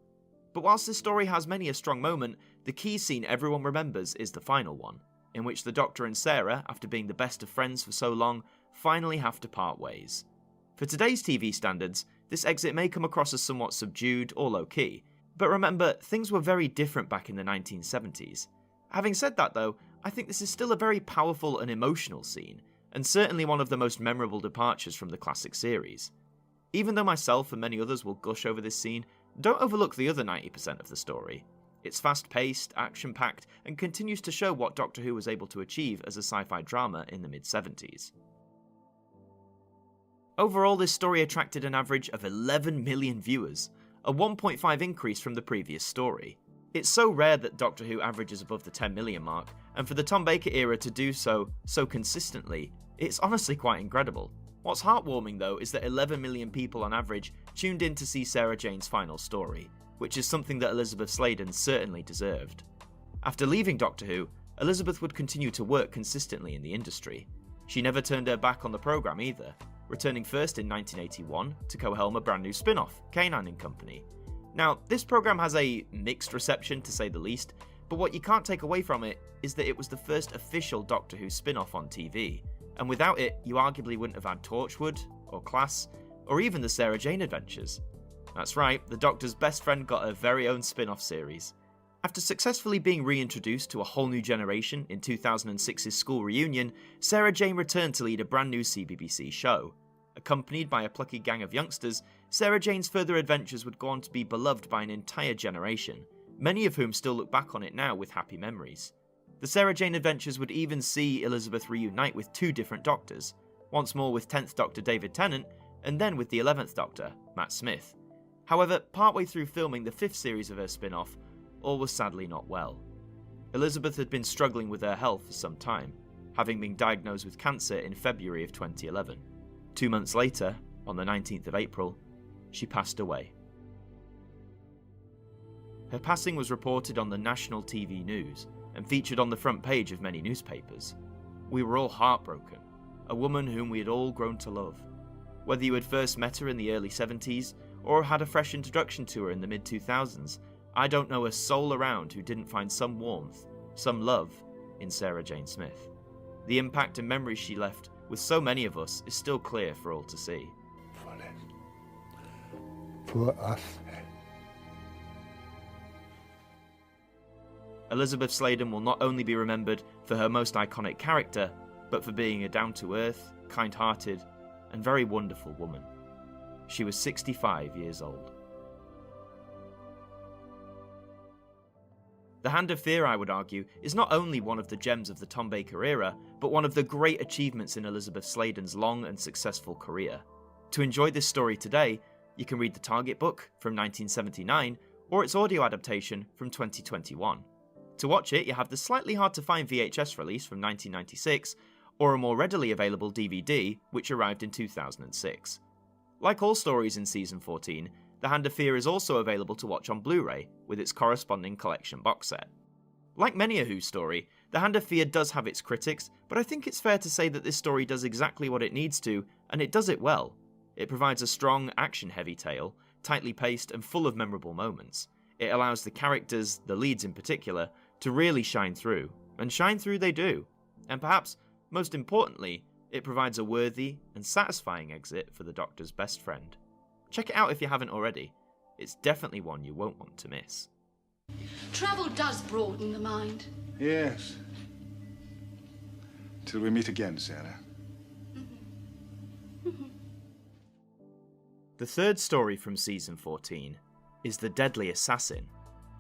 [SPEAKER 2] But whilst this story has many a strong moment, the key scene everyone remembers is the final one, in which the Doctor and Sarah, after being the best of friends for so long, finally have to part ways. For today's TV standards, this exit may come across as somewhat subdued or low-key, but remember, things were very different back in the 1970s. Having said that though, I think this is still a very powerful and emotional scene, and certainly one of the most memorable departures from the classic series. Even though myself and many others will gush over this scene, don't overlook the other 90% of the story. It's fast-paced, action-packed, and continues to show what Doctor Who was able to achieve as a sci-fi drama in the mid-70s. Overall, this story attracted an average of 11 million viewers, a 1.5 increase from the previous story. It's so rare that Doctor Who averages above the 10 million mark, and for the Tom Baker era to do so consistently, it's honestly quite incredible. What's heartwarming though is that 11 million people on average tuned in to see Sarah Jane's final story, which is something that Elizabeth Sladen certainly deserved. After leaving Doctor Who, Elizabeth would continue to work consistently in the industry. She never turned her back on the programme either, returning first in 1981 to co-helm a brand new spin-off, K9 and Company. Now, this programme has a mixed reception to say the least, but what you can't take away from it is that it was the first official Doctor Who spin-off on TV, and without it, you arguably wouldn't have had Torchwood, or Class, or even the Sarah Jane Adventures. That's right, the Doctor's best friend got her very own spin-off series. After successfully being reintroduced to a whole new generation in 2006's School Reunion, Sarah Jane returned to lead a brand new CBBC show. Accompanied by a plucky gang of youngsters, Sarah Jane's further adventures would go on to be beloved by an entire generation, many of whom still look back on it now with happy memories. The Sarah Jane Adventures would even see Elizabeth reunite with two different Doctors, once more with 10th Doctor David Tennant, and then with the 11th Doctor, Matt Smith. However, partway through filming the 5th series of her spin-off, all was sadly not well. Elizabeth had been struggling with her health for some time, having been diagnosed with cancer in February of 2011. 2 months later, on the 19th of April, she passed away. Her passing was reported on the national TV news and featured on the front page of many newspapers. We were all heartbroken, a woman whom we had all grown to love. Whether you had first met her in the early 70s or had a fresh introduction to her in the mid-2000s, I don't know a soul around who didn't find some warmth, some love, in Sarah Jane Smith. The impact and memories she left with so many of us is still clear for all to see.
[SPEAKER 20] For us.
[SPEAKER 2] Elizabeth Sladen will not only be remembered for her most iconic character, but for being a down-to-earth, kind-hearted, and very wonderful woman. She was 65 years old. The Hand of Fear, I would argue, is not only one of the gems of the Tom Baker era, but one of the great achievements in Elizabeth Sladen's long and successful career. To enjoy this story today, you can read the Target book from 1979, or its audio adaptation from 2021. To watch it, you have the slightly hard-to-find VHS release from 1996, or a more readily available DVD, which arrived in 2006. Like all stories in Season 14, The Hand of Fear is also available to watch on Blu-ray, with its corresponding collection box set. Like many a Who story, The Hand of Fear does have its critics, but I think it's fair to say that this story does exactly what it needs to, and it does it well. It provides a strong, action-heavy tale, tightly paced and full of memorable moments. It allows the characters, the leads in particular, to really shine through, and shine through they do. And perhaps, most importantly, it provides a worthy and satisfying exit for the Doctor's best friend. Check it out if you haven't already. It's definitely one you won't want to miss.
[SPEAKER 10] Travel does broaden the mind.
[SPEAKER 19] Yes. Till we meet again, Sarah.
[SPEAKER 2] The third story from Season 14 is The Deadly Assassin.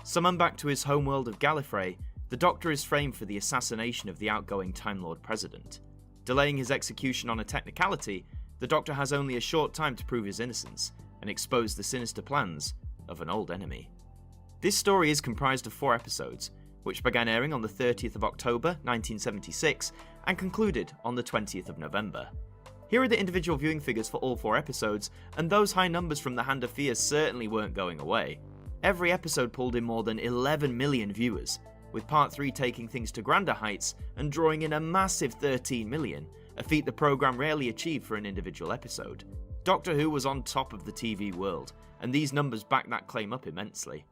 [SPEAKER 2] Summoned back to his homeworld of Gallifrey, the Doctor is framed for the assassination of the outgoing Time Lord President. Delaying his execution on a technicality, the Doctor has only a short time to prove his innocence and expose the sinister plans of an old enemy. This story is comprised of 4 episodes, which began airing on the 30th of October 1976 and concluded on the 20th of November. Here are the individual viewing figures for all 4 episodes, and those high numbers from The Hand of Fear certainly weren't going away. Every episode pulled in more than 11 million viewers, with Part 3 taking things to grander heights and drawing in a massive 13 million, a feat the programme rarely achieved for an individual episode. Doctor Who was on top of the TV world, and these numbers back that claim up immensely.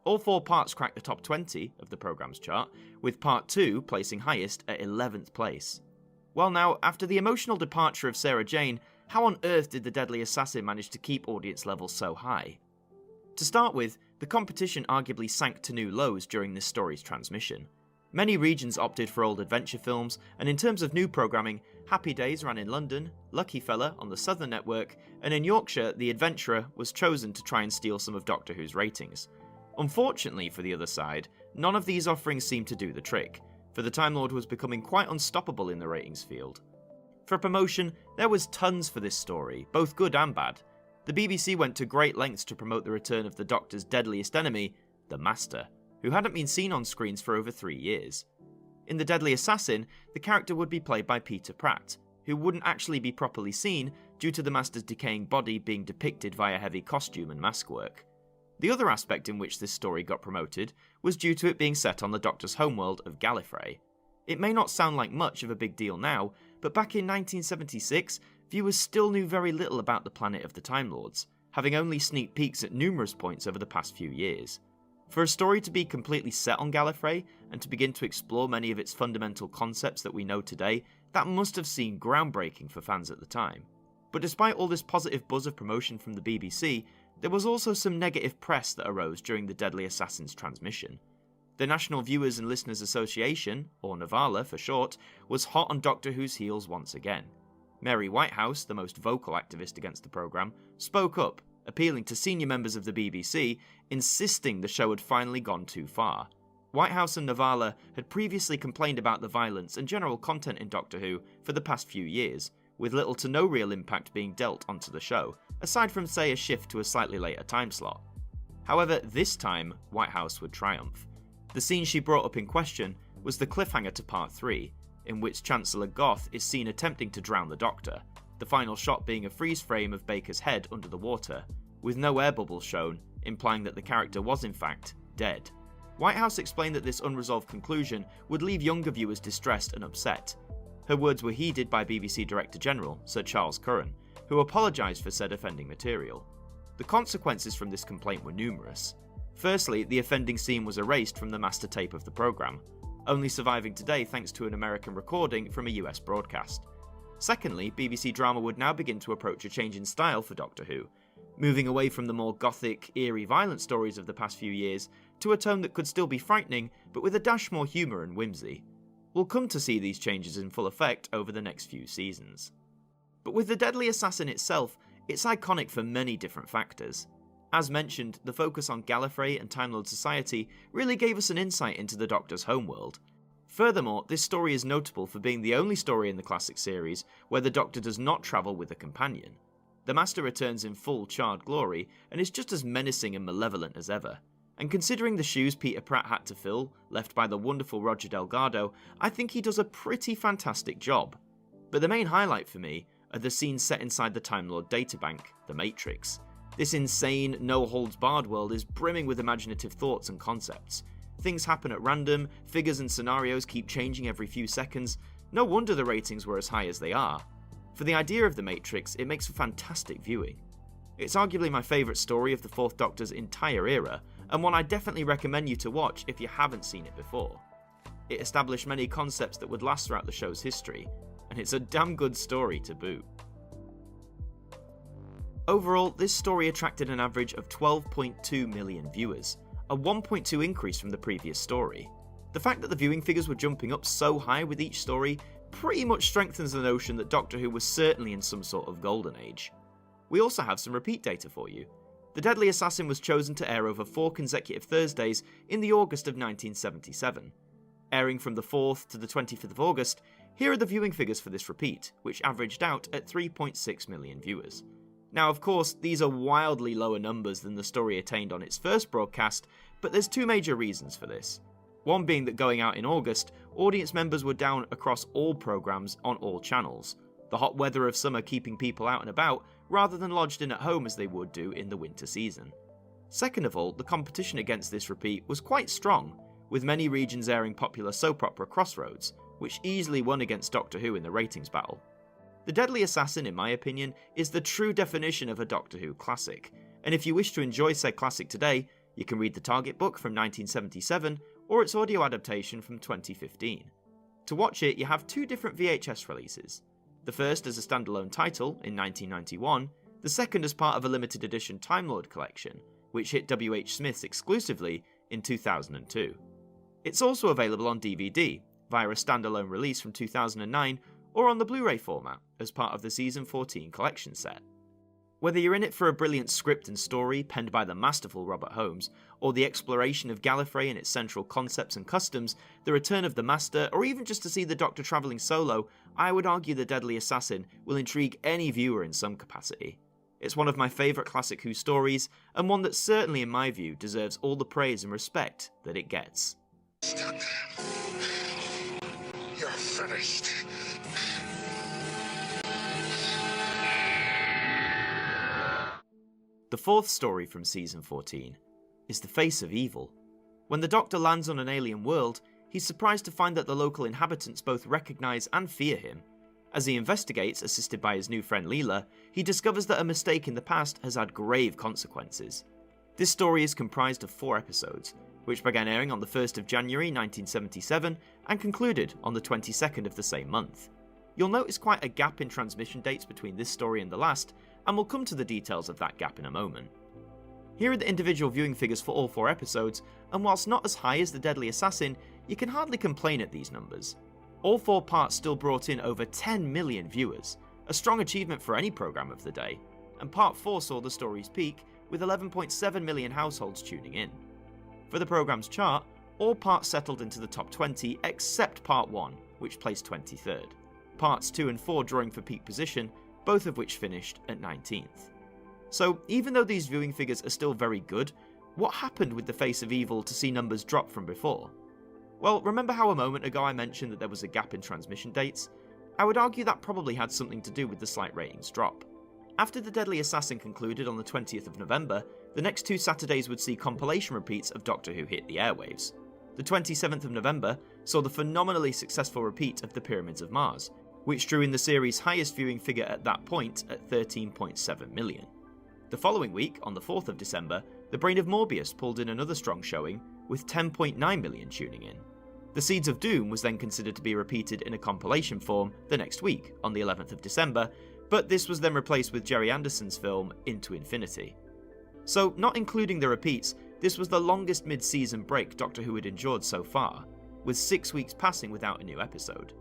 [SPEAKER 2] All 4 parts cracked the top 20 of the programme's chart, with Part 2 placing highest at 11th place. Well now, after the emotional departure of Sarah Jane, how on earth did The Deadly Assassin manage to keep audience levels so high? To start with, the competition arguably sank to new lows during this story's transmission. Many regions opted for old adventure films, and in terms of new programming, Happy Days ran in London, Lucky Fella on the Southern Network, and in Yorkshire, The Adventurer was chosen to try and steal some of Doctor Who's ratings. Unfortunately for the other side, none of these offerings seemed to do the trick, for the Time Lord was becoming quite unstoppable in the ratings field. For promotion, there was tons for this story, both good and bad. The BBC went to great lengths to promote the return of the Doctor's deadliest enemy, the Master, who hadn't been seen on screens for over 3 years. In The Deadly Assassin, the character would be played by Peter Pratt, who wouldn't actually be properly seen due to the Master's decaying body being depicted via heavy costume and mask work. The other aspect in which this story got promoted was due to it being set on the Doctor's homeworld of Gallifrey. It may not sound like much of a big deal now, but back in 1976, viewers still knew very little about the planet of the Time Lords, having only sneak peeks at numerous points over the past few years. For a story to be completely set on Gallifrey, and to begin to explore many of its fundamental concepts that we know today, that must have seemed groundbreaking for fans at the time. But despite all this positive buzz of promotion from the BBC, there was also some negative press that arose during the Deadly Assassin's transmission. The National Viewers and Listeners Association, or NAVALA for short, was hot on Doctor Who's heels once again. Mary Whitehouse, the most vocal activist against the programme, spoke up, appealing to senior members of the BBC, insisting the show had finally gone too far. Whitehouse and NAVALA had previously complained about the violence and general content in Doctor Who for the past few years, with little to no real impact being dealt onto the show, aside from, say, a shift to a slightly later time slot. However, this time, Whitehouse would triumph. The scene she brought up in question was the cliffhanger to Part 3, in which Chancellor Goth is seen attempting to drown the Doctor, the final shot being a freeze frame of Baker's head under the water, with no air bubbles shown, implying that the character was in fact dead. Whitehouse explained that this unresolved conclusion would leave younger viewers distressed and upset. Her words were heeded by BBC Director General, Sir Charles Curran, who apologised for said offending material. The consequences from this complaint were numerous. Firstly, the offending scene was erased from the master tape of the programme, only surviving today thanks to an American recording from a US broadcast. Secondly, BBC Drama would now begin to approach a change in style for Doctor Who, moving away from the more gothic, eerie, violent stories of the past few years to a tone that could still be frightening, but with a dash more humour and whimsy. We'll come to see these changes in full effect over the next few seasons. But with the Deadly Assassin itself, it's iconic for many different factors. As mentioned, the focus on Gallifrey and Time Lord society really gave us an insight into the Doctor's homeworld. Furthermore, this story is notable for being the only story in the classic series where the Doctor does not travel with a companion. The Master returns in full charred glory and is just as menacing and malevolent as ever. And considering the shoes Peter Pratt had to fill, left by the wonderful Roger Delgado, I think he does a pretty fantastic job. But the main highlight for me are the scenes set inside the Time Lord databank, the Matrix. This insane, no-holds-barred world is brimming with imaginative thoughts and concepts. Things happen at random, figures and scenarios keep changing every few seconds. No wonder the ratings were as high as they are. For the idea of the Matrix, it makes for fantastic viewing. It's arguably my favourite story of the Fourth Doctor's entire era, and one I definitely recommend you to watch if you haven't seen it before. It established many concepts that would last throughout the show's history, and it's a damn good story to boot. Overall, this story attracted an average of 12.2 million viewers, a 1.2 increase from the previous story. The fact that the viewing figures were jumping up so high with each story pretty much strengthens the notion that Doctor Who was certainly in some sort of golden age. We also have some repeat data for you. The Deadly Assassin was chosen to air over 4 consecutive Thursdays in the August of 1977. Airing from the 4th to the 25th of August, here are the viewing figures for this repeat, which averaged out at 3.6 million viewers. Now, of course, these are wildly lower numbers than the story attained on its first broadcast, but there's two major reasons for this. One being that going out in August, audience members were down across all programmes on all channels, the hot weather of summer keeping people out and about, rather than lodged in at home as they would do in the winter season. Second of all, the competition against this repeat was quite strong, with many regions airing popular soap opera Crossroads, which easily won against Doctor Who in the ratings battle. The Deadly Assassin, in my opinion, is the true definition of a Doctor Who classic, and if you wish to enjoy said classic today, you can read the Target book from 1977 or its audio adaptation from 2015. To watch it, you have 2 different VHS releases. The first as a standalone title in 1991, the second as part of a limited edition Time Lord collection, which hit W.H. Smith's exclusively in 2002. It's also available on DVD, via a standalone release from 2009, or on the Blu-ray format, as part of the Season 14 collection set. Whether you're in it for a brilliant script and story penned by the masterful Robert Holmes, or the exploration of Gallifrey and its central concepts and customs, the return of the Master, or even just to see the Doctor travelling solo, I would argue The Deadly Assassin will intrigue any viewer in some capacity. It's one of my favourite classic Who stories, and one that certainly in my view deserves all the praise and respect that it gets.
[SPEAKER 18] You're finished.
[SPEAKER 2] The fourth story from Season 14 is the face of evil. When the Doctor lands on an alien world, he's surprised to find that the local inhabitants both recognise and fear him. As he investigates, assisted by his new friend Leela, he discovers that a mistake in the past has had grave consequences. This story is comprised of 4 episodes, which began airing on the 1st of January 1977 and concluded on the 22nd of the same month. You'll notice quite a gap in transmission dates between this story and the last, and we'll come to the details of that gap in a moment. Here are the individual viewing figures for all 4 episodes, and whilst not as high as The Deadly Assassin, you can hardly complain at these numbers. All 4 parts still brought in over 10 million viewers, a strong achievement for any programme of the day, and Part 4 saw the story's peak, with 11.7 million households tuning in. For the programme's chart, all parts settled into the top 20 except Part 1, which placed 23rd. Parts 2 and 4 drawing for peak position, both of which finished at 19th. So even though these viewing figures are still very good, what happened with The Face of Evil to see numbers drop from before? Well, remember how a moment ago I mentioned that there was a gap in transmission dates? I would argue that probably had something to do with the slight ratings drop. After The Deadly Assassin concluded on the 20th of November, the next 2 Saturdays would see compilation repeats of Doctor Who hit the airwaves. The 27th of November saw the phenomenally successful repeat of The Pyramids of Mars, which drew in the series' highest viewing figure at that point at 13.7 million. The following week, on the 4th of December, The Brain of Morbius pulled in another strong showing, with 10.9 million tuning in. The Seeds of Doom was then considered to be repeated in a compilation form the next week, on the 11th of December, but this was then replaced with Jerry Anderson's film Into Infinity. So, not including the repeats, this was the longest mid-season break Doctor Who had endured so far, with 6 weeks passing without a new episode.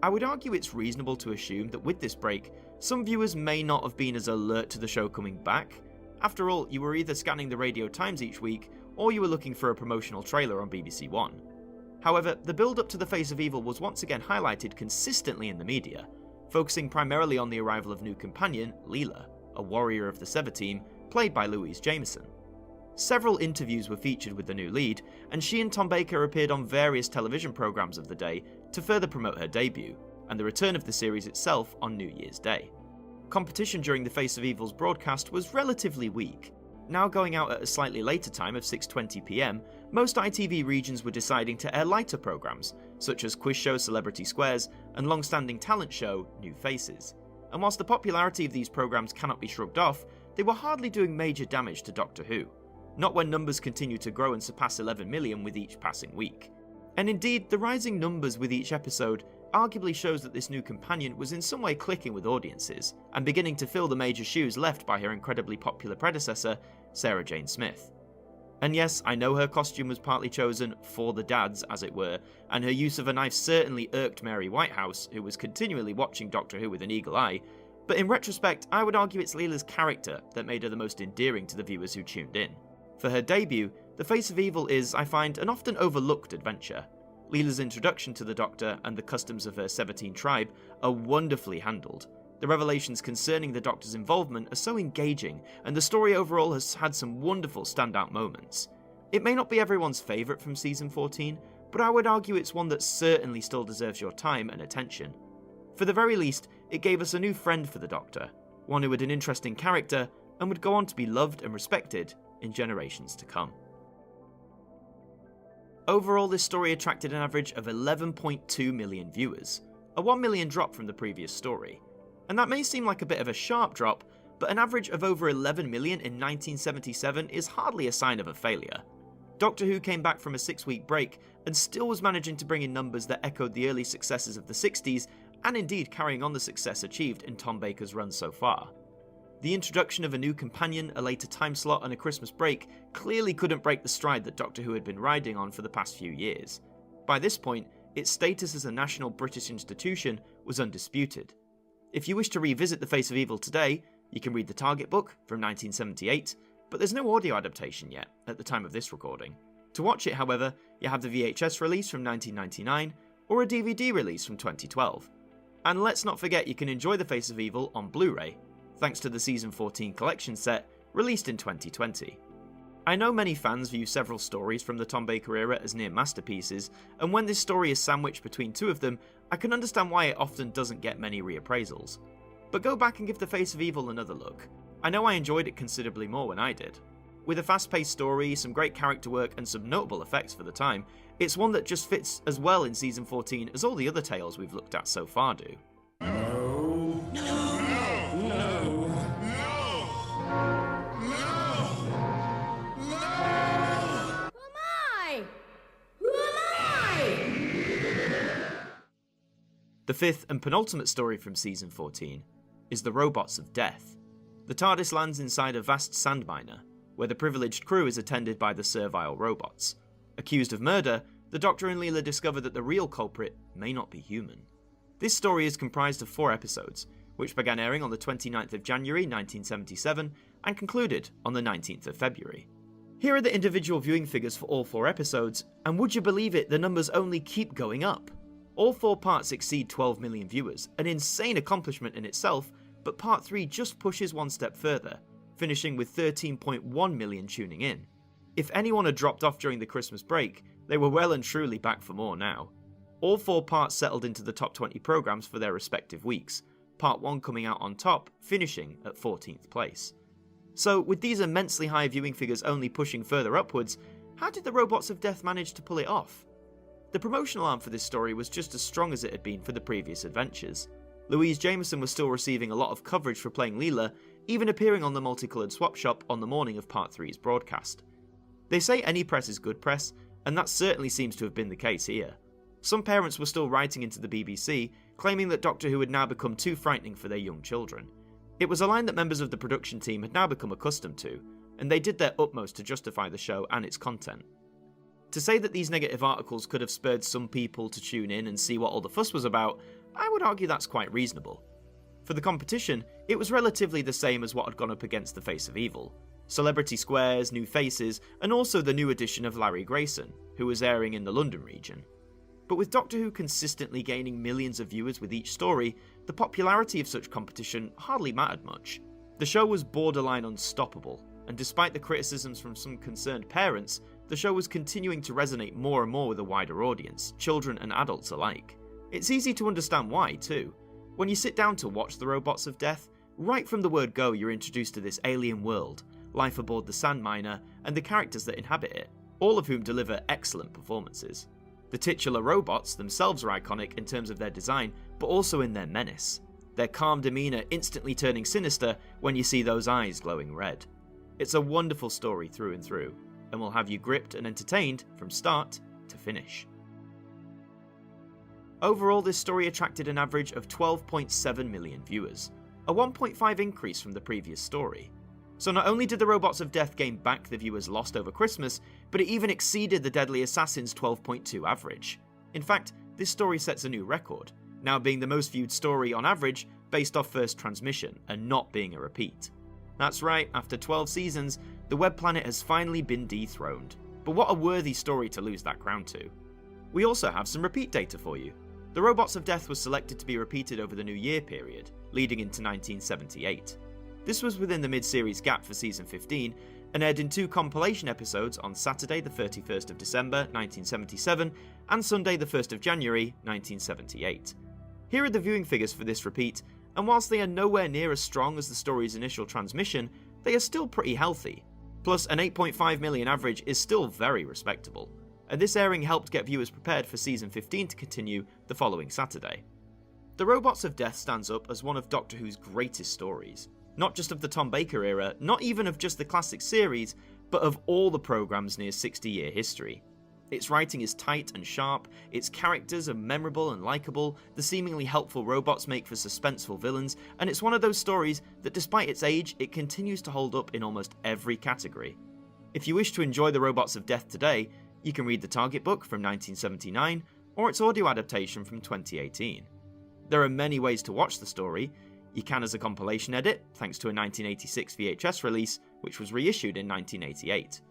[SPEAKER 2] I would argue it's reasonable to assume that with this break, some viewers may not have been as alert to the show coming back. After all, you were either scanning the Radio Times each week, or you were looking for a promotional trailer on BBC One. However, the build-up to The Face of Evil was once again highlighted consistently in the media, focusing primarily on the arrival of new companion, Leela, a warrior of the Sever team, played by Louise Jameson. Several interviews were featured with the new lead, and she and Tom Baker appeared on various television programmes of the day to further promote her debut, and the return of the series itself on New Year's Day. Competition during The Face of Evil's broadcast was relatively weak. Now going out at a slightly later time of 6:20 PM, most ITV regions were deciding to air lighter programmes, such as quiz show Celebrity Squares and long-standing talent show New Faces. And whilst the popularity of these programmes cannot be shrugged off, they were hardly doing major damage to Doctor Who. Not when numbers continue to grow and surpass 11 million with each passing week. And indeed, the rising numbers with each episode arguably shows that this new companion was in some way clicking with audiences, and beginning to fill the major shoes left by her incredibly popular predecessor, Sarah Jane Smith. And yes, I know her costume was partly chosen for the dads, as it were, and her use of a knife certainly irked Mary Whitehouse, who was continually watching Doctor Who with an eagle eye, but in retrospect, I would argue it's Leela's character that made her the most endearing to the viewers who tuned in. For her debut, The Face of Evil is, I find, an often overlooked adventure. Leela's introduction to the Doctor and the customs of her Severtine tribe are wonderfully handled. The revelations concerning the Doctor's involvement are so engaging, and the story overall has had some wonderful standout moments. It may not be everyone's favourite from Season 14, but I would argue it's one that certainly still deserves your time and attention. For the very least, it gave us a new friend for the Doctor, one who had an interesting character and would go on to be loved and respected in generations to come. Overall, this story attracted an average of 11.2 million viewers, a 1 million drop from the previous story. And that may seem like a bit of a sharp drop, but an average of over 11 million in 1977 is hardly a sign of a failure. Doctor Who came back from a 6-week break and still was managing to bring in numbers that echoed the early successes of the 60s, and indeed carrying on the success achieved in Tom Baker's run so far. The introduction of a new companion, a later time slot, and a Christmas break clearly couldn't break the stride that Doctor Who had been riding on for the past few years. By this point, its status as a national British institution was undisputed. If you wish to revisit The Face of Evil today, you can read the Target book from 1978, but there's no audio adaptation yet at the time of this recording. To watch it, however, you have the VHS release from 1999 or a DVD release from 2012. And let's not forget you can enjoy The Face of Evil on Blu-ray, thanks to the Season 14 collection set released in 2020. I know many fans view several stories from the Tom Baker era as near masterpieces, and when this story is sandwiched between two of them, I can understand why it often doesn't get many reappraisals. But go back and give The Face of Evil another look. I know I enjoyed it considerably more when I did. With a fast-paced story, some great character work, and some notable effects for the time, it's one that just fits as well in Season 14 as all the other tales we've looked at so far do. The fifth and penultimate story from Season 14 is The Robots of Death. The TARDIS lands inside a vast sand miner, where the privileged crew is attended by the servile robots. Accused of murder, the Doctor and Leela discover that the real culprit may not be human. This story is comprised of 4 episodes, which began airing on the 29th of January 1977 and concluded on the 19th of February. Here are the individual viewing figures for all 4 episodes, and would you believe it, the numbers only keep going up. All 4 parts exceed 12 million viewers, an insane accomplishment in itself, but Part 3 just pushes one step further, finishing with 13.1 million tuning in. If anyone had dropped off during the Christmas break, they were well and truly back for more now. All 4 parts settled into the top 20 programs for their respective weeks, Part 1 coming out on top, finishing at 14th place. So, with these immensely high viewing figures only pushing further upwards, how did the Robots of Death manage to pull it off? The promotional arm for this story was just as strong as it had been for the previous adventures. Louise Jameson was still receiving a lot of coverage for playing Leela, even appearing on the multicoloured swap shop on the morning of Part 3's broadcast. They say any press is good press, and that certainly seems to have been the case here. Some parents were still writing into the BBC, claiming that Doctor Who had now become too frightening for their young children. It was a line that members of the production team had now become accustomed to, and they did their utmost to justify the show and its content. To say that these negative articles could have spurred some people to tune in and see what all the fuss was about, I would argue that's quite reasonable. For the competition, it was relatively the same as what had gone up against The Face of Evil. Celebrity squares, new faces, and also the new addition of Larry Grayson, who was airing in the London region. But with Doctor Who consistently gaining millions of viewers with each story, the popularity of such competition hardly mattered much. The show was borderline unstoppable, and despite the criticisms from some concerned parents, the show was continuing to resonate more and more with a wider audience, children and adults alike. It's easy to understand why, too. When you sit down to watch The Robots of Death, right from the word go you're introduced to this alien world, life aboard the sand miner, and the characters that inhabit it, all of whom deliver excellent performances. The titular robots themselves are iconic in terms of their design, but also in their menace. Their calm demeanour instantly turning sinister when you see those eyes glowing red. It's a wonderful story through and through, and will have you gripped and entertained from start to finish. Overall, this story attracted an average of 12.7 million viewers, a 1.5 increase from the previous story. So not only did The Robots of Death gain back the viewers lost over Christmas, but it even exceeded the Deadly Assassin's 12.2 average. In fact, this story sets a new record, now being the most viewed story on average based off first transmission, and not being a repeat. That's right, after 12 seasons, the Web Planet has finally been dethroned. But what a worthy story to lose that crown to. We also have some repeat data for you. The Robots of Death was selected to be repeated over the New Year period, leading into 1978. This was within the mid-series gap for Season 15, and aired in 2 compilation episodes on Saturday the 31st of December 1977 and Sunday the 1st of January 1978. Here are the viewing figures for this repeat, and whilst they are nowhere near as strong as the story's initial transmission, they are still pretty healthy. Plus, an 8.5 million average is still very respectable, and this airing helped get viewers prepared for Season 15 to continue the following Saturday. The Robots of Death stands up as one of Doctor Who's greatest stories, not just of the Tom Baker era, not even of just the classic series, but of all the programme's near 60-year history. Its writing is tight and sharp, its characters are memorable and likeable, the seemingly helpful robots make for suspenseful villains, and it's one of those stories that despite its age, it continues to hold up in almost every category. If you wish to enjoy The Robots of Death today, you can read the Target book from 1979, or its audio adaptation from 2018. There are many ways to watch the story. You can as a compilation edit, thanks to a 1986 VHS release, which was reissued in 1988.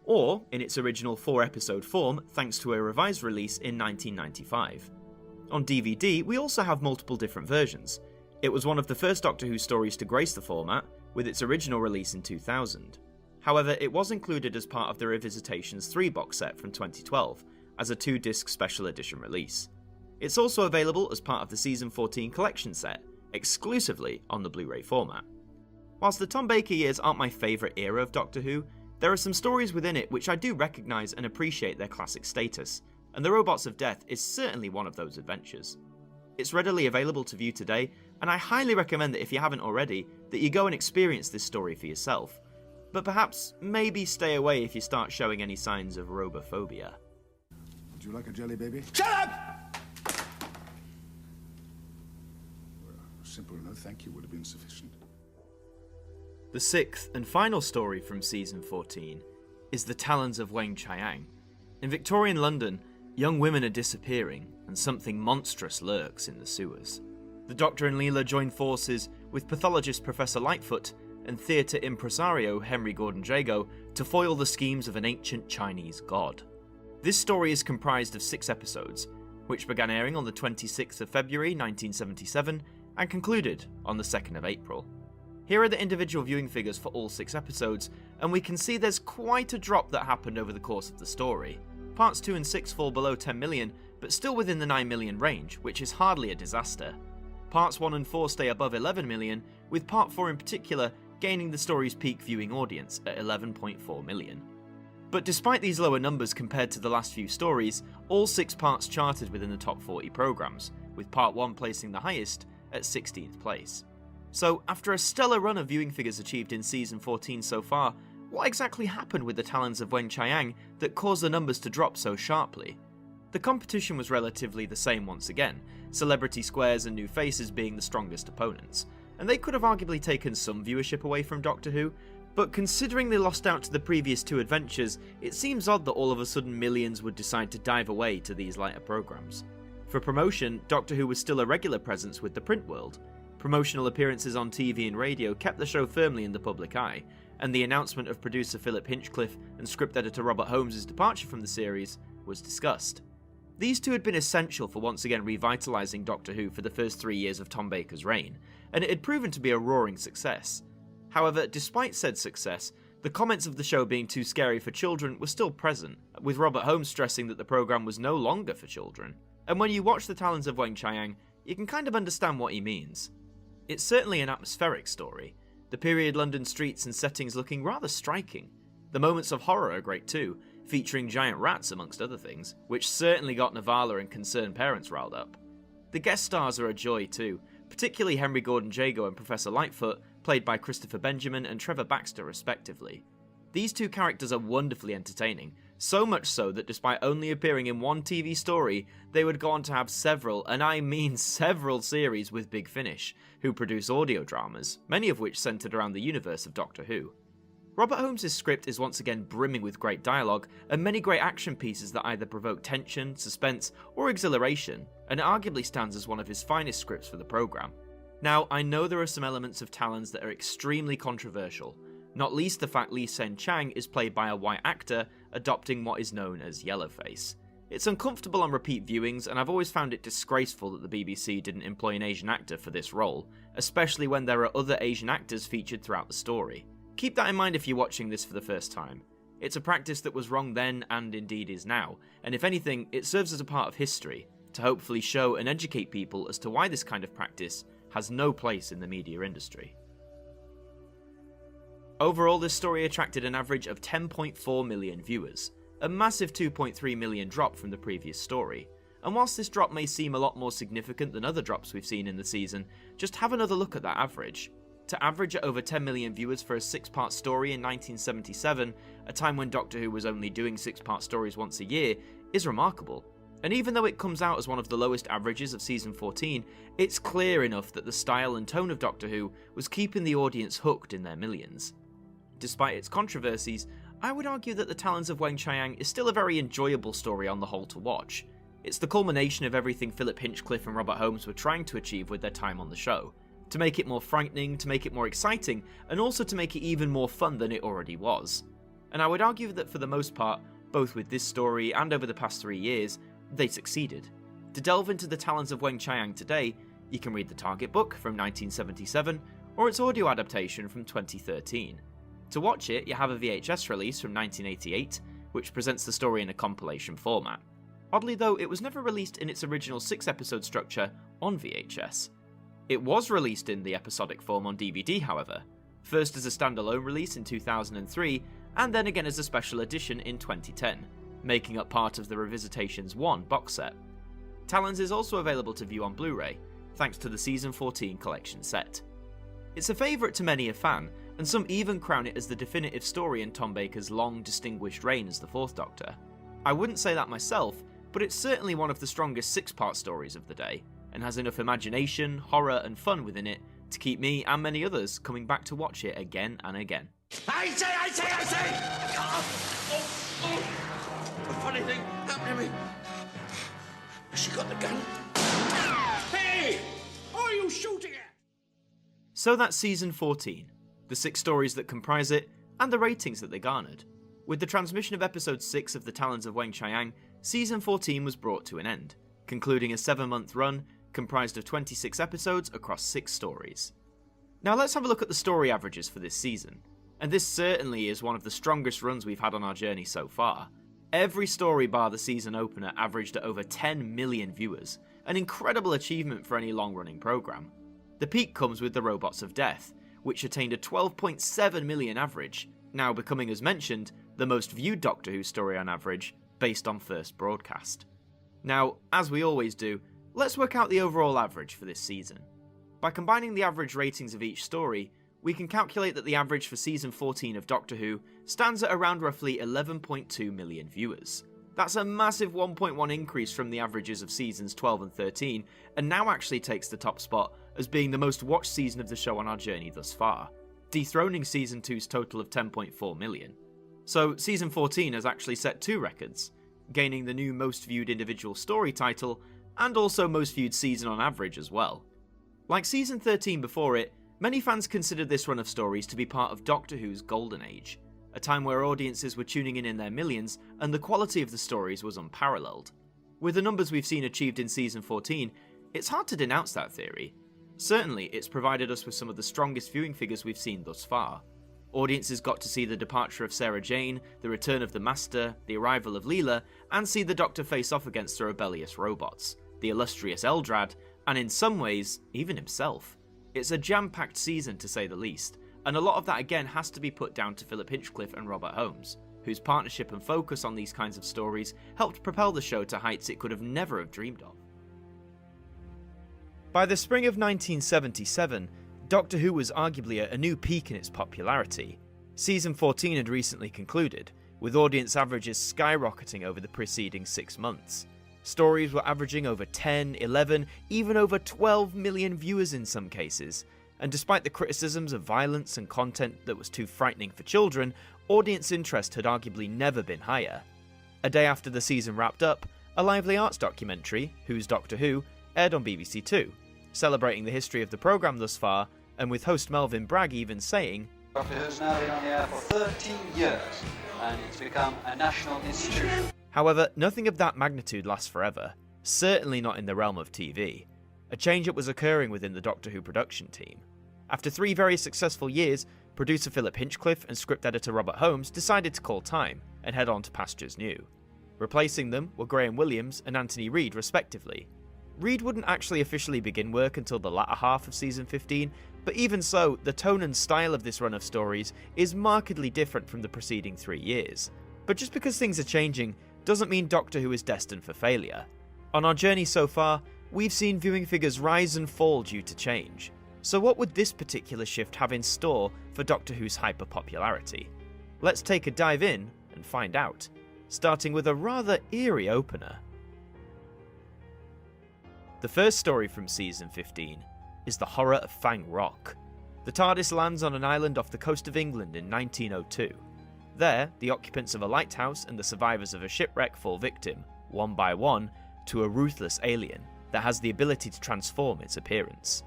[SPEAKER 2] Or, in its original 4-episode form, thanks to a revised release in 1995. On DVD, we also have multiple different versions. It was one of the first Doctor Who stories to grace the format, with its original release in 2000. However, it was included as part of the Revisitations 3 box set from 2012, as a 2-disc special edition release. It's also available as part of the Season 14 collection set, exclusively on the Blu-ray format. Whilst the Tom Baker years aren't my favourite era of Doctor Who, There are some stories within it which I do recognise and appreciate their classic status, and The Robots of Death is certainly one of those adventures. It's readily available to view today, and I highly recommend that if you haven't already, that you go and experience this story for yourself. But perhaps, maybe stay away if you start showing any signs of robophobia.
[SPEAKER 3] Would you like a jelly baby?
[SPEAKER 5] Shut up!
[SPEAKER 3] Well, simple no thank you would have been sufficient.
[SPEAKER 2] The sixth and final story from Season 14 is The Talons of Weng-Chiang. In Victorian London, young women are disappearing and something monstrous lurks in the sewers. The Doctor and Leela join forces with pathologist Professor Lightfoot and theatre impresario Henry Gordon Jago to foil the schemes of an ancient Chinese god. This story is comprised of 6 episodes, which began airing on the 26th of February 1977 and concluded on the 2nd of April. Here are the individual viewing figures for all 6 episodes, and we can see there's quite a drop that happened over the course of the story. Parts 2 and 6 fall below 10 million, but still within the 9 million range, which is hardly a disaster. Parts 1 and 4 stay above 11 million, with Part 4 in particular gaining the story's peak viewing audience at 11.4 million. But despite these lower numbers compared to the last few stories, all 6 parts charted within the top 40 programmes, with Part 1 placing the highest at 16th place. So, after a stellar run of viewing figures achieved in Season 14 so far, what exactly happened with the Talons of Weng-Chiang that caused the numbers to drop so sharply? The competition was relatively the same once again, celebrity squares and new faces being the strongest opponents, and they could have arguably taken some viewership away from Doctor Who, but considering they lost out to the previous 2 adventures, it seems odd that all of a sudden millions would decide to dive away to these lighter programmes. For promotion, Doctor Who was still a regular presence with the print world. Promotional appearances on TV and radio kept the show firmly in the public eye, and the announcement of producer Philip Hinchcliffe and script editor Robert Holmes' departure from the series was discussed. These 2 had been essential for once again revitalising Doctor Who for the first 3 years of Tom Baker's reign, and it had proven to be a roaring success. However, despite said success, the comments of the show being too scary for children were still present, with Robert Holmes stressing that the programme was no longer for children. And when you watch The Talons of Weng-Chiang, you can kind of understand what he means. It's certainly an atmospheric story, the period London streets and settings looking rather striking. The moments of horror are great too, featuring giant rats amongst other things, which certainly got Navala and concerned parents riled up. The guest stars are a joy too, particularly Henry Gordon Jago and Professor Lightfoot, played by Christopher Benjamin and Trevor Baxter respectively. These 2 characters are wonderfully entertaining, so much so that despite only appearing in 1 TV story, they would go on to have several, and I mean several series with Big Finish, who produce audio dramas, many of which centred around the universe of Doctor Who. Robert Holmes' script is once again brimming with great dialogue, and many great action pieces that either provoke tension, suspense, or exhilaration, and it arguably stands as one of his finest scripts for the programme. Now, I know there are some elements of Talons that are extremely controversial, not least the fact Lee Sen Chang is played by a white actor adopting what is known as yellowface. It's uncomfortable on repeat viewings, and I've always found it disgraceful that the BBC didn't employ an Asian actor for this role, especially when there are other Asian actors featured throughout the story. Keep that in mind if you're watching this for the first time. It's a practice that was wrong then and indeed is now, and if anything, it serves as a part of history, to hopefully show and educate people as to why this kind of practice has no place in the media industry. Overall, this story attracted an average of 10.4 million viewers, a massive 2.3 million drop from the previous story. And whilst this drop may seem a lot more significant than other drops we've seen in the season, just have another look at that average. To average at over 10 million viewers for a 6-part story in 1977, a time when Doctor Who was only doing 6-part stories once a year, is remarkable. And even though it comes out as one of the lowest averages of Season 14, it's clear enough that the style and tone of Doctor Who was keeping the audience hooked in their millions. Despite its controversies, I would argue that The Talons of Weng-Chiang is still a very enjoyable story on the whole to watch. It's the culmination of everything Philip Hinchcliffe and Robert Holmes were trying to achieve with their time on the show. To make it more frightening, to make it more exciting, and also to make it even more fun than it already was. And I would argue that for the most part, both with this story and over the past 3 years, they succeeded. To delve into The Talons of Weng-Chiang today, you can read the Target book from 1977, or its audio adaptation from 2013. To watch it, you have a VHS release from 1988, which presents the story in a compilation format. Oddly though, it was never released in its original 6-episode structure on VHS. It was released in the episodic form on DVD, however, first as a standalone release in 2003, and then again as a special edition in 2010, making up part of the Revisitations 1 box set. Talons is also available to view on Blu-ray, thanks to the Season 14 collection set. It's a favourite to many a fan, and some even crown it as the definitive story in Tom Baker's long, distinguished reign as the Fourth Doctor. I wouldn't say that myself, but it's certainly one of the strongest 6-part stories of the day, and has enough imagination, horror and fun within it to keep me and many others coming back to watch it again and again.
[SPEAKER 7] I say! A funny thing happened to me. She got the gun. Hey! Who are you shooting at?
[SPEAKER 2] So that's Season 14, the 6 stories that comprise it, and the ratings that they garnered. With the transmission of Episode 6 of The Talons of Weng-Chiang, Season 14 was brought to an end, concluding a 7-month run comprised of 26 episodes across 6 stories. Now let's have a look at the story averages for this season, and this certainly is one of the strongest runs we've had on our journey so far. Every story bar the season opener averaged at over 10 million viewers, an incredible achievement for any long-running programme. The peak comes with The Robots of Death, which attained a 12.7 million average, now becoming, as mentioned, the most viewed Doctor Who story on average, based on first broadcast. Now, as we always do, let's work out the overall average for this season. By combining the average ratings of each story, we can calculate that the average for Season 14 of Doctor Who stands at around roughly 11.2 million viewers. That's a massive 1.1 increase from the averages of Seasons 12 and 13, and now actually takes the top spot as being the most watched season of the show on our journey thus far, dethroning Season 2's total of 10.4 million. So Season 14 has actually set 2 records, gaining the new most viewed individual story title, and also most viewed season on average as well. Like Season 13 before it, many fans considered this run of stories to be part of Doctor Who's golden age, a time where audiences were tuning in their millions and the quality of the stories was unparalleled. With the numbers we've seen achieved in Season 14, it's hard to denounce that theory. Certainly, it's provided us with some of the strongest viewing figures we've seen thus far. Audiences got to see the departure of Sarah Jane, the return of the Master, the arrival of Leela, and see the Doctor face off against the rebellious robots, the illustrious Eldrad, and in some ways, even himself. It's a jam-packed season to say the least, and a lot of that again has to be put down to Philip Hinchcliffe and Robert Holmes, whose partnership and focus on these kinds of stories helped propel the show to heights it could have never have dreamed of. By the spring of 1977, Doctor Who was arguably at a new peak in its popularity. Season 14 had recently concluded, with audience averages skyrocketing over the preceding 6 months. Stories were averaging over 10, 11, even over 12 million viewers in some cases, and despite the criticisms of violence and content that was too frightening for children, audience interest had arguably never been higher. A day after the season wrapped up, a lively arts documentary, Who's Doctor Who, aired on BBC Two, celebrating the history of the programme thus far, and with host Melvin Bragg even saying,
[SPEAKER 1] Doctor Who's now been on the air for 13 years, and it's become a national institution.
[SPEAKER 2] However, nothing of that magnitude lasts forever, certainly not in the realm of TV. A change-up was occurring within the Doctor Who production team. After 3 very successful years, producer Philip Hinchcliffe and script editor Robert Holmes decided to call time and head on to pastures new. Replacing them were Graham Williams and Anthony Reid respectively. Reid wouldn't actually officially begin work until the latter half of Season 15, but even so, the tone and style of this run of stories is markedly different from the preceding 3 years. But just because things are changing doesn't mean Doctor Who is destined for failure. On our journey so far, we've seen viewing figures rise and fall due to change. So what would this particular shift have in store for Doctor Who's hyper-popularity? Let's take a dive in and find out, starting with a rather eerie opener. The first story from Season 15 is the horror of Fang Rock. The TARDIS lands on an island off the coast of England in 1902. There, the occupants of a lighthouse and the survivors of a shipwreck fall victim, one by one, to a ruthless alien that has the ability to transform its appearance.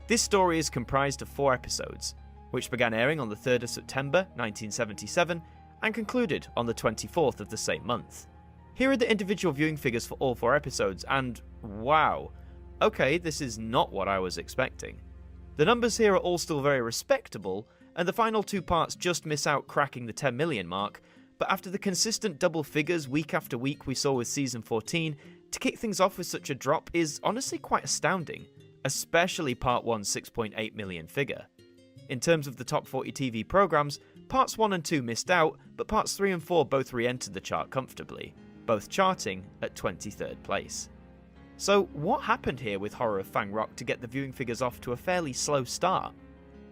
[SPEAKER 2] This story is comprised of 4 episodes, which began airing on the 3rd of September 1977 and concluded on the 24th of the same month. Here are the individual viewing figures for all 4 episodes, and wow, okay, this is not what I was expecting. The numbers here are all still very respectable, and the final 2 parts just miss out cracking the 10 million mark, but after the consistent double figures week after week we saw with Season 14, to kick things off with such a drop is honestly quite astounding, especially Part 1's 6.8 million figure. In terms of the top 40 TV programmes, parts 1 and 2 missed out, but parts 3 and 4 both re-entered the chart comfortably, both charting at 23rd place. So what happened here with Horror of Fang Rock to get the viewing figures off to a fairly slow start?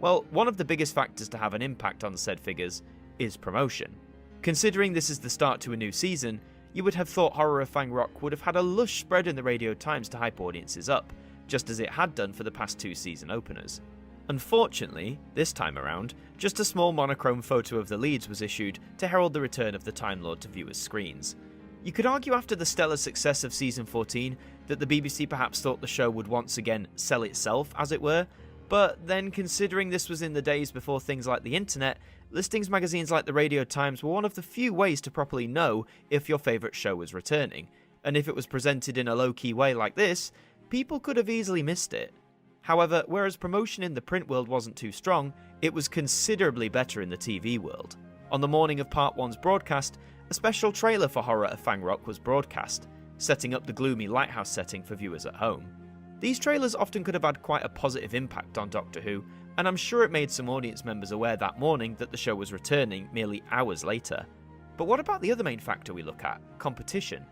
[SPEAKER 2] Well, one of the biggest factors to have an impact on said figures is promotion. Considering this is the start to a new season, you would have thought Horror of Fang Rock would have had a lush spread in the Radio Times to hype audiences up, just as it had done for the past 2 season openers. Unfortunately, this time around, just a small monochrome photo of the leads was issued to herald the return of the Time Lord to viewers' screens. You could argue after the stellar success of Season 14 that the BBC perhaps thought the show would once again sell itself, as it were, but then considering this was in the days before things like the internet, listings magazines like the Radio Times were one of the few ways to properly know if your favourite show was returning, and if it was presented in a low-key way like this, people could have easily missed it. However, whereas promotion in the print world wasn't too strong, it was considerably better in the TV world. On the morning of Part 1's broadcast, a special trailer for Horror of Fang Rock was broadcast, setting up the gloomy lighthouse setting for viewers at home. These trailers often could have had quite a positive impact on Doctor Who, and I'm sure it made some audience members aware that morning that the show was returning merely hours later. But what about the other main factor we look at, competition?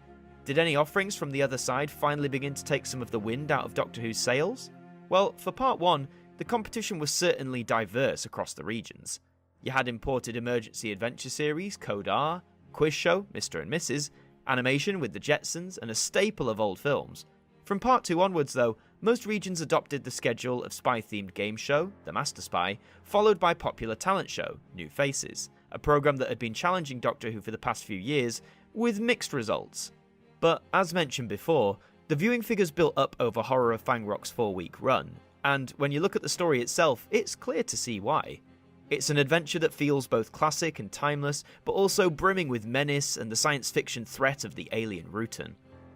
[SPEAKER 2] Did any offerings from the other side finally begin to take some of the wind out of Doctor Who's sails? Well, for Part 1, the competition was certainly diverse across the regions. You had imported emergency adventure series, Code R, quiz show, Mr. and Mrs., animation with the Jetsons, and a staple of old films. From Part 2 onwards, though, most regions adopted the schedule of spy-themed game show, The Master Spy, followed by popular talent show, New Faces, a programme that had been challenging Doctor Who for the past few years, with mixed results. But, as mentioned before, the viewing figures built up over Horror of Fang Rock's 4-week run, and when you look at the story itself, it's clear to see why. It's an adventure that feels both classic and timeless, but also brimming with menace and the science fiction threat of the alien Rutan.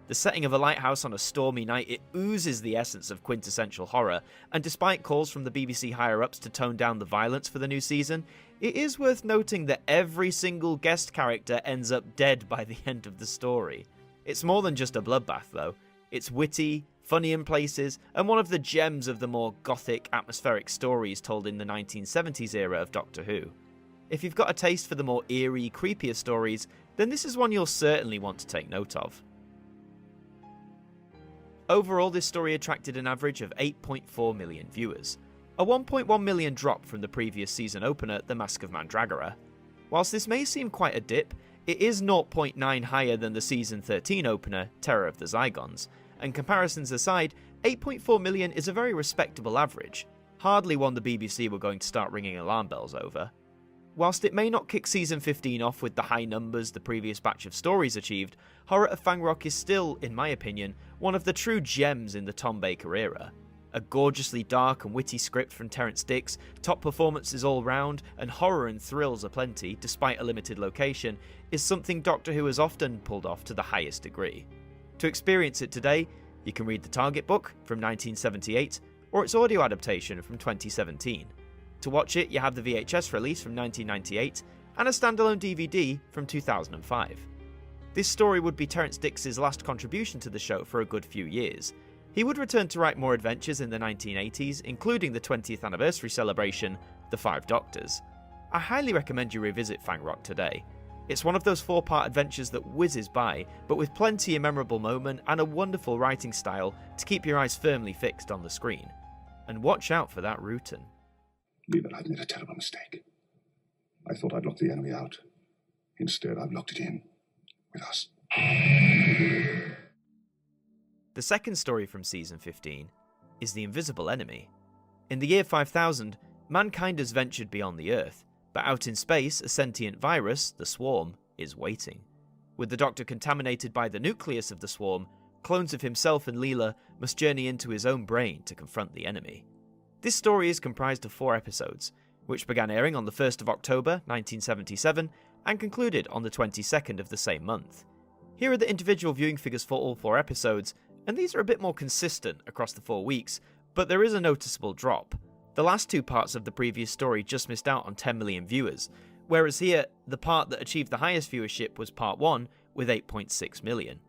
[SPEAKER 2] The setting of a lighthouse on a stormy night, it oozes the essence of quintessential horror, and despite calls from the BBC higher-ups to tone down the violence for the new season, it is worth noting that every single guest character ends up dead by the end of the story. It's more than just a bloodbath though. It's witty, funny in places, and one of the gems of the more gothic, atmospheric stories told in the 1970s era of Doctor Who. If you've got a taste for the more eerie, creepier stories, then this is one you'll certainly want to take note of. Overall, this story attracted an average of 8.4 million viewers, a 1.1 million drop from the previous season opener, The Mask of Mandragora. Whilst this may seem quite a dip, it is 0.9 higher than the season 13 opener, Terror of the Zygons, and comparisons aside, 8.4 million is a very respectable average, hardly one the BBC were going to start ringing alarm bells over. Whilst it may not kick season 15 off with the high numbers the previous batch of stories achieved, Horror of Fang Rock is still, in my opinion, one of the true gems in the Tom Baker era. A gorgeously dark and witty script from Terrance Dicks, top performances all round, and horror and thrills aplenty despite a limited location, is something Doctor Who has often pulled off to the highest degree. To experience it today, you can read the Target book from 1978, or its audio adaptation from 2017. To watch it, you have the VHS release from 1998, and a standalone DVD from 2005. This story would be Terrance Dicks' last contribution to the show for a good few years. He would return to write more adventures in the 1980s, including the 20th anniversary celebration, The Five Doctors. I highly recommend you revisit Fang Rock today. It's one of those 4-part adventures that whizzes by, but with plenty of memorable moment and a wonderful writing style to keep your eyes firmly fixed on the screen. And watch out for that Rutan.
[SPEAKER 3] Leave it, I've made a terrible mistake. I thought I'd locked the enemy out. Instead, I've locked it in. With us.
[SPEAKER 2] The second story from Season 15 is The Invisible Enemy. In the year 5000, mankind has ventured beyond the Earth, but out in space, a sentient virus, the Swarm, is waiting. With the Doctor contaminated by the nucleus of the Swarm, clones of himself and Leela must journey into his own brain to confront the enemy. This story is comprised of 4 episodes, which began airing on the 1st of October 1977 and concluded on the 22nd of the same month. Here are the individual viewing figures for all 4 episodes, and these are a bit more consistent across the 4 weeks, but there is a noticeable drop. The last 2 parts of the previous story just missed out on 10 million viewers, whereas here, the part that achieved the highest viewership was Part 1 with 8.6 million.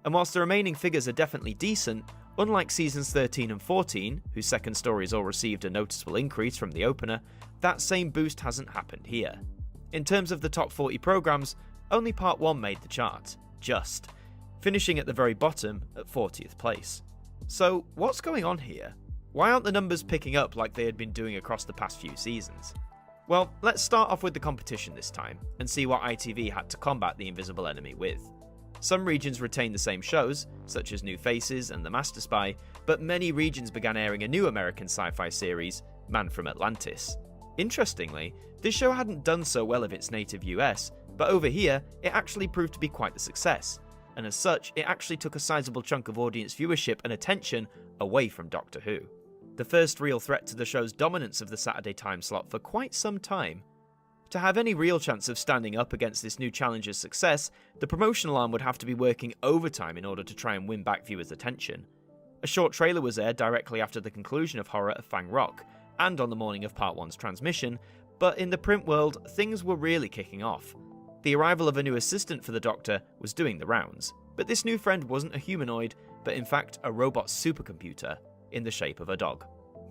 [SPEAKER 2] And whilst the remaining figures are definitely decent, unlike seasons 13 and 14, whose second stories all received a noticeable increase from the opener, that same boost hasn't happened here. in terms of the top 40 programmes, only Part 1 made the chart, just, finishing at the very bottom at 40th place. So what's going on here? Why aren't the numbers picking up like they had been doing across the past few seasons? Well, let's start off with the competition this time, and see what ITV had to combat the Invisible Enemy with. Some regions retained the same shows, such as New Faces and The Master Spy, but many regions began airing a new American sci-fi series, Man from Atlantis. Interestingly, this show hadn't done so well of its native US, but over here, it actually proved to be quite the success, and as such, it actually took a sizable chunk of audience viewership and attention away from Doctor Who. The first real threat to the show's dominance of the Saturday time slot for quite some time. To have any real chance of standing up against this new challenger's success, the promotional arm would have to be working overtime in order to try and win back viewers' attention. A short trailer was aired directly after the conclusion of Horror of Fang Rock, and on the morning of Part 1's transmission, but in the print world, things were really kicking off. The arrival of a new assistant for the Doctor was doing the rounds, but this new friend wasn't a humanoid, but in fact a robot supercomputer in the shape of a dog.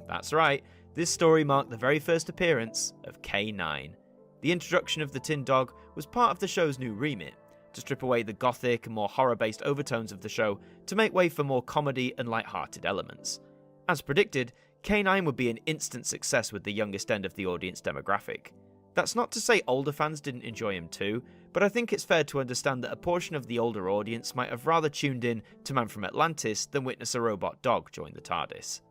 [SPEAKER 2] That's right, this story marked the very first appearance of K9. The introduction of the Tin Dog was part of the show's new remit, to strip away the gothic and more horror-based overtones of the show to make way for more comedy and light-hearted elements. As predicted, K9 would be an instant success with the youngest end of the audience demographic. That's not to say older fans didn't enjoy him too, but I think it's fair to understand that a portion of the older audience might have rather tuned in to Man from Atlantis than witness a robot dog join the TARDIS.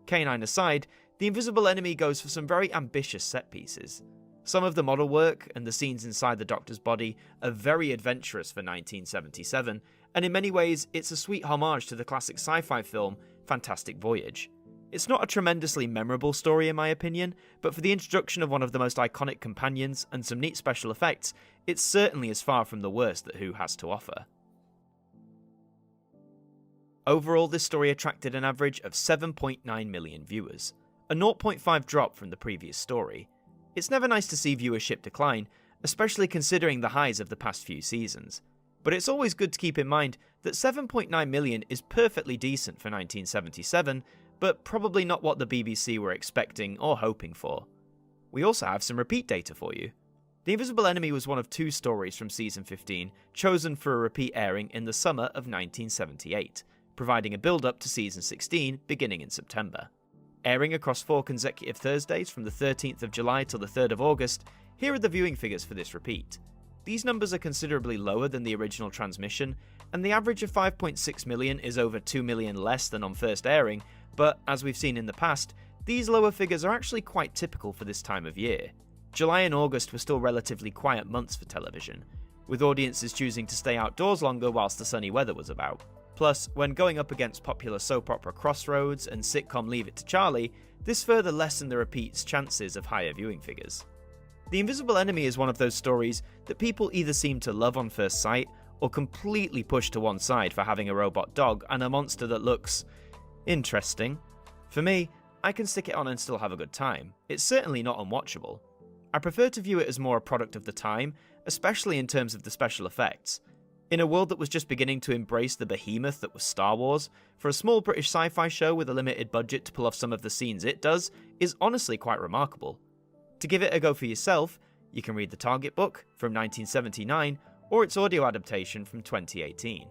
[SPEAKER 2] K9 aside, the Invisible Enemy goes for some very ambitious set pieces. Some of the model work and the scenes inside the Doctor's body are very adventurous for 1977, and in many ways it's a sweet homage to the classic sci-fi film Fantastic Voyage. It's not a tremendously memorable story in my opinion, but for the introduction of one of the most iconic companions and some neat special effects, it certainly is far from the worst that Who has to offer. Overall, this story attracted an average of 7.9 million viewers, a 0.5 drop from the previous story. It's never nice to see viewership decline, especially considering the highs of the past few seasons. But it's always good to keep in mind that 7.9 million is perfectly decent for 1977, but probably not what the BBC were expecting or hoping for. We also have some repeat data for you. The Invisible Enemy was one of 2 stories from Season 15 chosen for a repeat airing in the summer of 1978, providing a build-up to Season 16 beginning in September. Airing across 4 consecutive Thursdays from the 13th of July till the 3rd of August, here are the viewing figures for this repeat. These numbers are considerably lower than the original transmission, and the average of 5.6 million is over 2 million less than on first airing, but as we've seen in the past, these lower figures are actually quite typical for this time of year. July and August were still relatively quiet months for television, with audiences choosing to stay outdoors longer whilst the sunny weather was about. Plus, when going up against popular soap opera Crossroads and sitcom Leave It to Charlie, this further lessened the repeat's chances of higher viewing figures. The Invisible Enemy is one of those stories that people either seem to love on first sight, or completely push to one side for having a robot dog and a monster that looks interesting. For me, I can stick it on and still have a good time. It's certainly not unwatchable. I prefer to view it as more a product of the time, especially in terms of the special effects. In a world that was just beginning to embrace the behemoth that was Star Wars, for a small British sci-fi show with a limited budget to pull off some of the scenes it does is honestly quite remarkable. To give it a go for yourself, you can read the Target book from 1979 or its audio adaptation from 2018.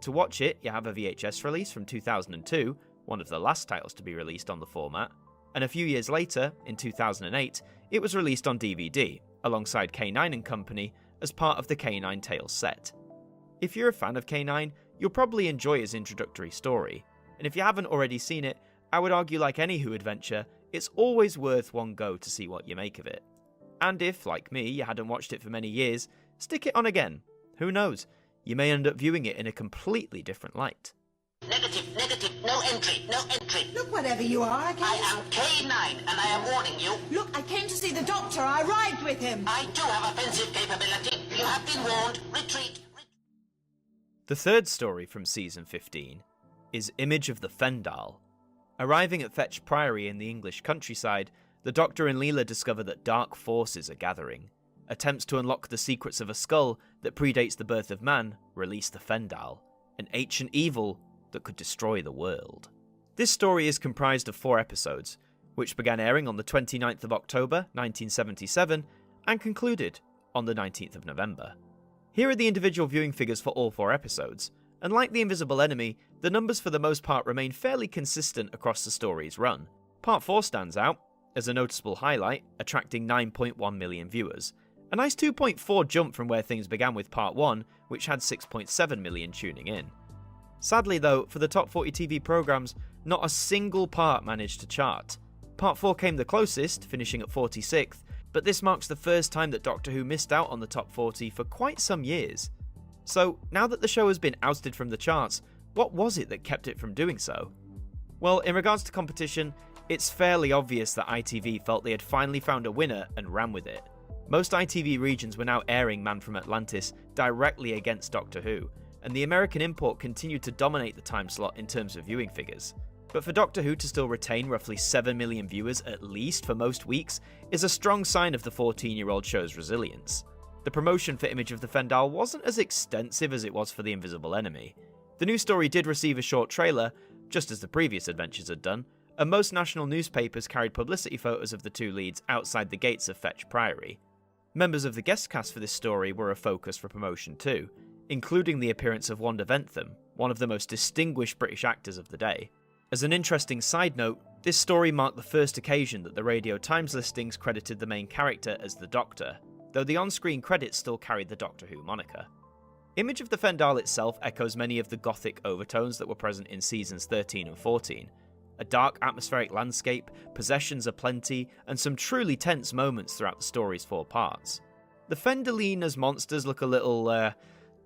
[SPEAKER 2] To watch it, you have a VHS release from 2002, one of the last titles to be released on the format, and a few years later, in 2008, it was released on DVD, alongside K9 and Company as part of the K9 Tales set. If you're a fan of K9, you'll probably enjoy his introductory story, and if you haven't already seen it, I would argue like any Who adventure, it's always worth one go to see what you make of it. And if, like me, you hadn't watched it for many years, stick it on again. Who knows, you may end up viewing it in a completely different light.
[SPEAKER 5] Negative, no entry, no entry.
[SPEAKER 4] Look, whatever you are, I
[SPEAKER 5] am K9, and I am warning you.
[SPEAKER 4] Look, I came to see the Doctor. I arrived with him.
[SPEAKER 5] I do have offensive capability. You have been warned. Retreat.
[SPEAKER 2] The third story from Season 15 is Image of the Fendal. Arriving at Fetch Priory in the English countryside, the Doctor and Leela discover that dark forces are gathering. Attempts to unlock the secrets of a skull that predates the birth of man release the Fendal, an ancient evil that could destroy the world. This story is comprised of 4 episodes, which began airing on the 29th of October 1977 and concluded on the 19th of November. Here are the individual viewing figures for all 4 episodes, and like The Invisible Enemy, the numbers for the most part remain fairly consistent across the story's run. Part 4 stands out as a noticeable highlight, attracting 9.1 million viewers. A nice 2.4 jump from where things began with Part 1, which had 6.7 million tuning in. Sadly though, for the top 40 TV programmes, not a single part managed to chart. Part 4 came the closest, finishing at 46th, but this marks the first time that Doctor Who missed out on the top 40 for quite some years. So, now that the show has been ousted from the charts, what was it that kept it from doing so? Well, in regards to competition, it's fairly obvious that ITV felt they had finally found a winner and ran with it. Most ITV regions were now airing Man from Atlantis directly against Doctor Who, and the American import continued to dominate the time slot in terms of viewing figures. But for Doctor Who to still retain roughly 7 million viewers at least for most weeks is a strong sign of the 14-year-old show's resilience. The promotion for Image of the Fendal wasn't as extensive as it was for The Invisible Enemy. The new story did receive a short trailer, just as the previous adventures had done, and most national newspapers carried publicity photos of the 2 leads outside the gates of Fetch Priory. Members of the guest cast for this story were a focus for promotion too, including the appearance of Wanda Ventham, one of the most distinguished British actors of the day. As an interesting side note, this story marked the first occasion that the Radio Times listings credited the main character as the Doctor, though the on-screen credits still carried the Doctor Who moniker. Image of the Fendal itself echoes many of the gothic overtones that were present in seasons 13 and 14. A dark atmospheric landscape, possessions aplenty, and some truly tense moments throughout the story's 4 parts. The Fendaline as monsters look a little,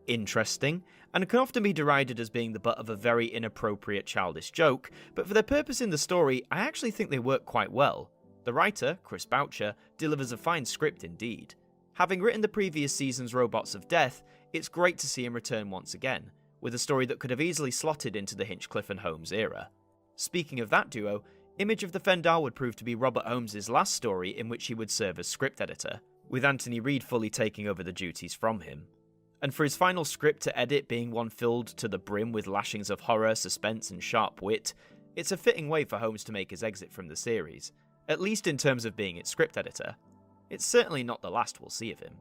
[SPEAKER 2] interesting, and can often be derided as being the butt of a very inappropriate childish joke, but for their purpose in the story, I actually think they work quite well. The writer, Chris Boucher, delivers a fine script indeed. Having written the previous season's Robots of Death, it's great to see him return once again, with a story that could have easily slotted into the Hinchcliffe and Holmes era. Speaking of that duo, Image of the Fendal would prove to be Robert Holmes' last story in which he would serve as script editor, with Anthony Reid fully taking over the duties from him. And for his final script to edit being one filled to the brim with lashings of horror, suspense and sharp wit, it's a fitting way for Holmes to make his exit from the series, at least in terms of being its script editor. It's certainly not the last we'll see of him.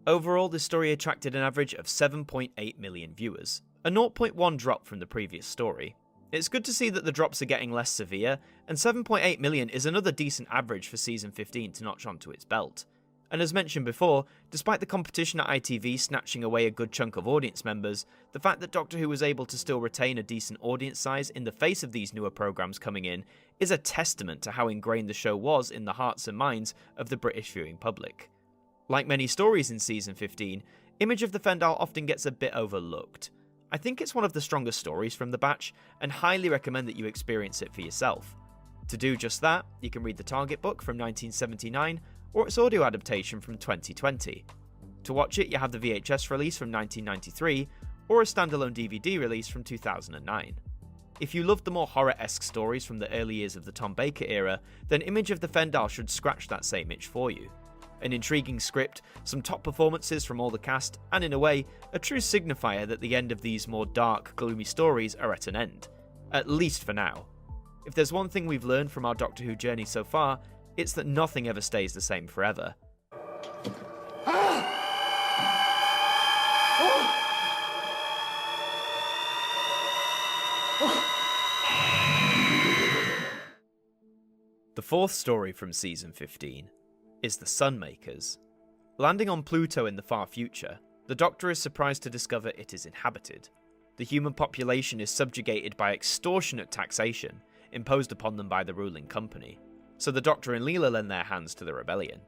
[SPEAKER 2] Overall, this story attracted an average of 7.8 million viewers, a 0.1 drop from the previous story. It's good to see that the drops are getting less severe, and 7.8 million is another decent average for season 15 to notch onto its belt. And as mentioned before, despite the competition at ITV snatching away a good chunk of audience members, the fact that Doctor Who was able to still retain a decent audience size in the face of these newer programmes coming in is a testament to how ingrained the show was in the hearts and minds of the British viewing public. Like many stories in season 15, Image of the Fendal often gets a bit overlooked. I think it's one of the strongest stories from the batch, and highly recommend that you experience it for yourself. To do just that, you can read the Target book from 1979, or its audio adaptation from 2020. To watch it, you have the VHS release from 1993, or a standalone DVD release from 2009. If you loved the more horror-esque stories from the early years of the Tom Baker era, then Image of the Fendal should scratch that same itch for you. An intriguing script, some top performances from all the cast, and in a way, a true signifier that the end of these more dark, gloomy stories are at an end. At least for now. If there's one thing we've learned from our Doctor Who journey so far, it's that nothing ever stays the same forever. The 4th story from season 15 is the Sunmakers. Landing on Pluto in the far future, the Doctor is surprised to discover it is inhabited. The human population is subjugated by extortionate taxation imposed upon them by the ruling company, so the Doctor and Leela lend their hands to the rebellion.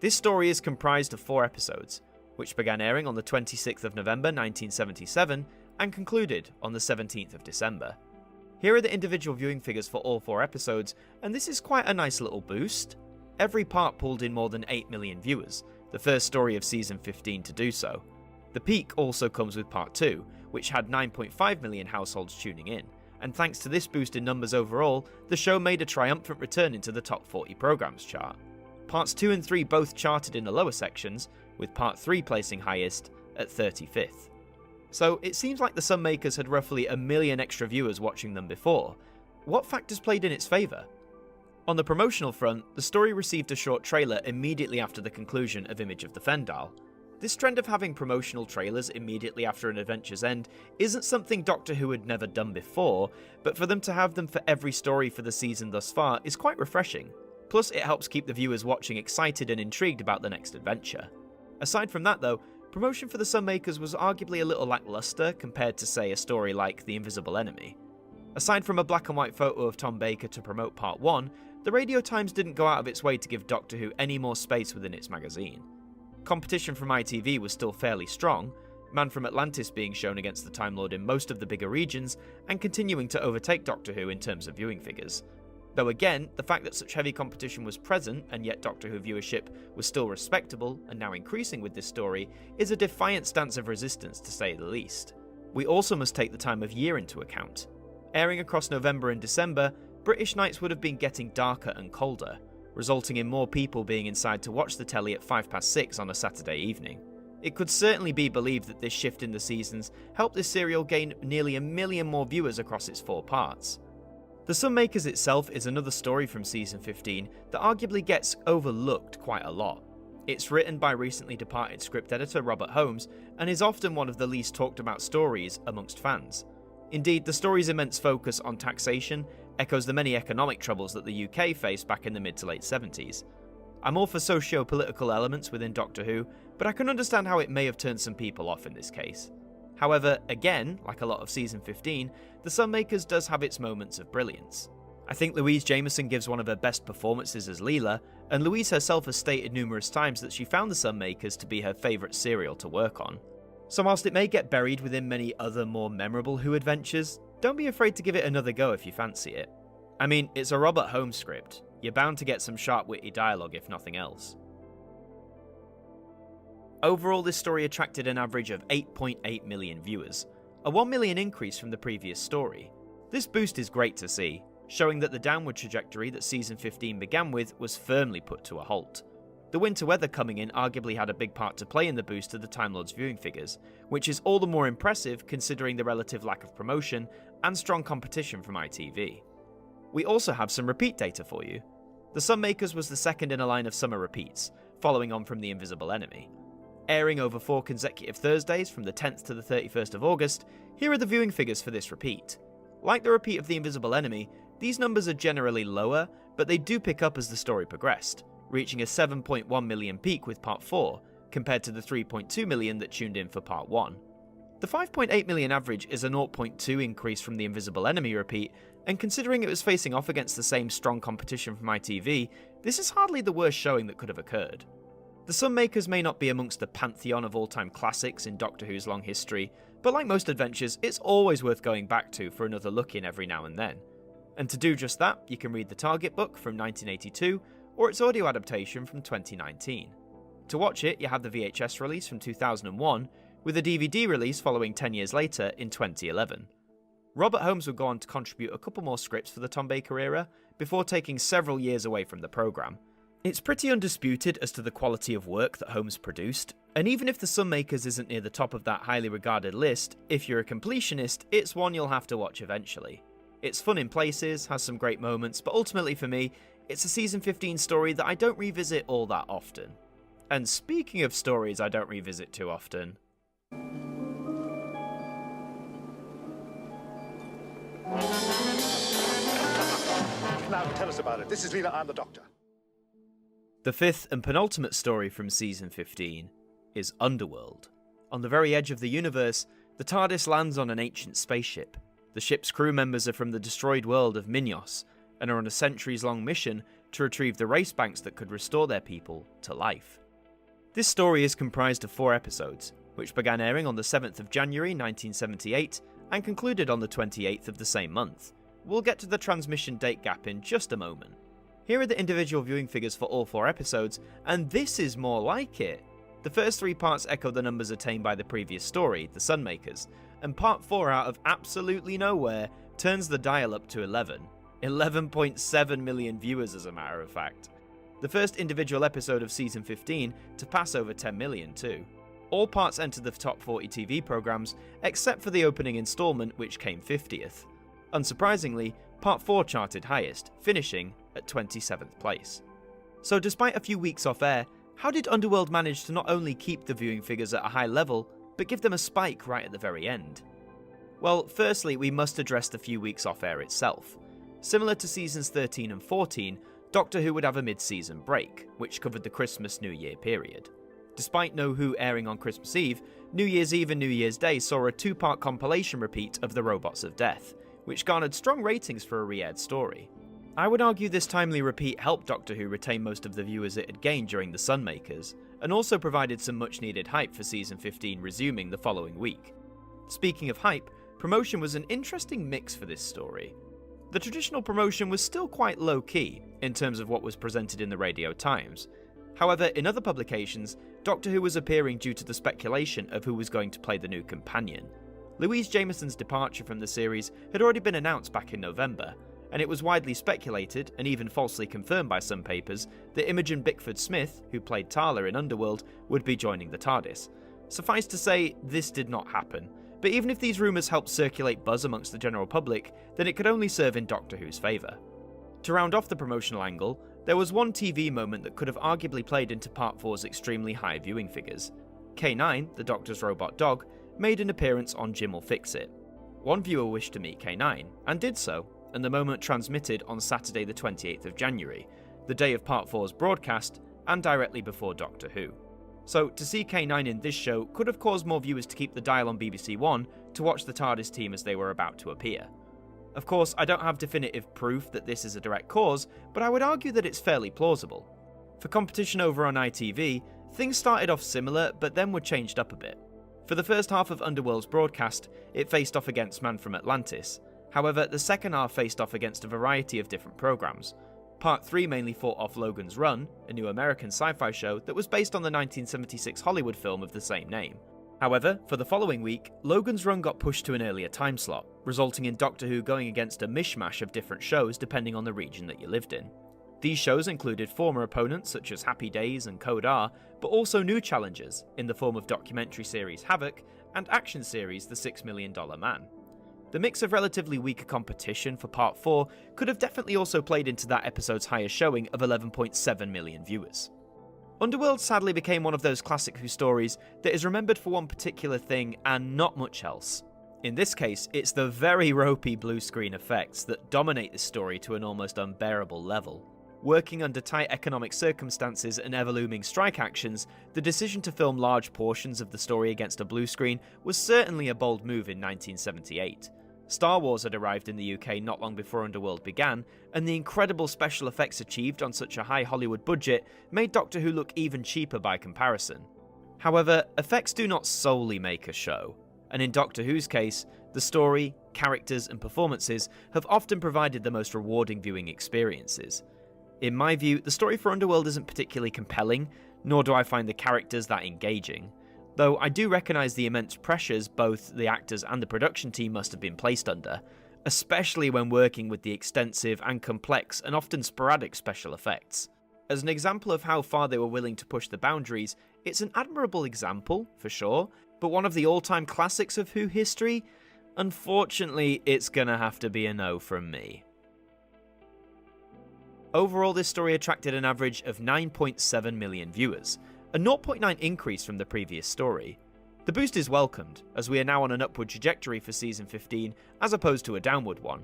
[SPEAKER 2] This story is comprised of 4 episodes, which began airing on the 26th of November 1977 and concluded on the 17th of December. Here are the individual viewing figures for all 4 episodes, and this is quite a nice little boost. Every part pulled in more than 8 million viewers, the first story of season 15 to do so. The peak also comes with part 2, which had 9.5 million households tuning in, and thanks to this boost in numbers overall, the show made a triumphant return into the top 40 programmes chart. Parts 2 and 3 both charted in the lower sections, with part 3 placing highest at 35th. So it seems like the Sunmakers had roughly 1 million extra viewers watching them before. What factors played in its favour? On the promotional front, the story received a short trailer immediately after the conclusion of Image of the Fendal. This trend of having promotional trailers immediately after an adventure's end isn't something Doctor Who had never done before, but for them to have them for every story for the season thus far is quite refreshing. Plus, it helps keep the viewers watching excited and intrigued about the next adventure. Aside from that though, promotion for the Sunmakers was arguably a little lackluster compared to, say, a story like The Invisible Enemy. Aside from a black and white photo of Tom Baker to promote Part 1, the Radio Times didn't go out of its way to give Doctor Who any more space within its magazine. Competition from ITV was still fairly strong, Man from Atlantis being shown against the Time Lord in most of the bigger regions, and continuing to overtake Doctor Who in terms of viewing figures. Though again, the fact that such heavy competition was present, and yet Doctor Who viewership was still respectable, and now increasing with this story, is a defiant stance of resistance to say the least. We also must take the time of year into account. Airing across November and December, British nights would have been getting darker and colder, resulting in more people being inside to watch the telly at 6:05 on a Saturday evening. It could certainly be believed that this shift in the seasons helped this serial gain nearly 1 million more viewers across its 4 parts. The Sunmakers itself is another story from Season 15 that arguably gets overlooked quite a lot. It's written by recently departed script editor Robert Holmes, and is often one of the least talked about stories amongst fans. Indeed, the story's immense focus on taxation echoes the many economic troubles that the UK faced back in the mid to late 70s. I'm all for socio-political elements within Doctor Who, but I can understand how it may have turned some people off in this case. However, again, like a lot of Season 15, The Sunmakers does have its moments of brilliance. I think Louise Jameson gives one of her best performances as Leela, and Louise herself has stated numerous times that she found The Sunmakers to be her favourite serial to work on. So whilst it may get buried within many other more memorable Who adventures, don't be afraid to give it another go if you fancy it. I mean, it's a Robert Holmes script. You're bound to get some sharp witty dialogue if nothing else. Overall, this story attracted an average of 8.8 million viewers, a 1 million increase from the previous story. This boost is great to see, showing that the downward trajectory that Season 15 began with was firmly put to a halt. The winter weather coming in arguably had a big part to play in the boost of the Time Lord's viewing figures, which is all the more impressive considering the relative lack of promotion and strong competition from ITV. We also have some repeat data for you. The Sunmakers was the second in a line of summer repeats, following on from The Invisible Enemy. Airing over 4 consecutive Thursdays from the 10th to the 31st of August, here are the viewing figures for this repeat. Like the repeat of The Invisible Enemy, these numbers are generally lower, but they do pick up as the story progressed, reaching a 7.1 million peak with Part 4, compared to the 3.2 million that tuned in for Part 1. The 5.8 million average is a 0.2 increase from The Invisible Enemy repeat, and considering it was facing off against the same strong competition from ITV, this is hardly the worst showing that could have occurred. The Sunmakers may not be amongst the pantheon of all-time classics in Doctor Who's long history, but like most adventures, it's always worth going back to for another look in every now and then. And to do just that, you can read the Target book from 1982, or its audio adaptation from 2019. To watch it, you have the VHS release from 2001, with a DVD release following 10 years later in 2011. Robert Holmes would go on to contribute a couple more scripts for the Tom Baker era, before taking several years away from the programme. It's pretty undisputed as to the quality of work that Holmes produced, and even if The Sunmakers isn't near the top of that highly regarded list, if you're a completionist, it's one you'll have to watch eventually. It's fun in places, has some great moments, but ultimately for me, it's a Season 15 story that I don't revisit all that often. And speaking of stories I don't revisit too often...
[SPEAKER 19] Now tell us about it. This is Leela, I'm the Doctor.
[SPEAKER 2] The fifth and penultimate story from Season 15 is Underworld. On the very edge of the universe, the TARDIS lands on an ancient spaceship. The ship's crew members are from the destroyed world of Minos, and are on a centuries-long mission to retrieve the race banks that could restore their people to life. This story is comprised of 4 episodes, which began airing on the 7th of January 1978 and concluded on the 28th of the same month. We'll get to the transmission date gap in just a moment. Here are the individual viewing figures for all 4 episodes, and this is more like it. The first 3 parts echo the numbers attained by the previous story, The Sunmakers, and Part 4 out of absolutely nowhere turns the dial up to 11. 11.7 million viewers as a matter of fact. The first individual episode of Season 15 to pass over 10 million too. All parts entered the top 40 TV programmes, except for the opening instalment which came 50th. Unsurprisingly, Part 4 charted highest, finishing at 27th place. So despite a few weeks off air, how did Underworld manage to not only keep the viewing figures at a high level, but give them a spike right at the very end? Well, firstly, we must address the few weeks off air itself. Similar to seasons 13 and 14, Doctor Who would have a mid-season break, which covered the Christmas-New Year period. Despite No Who airing on Christmas Eve, New Year's Eve and New Year's Day saw a two-part compilation repeat of The Robots of Death, which garnered strong ratings for a re-aired story. I would argue this timely repeat helped Doctor Who retain most of the viewers it had gained during the Sunmakers, and also provided some much-needed hype for Season 15 resuming the following week. Speaking of hype, promotion was an interesting mix for this story. The traditional promotion was still quite low-key, in terms of what was presented in the Radio Times. However, in other publications, Doctor Who was appearing due to the speculation of who was going to play the new companion. Louise Jameson's departure from the series had already been announced back in November, and it was widely speculated, and even falsely confirmed by some papers, that Imogen Bickford-Smith, who played Tala in Underworld, would be joining the TARDIS. Suffice to say, this did not happen, but even if these rumours helped circulate buzz amongst the general public, then it could only serve in Doctor Who's favour. To round off the promotional angle, there was one TV moment that could have arguably played into Part 4's extremely high viewing figures. K9, the Doctor's robot dog, made an appearance on Jim'll Fix It. One viewer wished to meet K9, and did so, and the moment transmitted on Saturday the 28th of January, the day of Part 4's broadcast, and directly before Doctor Who. So to see K9 in this show could have caused more viewers to keep the dial on BBC One to watch the TARDIS team as they were about to appear. Of course, I don't have definitive proof that this is a direct cause, but I would argue that it's fairly plausible. For competition over on ITV, things started off similar, but then were changed up a bit. For the first half of Underworld's broadcast, it faced off against Man from Atlantis. However, the second half faced off against a variety of different programmes. Part 3 mainly fought off Logan's Run, a new American sci-fi show that was based on the 1976 Hollywood film of the same name. However, for the following week, Logan's Run got pushed to an earlier time slot, resulting in Doctor Who going against a mishmash of different shows depending on the region that you lived in. These shows included former opponents such as Happy Days and Code R, but also new challengers in the form of documentary series Havoc and action series The $6 Million Man. The mix of relatively weaker competition for Part 4 could have definitely also played into that episode's higher showing of 11.7 million viewers. Underworld sadly became one of those classic Who stories that is remembered for one particular thing and not much else. In this case, it's the very ropey blue screen effects that dominate this story to an almost unbearable level. Working under tight economic circumstances and ever-looming strike actions, the decision to film large portions of the story against a blue screen was certainly a bold move in 1978. Star Wars had arrived in the UK not long before Underworld began, and the incredible special effects achieved on such a high Hollywood budget made Doctor Who look even cheaper by comparison. However, effects do not solely make a show, and in Doctor Who's case, the story, characters and performances have often provided the most rewarding viewing experiences. In my view, the story for Underworld isn't particularly compelling, nor do I find the characters that engaging. Though I do recognise the immense pressures both the actors and the production team must have been placed under, especially when working with the extensive and complex and often sporadic special effects. As an example of how far they were willing to push the boundaries, it's an admirable example, for sure, but one of the all-time classics of Who history? Unfortunately, it's gonna have to be a no from me. Overall, this story attracted an average of 9.7 million viewers, a 0.9 increase from the previous story. The boost is welcomed, as we are now on an upward trajectory for Season 15, as opposed to a downward one.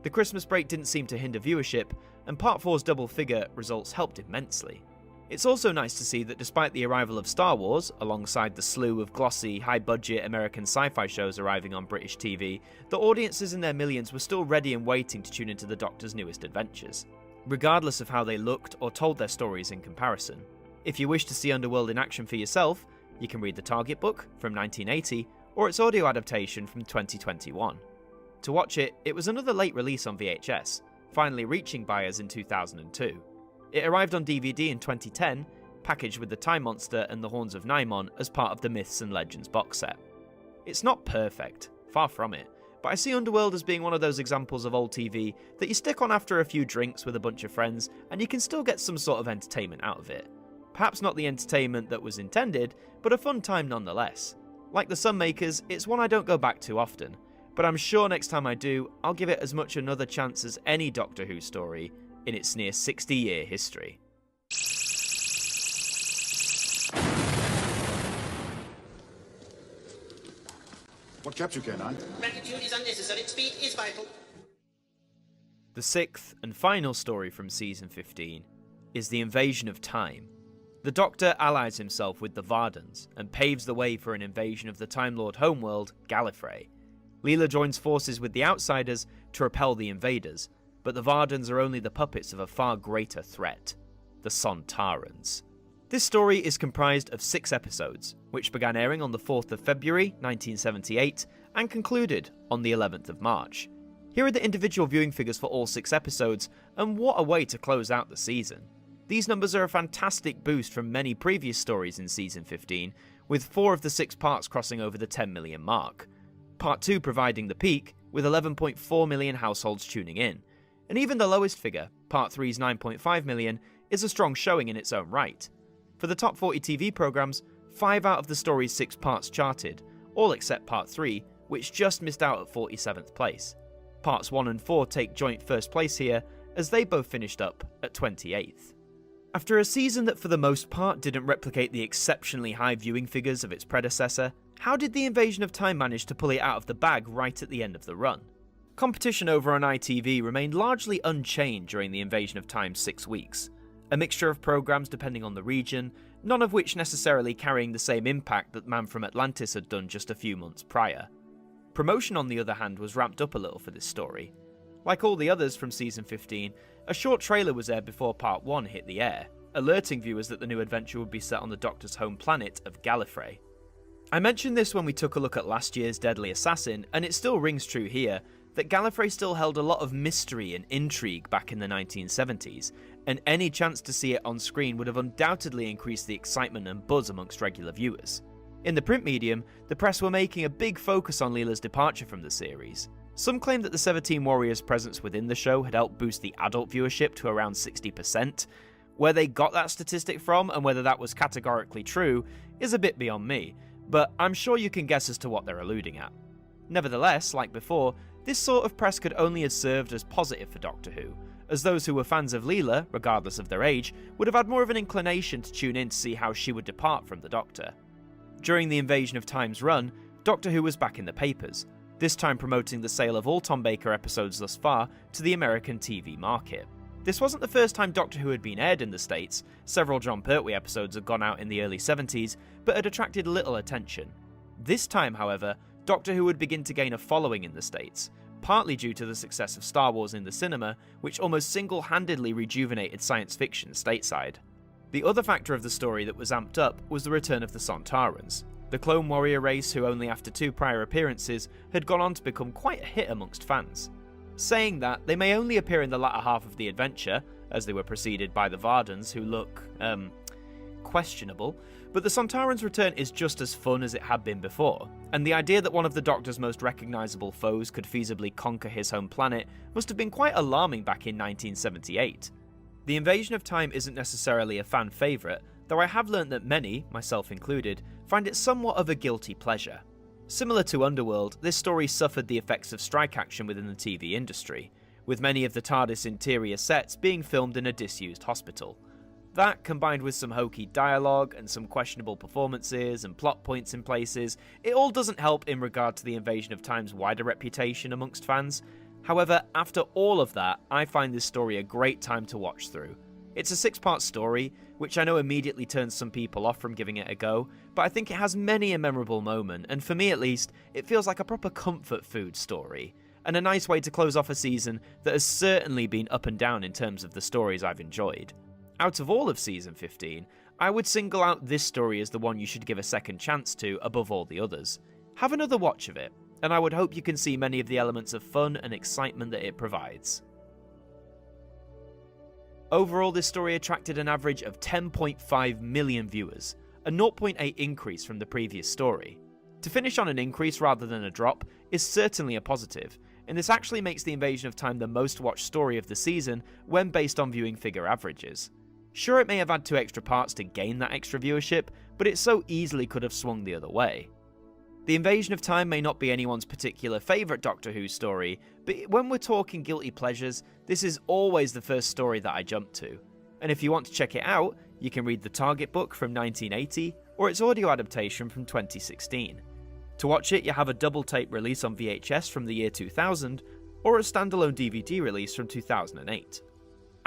[SPEAKER 2] The Christmas break didn't seem to hinder viewership, and Part 4's double-figure results helped immensely. It's also nice to see that despite the arrival of Star Wars, alongside the slew of glossy, high-budget American sci-fi shows arriving on British TV, the audiences in their millions were still ready and waiting to tune into the Doctor's newest adventures, regardless of how they looked or told their stories in comparison. If you wish to see Underworld in action for yourself, you can read the Target book from 1980 or its audio adaptation from 2021. To watch it, it was another late release on VHS, finally reaching buyers in 2002. It arrived on DVD in 2010, packaged with the Time Monster and the Horns of Nimon as part of the Myths and Legends box set. It's not perfect, far from it, but I see Underworld as being one of those examples of old TV that you stick on after a few drinks with a bunch of friends and you can still get some sort of entertainment out of it. Perhaps not the entertainment that was intended, but a fun time nonetheless. Like the Sunmakers, it's one I don't go back to often, but I'm sure next time I do, I'll give it as much another chance as any Doctor Who story in its near 60-year history.
[SPEAKER 3] What kept you, K9?
[SPEAKER 5] Gratitude is unnecessary. Speed is vital.
[SPEAKER 2] The sixth and final story from Season 15 is the invasion of time. The Doctor allies himself with the Vardans and paves the way for an invasion of the Time Lord homeworld, Gallifrey. Leela joins forces with the Outsiders to repel the invaders, but the Vardans are only the puppets of a far greater threat, the Sontarans. This story is comprised of 6 episodes, which began airing on the 4th of February 1978 and concluded on the 11th of March. Here are the individual viewing figures for all 6 episodes, and what a way to close out the season. These numbers are a fantastic boost from many previous stories in Season 15, with 4 of the 6 parts crossing over the 10 million mark. Part 2 providing the peak, with 11.4 million households tuning in. And even the lowest figure, Part 3's 9.5 million, is a strong showing in its own right. For the top 40 TV programmes, 5 out of the story's 6 parts charted, all except Part 3, which just missed out at 47th place. Parts 1 and 4 take joint first place here, as they both finished up at 28th. After a season that for the most part didn't replicate the exceptionally high viewing figures of its predecessor, how did the Invasion of Time manage to pull it out of the bag right at the end of the run? Competition over on ITV remained largely unchanged during the Invasion of Time's 6 weeks. A mixture of programmes depending on the region, none of which necessarily carrying the same impact that Man from Atlantis had done just a few months prior. Promotion, on the other hand, was ramped up a little for this story. Like all the others from Season 15, a short trailer was aired before Part 1 hit the air, alerting viewers that the new adventure would be set on the Doctor's home planet of Gallifrey. I mentioned this when we took a look at last year's Deadly Assassin, and it still rings true here, that Gallifrey still held a lot of mystery and intrigue back in the 1970s, and any chance to see it on screen would have undoubtedly increased the excitement and buzz amongst regular viewers. In the print medium, the press were making a big focus on Leela's departure from the series. Some claimed that the 17 Warriors' presence within the show had helped boost the adult viewership to around 60%. Where they got that statistic from and whether that was categorically true is a bit beyond me, but I'm sure you can guess as to what they're alluding at. Nevertheless, like before, this sort of press could only have served as positive for Doctor Who, as those who were fans of Leela, regardless of their age, would have had more of an inclination to tune in to see how she would depart from the Doctor. During the Invasion of Time's run, Doctor Who was back in the papers, this time promoting the sale of all Tom Baker episodes thus far to the American TV market. This wasn't the first time Doctor Who had been aired in the States. Several Jon Pertwee episodes had gone out in the early 70s, but had attracted little attention. This time, however, Doctor Who would begin to gain a following in the States, partly due to the success of Star Wars in the cinema, which almost single-handedly rejuvenated science fiction stateside. The other factor of the story that was amped up was the return of the Sontarans, the clone warrior race who only after 2 prior appearances had gone on to become quite a hit amongst fans. Saying that, they may only appear in the latter half of the adventure, as they were preceded by the Vardans, who look, questionable, but the Sontarans' return is just as fun as it had been before, and the idea that one of the Doctor's most recognisable foes could feasibly conquer his home planet must have been quite alarming back in 1978. The Invasion of Time isn't necessarily a fan favourite, though I have learnt that many, myself included, find it somewhat of a guilty pleasure. Similar to Underworld, this story suffered the effects of strike action within the TV industry, with many of the TARDIS interior sets being filmed in a disused hospital. That, combined with some hokey dialogue and some questionable performances and plot points in places, it all doesn't help in regard to the Invasion of Time's wider reputation amongst fans. However, after all of that, I find this story a great time to watch through. It's a 6-part story, which I know immediately turns some people off from giving it a go, but I think it has many a memorable moment, and for me at least, it feels like a proper comfort food story, and a nice way to close off a season that has certainly been up and down in terms of the stories I've enjoyed. Out of all of Season 15, I would single out this story as the one you should give a second chance to above all the others. Have another watch of it, and I would hope you can see many of the elements of fun and excitement that it provides. Overall, this story attracted an average of 10.5 million viewers, a 0.8 increase from the previous story. To finish on an increase rather than a drop is certainly a positive, and this actually makes the Invasion of Time the most watched story of the season when based on viewing figure averages. Sure, it may have had 2 extra parts to gain that extra viewership, but it so easily could have swung the other way. The Invasion of Time may not be anyone's particular favourite Doctor Who story, but when we're talking guilty pleasures, this is always the first story that I jump to. And if you want to check it out, you can read the Target book from 1980 or its audio adaptation from 2016. To watch it, you have a double tape release on VHS from the year 2000 or a standalone DVD release from 2008.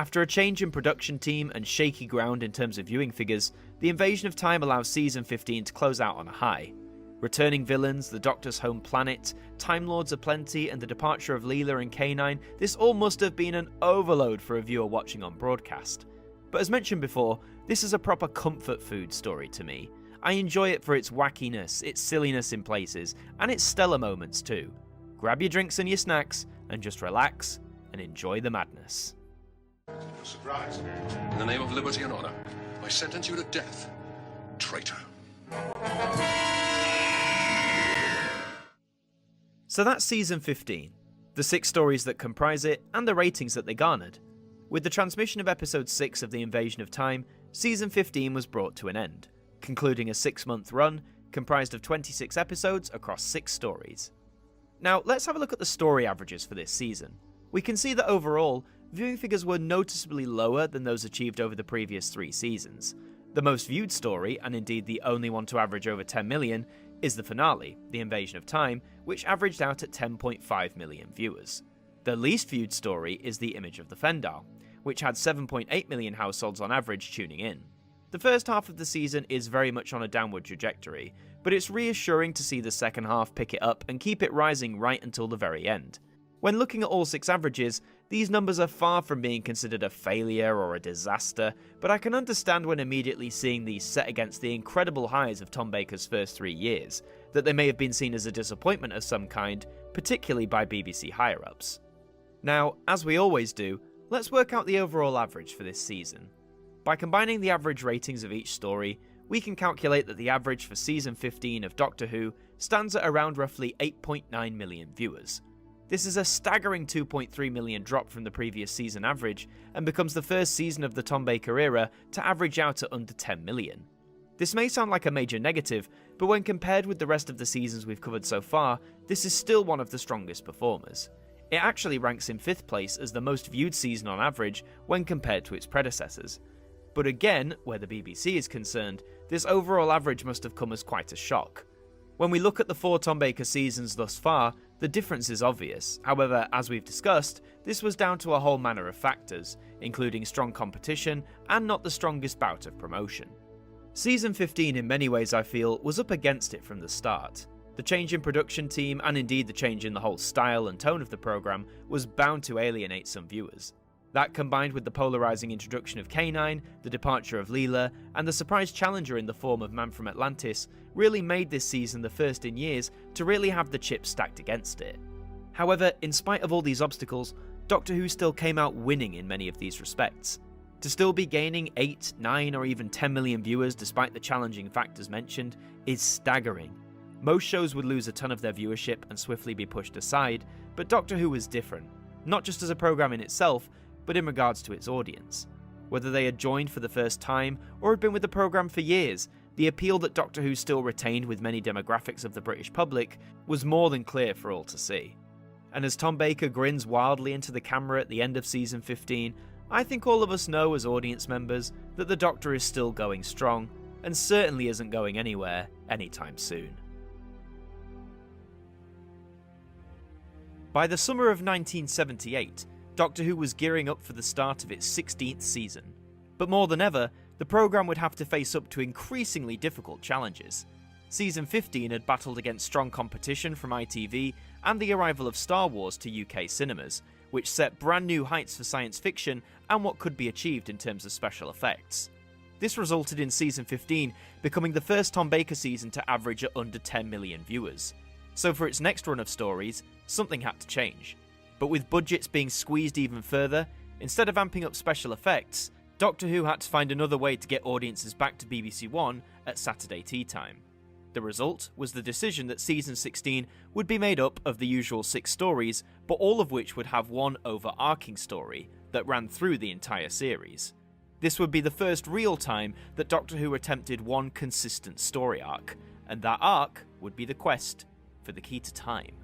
[SPEAKER 2] After a change in production team and shaky ground in terms of viewing figures, The Invasion of Time allows Season 15 to close out on a high. Returning villains, the Doctor's home planet, Time Lords aplenty, and the departure of Leela and K9, this all must have been an overload for a viewer watching on broadcast. But as mentioned before, this is a proper comfort food story to me. I enjoy it for its wackiness, its silliness in places, and its stellar moments too. Grab your drinks and your snacks, and just relax and enjoy the madness.
[SPEAKER 6] Surprise. In the name of liberty and honor, I sentence you to death, traitor.
[SPEAKER 2] So that's Season 15, the 6 stories that comprise it, and the ratings that they garnered. With the transmission of Episode 6 of The Invasion of Time, Season 15 was brought to an end, concluding a 6-month run comprised of 26 episodes across 6 stories. Now, let's have a look at the story averages for this season. We can see that overall, viewing figures were noticeably lower than those achieved over the previous 3 seasons. The most viewed story, and indeed the only one to average over 10 million, is the finale, The Invasion of Time, which averaged out at 10.5 million viewers. The least viewed story is The Image of the Fendal, which had 7.8 million households on average tuning in. The first half of the season is very much on a downward trajectory, but it's reassuring to see the second half pick it up and keep it rising right until the very end. When looking at all 6 averages, these numbers are far from being considered a failure or a disaster, but I can understand when immediately seeing these set against the incredible highs of Tom Baker's first 3 years, that they may have been seen as a disappointment of some kind, particularly by BBC higher-ups. Now, as we always do, let's work out the overall average for this season. By combining the average ratings of each story, we can calculate that the average for Season 15 of Doctor Who stands at around roughly 8.9 million viewers. This is a staggering 2.3 million drop from the previous season average, and becomes the first season of the Tom Baker era to average out at under 10 million. This may sound like a major negative, but when compared with the rest of the seasons we've covered so far, this is still one of the strongest performers. It actually ranks in 5th place as the most viewed season on average when compared to its predecessors. But again, where the BBC is concerned, this overall average must have come as quite a shock. When we look at the 4 Tom Baker seasons thus far, the difference is obvious. However, as we've discussed, this was down to a whole manner of factors, including strong competition and not the strongest bout of promotion. Season 15 in many ways, I feel, was up against it from the start. The change in production team, and indeed the change in the whole style and tone of the programme, was bound to alienate some viewers. That, combined with the polarising introduction of K9, the departure of Leela, and the surprise challenger in the form of Man from Atlantis, really made this season the first in years to really have the chips stacked against it. However, in spite of all these obstacles, Doctor Who still came out winning in many of these respects. To still be gaining 8, 9 or even 10 million viewers despite the challenging factors mentioned is staggering. Most shows would lose a ton of their viewership and swiftly be pushed aside, but Doctor Who was different, not just as a programme in itself, but in regards to its audience. Whether they had joined for the first time or had been with the programme for years, the appeal that Doctor Who still retained with many demographics of the British public was more than clear for all to see. And as Tom Baker grins wildly into the camera at the end of Season 15, I think all of us know as audience members that the Doctor is still going strong, and certainly isn't going anywhere anytime soon. By the summer of 1978, Doctor Who was gearing up for the start of its 16th season. But more than ever, the programme would have to face up to increasingly difficult challenges. Season 15 had battled against strong competition from ITV and the arrival of Star Wars to UK cinemas, which set brand new heights for science fiction and what could be achieved in terms of special effects. This resulted in Season 15 becoming the first Tom Baker season to average at under 10 million viewers. So for its next run of stories, something had to change. But with budgets being squeezed even further, instead of amping up special effects, Doctor Who had to find another way to get audiences back to BBC One at Saturday tea time. The result was the decision that Season 16 would be made up of the usual 6 stories, but all of which would have one overarching story that ran through the entire series. This would be the first real time that Doctor Who attempted one consistent story arc, and that arc would be the quest for the key to time.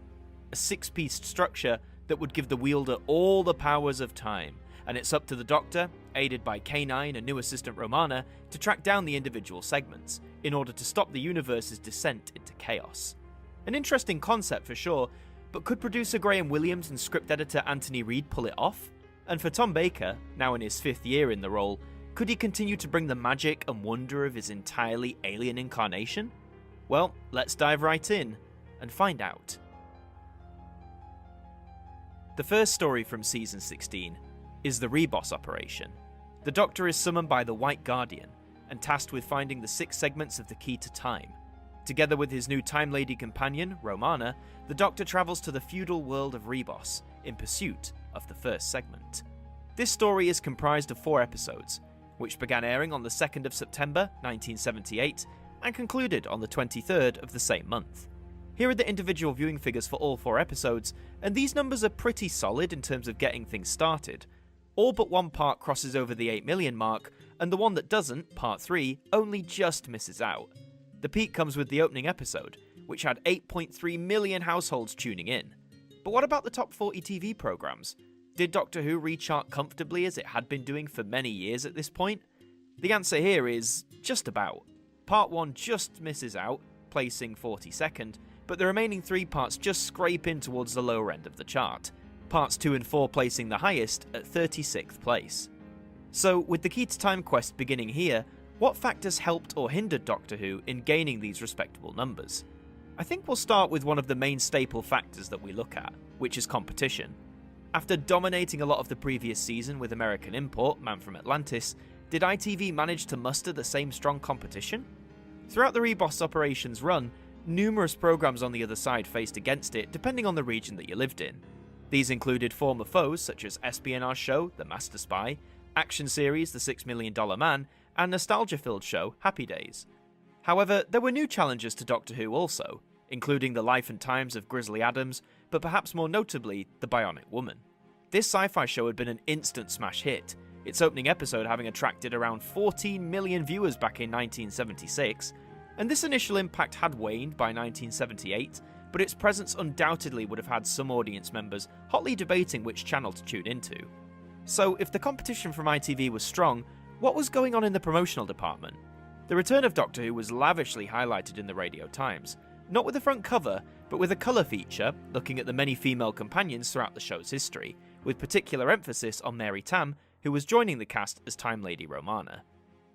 [SPEAKER 2] A 6-pieced structure that would give the wielder all the powers of time, and it's up to the Doctor, aided by K9 and new assistant Romana, to track down the individual segments, in order to stop the universe's descent into chaos. An interesting concept for sure, but could producer Graham Williams and script editor Anthony Reed pull it off? And for Tom Baker, now in his 5th year in the role, could he continue to bring the magic and wonder of his entirely alien incarnation? Well, let's dive right in and find out. The first story from Season 16 is the Reboss operation. The Doctor is summoned by the White Guardian and tasked with finding the 6 segments of the key to time. Together with his new Time Lady companion, Romana, the Doctor travels to the feudal world of Reboss in pursuit of the first segment. This story is comprised of 4 episodes, which began airing on the 2nd of September 1978 and concluded on the 23rd of the same month. Here are the individual viewing figures for all 4 episodes, and these numbers are pretty solid in terms of getting things started. All but one part crosses over the 8 million mark, and the one that doesn't, part 3, only just misses out. The peak comes with the opening episode, which had 8.3 million households tuning in. But what about the top 40 TV programmes? Did Doctor Who rechart comfortably as it had been doing for many years at this point? The answer here is just about. Part 1 just misses out, placing 42nd, but the remaining 3 parts just scrape in towards the lower end of the chart. Parts 2 and 4 placing the highest at 36th place. So, with the Key to Time quest beginning here, what factors helped or hindered Doctor Who in gaining these respectable numbers? I think we'll start with one of the main staple factors that we look at, which is competition. After dominating a lot of the previous season with American import, Man from Atlantis, did ITV manage to muster the same strong competition? Throughout the Reboss operations run, numerous programmes on the other side faced against it depending on the region that you lived in. These included former foes such as espionage show The Master Spy, action series The $6 Million Man, and nostalgia-filled show Happy Days. However, there were new challenges to Doctor Who also, including the life and times of Grizzly Adams, but perhaps more notably, The Bionic Woman. This sci-fi show had been an instant smash hit, its opening episode having attracted around 14 million viewers back in 1976, and this initial impact had waned by 1978, but its presence undoubtedly would have had some audience members hotly debating which channel to tune into. So, if the competition from ITV was strong, what was going on in the promotional department? The return of Doctor Who was lavishly highlighted in the Radio Times, not with a front cover, but with a colour feature looking at the many female companions throughout the show's history, with particular emphasis on Mary Tam, who was joining the cast as Time Lady Romana.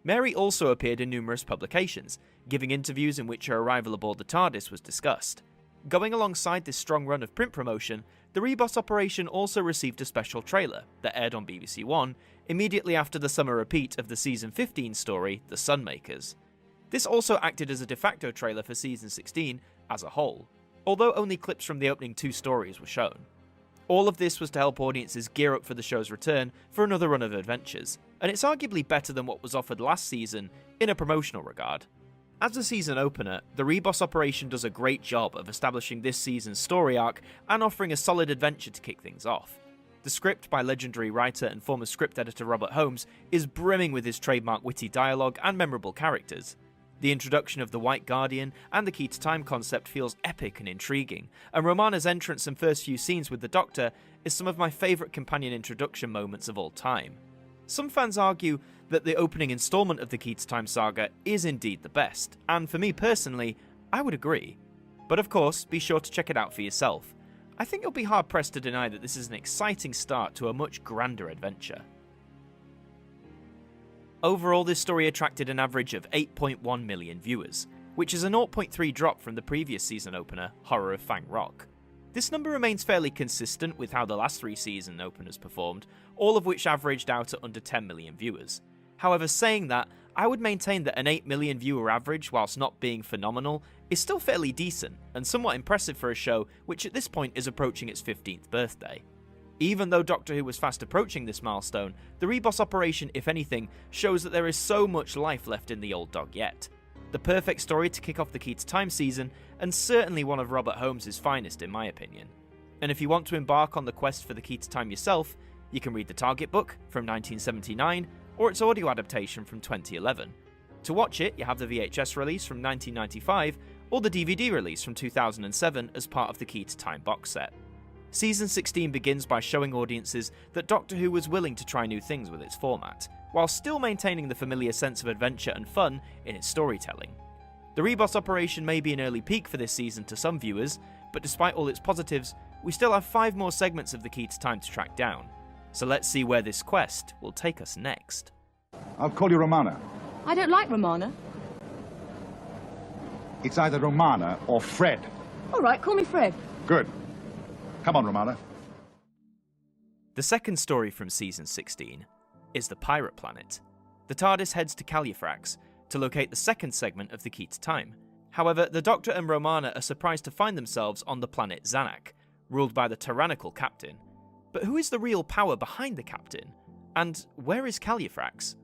[SPEAKER 2] Mary also appeared in numerous publications, giving interviews in which her arrival aboard the TARDIS was discussed. Going alongside this strong run of print promotion, the Reboss operation also received a special trailer that aired on BBC One immediately after the summer repeat of the Season 15 story, The Sunmakers. This also acted as a de facto trailer for Season 16 as a whole, although only clips from the opening 2 stories were shown. All of this was to help audiences gear up for the show's return for another run of adventures, and it's arguably better than what was offered last season in a promotional regard. As a season opener, the Reboss operation does a great job of establishing this season's story arc and offering a solid adventure to kick things off. The script by legendary writer and former script editor Robert Holmes is brimming with his trademark witty dialogue and memorable characters. The introduction of the White Guardian and the Key to Time concept feels epic and intriguing, and Romana's entrance and first few scenes with the Doctor is some of my favourite companion introduction moments of all time. Some fans argue that the opening installment of the Key to Time saga is indeed the best, and for me personally, I would agree. But of course, be sure to check it out for yourself. I think you'll be hard pressed to deny that this is an exciting start to a much grander adventure. Overall, this story attracted an average of 8.1 million viewers, which is a 0.3 drop from the previous season opener, Horror of Fang Rock. This number remains fairly consistent with how the last 3 season openers performed, all of which averaged out at under 10 million viewers. However, saying that, I would maintain that an 8 million viewer average, whilst not being phenomenal, is still fairly decent, and somewhat impressive for a show which at this point is approaching its 15th birthday. Even though Doctor Who was fast approaching this milestone, the Reboss operation, if anything, shows that there is so much life left in the old dog yet. The perfect story to kick off the Key to Time season, and certainly one of Robert Holmes' finest in my opinion. And if you want to embark on the quest for the Key to Time yourself, you can read the Target book from 1979, or its audio adaptation from 2011. To watch it, you have the VHS release from 1995, or the DVD release from 2007 as part of the Key to Time box set. Season 16 begins by showing audiences that Doctor Who was willing to try new things with its format, while still maintaining the familiar sense of adventure and fun in its storytelling. The Reboss operation may be an early peak for this season to some viewers, but despite all its positives, we still have 5 more segments of the Key to Time to track down. So let's see where this quest will take us next.
[SPEAKER 3] I'll call you Romana.
[SPEAKER 10] I don't like Romana.
[SPEAKER 3] It's either Romana or Fred.
[SPEAKER 10] All right, call me Fred.
[SPEAKER 3] Good. Come on, Romana.
[SPEAKER 2] The second story from Season 16 is the Pirate Planet. The TARDIS heads to Califrax to locate the second segment of the Key to Time. However, the Doctor and Romana are surprised to find themselves on the planet Zanuck, ruled by the tyrannical captain. But who is the real power behind the captain? And where is Califrax?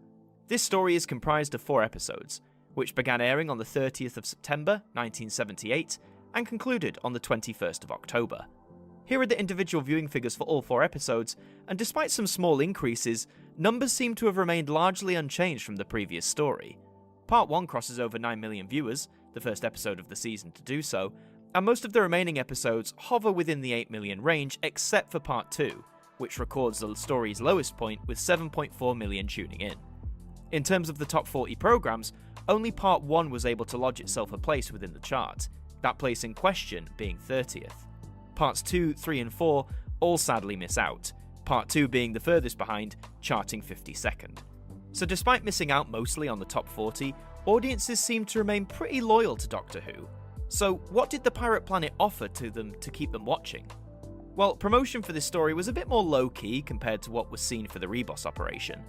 [SPEAKER 2] This story is comprised of 4 episodes, which began airing on the 30th of September 1978 and concluded on the 21st of October. Here are the individual viewing figures for all 4 episodes, and despite some small increases, numbers seem to have remained largely unchanged from the previous story. Part 1 crosses over 9 million viewers, the first episode of the season to do so, and most of the remaining episodes hover within the 8 million range except for Part 2, which records the story's lowest point with 7.4 million tuning in. In terms of the top 40 programs, only Part 1 was able to lodge itself a place within the chart, that place in question being 30th. Parts 2, 3 and 4 all sadly miss out, Part 2 being the furthest behind, charting 52nd. So despite missing out mostly on the top 40, audiences seem to remain pretty loyal to Doctor Who. So what did the Pirate Planet offer to them to keep them watching? Well, promotion for this story was a bit more low-key compared to what was seen for the Reboss operation.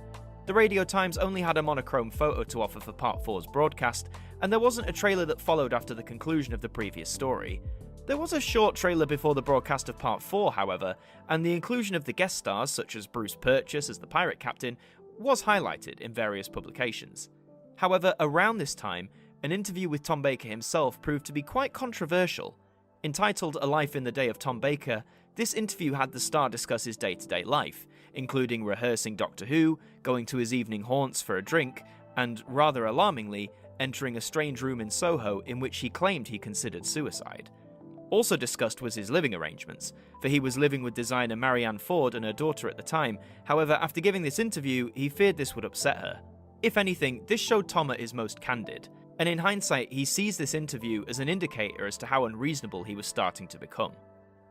[SPEAKER 2] The Radio Times only had a monochrome photo to offer for Part 4's broadcast, and there wasn't a trailer that followed after the conclusion of the previous story. There was a short trailer before the broadcast of Part 4, however, and the inclusion of the guest stars, such as Bruce Pertwee as the pirate captain, was highlighted in various publications. However, around this time, an interview with Tom Baker himself proved to be quite controversial. Entitled A Life in the Day of Tom Baker, this interview had the star discuss his day-to-day life, including rehearsing Doctor Who, going to his evening haunts for a drink, and, rather alarmingly, entering a strange room in Soho in which he claimed he considered suicide. Also discussed was his living arrangements, for he was living with designer Marianne Ford and her daughter at the time. However, after giving this interview, he feared this would upset her. If anything, this showed Tom at his most candid, and in hindsight, he sees this interview as an indicator as to how unreasonable he was starting to become.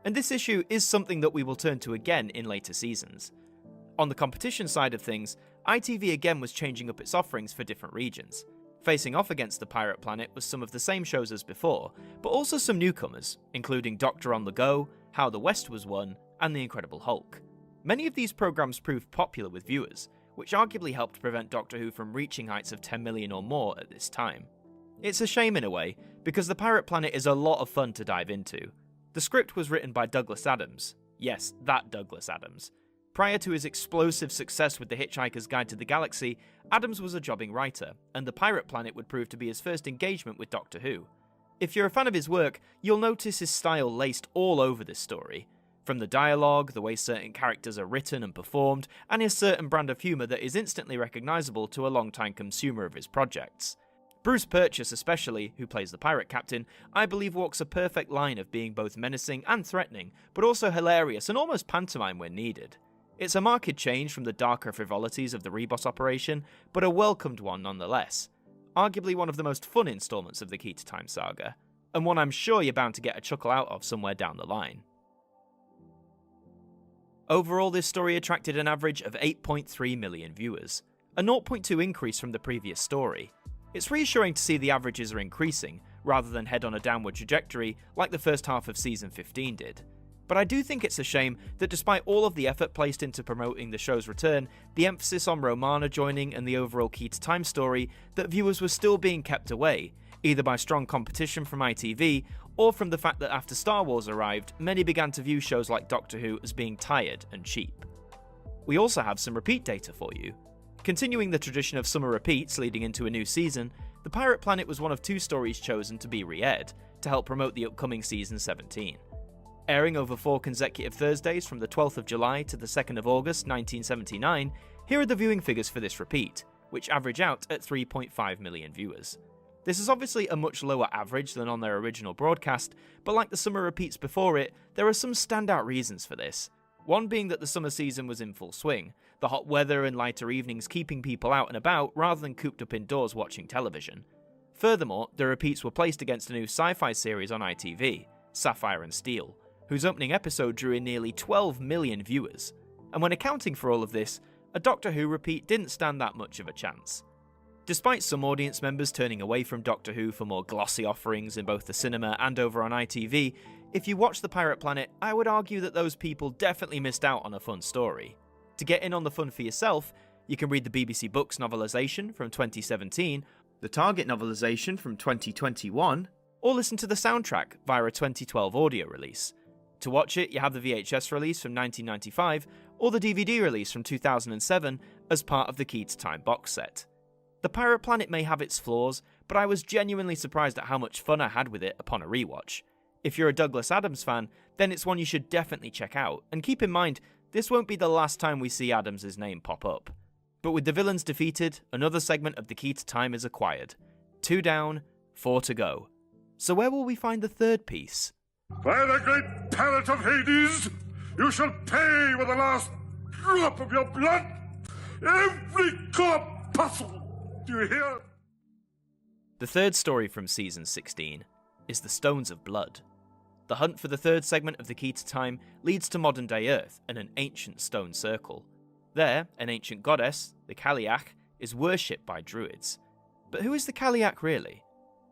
[SPEAKER 2] And this issue is something that we will turn to again in later seasons. On the competition side of things, ITV again was changing up its offerings for different regions. Facing off against the Pirate Planet was some of the same shows as before, but also some newcomers, including Doctor on the Go, How the West Was Won, and The Incredible Hulk. Many of these programs proved popular with viewers, which arguably helped prevent Doctor Who from reaching heights of 10 million or more at this time. It's a shame in a way, because the Pirate Planet is a lot of fun to dive into. The script was written by Douglas Adams. Yes, that Douglas Adams. Prior to his explosive success with The Hitchhiker's Guide to the Galaxy, Adams was a jobbing writer, and The Pirate Planet would prove to be his first engagement with Doctor Who. If you're a fan of his work, you'll notice his style laced all over this story. From the dialogue, the way certain characters are written and performed, and his certain brand of humour that is instantly recognisable to a long-time consumer of his projects. Bruce Pertwee especially, who plays the pirate captain, I believe walks a perfect line of being both menacing and threatening, but also hilarious and almost pantomime when needed. It's a marked change from the darker frivolities of the Reboss operation, but a welcomed one nonetheless. Arguably one of the most fun installments of the Key to Time saga, and one I'm sure you're bound to get a chuckle out of somewhere down the line. Overall, this story attracted an average of 8.3 million viewers, a 0.2 increase from the previous story. It's reassuring to see the averages are increasing, rather than head on a downward trajectory like the first half of Season 15 did. But I do think it's a shame that despite all of the effort placed into promoting the show's return, the emphasis on Romana joining and the overall Key to Time story, that viewers were still being kept away, either by strong competition from ITV, or from the fact that after Star Wars arrived, many began to view shows like Doctor Who as being tired and cheap. We also have some repeat data for you. Continuing the tradition of summer repeats leading into a new season, The Pirate Planet was one of 2 stories chosen to be re-aired, to help promote the upcoming Season 17. Airing over 4 consecutive Thursdays from the 12th of July to the 2nd of August 1979, here are the viewing figures for this repeat, which average out at 3.5 million viewers. This is obviously a much lower average than on their original broadcast, but like the summer repeats before it, there are some standout reasons for this. One being that the summer season was in full swing, the hot weather and lighter evenings keeping people out and about rather than cooped up indoors watching television. Furthermore, the repeats were placed against a new sci-fi series on ITV, Sapphire and Steel, whose opening episode drew in nearly 12 million viewers. And when accounting for all of this, a Doctor Who repeat didn't stand that much of a chance. Despite some audience members turning away from Doctor Who for more glossy offerings in both the cinema and over on ITV, if you watch The Pirate Planet, I would argue that those people definitely missed out on a fun story. To get in on the fun for yourself, you can read the BBC Books novelisation from 2017, the Target novelisation from 2021, or listen to the soundtrack via a 2012 audio release. To watch it, you have the VHS release from 1995, or the DVD release from 2007 as part of the Key to Time box set. The Pirate Planet may have its flaws, but I was genuinely surprised at how much fun I had with it upon a rewatch. If you're a Douglas Adams fan, then it's one you should definitely check out, and keep in mind, this won't be the last time we see Adams' name pop up. But with the villains defeated, another segment of the Key to Time is acquired. 2 down, 4 to go. So where will we find the third piece?
[SPEAKER 18] By the great pallet of Hades, you shall pay with the last drop of your blood every corpuscle. Do you hear?
[SPEAKER 2] The third story from Season 16 is The Stones of Blood. The hunt for the third segment of the Key to Time leads to modern-day Earth and an ancient stone circle. There, an ancient goddess, the Kaliak, is worshipped by druids. But who is the Kaliak really?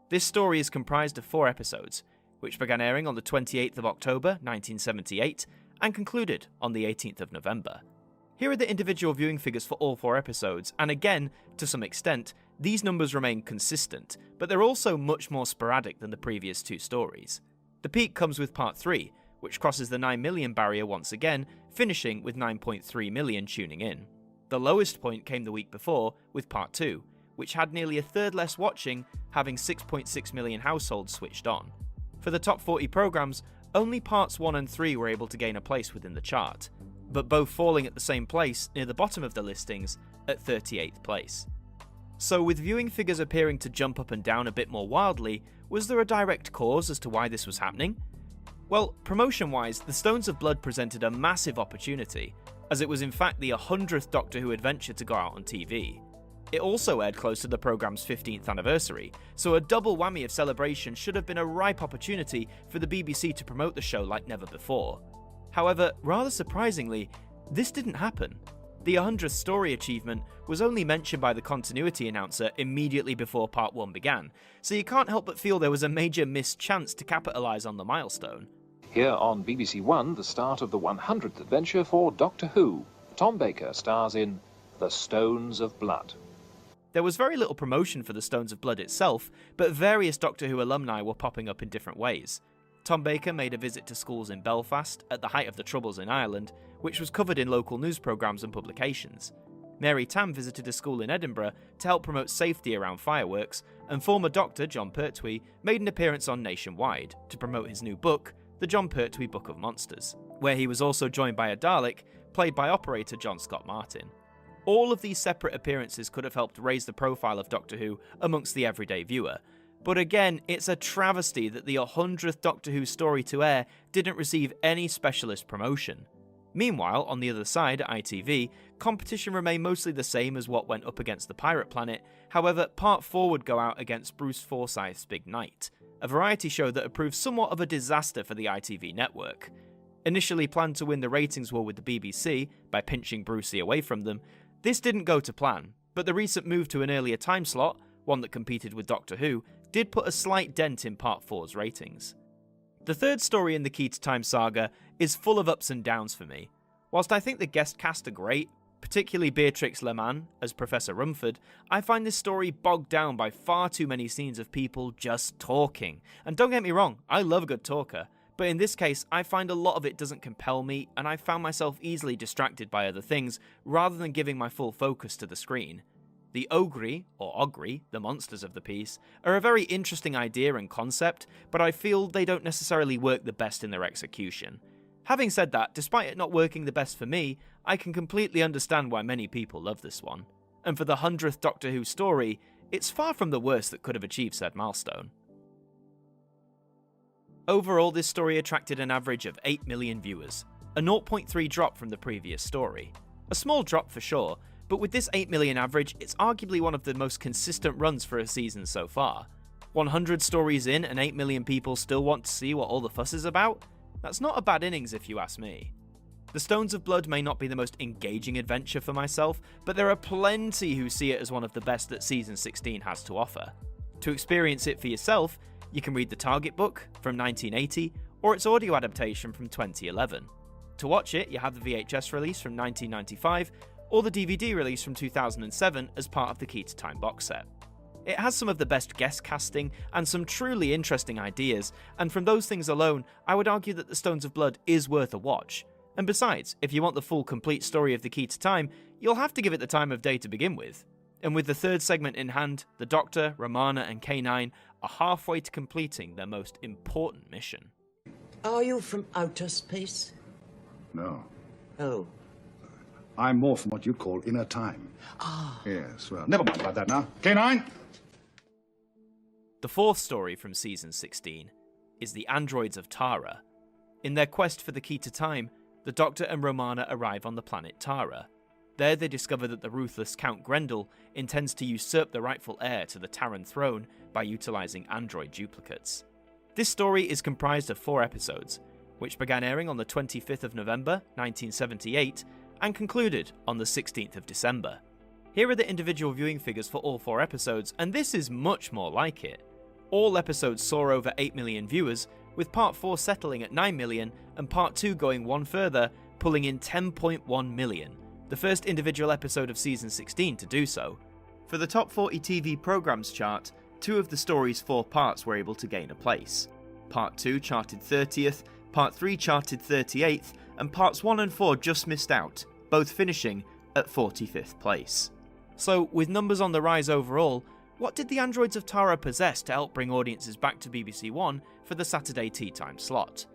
[SPEAKER 2] This story is comprised of 4 episodes, which began airing on the 28th of October 1978 and concluded on the 18th of November. Here are the individual viewing figures for all 4 episodes, and again, to some extent, these numbers remain consistent, but they're also much more sporadic than the previous 2 stories. The peak comes with Part 3, which crosses the 9 million barrier once again, finishing with 9.3 million tuning in. The lowest point came the week before, with Part 2, which had nearly a third less watching, having 6.6 million households switched on. For the top 40 programmes, only Parts 1 and 3 were able to gain a place within the chart, but both falling at the same place near the bottom of the listings at 38th place. So with viewing figures appearing to jump up and down a bit more wildly, was there a direct cause as to why this was happening? Well, promotion-wise, The Stones of Blood presented a massive opportunity, as it was in fact the 100th Doctor Who adventure to go out on TV. It also aired close to the programme's 15th anniversary, so a double whammy of celebration should have been a ripe opportunity for the BBC to promote the show like never before. However, rather surprisingly, this didn't happen. The 100th story achievement was only mentioned by the continuity announcer immediately before Part 1 began, so you can't help but feel there was a major missed chance to capitalise on the milestone.
[SPEAKER 8] Here on BBC One, the start of the 100th adventure for Doctor Who. Tom Baker stars in The Stones of Blood.
[SPEAKER 2] There was very little promotion for The Stones of Blood itself, but various Doctor Who alumni were popping up in different ways. Tom Baker made a visit to schools in Belfast at the height of the Troubles in Ireland, which was covered in local news programmes and publications. Mary Tam visited a school in Edinburgh to help promote safety around fireworks, and former Doctor Jon Pertwee made an appearance on Nationwide to promote his new book, The Jon Pertwee Book of Monsters, where he was also joined by a Dalek, played by operator John Scott Martin. All of these separate appearances could have helped raise the profile of Doctor Who amongst the everyday viewer, but again, it's a travesty that the 100th Doctor Who story to air didn't receive any specialist promotion. Meanwhile, on the other side, at ITV, competition remained mostly the same as what went up against The Pirate Planet, however, Part 4 would go out against Bruce Forsyth's Big Night, a variety show that had proved somewhat of a disaster for the ITV network. Initially planned to win the ratings war with the BBC by pinching Brucey away from them, this didn't go to plan, but the recent move to an earlier time slot, one that competed with Doctor Who, did put a slight dent in Part 4's ratings. The third story in the Key to Time saga is full of ups and downs for me. Whilst I think the guest cast are great, particularly Beatrix Leman as Professor Rumford, I find this story bogged down by far too many scenes of people just talking. And don't get me wrong, I love a good talker, but in this case I find a lot of it doesn't compel me, and I found myself easily distracted by other things rather than giving my full focus to the screen. The Ogre, or Ogre, the monsters of the piece, are a very interesting idea and concept, but I feel they don't necessarily work the best in their execution. Having said that, despite it not working the best for me, I can completely understand why many people love this one. And for the 100th Doctor Who story, it's far from the worst that could have achieved said milestone. Overall, this story attracted an average of 8 million viewers, a 0.3 drop from the previous story. A small drop for sure, but with this 8 million average, it's arguably one of the most consistent runs for a season so far. 100 stories in and 8 million people still want to see what all the fuss is about? That's not a bad innings if you ask me. The Stones of Blood may not be the most engaging adventure for myself, but there are plenty who see it as one of the best that Season 16 has to offer. To experience it for yourself, you can read the Target book from 1980 or its audio adaptation from 2011. To watch it, you have the VHS release from 1995 or the DVD release from 2007 as part of the Key to Time box set. It has some of the best guest casting and some truly interesting ideas, and from those things alone, I would argue that The Stones of Blood is worth a watch. And besides, if you want the full complete story of the Key to Time, you'll have to give it the time of day to begin with. And with the third segment in hand, the Doctor, Romana and K9 are halfway to completing their most important mission.
[SPEAKER 13] Are you from outer space?
[SPEAKER 3] No.
[SPEAKER 13] Oh.
[SPEAKER 3] I'm more from what you call inner time.
[SPEAKER 13] Ah.
[SPEAKER 3] Yes, well, never mind about that now. K9!
[SPEAKER 2] The fourth story from Season 16 is the Androids of Tara. In their quest for the Key to Time, the Doctor and Romana arrive on the planet Tara. There they discover that the ruthless Count Grendel intends to usurp the rightful heir to the Terran throne by utilising android duplicates. This story is comprised of 4 episodes, which began airing on the 25th of November 1978 and concluded on the 16th of December. Here are the individual viewing figures for all 4 episodes, and this is much more like it. All episodes saw over 8 million viewers, with Part 4 settling at 9 million and Part 2 going one further, pulling in 10.1 million, the first individual episode of Season 16 to do so. For the Top 40 TV programmes chart, 2 of the story's 4 parts were able to gain a place. Part 2 charted 30th, Part 3 charted 38th, and Parts 1 and 4 just missed out, both finishing at 45th place. So, with numbers on the rise overall, what did the Androids of Tara possess to help bring audiences back to BBC One for the Saturday tea time slot?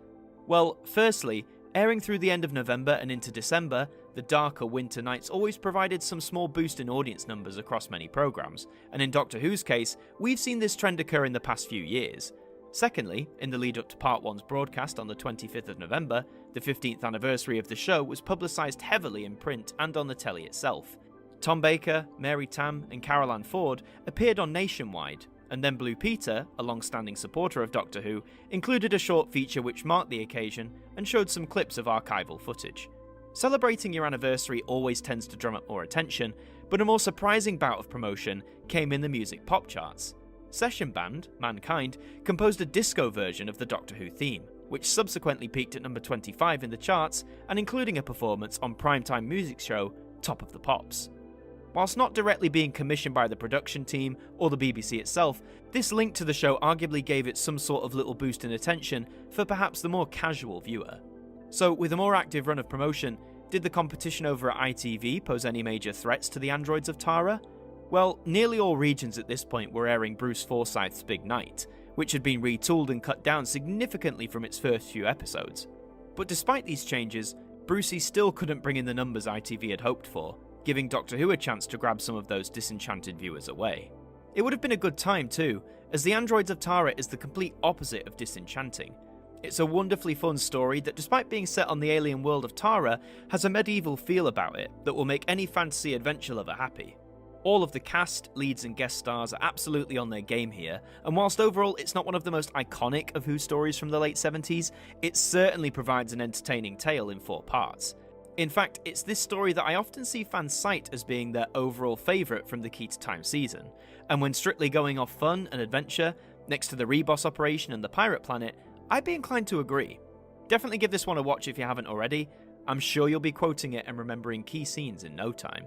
[SPEAKER 2] Well, firstly, airing through the end of November and into December, the darker winter nights always provided some small boost in audience numbers across many programmes, and in Doctor Who's case, we've seen this trend occur in the past few years. Secondly, in the lead up to Part 1's broadcast on the 25th of November, the 15th anniversary of the show was publicised heavily in print and on the telly itself. Tom Baker, Mary Tam and Carol Ann Ford appeared on Nationwide, and then Blue Peter, a long-standing supporter of Doctor Who, included a short feature which marked the occasion and showed some clips of archival footage. Celebrating your anniversary always tends to drum up more attention, but a more surprising bout of promotion came in the music pop charts. Session band, Mankind, composed a disco version of the Doctor Who theme, which subsequently peaked at number 25 in the charts and including a performance on primetime music show Top of the Pops. Whilst not directly being commissioned by the production team or the BBC itself, this link to the show arguably gave it some sort of little boost in attention for perhaps the more casual viewer. So, with a more active run of promotion, did the competition over at ITV pose any major threats to the Androids of Tara? Well, nearly all regions at this point were airing Bruce Forsyth's Big Night, which had been retooled and cut down significantly from its first few episodes. But despite these changes, Brucey still couldn't bring in the numbers ITV had hoped for, giving Doctor Who a chance to grab some of those disenchanted viewers away. It would have been a good time too, as the Androids of Tara is the complete opposite of disenchanting. It's a wonderfully fun story that, despite being set on the alien world of Tara, has a medieval feel about it that will make any fantasy adventure lover happy. All of the cast, leads and guest stars are absolutely on their game here, and whilst overall it's not one of the most iconic of Who stories from the late 70s, it certainly provides an entertaining tale in 4 parts. In fact, it's this story that I often see fans cite as being their overall favourite from the Key to Time season, and when strictly going off fun and adventure, next to the Reboss operation and the Pirate Planet, I'd be inclined to agree. Definitely give this one a watch if you haven't already. I'm sure you'll be quoting it and remembering key scenes in no time.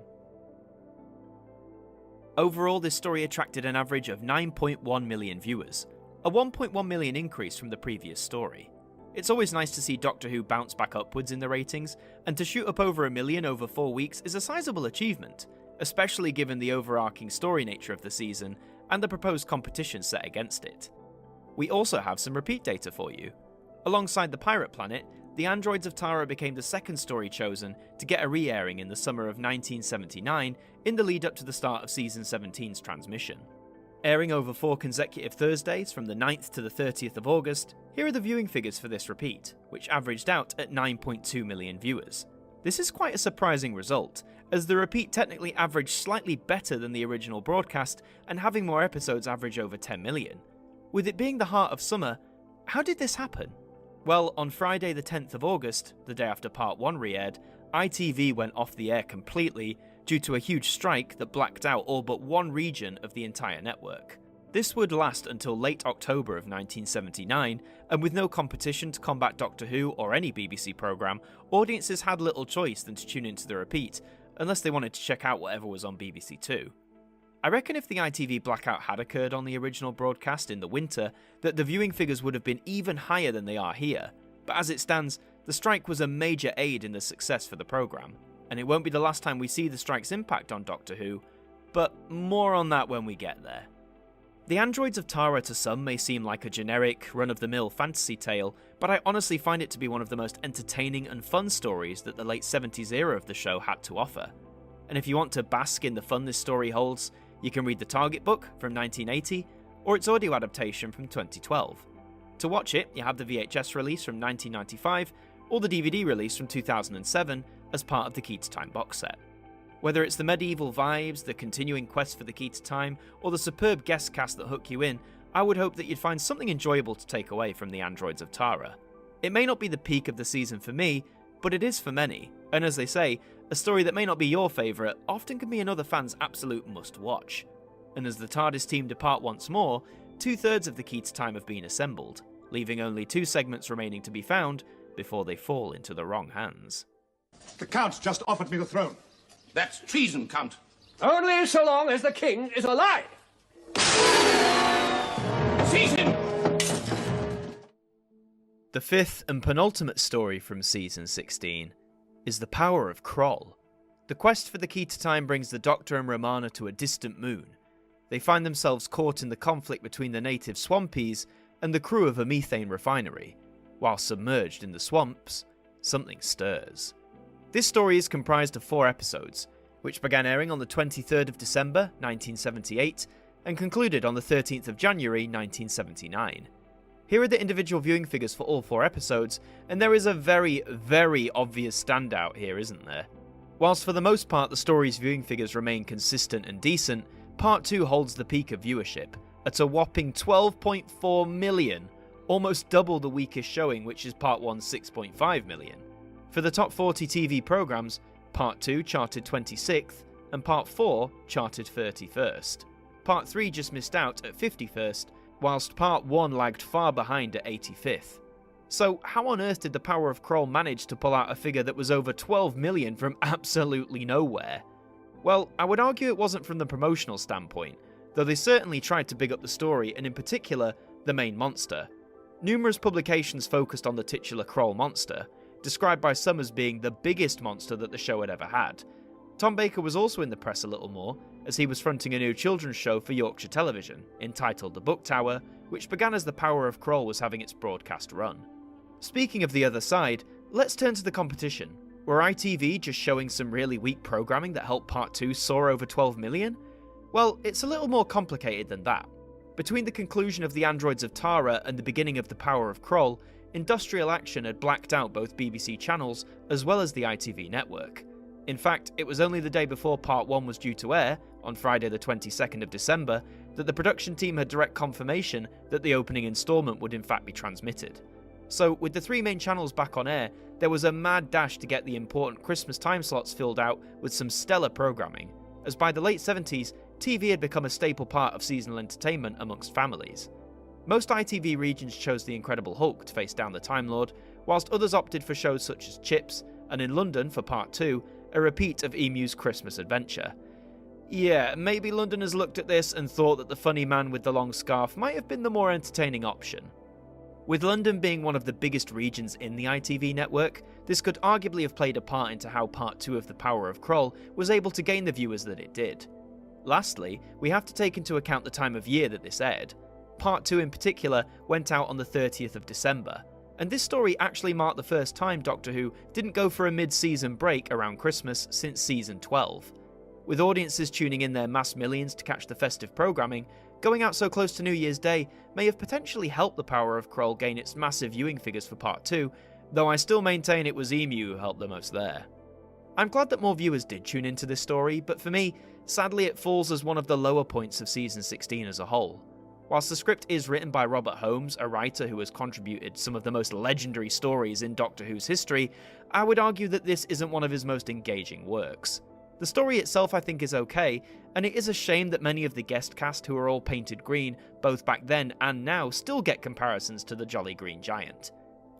[SPEAKER 2] Overall, this story attracted an average of 9.1 million viewers, a 1.1 million increase from the previous story. It's always nice to see Doctor Who bounce back upwards in the ratings, and to shoot up over 1 million over 4 weeks is a sizable achievement, especially given the overarching story nature of the season and the proposed competition set against it. We also have some repeat data for you. Alongside the Pirate Planet, the Androids of Tara became the second story chosen to get a re-airing in the summer of 1979 in the lead up to the start of Season 17's transmission. Airing over 4 consecutive Thursdays from the 9th to the 30th of August, here are the viewing figures for this repeat, which averaged out at 9.2 million viewers. This is quite a surprising result, as the repeat technically averaged slightly better than the original broadcast and having more episodes average over 10 million. With it being the heart of summer, how did this happen? Well, on Friday the 10th of August, the day after Part 1 re-aired, ITV went off the air completely due to a huge strike that blacked out all but one region of the entire network. This would last until late October of 1979, and with no competition to combat Doctor Who or any BBC programme, audiences had little choice than to tune into the repeat, unless they wanted to check out whatever was on BBC Two. I reckon if the ITV blackout had occurred on the original broadcast in the winter, that the viewing figures would have been even higher than they are here, but as it stands, the strike was a major aid in the success for the programme, and it won't be the last time we see the strike's impact on Doctor Who, but more on that when we get there. The Androids of Tara to some may seem like a generic, run-of-the-mill fantasy tale, but I honestly find it to be one of the most entertaining and fun stories that the late 70s era of the show had to offer. And if you want to bask in the fun this story holds, you can read the Target book from 1980, or its audio adaptation from 2012. To watch it, you have the VHS release from 1995, or the DVD release from 2007 as part of the Key to Time box set. Whether it's the medieval vibes, the continuing quest for the Key to Time, or the superb guest cast that hook you in, I would hope that you'd find something enjoyable to take away from the Androids of Tara. It may not be the peak of the season for me, but it is for many, and as they say, a story that may not be your favourite often can be another fan's absolute must-watch. And as the TARDIS team depart once more, 2/3 of the Key to Time have been assembled, leaving only 2 segments remaining to be found before they fall into the wrong hands.
[SPEAKER 18] The Count just offered me the throne.
[SPEAKER 11] That's treason, Count.
[SPEAKER 5] Only so long as the king is alive.
[SPEAKER 11] Seize him!
[SPEAKER 2] The 5th and penultimate story from Season 16 is The Power of Kroll. The quest for the Key to Time brings the Doctor and Romana to a distant moon. They find themselves caught in the conflict between the native Swampies and the crew of a methane refinery. While submerged in the swamps, something stirs. This story is comprised of 4 episodes, which began airing on the 23rd of December 1978 and concluded on the 13th of January 1979. Here are the individual viewing figures for all 4 episodes, and there is a very, very obvious standout here, isn't there? Whilst for the most part the story's viewing figures remain consistent and decent, Part 2 holds the peak of viewership, at a whopping 12.4 million, almost double the weakest showing, which is Part 1's 6.5 million. For the top 40 TV programmes, Part 2 charted 26th, and Part 4 charted 31st. Part 3 just missed out at 51st, whilst Part 1 lagged far behind at 85th. So how on earth did the Power of Kroll manage to pull out a figure that was over 12 million from absolutely nowhere? Well, I would argue it wasn't from the promotional standpoint, though they certainly tried to big up the story and in particular, the main monster. Numerous publications focused on the titular Kroll monster, described by some as being the biggest monster that the show had ever had. Tom Baker was also in the press a little more, as he was fronting a new children's show for Yorkshire Television, entitled The Book Tower, which began as the Power of Kroll was having its broadcast run. Speaking of the other side, let's turn to the competition. Were ITV just showing some really weak programming that helped Part 2 soar over 12 million? Well, it's a little more complicated than that. Between the conclusion of the Androids of Tara and the beginning of the Power of Kroll, industrial action had blacked out both BBC channels as well as the ITV network. In fact, it was only the day before Part 1 was due to air, on Friday the 22nd of December, that the production team had direct confirmation that the opening instalment would in fact be transmitted. So, with the 3 main channels back on air, there was a mad dash to get the important Christmas time slots filled out with some stellar programming, as by the late 70s, TV had become a staple part of seasonal entertainment amongst families. Most ITV regions chose The Incredible Hulk to face down the Time Lord, whilst others opted for shows such as Chips, and in London, for Part 2, a repeat of Emu's Christmas Adventure. Yeah, maybe Londoners looked at this and thought that the funny man with the long scarf might have been the more entertaining option. With London being one of the biggest regions in the ITV network, this could arguably have played a part into how Part 2 of The Power of Kroll was able to gain the viewers that it did. Lastly, we have to take into account the time of year that this aired. Part 2 in particular went out on the 30th of December, and this story actually marked the first time Doctor Who didn't go for a mid-season break around Christmas since Season 12. With audiences tuning in their mass millions to catch the festive programming, going out so close to New Year's Day may have potentially helped The Power of Kroll gain its massive viewing figures for Part 2, though I still maintain it was Emu who helped the most there. I'm glad that more viewers did tune into this story, but for me, sadly it falls as one of the lower points of Season 16 as a whole. Whilst the script is written by Robert Holmes, a writer who has contributed some of the most legendary stories in Doctor Who's history, I would argue that this isn't one of his most engaging works. The story itself I think is okay, and it is a shame that many of the guest cast who are all painted green, both back then and now, still get comparisons to the Jolly Green Giant.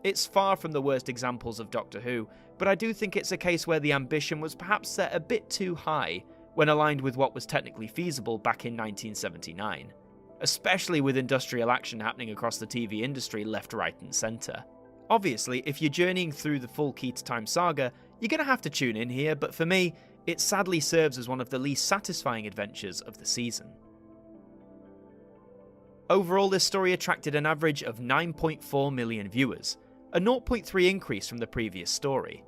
[SPEAKER 2] It's far from the worst examples of Doctor Who, but I do think it's a case where the ambition was perhaps set a bit too high when aligned with what was technically feasible back in 1979. Especially with industrial action happening across the TV industry left, right and centre. Obviously, if you're journeying through the full Key to Time saga, you're going to have to tune in here, but for me, it sadly serves as one of the least satisfying adventures of the season. Overall, this story attracted an average of 9.4 million viewers, a 0.3 increase from the previous story.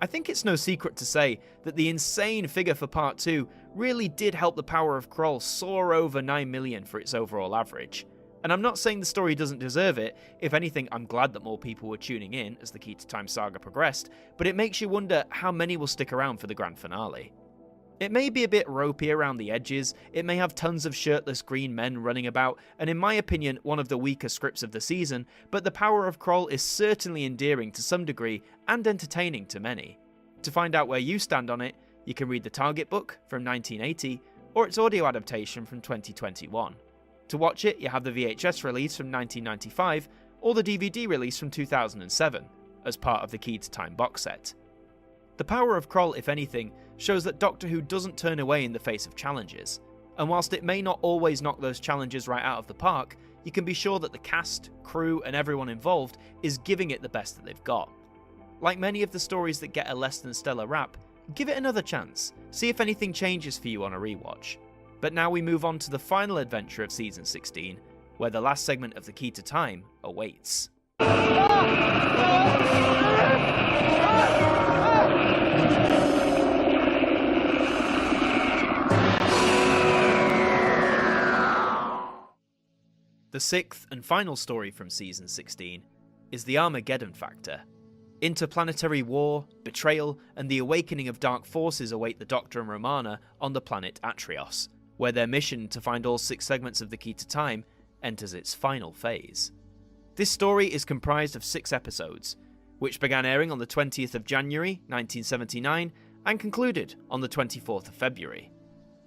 [SPEAKER 2] I think it's no secret to say that the insane figure for Part 2 really did help The Power of Kroll soar over 9 million for its overall average. And I'm not saying the story doesn't deserve it. If anything, I'm glad that more people were tuning in as the Key to Time saga progressed, but it makes you wonder how many will stick around for the grand finale. It may be a bit ropey around the edges, it may have tons of shirtless green men running about, and in my opinion, one of the weaker scripts of the season, but The Power of Kroll is certainly endearing to some degree, and entertaining to many. To find out where you stand on it, you can read the Target book from 1980, or its audio adaptation from 2021. To watch it, you have the VHS release from 1995, or the DVD release from 2007, as part of the Key to Time box set. The Power of Kroll, if anything, shows that Doctor Who doesn't turn away in the face of challenges, and whilst it may not always knock those challenges right out of the park, you can be sure that the cast, crew and everyone involved is giving it the best that they've got. Like many of the stories that get a less than stellar rap, give it another chance, see if anything changes for you on a rewatch. But now we move on to the final adventure of Season 16, where the last segment of the Key to Time awaits. The sixth and final story from Season 16 is the Armageddon Factor. Interplanetary war, betrayal, and the awakening of dark forces await the Doctor and Romana on the planet Atrios, where their mission to find all 6 segments of the Key to Time enters its final phase. This story is comprised of 6 episodes, which began airing on the 20th of January 1979 and concluded on the 24th of February.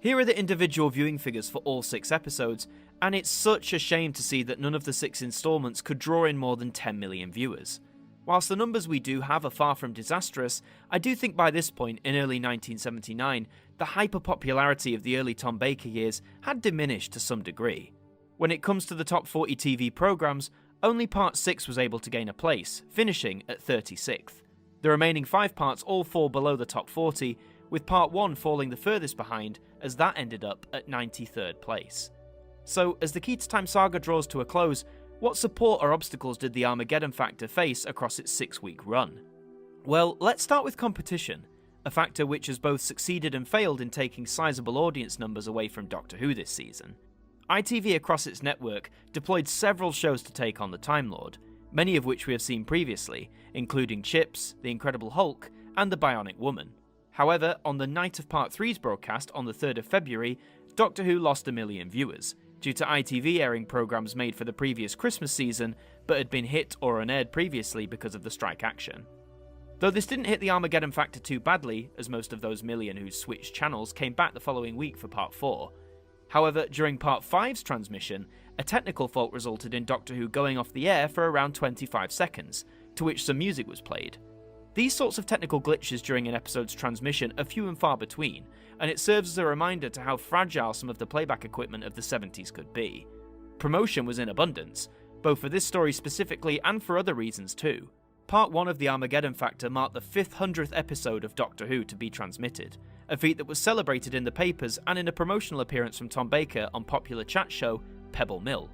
[SPEAKER 2] Here are the individual viewing figures for all 6 episodes, and it's such a shame to see that none of the 6 installments could draw in more than 10 million viewers. Whilst the numbers we do have are far from disastrous, I do think by this point in early 1979, the hyper-popularity of the early Tom Baker years had diminished to some degree. When it comes to the top 40 TV programmes, only Part 6 was able to gain a place, finishing at 36th. The remaining 5 parts all fall below the top 40, with Part 1 falling the furthest behind, as that ended up at 93rd place. So, as the Key to Time saga draws to a close, what support or obstacles did the Armageddon Factor face across its 6-week run? Well, let's start with competition, a factor which has both succeeded and failed in taking sizable audience numbers away from Doctor Who this season. ITV across its network deployed several shows to take on the Time Lord, many of which we have seen previously, including Chips, The Incredible Hulk, and The Bionic Woman. However, on the night of Part 3's broadcast on the 3rd of February, Doctor Who lost 1 million viewers, due to ITV airing programmes made for the previous Christmas season, but had been hit or unaired previously because of the strike action. Though this didn't hit the Armageddon Factor too badly, as most of those million who switched channels came back the following week for Part 4. However, during Part 5's transmission, a technical fault resulted in Doctor Who going off the air for around 25 seconds, to which some music was played. These sorts of technical glitches during an episode's transmission are few and far between, and it serves as a reminder to how fragile some of the playback equipment of the 70s could be. Promotion was in abundance, both for this story specifically and for other reasons too. Part 1 of the Armageddon Factor marked the 500th episode of Doctor Who to be transmitted, a feat that was celebrated in the papers and in a promotional appearance from Tom Baker on popular chat show Pebble Mill.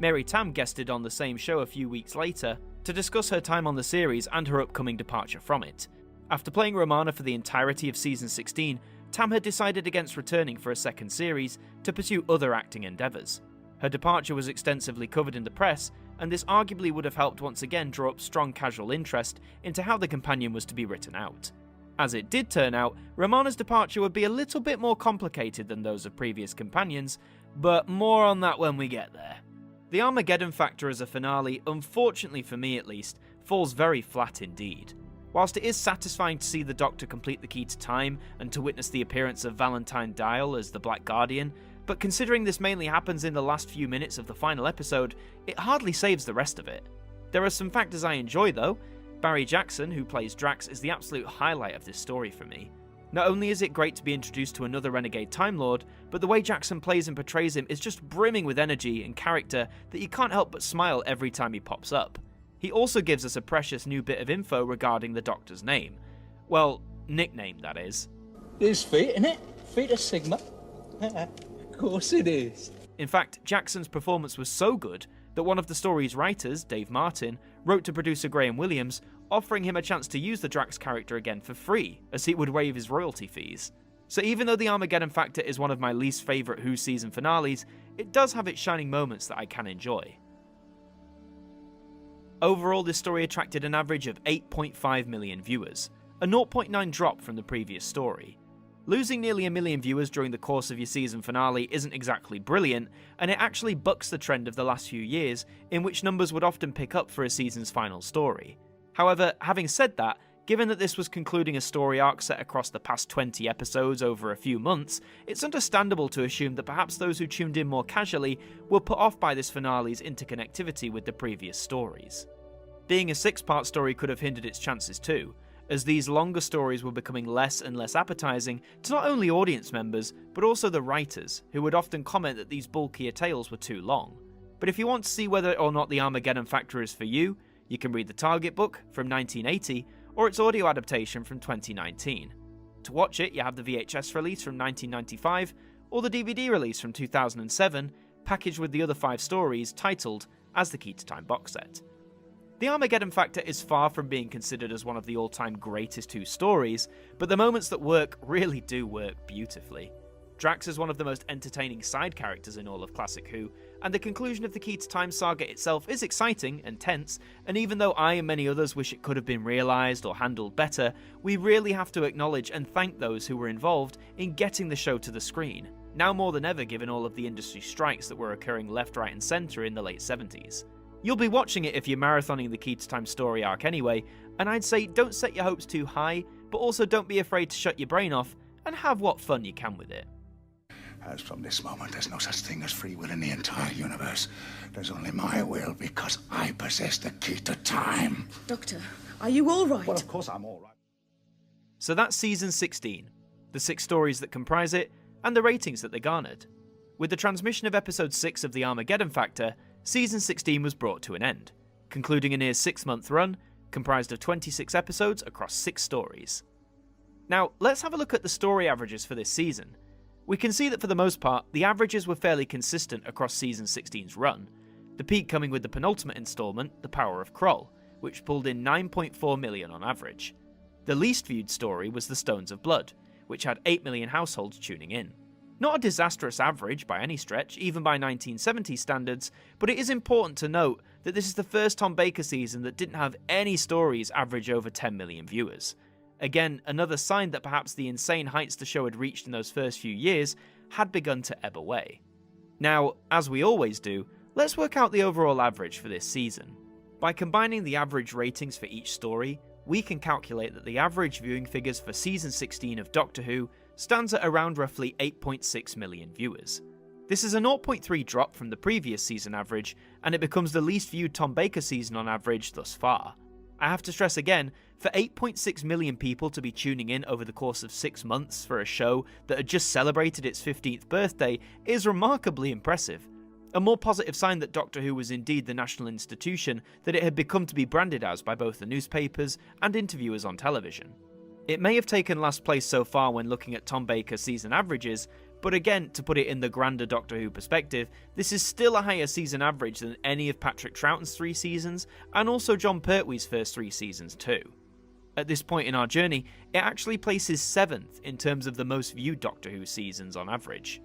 [SPEAKER 2] Mary Tam guested on the same show a few weeks later to discuss her time on the series and her upcoming departure from it. After playing Romana for the entirety of Season 16, Tam had decided against returning for a second series to pursue other acting endeavours. Her departure was extensively covered in the press, and this arguably would have helped once again draw up strong casual interest into how the companion was to be written out. As it did turn out, Romana's departure would be a little bit more complicated than those of previous companions, but more on that when we get there. The Armageddon Factor as a finale, unfortunately for me at least, falls very flat indeed. Whilst it is satisfying to see the Doctor complete the key to time and to witness the appearance of Valentine Dial as the Black Guardian, but considering this mainly happens in the last few minutes of the final episode, it hardly saves the rest of it. There are some factors I enjoy though. Barry Jackson, who plays Drax, is the absolute highlight of this story for me. Not only is it great to be introduced to another renegade Time Lord, but the way Jackson plays and portrays him is just brimming with energy and character that you can't help but smile every time he pops up. He also gives us a precious new bit of info regarding the Doctor's name. Well, nickname, that is.
[SPEAKER 12] There's feet, innit? Feet of Sigma. Of course it is.
[SPEAKER 2] In fact, Jackson's performance was so good that one of the story's writers, Dave Martin, wrote to producer Graham Williams, offering him a chance to use the Drax character again for free, as he would waive his royalty fees. So even though the Armageddon Factor is one of my least favourite Who season finales, it does have its shining moments that I can enjoy. Overall, this story attracted an average of 8.5 million viewers, a 0.9 drop from the previous story. Losing nearly 1 million viewers during the course of your season finale isn't exactly brilliant, and it actually bucks the trend of the last few years, in which numbers would often pick up for a season's final story. However, having said that, given that this was concluding a story arc set across the past 20 episodes over a few months, it's understandable to assume that perhaps those who tuned in more casually were put off by this finale's interconnectivity with the previous stories. Being a 6-part story could have hindered its chances too, as these longer stories were becoming less and less appetizing to not only audience members, but also the writers, who would often comment that these bulkier tales were too long. But if you want to see whether or not the Armageddon Factor is for you, you can read the Target book from 1980, or its audio adaptation from 2019. To watch it, you have the VHS release from 1995, or the DVD release from 2007, packaged with the other 5 stories titled as the Key to Time box set. The Armageddon Factor is far from being considered as one of the all-time greatest Who stories, but the moments that work really do work beautifully. Drax is one of the most entertaining side characters in all of classic Who, and the conclusion of the Key to Time saga itself is exciting and tense, and even though I and many others wish it could have been realised or handled better, we really have to acknowledge and thank those who were involved in getting the show to the screen, now more than ever given all of the industry strikes that were occurring left, right and centre in the late 70s. You'll be watching it if you're marathoning the Key to Time story arc anyway, and I'd say don't set your hopes too high, but also don't be afraid to shut your brain off and have what fun you can with it.
[SPEAKER 3] As from this moment, there's no such thing as free will in the entire universe. There's only my will, because I possess the key to time.
[SPEAKER 10] Doctor, are you all right?
[SPEAKER 3] Well, of course I'm all right.
[SPEAKER 2] So that's Season 16, the 6 stories that comprise it, and the ratings that they garnered. With the transmission of Episode 6 of the Armageddon Factor, Season 16 was brought to an end, concluding a near 6-month run, comprised of 26 episodes across 6 stories. Now, let's have a look at the story averages for this season. We can see that for the most part, the averages were fairly consistent across Season 16's run, the peak coming with the penultimate instalment, The Power of Kroll, which pulled in 9.4 million on average. The least viewed story was The Stones of Blood, which had 8 million households tuning in. Not a disastrous average by any stretch, even by 1970 standards, but it is important to note that this is the first Tom Baker season that didn't have any stories average over 10 million viewers. Again, another sign that perhaps the insane heights the show had reached in those first few years had begun to ebb away. Now, as we always do, let's work out the overall average for this season. By combining the average ratings for each story, we can calculate that the average viewing figures for Season 16 of Doctor Who stands at around roughly 8.6 million viewers. This is a 0.3 drop from the previous season average, and it becomes the least viewed Tom Baker season on average thus far. I have to stress again, for 8.6 million people to be tuning in over the course of 6 months for a show that had just celebrated its 15th birthday is remarkably impressive. A more positive sign that Doctor Who was indeed the national institution that it had become to be branded as by both the newspapers and interviewers on television. It may have taken last place so far when looking at Tom Baker's season averages, but again, to put it in the grander Doctor Who perspective, this is still a higher season average than any of Patrick Troughton's 3 seasons, and also Jon Pertwee's first 3 seasons too. At this point in our journey, it actually places 7th in terms of the most viewed Doctor Who seasons on average.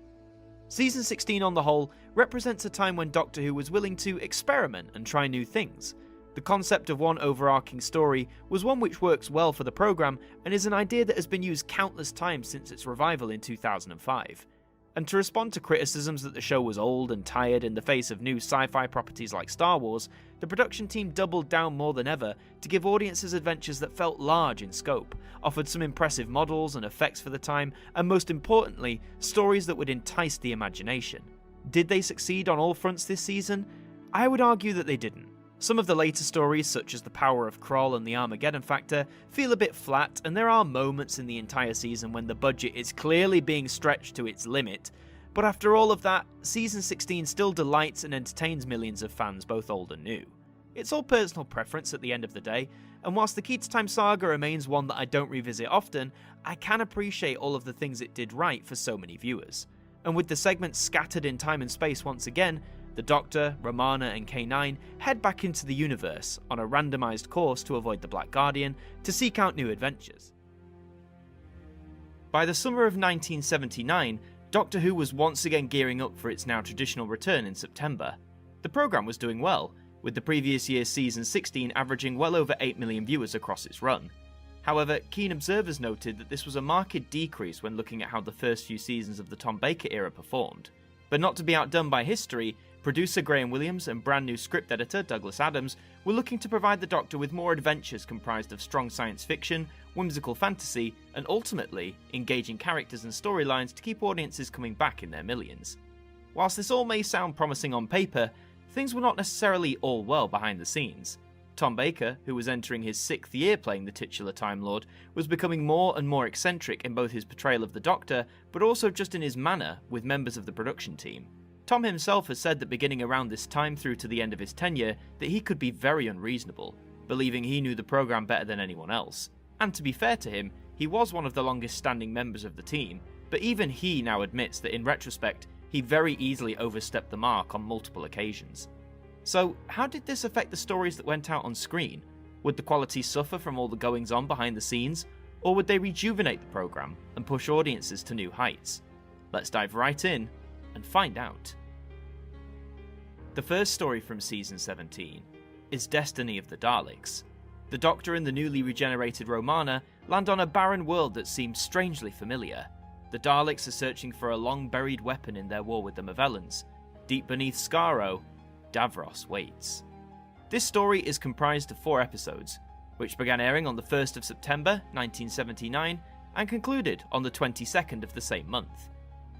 [SPEAKER 2] Season 16 on the whole represents a time when Doctor Who was willing to experiment and try new things. The concept of one overarching story was one which works well for the programme and is an idea that has been used countless times since its revival in 2005. And to respond to criticisms that the show was old and tired in the face of new sci-fi properties like Star Wars, the production team doubled down more than ever to give audiences adventures that felt large in scope, offered some impressive models and effects for the time, and most importantly, stories that would entice the imagination. Did they succeed on all fronts this season? I would argue that they didn't. Some of the later stories, such as The Power of Kroll and The Armageddon Factor, feel a bit flat, and there are moments in the entire season when the budget is clearly being stretched to its limit. But after all of that, Season 16 still delights and entertains millions of fans, both old and new. It's all personal preference at the end of the day, and whilst the Key to Time saga remains one that I don't revisit often, I can appreciate all of the things it did right for so many viewers. And with the segments scattered in time and space once again, the Doctor, Romana and K9 head back into the universe on a randomised course to avoid the Black Guardian to seek out new adventures. By the summer of 1979, Doctor Who was once again gearing up for its now traditional return in September. The programme was doing well, with the previous year's season 16 averaging well over 8 million viewers across its run. However, keen observers noted that this was a marked decrease when looking at how the first few seasons of the Tom Baker era performed. But not to be outdone by history, producer Graham Williams and brand new script editor Douglas Adams were looking to provide the Doctor with more adventures comprised of strong science fiction, whimsical fantasy, and ultimately, engaging characters and storylines to keep audiences coming back in their millions. Whilst this all may sound promising on paper, things were not necessarily all well behind the scenes. Tom Baker, who was entering his 6th year playing the titular Time Lord, was becoming more and more eccentric in both his portrayal of the Doctor, but also just in his manner with members of the production team. Tom himself has said that beginning around this time through to the end of his tenure, that he could be very unreasonable, believing he knew the programme better than anyone else. And to be fair to him, he was one of the longest standing members of the team, but even he now admits that in retrospect, he very easily overstepped the mark on multiple occasions. So, how did this affect the stories that went out on screen? Would the quality suffer from all the goings-on behind the scenes, or would they rejuvenate the programme and push audiences to new heights? Let's dive right in and find out. The first story from Season 17 is Destiny of the Daleks. The Doctor and the newly regenerated Romana land on a barren world that seems strangely familiar. The Daleks are searching for a long-buried weapon in their war with the Movellans. Deep beneath Skaro, Davros waits. This story is comprised of 4 episodes, which began airing on the 1st of September 1979 and concluded on the 22nd of the same month.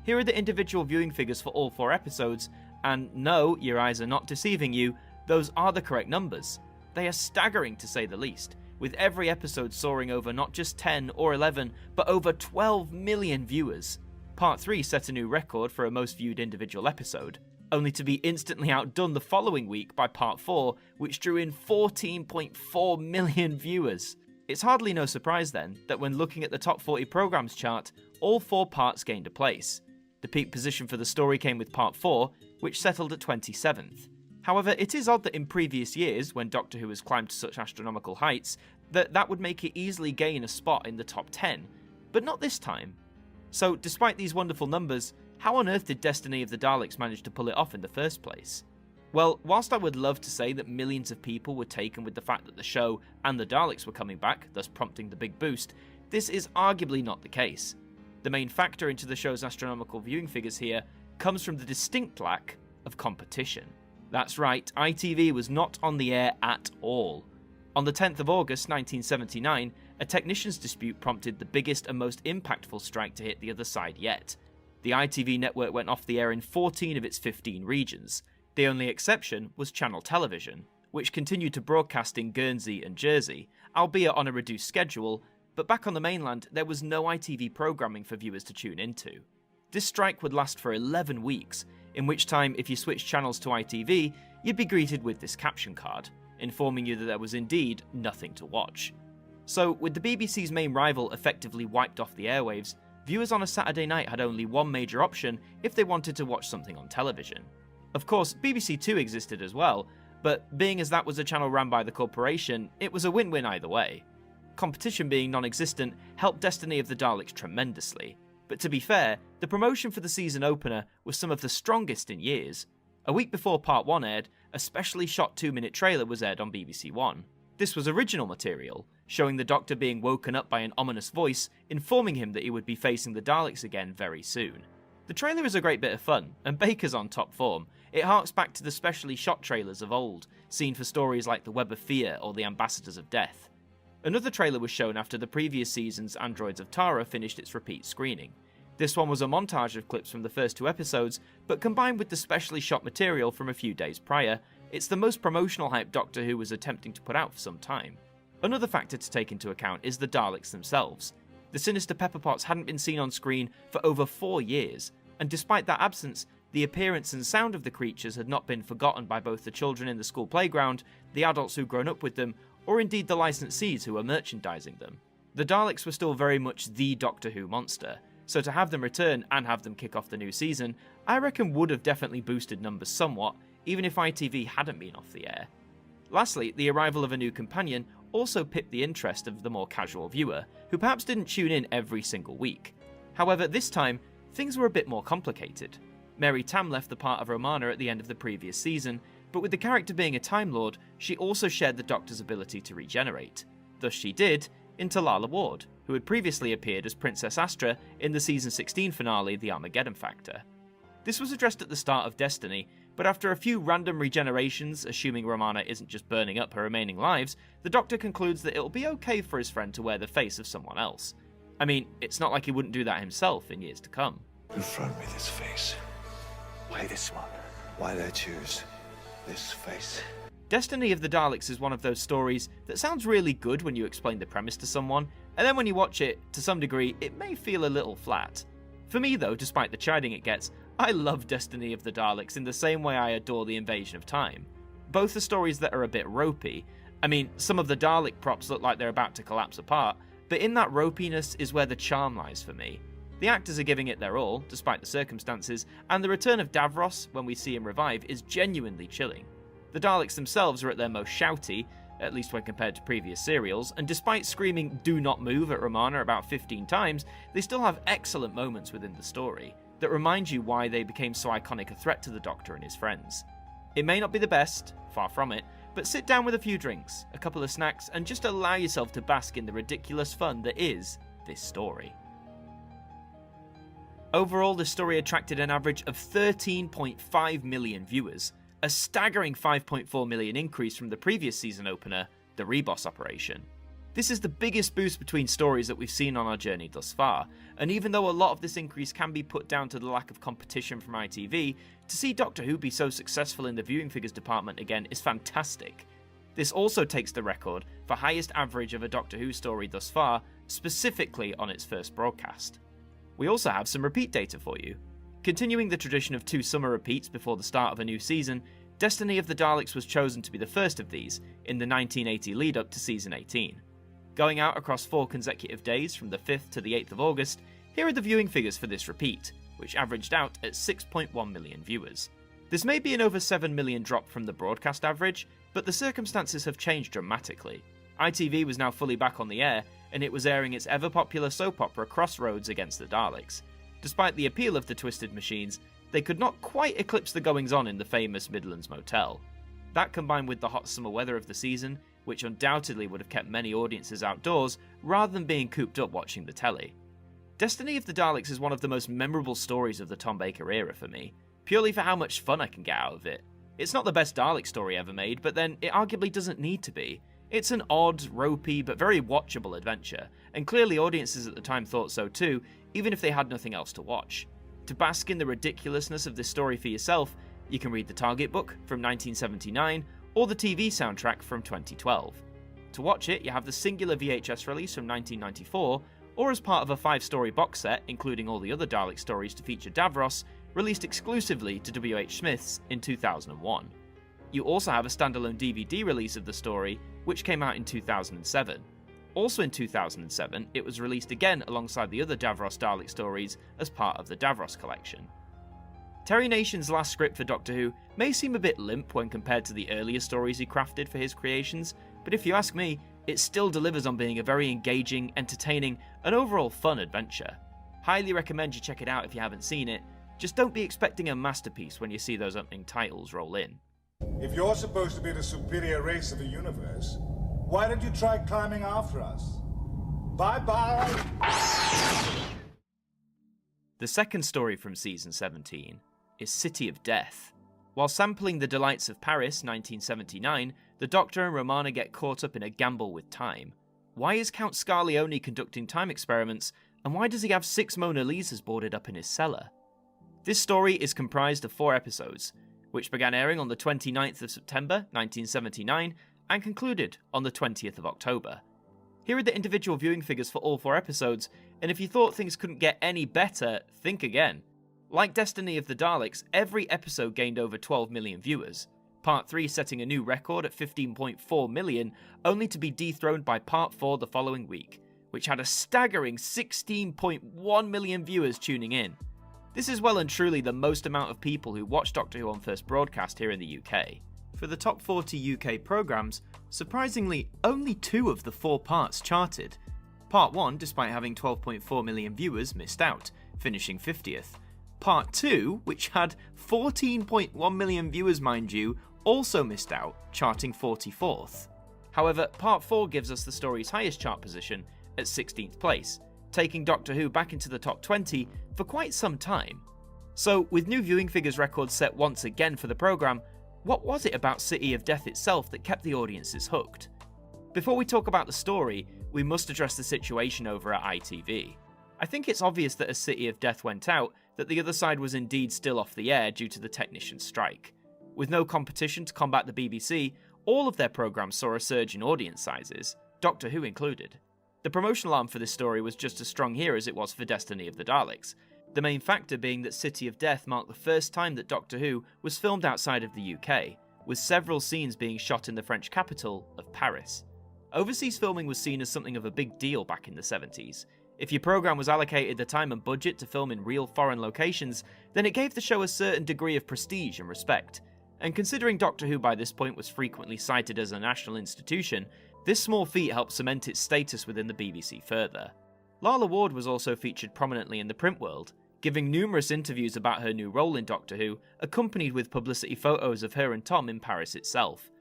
[SPEAKER 2] Here are the individual viewing figures for all 4 episodes, and no, your eyes are not deceiving you, those are the correct numbers. They are staggering to say the least, with every episode soaring over not just 10 or 11, but over 12 million viewers. Part 3 set a new record for a most viewed individual episode, only to be instantly outdone the following week by Part 4, which drew in 14.4 million viewers. It's hardly no surprise then that when looking at the top 40 programmes chart, all 4 parts gained a place. The peak position for the story came with Part 4, which settled at 27th. However, it is odd that in previous years, when Doctor Who has climbed to such astronomical heights, that would make it easily gain a spot in the top 10, but not this time. So, despite these wonderful numbers, how on earth did Destiny of the Daleks manage to pull it off in the first place? Well, whilst I would love to say that millions of people were taken with the fact that the show and the Daleks were coming back, thus prompting the big boost, this is arguably not the case. The main factor into the show's astronomical viewing figures here comes from the distinct lack of competition. That's right, ITV was not on the air at all. On the 10th of August 1979, a technicians' dispute prompted the biggest and most impactful strike to hit the other side yet. The ITV network went off the air in 14 of its 15 regions. The only exception was Channel Television, which continued to broadcast in Guernsey and Jersey, albeit on a reduced schedule, but back on the mainland there was no ITV programming for viewers to tune into. This strike would last for 11 weeks, in which time if you switched channels to ITV, you'd be greeted with this caption card, informing you that there was indeed nothing to watch. So, with the BBC's main rival effectively wiped off the airwaves, viewers on a Saturday night had only one major option if they wanted to watch something on television. Of course, BBC Two existed as well, but being as that was a channel ran by the corporation, it was a win-win either way. Competition being non-existent helped Destiny of the Daleks tremendously. But to be fair, the promotion for the season opener was some of the strongest in years. A week before Part 1 aired, a specially shot 2-minute trailer was aired on BBC One. This was original material, showing the Doctor being woken up by an ominous voice informing him that he would be facing the Daleks again very soon. The trailer is a great bit of fun, and Baker's on top form. It harks back to the specially shot trailers of old, seen for stories like The Web of Fear or The Ambassadors of Death. Another trailer was shown after the previous season's Androids of Tara finished its repeat screening. This one was a montage of clips from the first 2 episodes, but combined with the specially shot material from a few days prior, it's the most promotional hype Doctor Who was attempting to put out for some time. Another factor to take into account is the Daleks themselves. The sinister Pepperpots hadn't been seen on screen for over 4 years, and despite that absence, the appearance and sound of the creatures had not been forgotten by both the children in the school playground, the adults who'd grown up with them, or indeed the licensees who were merchandising them. The Daleks were still very much the Doctor Who monster, so to have them return and have them kick off the new season, I reckon would have definitely boosted numbers somewhat, even if ITV hadn't been off the air. Lastly, the arrival of a new companion also pipped the interest of the more casual viewer, who perhaps didn't tune in every single week. However, this time, things were a bit more complicated. Mary Tam left the part of Romana at the end of the previous season, but with the character being a Time Lord, she also shared the Doctor's ability to regenerate. Thus she did, in Talala Ward, who had previously appeared as Princess Astra in the Season 16 finale, The Armageddon Factor. This was addressed at the start of Destiny, but after a few random regenerations, assuming Romana isn't just burning up her remaining lives, the Doctor concludes that it'll be okay for his friend to wear the face of someone else. I mean, it's not like he wouldn't do that himself in years to come.
[SPEAKER 15] Confront me this face. Why this one? Why did I choose this face?
[SPEAKER 2] Destiny of the Daleks is one of those stories that sounds really good when you explain the premise to someone, and then when you watch it, to some degree, it may feel a little flat. For me though, despite the chiding it gets, I love Destiny of the Daleks in the same way I adore The Invasion of Time. Both are stories that are a bit ropey. I mean, some of the Dalek props look like they're about to collapse apart, but in that ropiness is where the charm lies for me. The actors are giving it their all, despite the circumstances, and the return of Davros, when we see him revive, is genuinely chilling. The Daleks themselves are at their most shouty, at least when compared to previous serials, and despite screaming "do not move" at Romana about 15 times, they still have excellent moments within the story that remind you why they became so iconic a threat to the Doctor and his friends. It may not be the best, far from it, but sit down with a few drinks, a couple of snacks, and just allow yourself to bask in the ridiculous fun that is this story. Overall, the story attracted an average of 13.5 million viewers, a staggering 5.4 million increase from the previous season opener, The Reboss Operation. This is the biggest boost between stories that we've seen on our journey thus far, and even though a lot of this increase can be put down to the lack of competition from ITV, to see Doctor Who be so successful in the viewing figures department again is fantastic. This also takes the record for highest average of a Doctor Who story thus far, specifically on its first broadcast. We also have some repeat data for you. Continuing the tradition of 2 summer repeats before the start of a new season, Destiny of the Daleks was chosen to be the first of these in the 1980 lead-up to Season 18. Going out across 4 consecutive days from the 5th to the 8th of August, here are the viewing figures for this repeat, which averaged out at 6.1 million viewers. This may be an over 7 million drop from the broadcast average, but the circumstances have changed dramatically. ITV was now fully back on the air, and it was airing its ever-popular soap opera Crossroads against the Daleks. Despite the appeal of the Twisted Machines, they could not quite eclipse the goings-on in the famous Midlands Motel. That combined with the hot summer weather of the season, which undoubtedly would have kept many audiences outdoors rather than being cooped up watching the telly. Destiny of the Daleks is one of the most memorable stories of the Tom Baker era for me, purely for how much fun I can get out of it. It's not the best Dalek story ever made, but then it arguably doesn't need to be. It's an odd, ropey, but very watchable adventure, and clearly audiences at the time thought so too, even if they had nothing else to watch. To bask in the ridiculousness of this story for yourself, you can read the Target book from 1979, or the TV soundtrack from 2012. To watch it, you have the singular VHS release from 1994, or as part of a 5-story box set, including all the other Dalek stories to feature Davros, released exclusively to W.H. Smith's in 2001. You also have a standalone DVD release of the story, which came out in 2007. Also in 2007, it was released again alongside the other Davros Dalek stories as part of the Davros collection. Terry Nation's last script for Doctor Who may seem a bit limp when compared to the earlier stories he crafted for his creations, but if you ask me, it still delivers on being a very engaging, entertaining, and overall fun adventure. Highly recommend you check it out if you haven't seen it. Just don't be expecting a masterpiece when you see those opening titles roll in.
[SPEAKER 19] If you're supposed to be the superior race of the universe, why don't you try climbing after us? Bye-bye!
[SPEAKER 2] The second story from Season 17 is City of Death. While sampling the delights of Paris 1979, the Doctor and Romana get caught up in a gamble with time. Why is Count Scarleone conducting time experiments, and why does he have 6 Mona Lisas boarded up in his cellar? This story is comprised of 4 episodes, which began airing on the 29th of September 1979 and concluded on the 20th of October. Here are the individual viewing figures for all 4 episodes, and if you thought things couldn't get any better, think again. Like Destiny of the Daleks, every episode gained over 12 million viewers, Part 3 setting a new record at 15.4 million, only to be dethroned by Part 4 the following week, which had a staggering 16.1 million viewers tuning in. This is well and truly the most amount of people who watch Doctor Who on first broadcast here in the UK. For the top 40 UK programmes, surprisingly, only 2 of the 4 parts charted. Part 1, despite having 12.4 million viewers, missed out, finishing 50th. Part 2, which had 14.1 million viewers mind you, also missed out, charting 44th. However, Part 4 gives us the story's highest chart position at 16th place, taking Doctor Who back into the top 20 for quite some time. So, with new viewing figures records set once again for the programme, what was it about City of Death itself that kept the audiences hooked? Before we talk about the story, we must address the situation over at ITV. I think it's obvious that as City of Death went out, that the other side was indeed still off the air due to the technicians' strike. With no competition to combat the BBC, all of their programmes saw a surge in audience sizes, Doctor Who included. The promotional arm for this story was just as strong here as it was for Destiny of the Daleks, the main factor being that City of Death marked the first time that Doctor Who was filmed outside of the UK, with several scenes being shot in the French capital of Paris. Overseas filming was seen as something of a big deal back in the 70s. If your programme was allocated the time and budget to film in real foreign locations, then it gave the show a certain degree of prestige and respect. And considering Doctor Who by this point was frequently cited as a national institution, this small feat helped cement its status within the BBC further. Lalla Ward was also featured prominently in the print world, giving numerous interviews about her new role in Doctor Who, accompanied with publicity photos of her and Tom in Paris itself.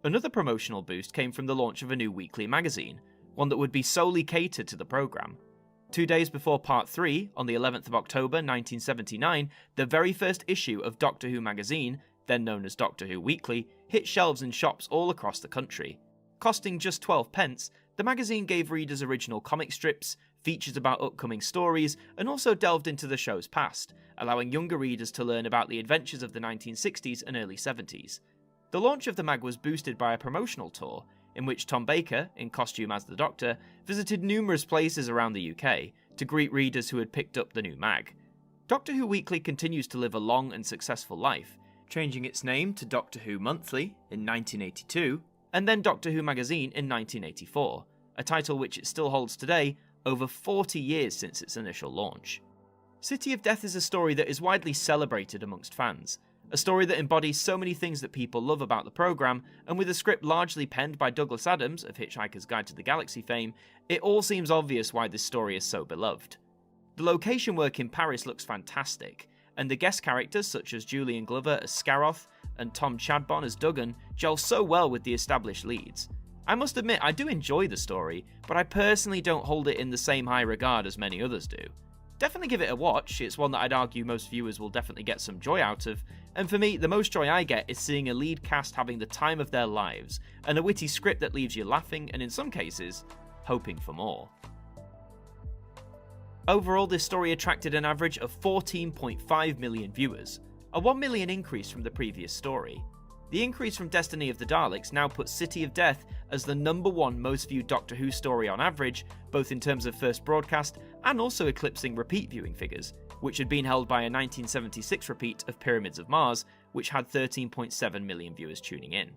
[SPEAKER 2] Another promotional boost came from the launch of a new weekly magazine, one that would be solely catered to the programme. 2 days before Part 3, on the 11th of October 1979, the very first issue of Doctor Who magazine, then known as Doctor Who Weekly, hit shelves in shops all across the country. Costing just 12 pence, the magazine gave readers original comic strips, features about upcoming stories, and also delved into the show's past, allowing younger readers to learn about the adventures of the 1960s and early 70s. The launch of the mag was boosted by a promotional tour, in which Tom Baker, in costume as the Doctor, visited numerous places around the UK to greet readers who had picked up the new mag. Doctor Who Weekly continues to live a long and successful life, changing its name to Doctor Who Monthly in 1982, and then Doctor Who Magazine in 1984, a title which it still holds today, over 40 years since its initial launch. City of Death is a story that is widely celebrated amongst fans, a story that embodies so many things that people love about the programme, and with a script largely penned by Douglas Adams of Hitchhiker's Guide to the Galaxy fame, it all seems obvious why this story is so beloved. The location work in Paris looks fantastic, and the guest characters such as Julian Glover as Scaroth and Tom Chadbon as Duggan gel so well with the established leads. I must admit I do enjoy the story, but I personally don't hold it in the same high regard as many others do. Definitely give it a watch, it's one that I'd argue most viewers will definitely get some joy out of, and for me, the most joy I get is seeing a lead cast having the time of their lives, and a witty script that leaves you laughing and in some cases, hoping for more. Overall, this story attracted an average of 14.5 million viewers, a 1 million increase from the previous story. The increase from Destiny of the Daleks now puts City of Death as the #1 most viewed Doctor Who story on average, both in terms of first broadcast and also eclipsing repeat viewing figures, which had been held by a 1976 repeat of Pyramids of Mars, which had 13.7 million viewers tuning in.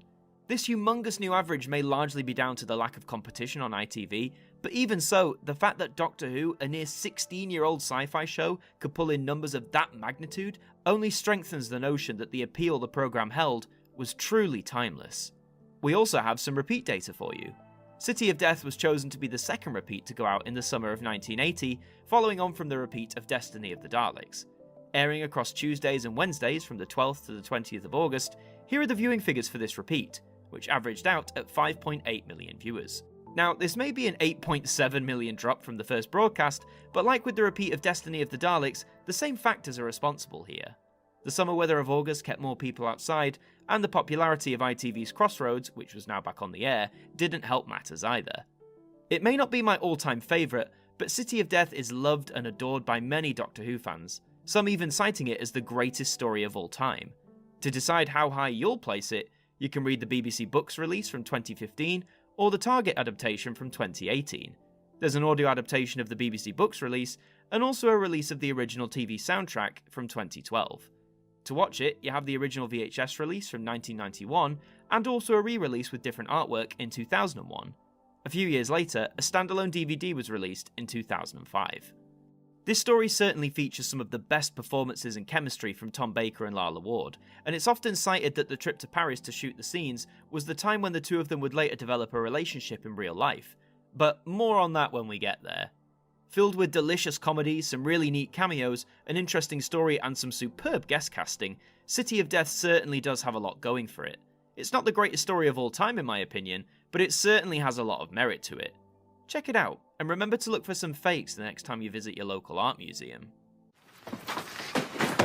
[SPEAKER 2] This humongous new average may largely be down to the lack of competition on ITV, but even so, the fact that Doctor Who, a near 16-year-old sci-fi show, could pull in numbers of that magnitude only strengthens the notion that the appeal the programme held was truly timeless. We also have some repeat data for you. City of Death was chosen to be the second repeat to go out in the summer of 1980, following on from the repeat of Destiny of the Daleks. Airing across Tuesdays and Wednesdays from the 12th to the 20th of August, here are the viewing figures for this repeat, which averaged out at 5.8 million viewers. Now, this may be an 8.7 million drop from the first broadcast, but like with the repeat of Destiny of the Daleks, the same factors are responsible here. The summer weather of August kept more people outside, and the popularity of ITV's Crossroads, which was now back on the air, didn't help matters either. It may not be my all-time favourite, but City of Death is loved and adored by many Doctor Who fans, some even citing it as the greatest story of all time. To decide how high you'll place it, you can read the BBC Books release from 2015, or the Target adaptation from 2018. There's an audio adaptation of the BBC Books release, and also a release of the original TV soundtrack from 2012. To watch it, you have the original VHS release from 1991, and also a re-release with different artwork in 2001. A few years later, a standalone DVD was released in 2005. This story certainly features some of the best performances and chemistry from Tom Baker and Lalla Ward, and it's often cited that the trip to Paris to shoot the scenes was the time when the two of them would later develop a relationship in real life. But more on that when we get there. Filled with delicious comedy, some really neat cameos, an interesting story and some superb guest casting, City of Death certainly does have a lot going for it. It's not the greatest story of all time in my opinion, but it certainly has a lot of merit to it. Check it out, and remember to look for some fakes the next time you visit your local art museum.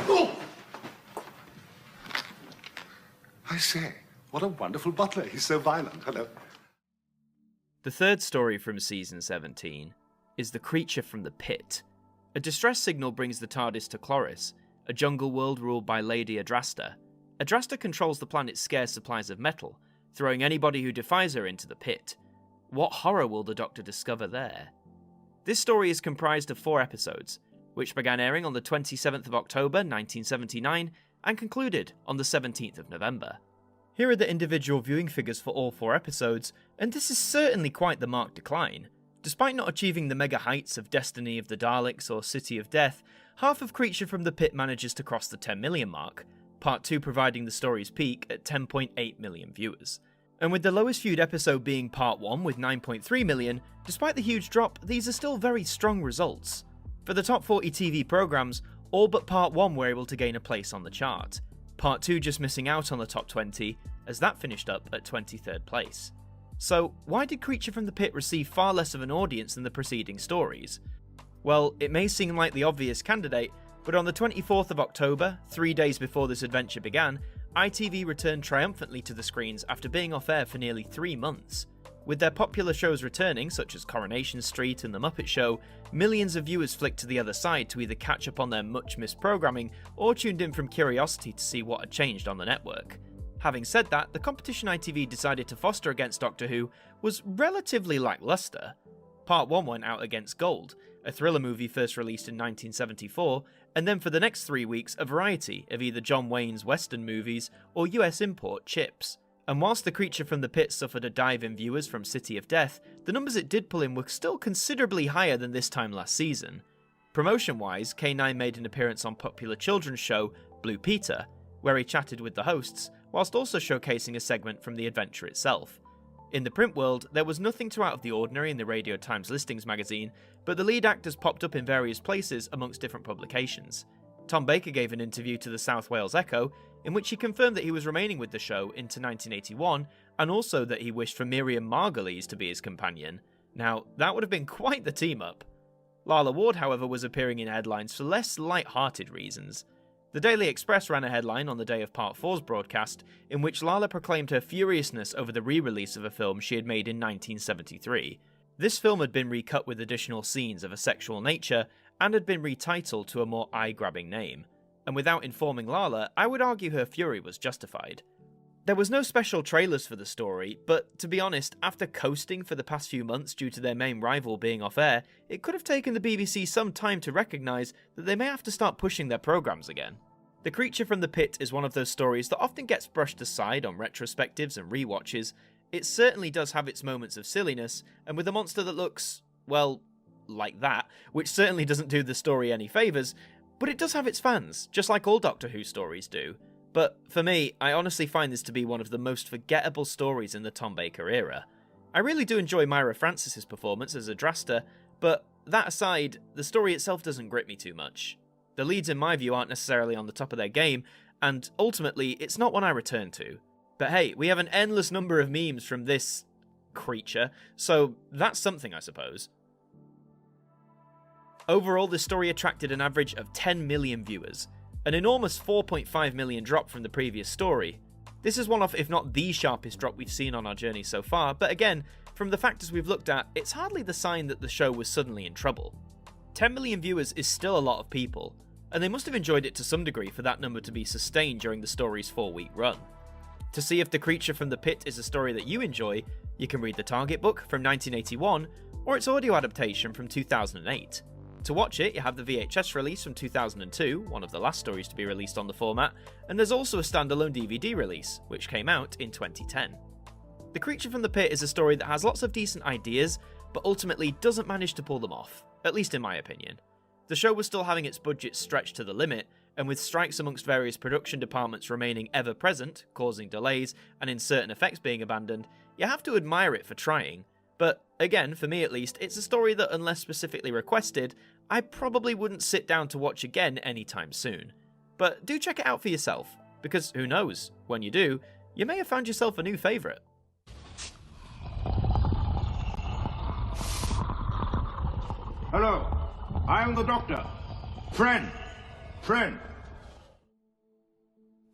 [SPEAKER 3] Oh! I say, what a wonderful butler. He's so violent. Hello.
[SPEAKER 2] The third story from Season 17 is The Creature from the Pit. A distress signal brings the TARDIS to Chloris, a jungle world ruled by Lady Adrasta. Adrasta controls the planet's scarce supplies of metal, throwing anybody who defies her into the pit. What horror will the Doctor discover there? This story is comprised of 4 episodes, which began airing on the 27th of October 1979 and concluded on the 17th of November. Here are the individual viewing figures for all 4 episodes, and this is certainly quite the marked decline. Despite not achieving the mega heights of Destiny of the Daleks or City of Death, half of Creature from the Pit manages to cross the 10 million mark, Part 2 providing the story's peak at 10.8 million viewers. And with the lowest viewed episode being Part 1 with 9.3 million, despite the huge drop, these are still very strong results. For the top 40 TV programmes, all but Part 1 were able to gain a place on the chart. Part 2 just missing out on the top 20, as that finished up at 23rd place. So, why did Creature from the Pit receive far less of an audience than the preceding stories? Well, it may seem like the obvious candidate, but on the 24th of October, 3 days before this adventure began, ITV returned triumphantly to the screens after being off air for nearly 3 months. With their popular shows returning, such as Coronation Street and The Muppet Show, millions of viewers flicked to the other side to either catch up on their much-missed programming or tuned in from curiosity to see what had changed on the network. Having said that, the competition ITV decided to foster against Doctor Who was relatively lackluster. Part 1 went out against Gold, a thriller movie first released in 1974, and then for the next 3 weeks a variety of either John Wayne's Western movies or US import Chips. And whilst The Creature from the Pit suffered a dive in viewers from City of Death, the numbers it did pull in were still considerably higher than this time last season. Promotion-wise, K9 made an appearance on popular children's show Blue Peter, where he chatted with the hosts, whilst also showcasing a segment from the adventure itself. In the print world, there was nothing too out of the ordinary in the Radio Times listings magazine, but the lead actors popped up in various places amongst different publications. Tom Baker gave an interview to the South Wales Echo, in which he confirmed that he was remaining with the show into 1981, and also that he wished for Miriam Margolyes to be his companion. Now, that would have been quite the team-up. Lalla Ward, however, was appearing in headlines for less light-hearted reasons. The Daily Express ran a headline on the day of Part 4's broadcast, in which Lalla proclaimed her furiousness over the re-release of a film she had made in 1973. This film had been recut with additional scenes of a sexual nature, and had been retitled to a more eye-grabbing name. And without informing Lalla, I would argue her fury was justified. There was no special trailers for the story, but to be honest, after coasting for the past few months due to their main rival being off air, it could have taken the BBC some time to recognise that they may have to start pushing their programmes again. The Creature from the Pit is one of those stories that often gets brushed aside on retrospectives and rewatches. It certainly does have its moments of silliness, and with a monster that looks, well, like that, which certainly doesn't do the story any favours, but it does have its fans, just like all Doctor Who stories do. But for me, I honestly find this to be one of the most forgettable stories in the Tom Baker era. I really do enjoy Myra Francis's performance as Adrasta, but that aside, the story itself doesn't grip me too much. The leads in my view aren't necessarily on the top of their game, and ultimately it's not one I return to. But hey, we have an endless number of memes from this creature, so that's something, I suppose. Overall, the story attracted an average of 10 million viewers, an enormous 4.5 million drop from the previous story. This is one of, if not the sharpest drop we've seen on our journey so far, but again, from the factors we've looked at, it's hardly the sign that the show was suddenly in trouble. 10 million viewers is still a lot of people, and they must have enjoyed it to some degree for that number to be sustained during the story's 4-week run. To see if The Creature from the Pit is a story that you enjoy, you can read the Target book from 1981, or its audio adaptation from 2008. To watch it, you have the VHS release from 2002, one of the last stories to be released on the format, and there's also a standalone DVD release, which came out in 2010. The Creature from the Pit is a story that has lots of decent ideas, but ultimately doesn't manage to pull them off, at least in my opinion. The show was still having its budget stretched to the limit, and with strikes amongst various production departments remaining ever present, causing delays, and in certain effects being abandoned, you have to admire it for trying. But again, for me at least, it's a story that, unless specifically requested, I probably wouldn't sit down to watch again anytime soon. But do check it out for yourself, because who knows, when you do, you may have found yourself a new favourite.
[SPEAKER 9] Hello, I am the Doctor. Friend.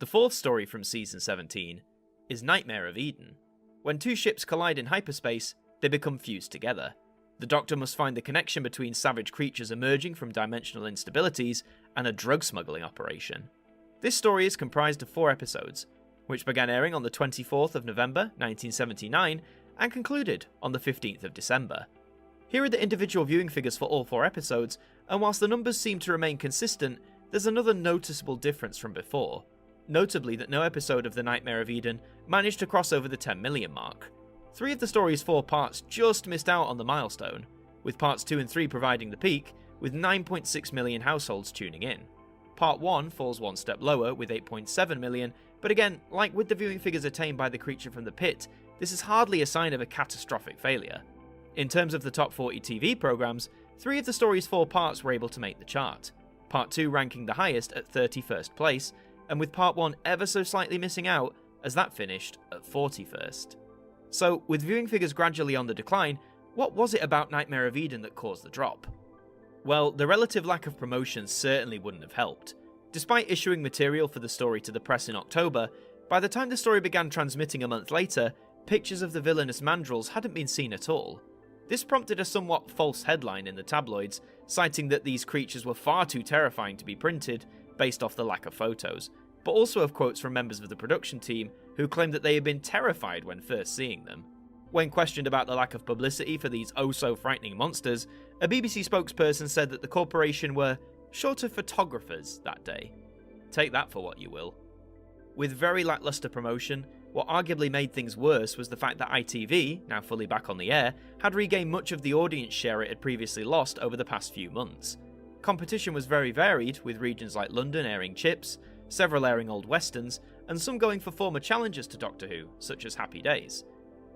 [SPEAKER 2] The fourth story from Season 17 is Nightmare of Eden. When two ships collide in hyperspace, they become fused together. The Doctor must find the connection between savage creatures emerging from dimensional instabilities and a drug smuggling operation. This story is comprised of 4 episodes, which began airing on the 24th of November 1979 and concluded on the 15th of December. Here are the individual viewing figures for all 4 episodes, and whilst the numbers seem to remain consistent, there's another noticeable difference from before. Notably that no episode of The Nightmare of Eden managed to cross over the 10 million mark. 3 of the story's 4 parts just missed out on the milestone, with parts 2 and 3 providing the peak, with 9.6 million households tuning in. Part 1 falls one step lower with 8.7 million, but again, like with the viewing figures attained by The Creature from the Pit, this is hardly a sign of a catastrophic failure. In terms of the top 40 TV programs, 3 of the story's 4 parts were able to make the chart, Part 2 ranking the highest at 31st place, and with Part 1 ever so slightly missing out, as that finished at 41st. So, with viewing figures gradually on the decline, what was it about Nightmare of Eden that caused the drop? Well, the relative lack of promotion certainly wouldn't have helped. Despite issuing material for the story to the press in October, by the time the story began transmitting a month later, pictures of the villainous mandrels hadn't been seen at all. This prompted a somewhat false headline in the tabloids, citing that these creatures were far too terrifying to be printed, based off the lack of photos, but also of quotes from members of the production team who claimed that they had been terrified when first seeing them. When questioned about the lack of publicity for these oh-so-frightening monsters, a BBC spokesperson said that the corporation were short of photographers that day. Take that for what you will. With very lackluster promotion, what arguably made things worse was the fact that ITV, now fully back on the air, had regained much of the audience share it had previously lost over the past few months. Competition was very varied, with regions like London airing chips, several airing old westerns, and some going for former challengers to Doctor Who, such as Happy Days.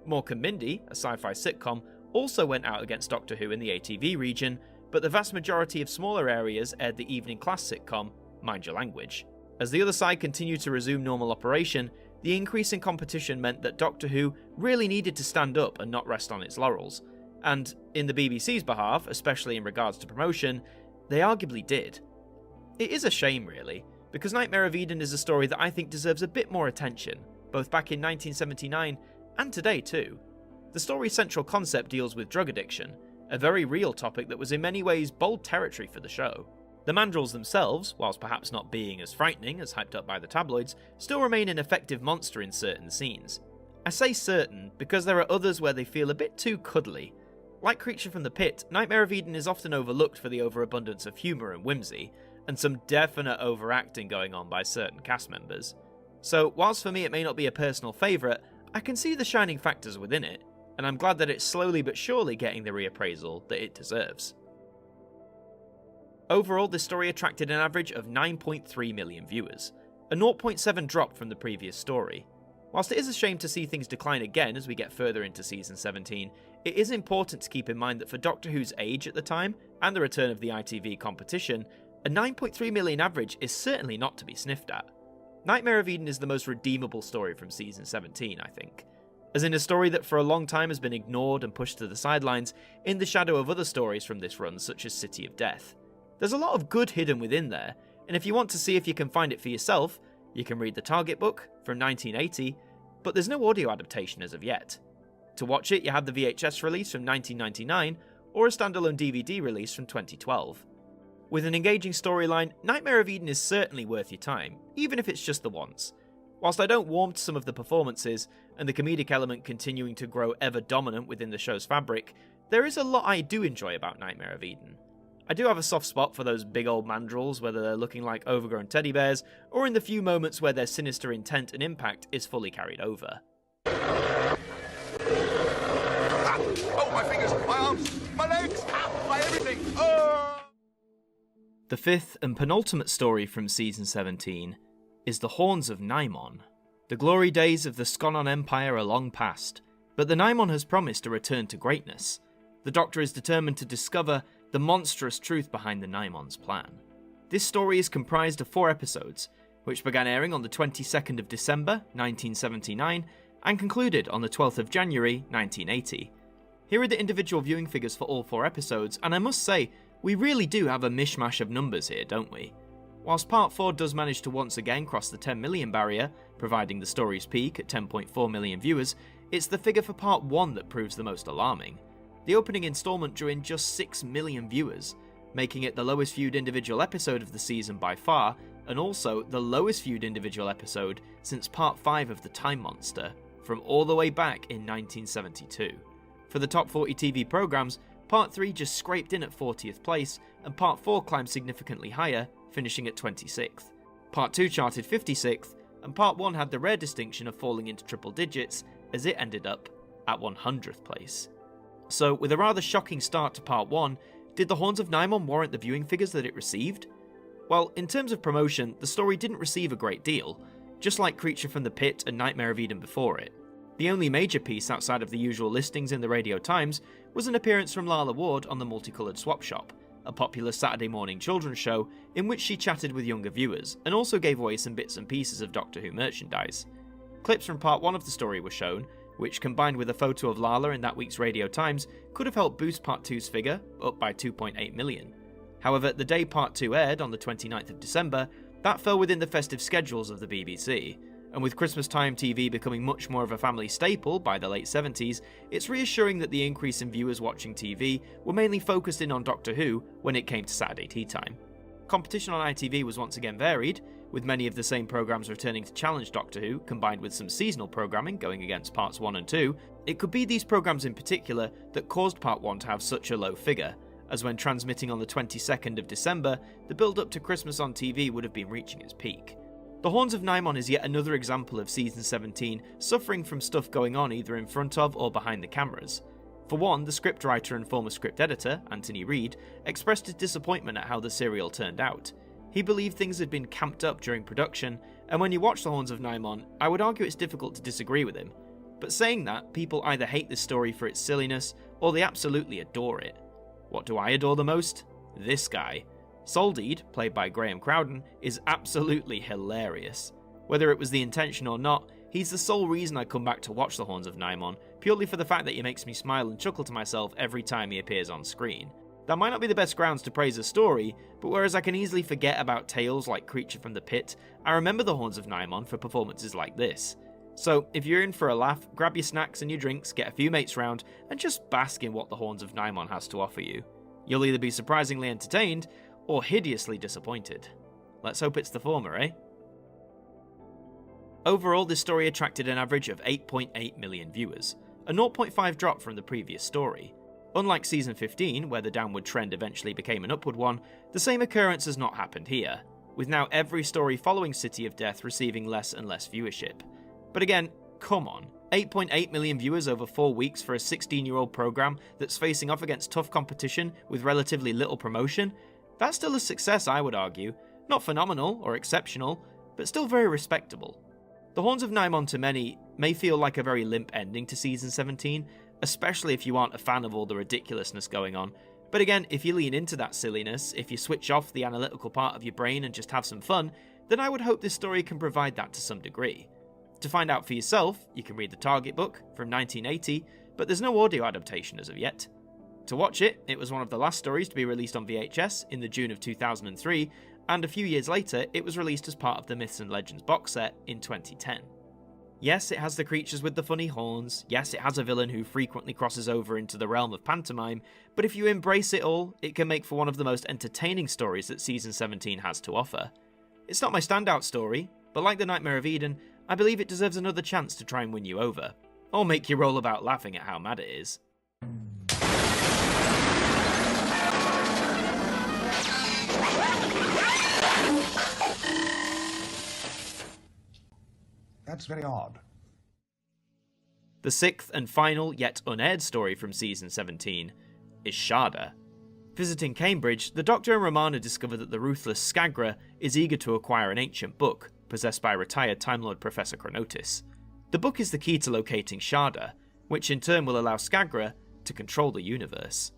[SPEAKER 2] Mork and Mindy, a sci-fi sitcom, also went out against Doctor Who in the ATV region, but the vast majority of smaller areas aired the evening class sitcom Mind Your Language. As the other side continued to resume normal operation, the increase in competition meant that Doctor Who really needed to stand up and not rest on its laurels. And, in the BBC's behalf, especially in regards to promotion, they arguably did. It is a shame, really, because Nightmare of Eden is a story that I think deserves a bit more attention, both back in 1979 and today too. The story's central concept deals with drug addiction, a very real topic that was in many ways bold territory for the show. The mandrels themselves, whilst perhaps not being as frightening as hyped up by the tabloids, still remain an effective monster in certain scenes. I say certain because there are others where they feel a bit too cuddly. Like Creature from the Pit, Nightmare of Eden is often overlooked for the overabundance of humour and whimsy, and some definite overacting going on by certain cast members. So, whilst for me it may not be a personal favourite, I can see the shining factors within it, and I'm glad that it's slowly but surely getting the reappraisal that it deserves. Overall, this story attracted an average of 9.3 million viewers, a 0.7 drop from the previous story. Whilst it is a shame to see things decline again as we get further into Season 17, it is important to keep in mind that for Doctor Who's age at the time, and the return of the ITV competition, a 9.3 million average is certainly not to be sniffed at. Nightmare of Eden is the most redeemable story from Season 17, I think. As in a story that for a long time has been ignored and pushed to the sidelines in the shadow of other stories from this run, such as City of Death. There's a lot of good hidden within there, and if you want to see if you can find it for yourself, you can read the Target book from 1980, but there's no audio adaptation as of yet. To watch it, you have the VHS release from 1999, or a standalone DVD release from 2012. With an engaging storyline, Nightmare of Eden is certainly worth your time, even if it's just the once. Whilst I don't warm to some of the performances, and the comedic element continuing to grow ever dominant within the show's fabric, there is a lot I do enjoy about Nightmare of Eden. I do have a soft spot for those big old mandrels, whether they're looking like overgrown teddy bears, or in the few moments where their sinister intent and impact is fully carried over.
[SPEAKER 7] Oh, my fingers, my arms, my legs, my everything! Oh!
[SPEAKER 2] The fifth and penultimate story from Season 17 is The Horns of Naimon. The glory days of the Skonon Empire are long past, but the Naimon has promised a return to greatness. The Doctor is determined to discover the monstrous truth behind the Naimon's plan. This story is comprised of 4 episodes, which began airing on the 22nd of December 1979 and concluded on the 12th of January 1980. Here are the individual viewing figures for all 4 episodes, and I must say, we really do have a mishmash of numbers here, don't we? Whilst Part 4 does manage to once again cross the 10 million barrier, providing the story's peak at 10.4 million viewers, it's the figure for Part 1 that proves the most alarming. The opening instalment drew in just 6 million viewers, making it the lowest viewed individual episode of the season by far, and also the lowest viewed individual episode since Part 5 of The Time Monster, from all the way back in 1972. For the top 40 TV programmes, Part 3 just scraped in at 40th place, and Part 4 climbed significantly higher, finishing at 26th. Part 2 charted 56th, and Part 1 had the rare distinction of falling into triple digits, as it ended up at 100th place. So, with a rather shocking start to Part 1, did The Horns of Naimon warrant the viewing figures that it received? Well, in terms of promotion, the story didn't receive a great deal, just like Creature from the Pit and Nightmare of Eden before it. The only major piece outside of the usual listings in the Radio Times was an appearance from Lala Ward on the Multicoloured Swap Shop, a popular Saturday morning children's show in which she chatted with younger viewers, and also gave away some bits and pieces of Doctor Who merchandise. Clips from Part 1 of the story were shown, which combined with a photo of Lala in that week's Radio Times could have helped boost Part 2's figure, up by 2.8 million. However, the day Part 2 aired, on the 29th of December, that fell within the festive schedules of the BBC, and with Christmas time TV becoming much more of a family staple by the late 70s, it's reassuring that the increase in viewers watching TV were mainly focused in on Doctor Who when it came to Saturday tea time. Competition on ITV was once again varied, with many of the same programmes returning to challenge Doctor Who, combined with some seasonal programming going against Parts 1 and 2. It could be these programmes in particular that caused Part 1 to have such a low figure, as when transmitting on the 22nd of December, the build-up to Christmas on TV would have been reaching its peak. The Horns of Naimon is yet another example of Season 17 suffering from stuff going on either in front of or behind the cameras. For one, the scriptwriter and former script editor, Anthony Reid, expressed his disappointment at how the serial turned out. He believed things had been camped up during production, and when you watch The Horns of Naimon, I would argue it's difficult to disagree with him. But saying that, people either hate this story for its silliness, or they absolutely adore it. What do I adore the most? This guy. Soldeed, played by Graham Crowden, is absolutely hilarious. Whether it was the intention or not, he's the sole reason I come back to watch The Horns of Naimon, purely for the fact that he makes me smile and chuckle to myself every time he appears on screen. That might not be the best grounds to praise a story, but whereas I can easily forget about tales like Creature from the Pit, I remember The Horns of Naimon for performances like this. So, if you're in for a laugh, grab your snacks and your drinks, get a few mates round, and just bask in what The Horns of Naimon has to offer you. You'll either be surprisingly entertained, or hideously disappointed. Let's hope it's the former, eh? Overall, this story attracted an average of 8.8 million viewers, a 0.5 drop from the previous story. Unlike Season 15, where the downward trend eventually became an upward one, the same occurrence has not happened here, with now every story following City of Death receiving less and less viewership. But again, come on, 8.8 million viewers over 4 weeks for a 16-year-old programme that's facing off against tough competition with relatively little promotion? That's still a success, I would argue. Not phenomenal or exceptional, but still very respectable. The Horns of Naimon to many may feel like a very limp ending to Season 17, especially if you aren't a fan of all the ridiculousness going on. But again, if you lean into that silliness, if you switch off the analytical part of your brain and just have some fun, then I would hope this story can provide that to some degree. To find out for yourself, you can read the Target book from 1980, but there's no audio adaptation as of yet. To watch it, it was one of the last stories to be released on VHS in the June of 2003, and a few years later, it was released as part of the Myths and Legends box set in 2010. Yes, it has the creatures with the funny horns, yes, it has a villain who frequently crosses over into the realm of pantomime, but if you embrace it all, it can make for one of the most entertaining stories that Season 17 has to offer. It's not my standout story, but like The Nightmare of Eden, I believe it deserves another chance to try and win you over, or make you roll about laughing at how mad it is.
[SPEAKER 3] That's very odd.
[SPEAKER 2] The sixth and final, yet unaired story from Season 17 is Sharda. Visiting Cambridge, the Doctor and Romana discover that the ruthless Skagra is eager to acquire an ancient book, possessed by retired Time Lord Professor Chronotis. The book is the key to locating Sharda, which in turn will allow Skagra to control the universe.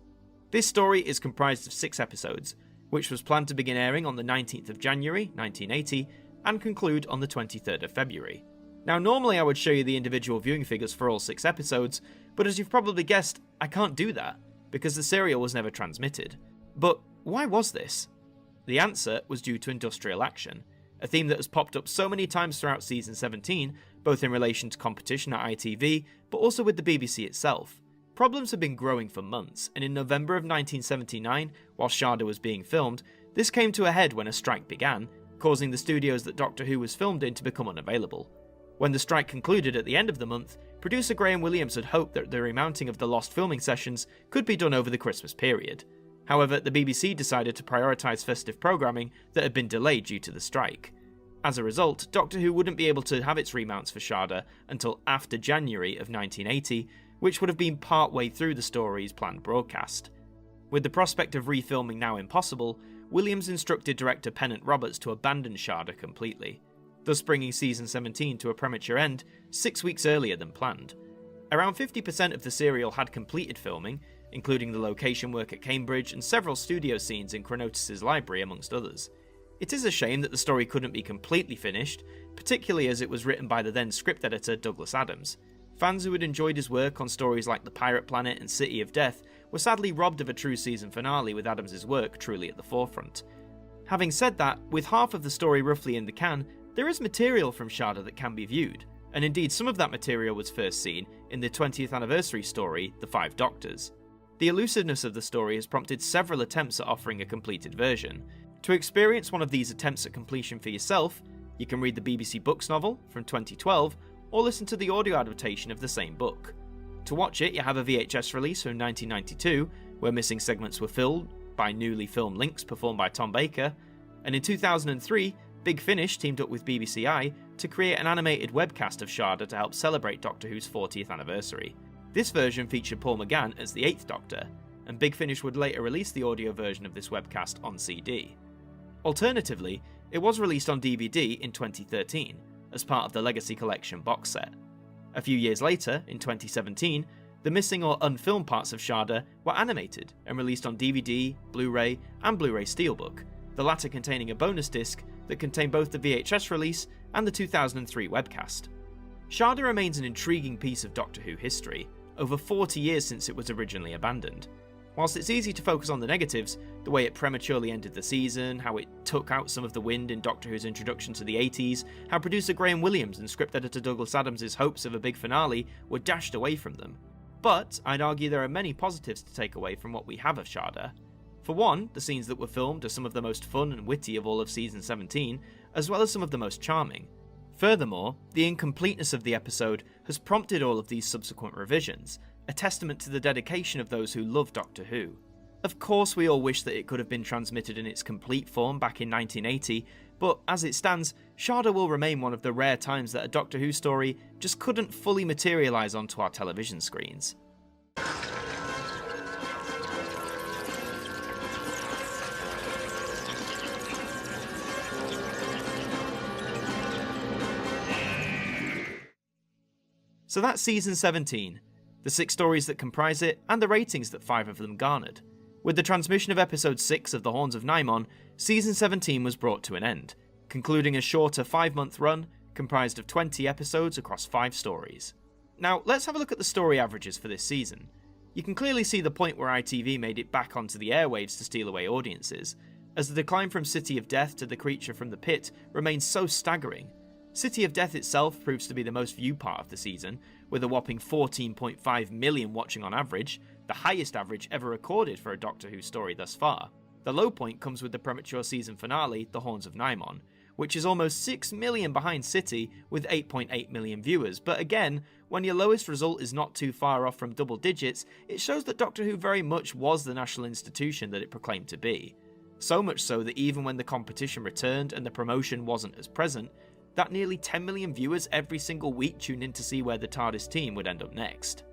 [SPEAKER 2] This story is comprised of 6 episodes, which was planned to begin airing on the 19th of January 1980 and conclude on the 23rd of February. Now normally I would show you the individual viewing figures for all 6 episodes, but as you've probably guessed, I can't do that, because the serial was never transmitted. But why was this? The answer was due to industrial action, a theme that has popped up so many times throughout Season 17, both in relation to competition at ITV, but also with the BBC itself. Problems have been growing for months, and in November of 1979, while Sharda was being filmed, this came to a head when a strike began, causing the studios that Doctor Who was filmed in to become unavailable. When the strike concluded at the end of the month, producer Graham Williams had hoped that the remounting of the lost filming sessions could be done over the Christmas period. However, the BBC decided to prioritise festive programming that had been delayed due to the strike. As a result, Doctor Who wouldn't be able to have its remounts for Sharda until after January of 1980, which would have been part way through the story's planned broadcast. With the prospect of refilming now impossible, Williams instructed director Pennant Roberts to abandon Sharda completely, thus bringing Season 17 to a premature end 6 weeks earlier than planned. Around 50% of the serial had completed filming, including the location work at Cambridge and several studio scenes in Chronotis' library amongst others. It is a shame that the story couldn't be completely finished, particularly as it was written by the then script editor Douglas Adams. Fans who had enjoyed his work on stories like The Pirate Planet and City of Death were sadly robbed of a true season finale with Adams' work truly at the forefront. Having said that, with half of the story roughly in the can, there is material from Sharda that can be viewed, and indeed some of that material was first seen in the 20th anniversary story, The Five Doctors. The elusiveness of the story has prompted several attempts at offering a completed version. To experience one of these attempts at completion for yourself, you can read the BBC Books novel from 2012 or listen to the audio adaptation of the same book. To watch it, you have a VHS release from 1992, where missing segments were filled by newly filmed links performed by Tom Baker, and in 2003, Big Finish teamed up with BBC to create an animated webcast of Sharda to help celebrate Doctor Who's 40th anniversary. This version featured Paul McGann as the 8th Doctor, and Big Finish would later release the audio version of this webcast on CD. Alternatively, it was released on DVD in 2013, as part of the Legacy Collection box set. A few years later, in 2017, the missing or unfilmed parts of Sharda were animated and released on DVD, Blu-ray, and Blu-ray Steelbook, the latter containing a bonus disc that contained both the VHS release and the 2003 webcast. Sharda remains an intriguing piece of Doctor Who history, over 40 years since it was originally abandoned. Whilst it's easy to focus on the negatives, the way it prematurely ended the season, how it took out some of the wind in Doctor Who's introduction to the 80s, how producer Graham Williams and script editor Douglas Adams' hopes of a big finale were dashed away from them. But I'd argue there are many positives to take away from what we have of Sharda. For one, the scenes that were filmed are some of the most fun and witty of all of Season 17, as well as some of the most charming. Furthermore, the incompleteness of the episode has prompted all of these subsequent revisions, a testament to the dedication of those who love Doctor Who. Of course we all wish that it could have been transmitted in its complete form back in 1980, but as it stands, Sharda will remain one of the rare times that a Doctor Who story just couldn't fully materialise onto our television screens. So that's Season 17, the 6 stories that comprise it, and the ratings that 5 of them garnered. With the transmission of Episode 6 of The Horns of Nimon, Season 17 was brought to an end, concluding a shorter 5-month run comprised of 20 episodes across 5 stories. Now, let's have a look at the story averages for this season. You can clearly see the point where ITV made it back onto the airwaves to steal away audiences, as the decline from City of Death to The Creature from the Pit remains so staggering. City of Death itself proves to be the most viewed part of the season, with a whopping 14.5 million watching on average, the highest average ever recorded for a Doctor Who story thus far. The low point comes with the premature season finale, The Horns of Nimon, which is almost 6 million behind City with 8.8 million viewers, but again, when your lowest result is not too far off from double digits, it shows that Doctor Who very much was the national institution that it proclaimed to be. So much so that even when the competition returned and the promotion wasn't as present, that nearly 10 million viewers every single week tuned in to see where the TARDIS team would end up next.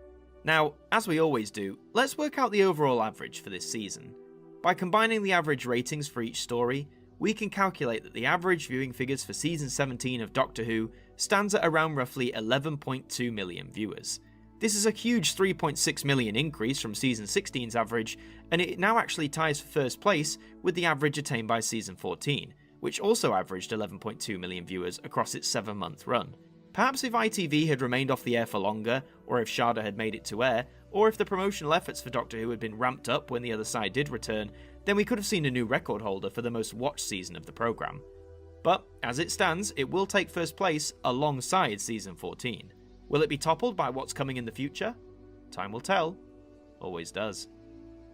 [SPEAKER 2] Now, as we always do, let's work out the overall average for this season. By combining the average ratings for each story, we can calculate that the average viewing figures for Season 17 of Doctor Who stands at around roughly 11.2 million viewers. This is a huge 3.6 million increase from Season 16's average, and it now actually ties for first place with the average attained by Season 14, which also averaged 11.2 million viewers across its 7-month run. Perhaps if ITV had remained off the air for longer, or if Sharda had made it to air, or if the promotional efforts for Doctor Who had been ramped up when the other side did return, then we could have seen a new record holder for the most watched season of the programme. But, as it stands, it will take first place alongside Season 14. Will it be toppled by what's coming in the future? Time will tell. Always does.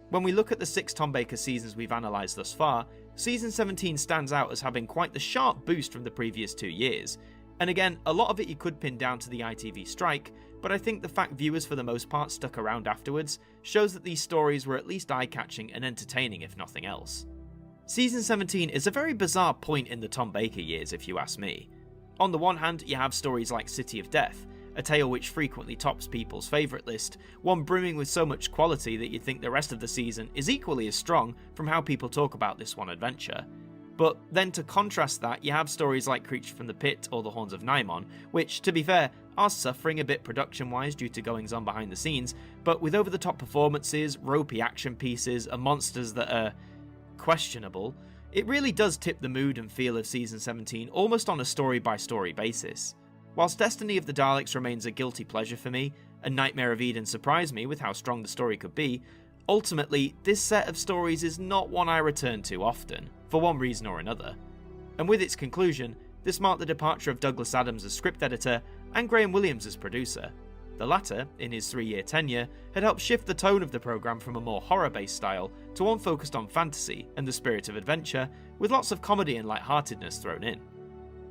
[SPEAKER 2] When we look at the 6 Tom Baker seasons we've analysed thus far, Season 17 stands out as having quite the sharp boost from the previous 2 years. And again, a lot of it you could pin down to the ITV strike, but I think the fact viewers for the most part stuck around afterwards shows that these stories were at least eye-catching and entertaining if nothing else. Season 17 is a very bizarre point in the Tom Baker years if you ask me. On the one hand, you have stories like City of Death, a tale which frequently tops people's favourite list, one brimming with so much quality that you'd think the rest of the season is equally as strong from how people talk about this one adventure. But then to contrast that, you have stories like Creature from the Pit or The Horns of Nimon, which, to be fair, are suffering a bit production-wise due to goings-on behind the scenes, but with over-the-top performances, ropey action pieces, and monsters that are questionable, it really does tip the mood and feel of Season 17 almost on a story-by-story basis. Whilst Destiny of the Daleks remains a guilty pleasure for me, and Nightmare of Eden surprised me with how strong the story could be, ultimately, this set of stories is not one I return to often, for one reason or another. And with its conclusion, this marked the departure of Douglas Adams as script editor and Graham Williams as producer. The latter, in his 3-year tenure, had helped shift the tone of the programme from a more horror-based style to one focused on fantasy and the spirit of adventure, with lots of comedy and lightheartedness thrown in.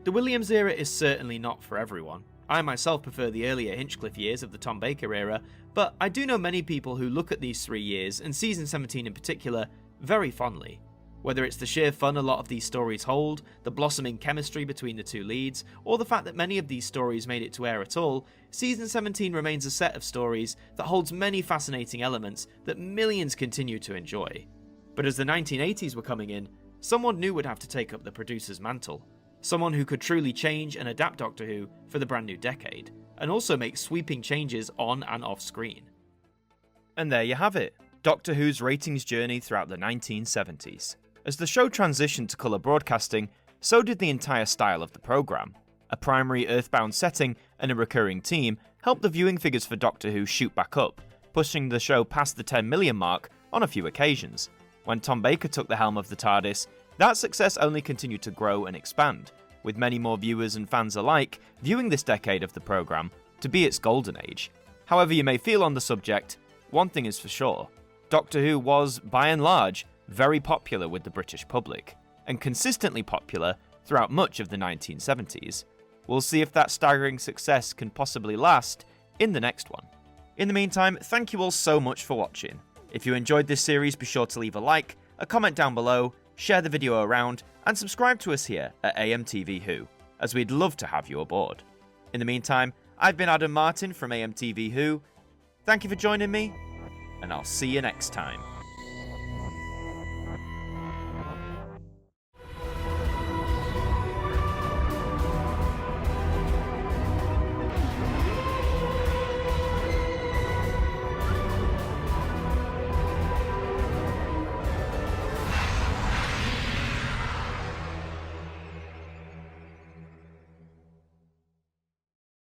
[SPEAKER 2] The Williams era is certainly not for everyone. I myself prefer the earlier Hinchcliffe years of the Tom Baker era, but I do know many people who look at these 3 years, and Season 17 in particular, very fondly. Whether it's the sheer fun a lot of these stories hold, the blossoming chemistry between the 2 leads, or the fact that many of these stories made it to air at all, Season 17 remains a set of stories that holds many fascinating elements that millions continue to enjoy. But as the 1980s were coming in, someone new would have to take up the producer's mantle. Someone who could truly change and adapt Doctor Who for the brand new decade, and also make sweeping changes on and off screen. And there you have it, Doctor Who's ratings journey throughout the 1970s. As the show transitioned to colour broadcasting, so did the entire style of the programme. A primary Earthbound setting and a recurring team helped the viewing figures for Doctor Who shoot back up, pushing the show past the 10 million mark on a few occasions. When Tom Baker took the helm of the TARDIS, that success only continued to grow and expand, with many more viewers and fans alike viewing this decade of the programme to be its golden age. However you may feel on the subject, one thing is for sure, Doctor Who was, by and large, very popular with the British public, and consistently popular throughout much of the 1970s. We'll see if that staggering success can possibly last in the next one. In the meantime, thank you all so much for watching. If you enjoyed this series, be sure to leave a like, a comment down below, share the video around, and subscribe to us here at AMTV Who, as we'd love to have you aboard. In the meantime, I've been Adam Martin from AMTV Who. Thank you for joining me, and I'll see you next time.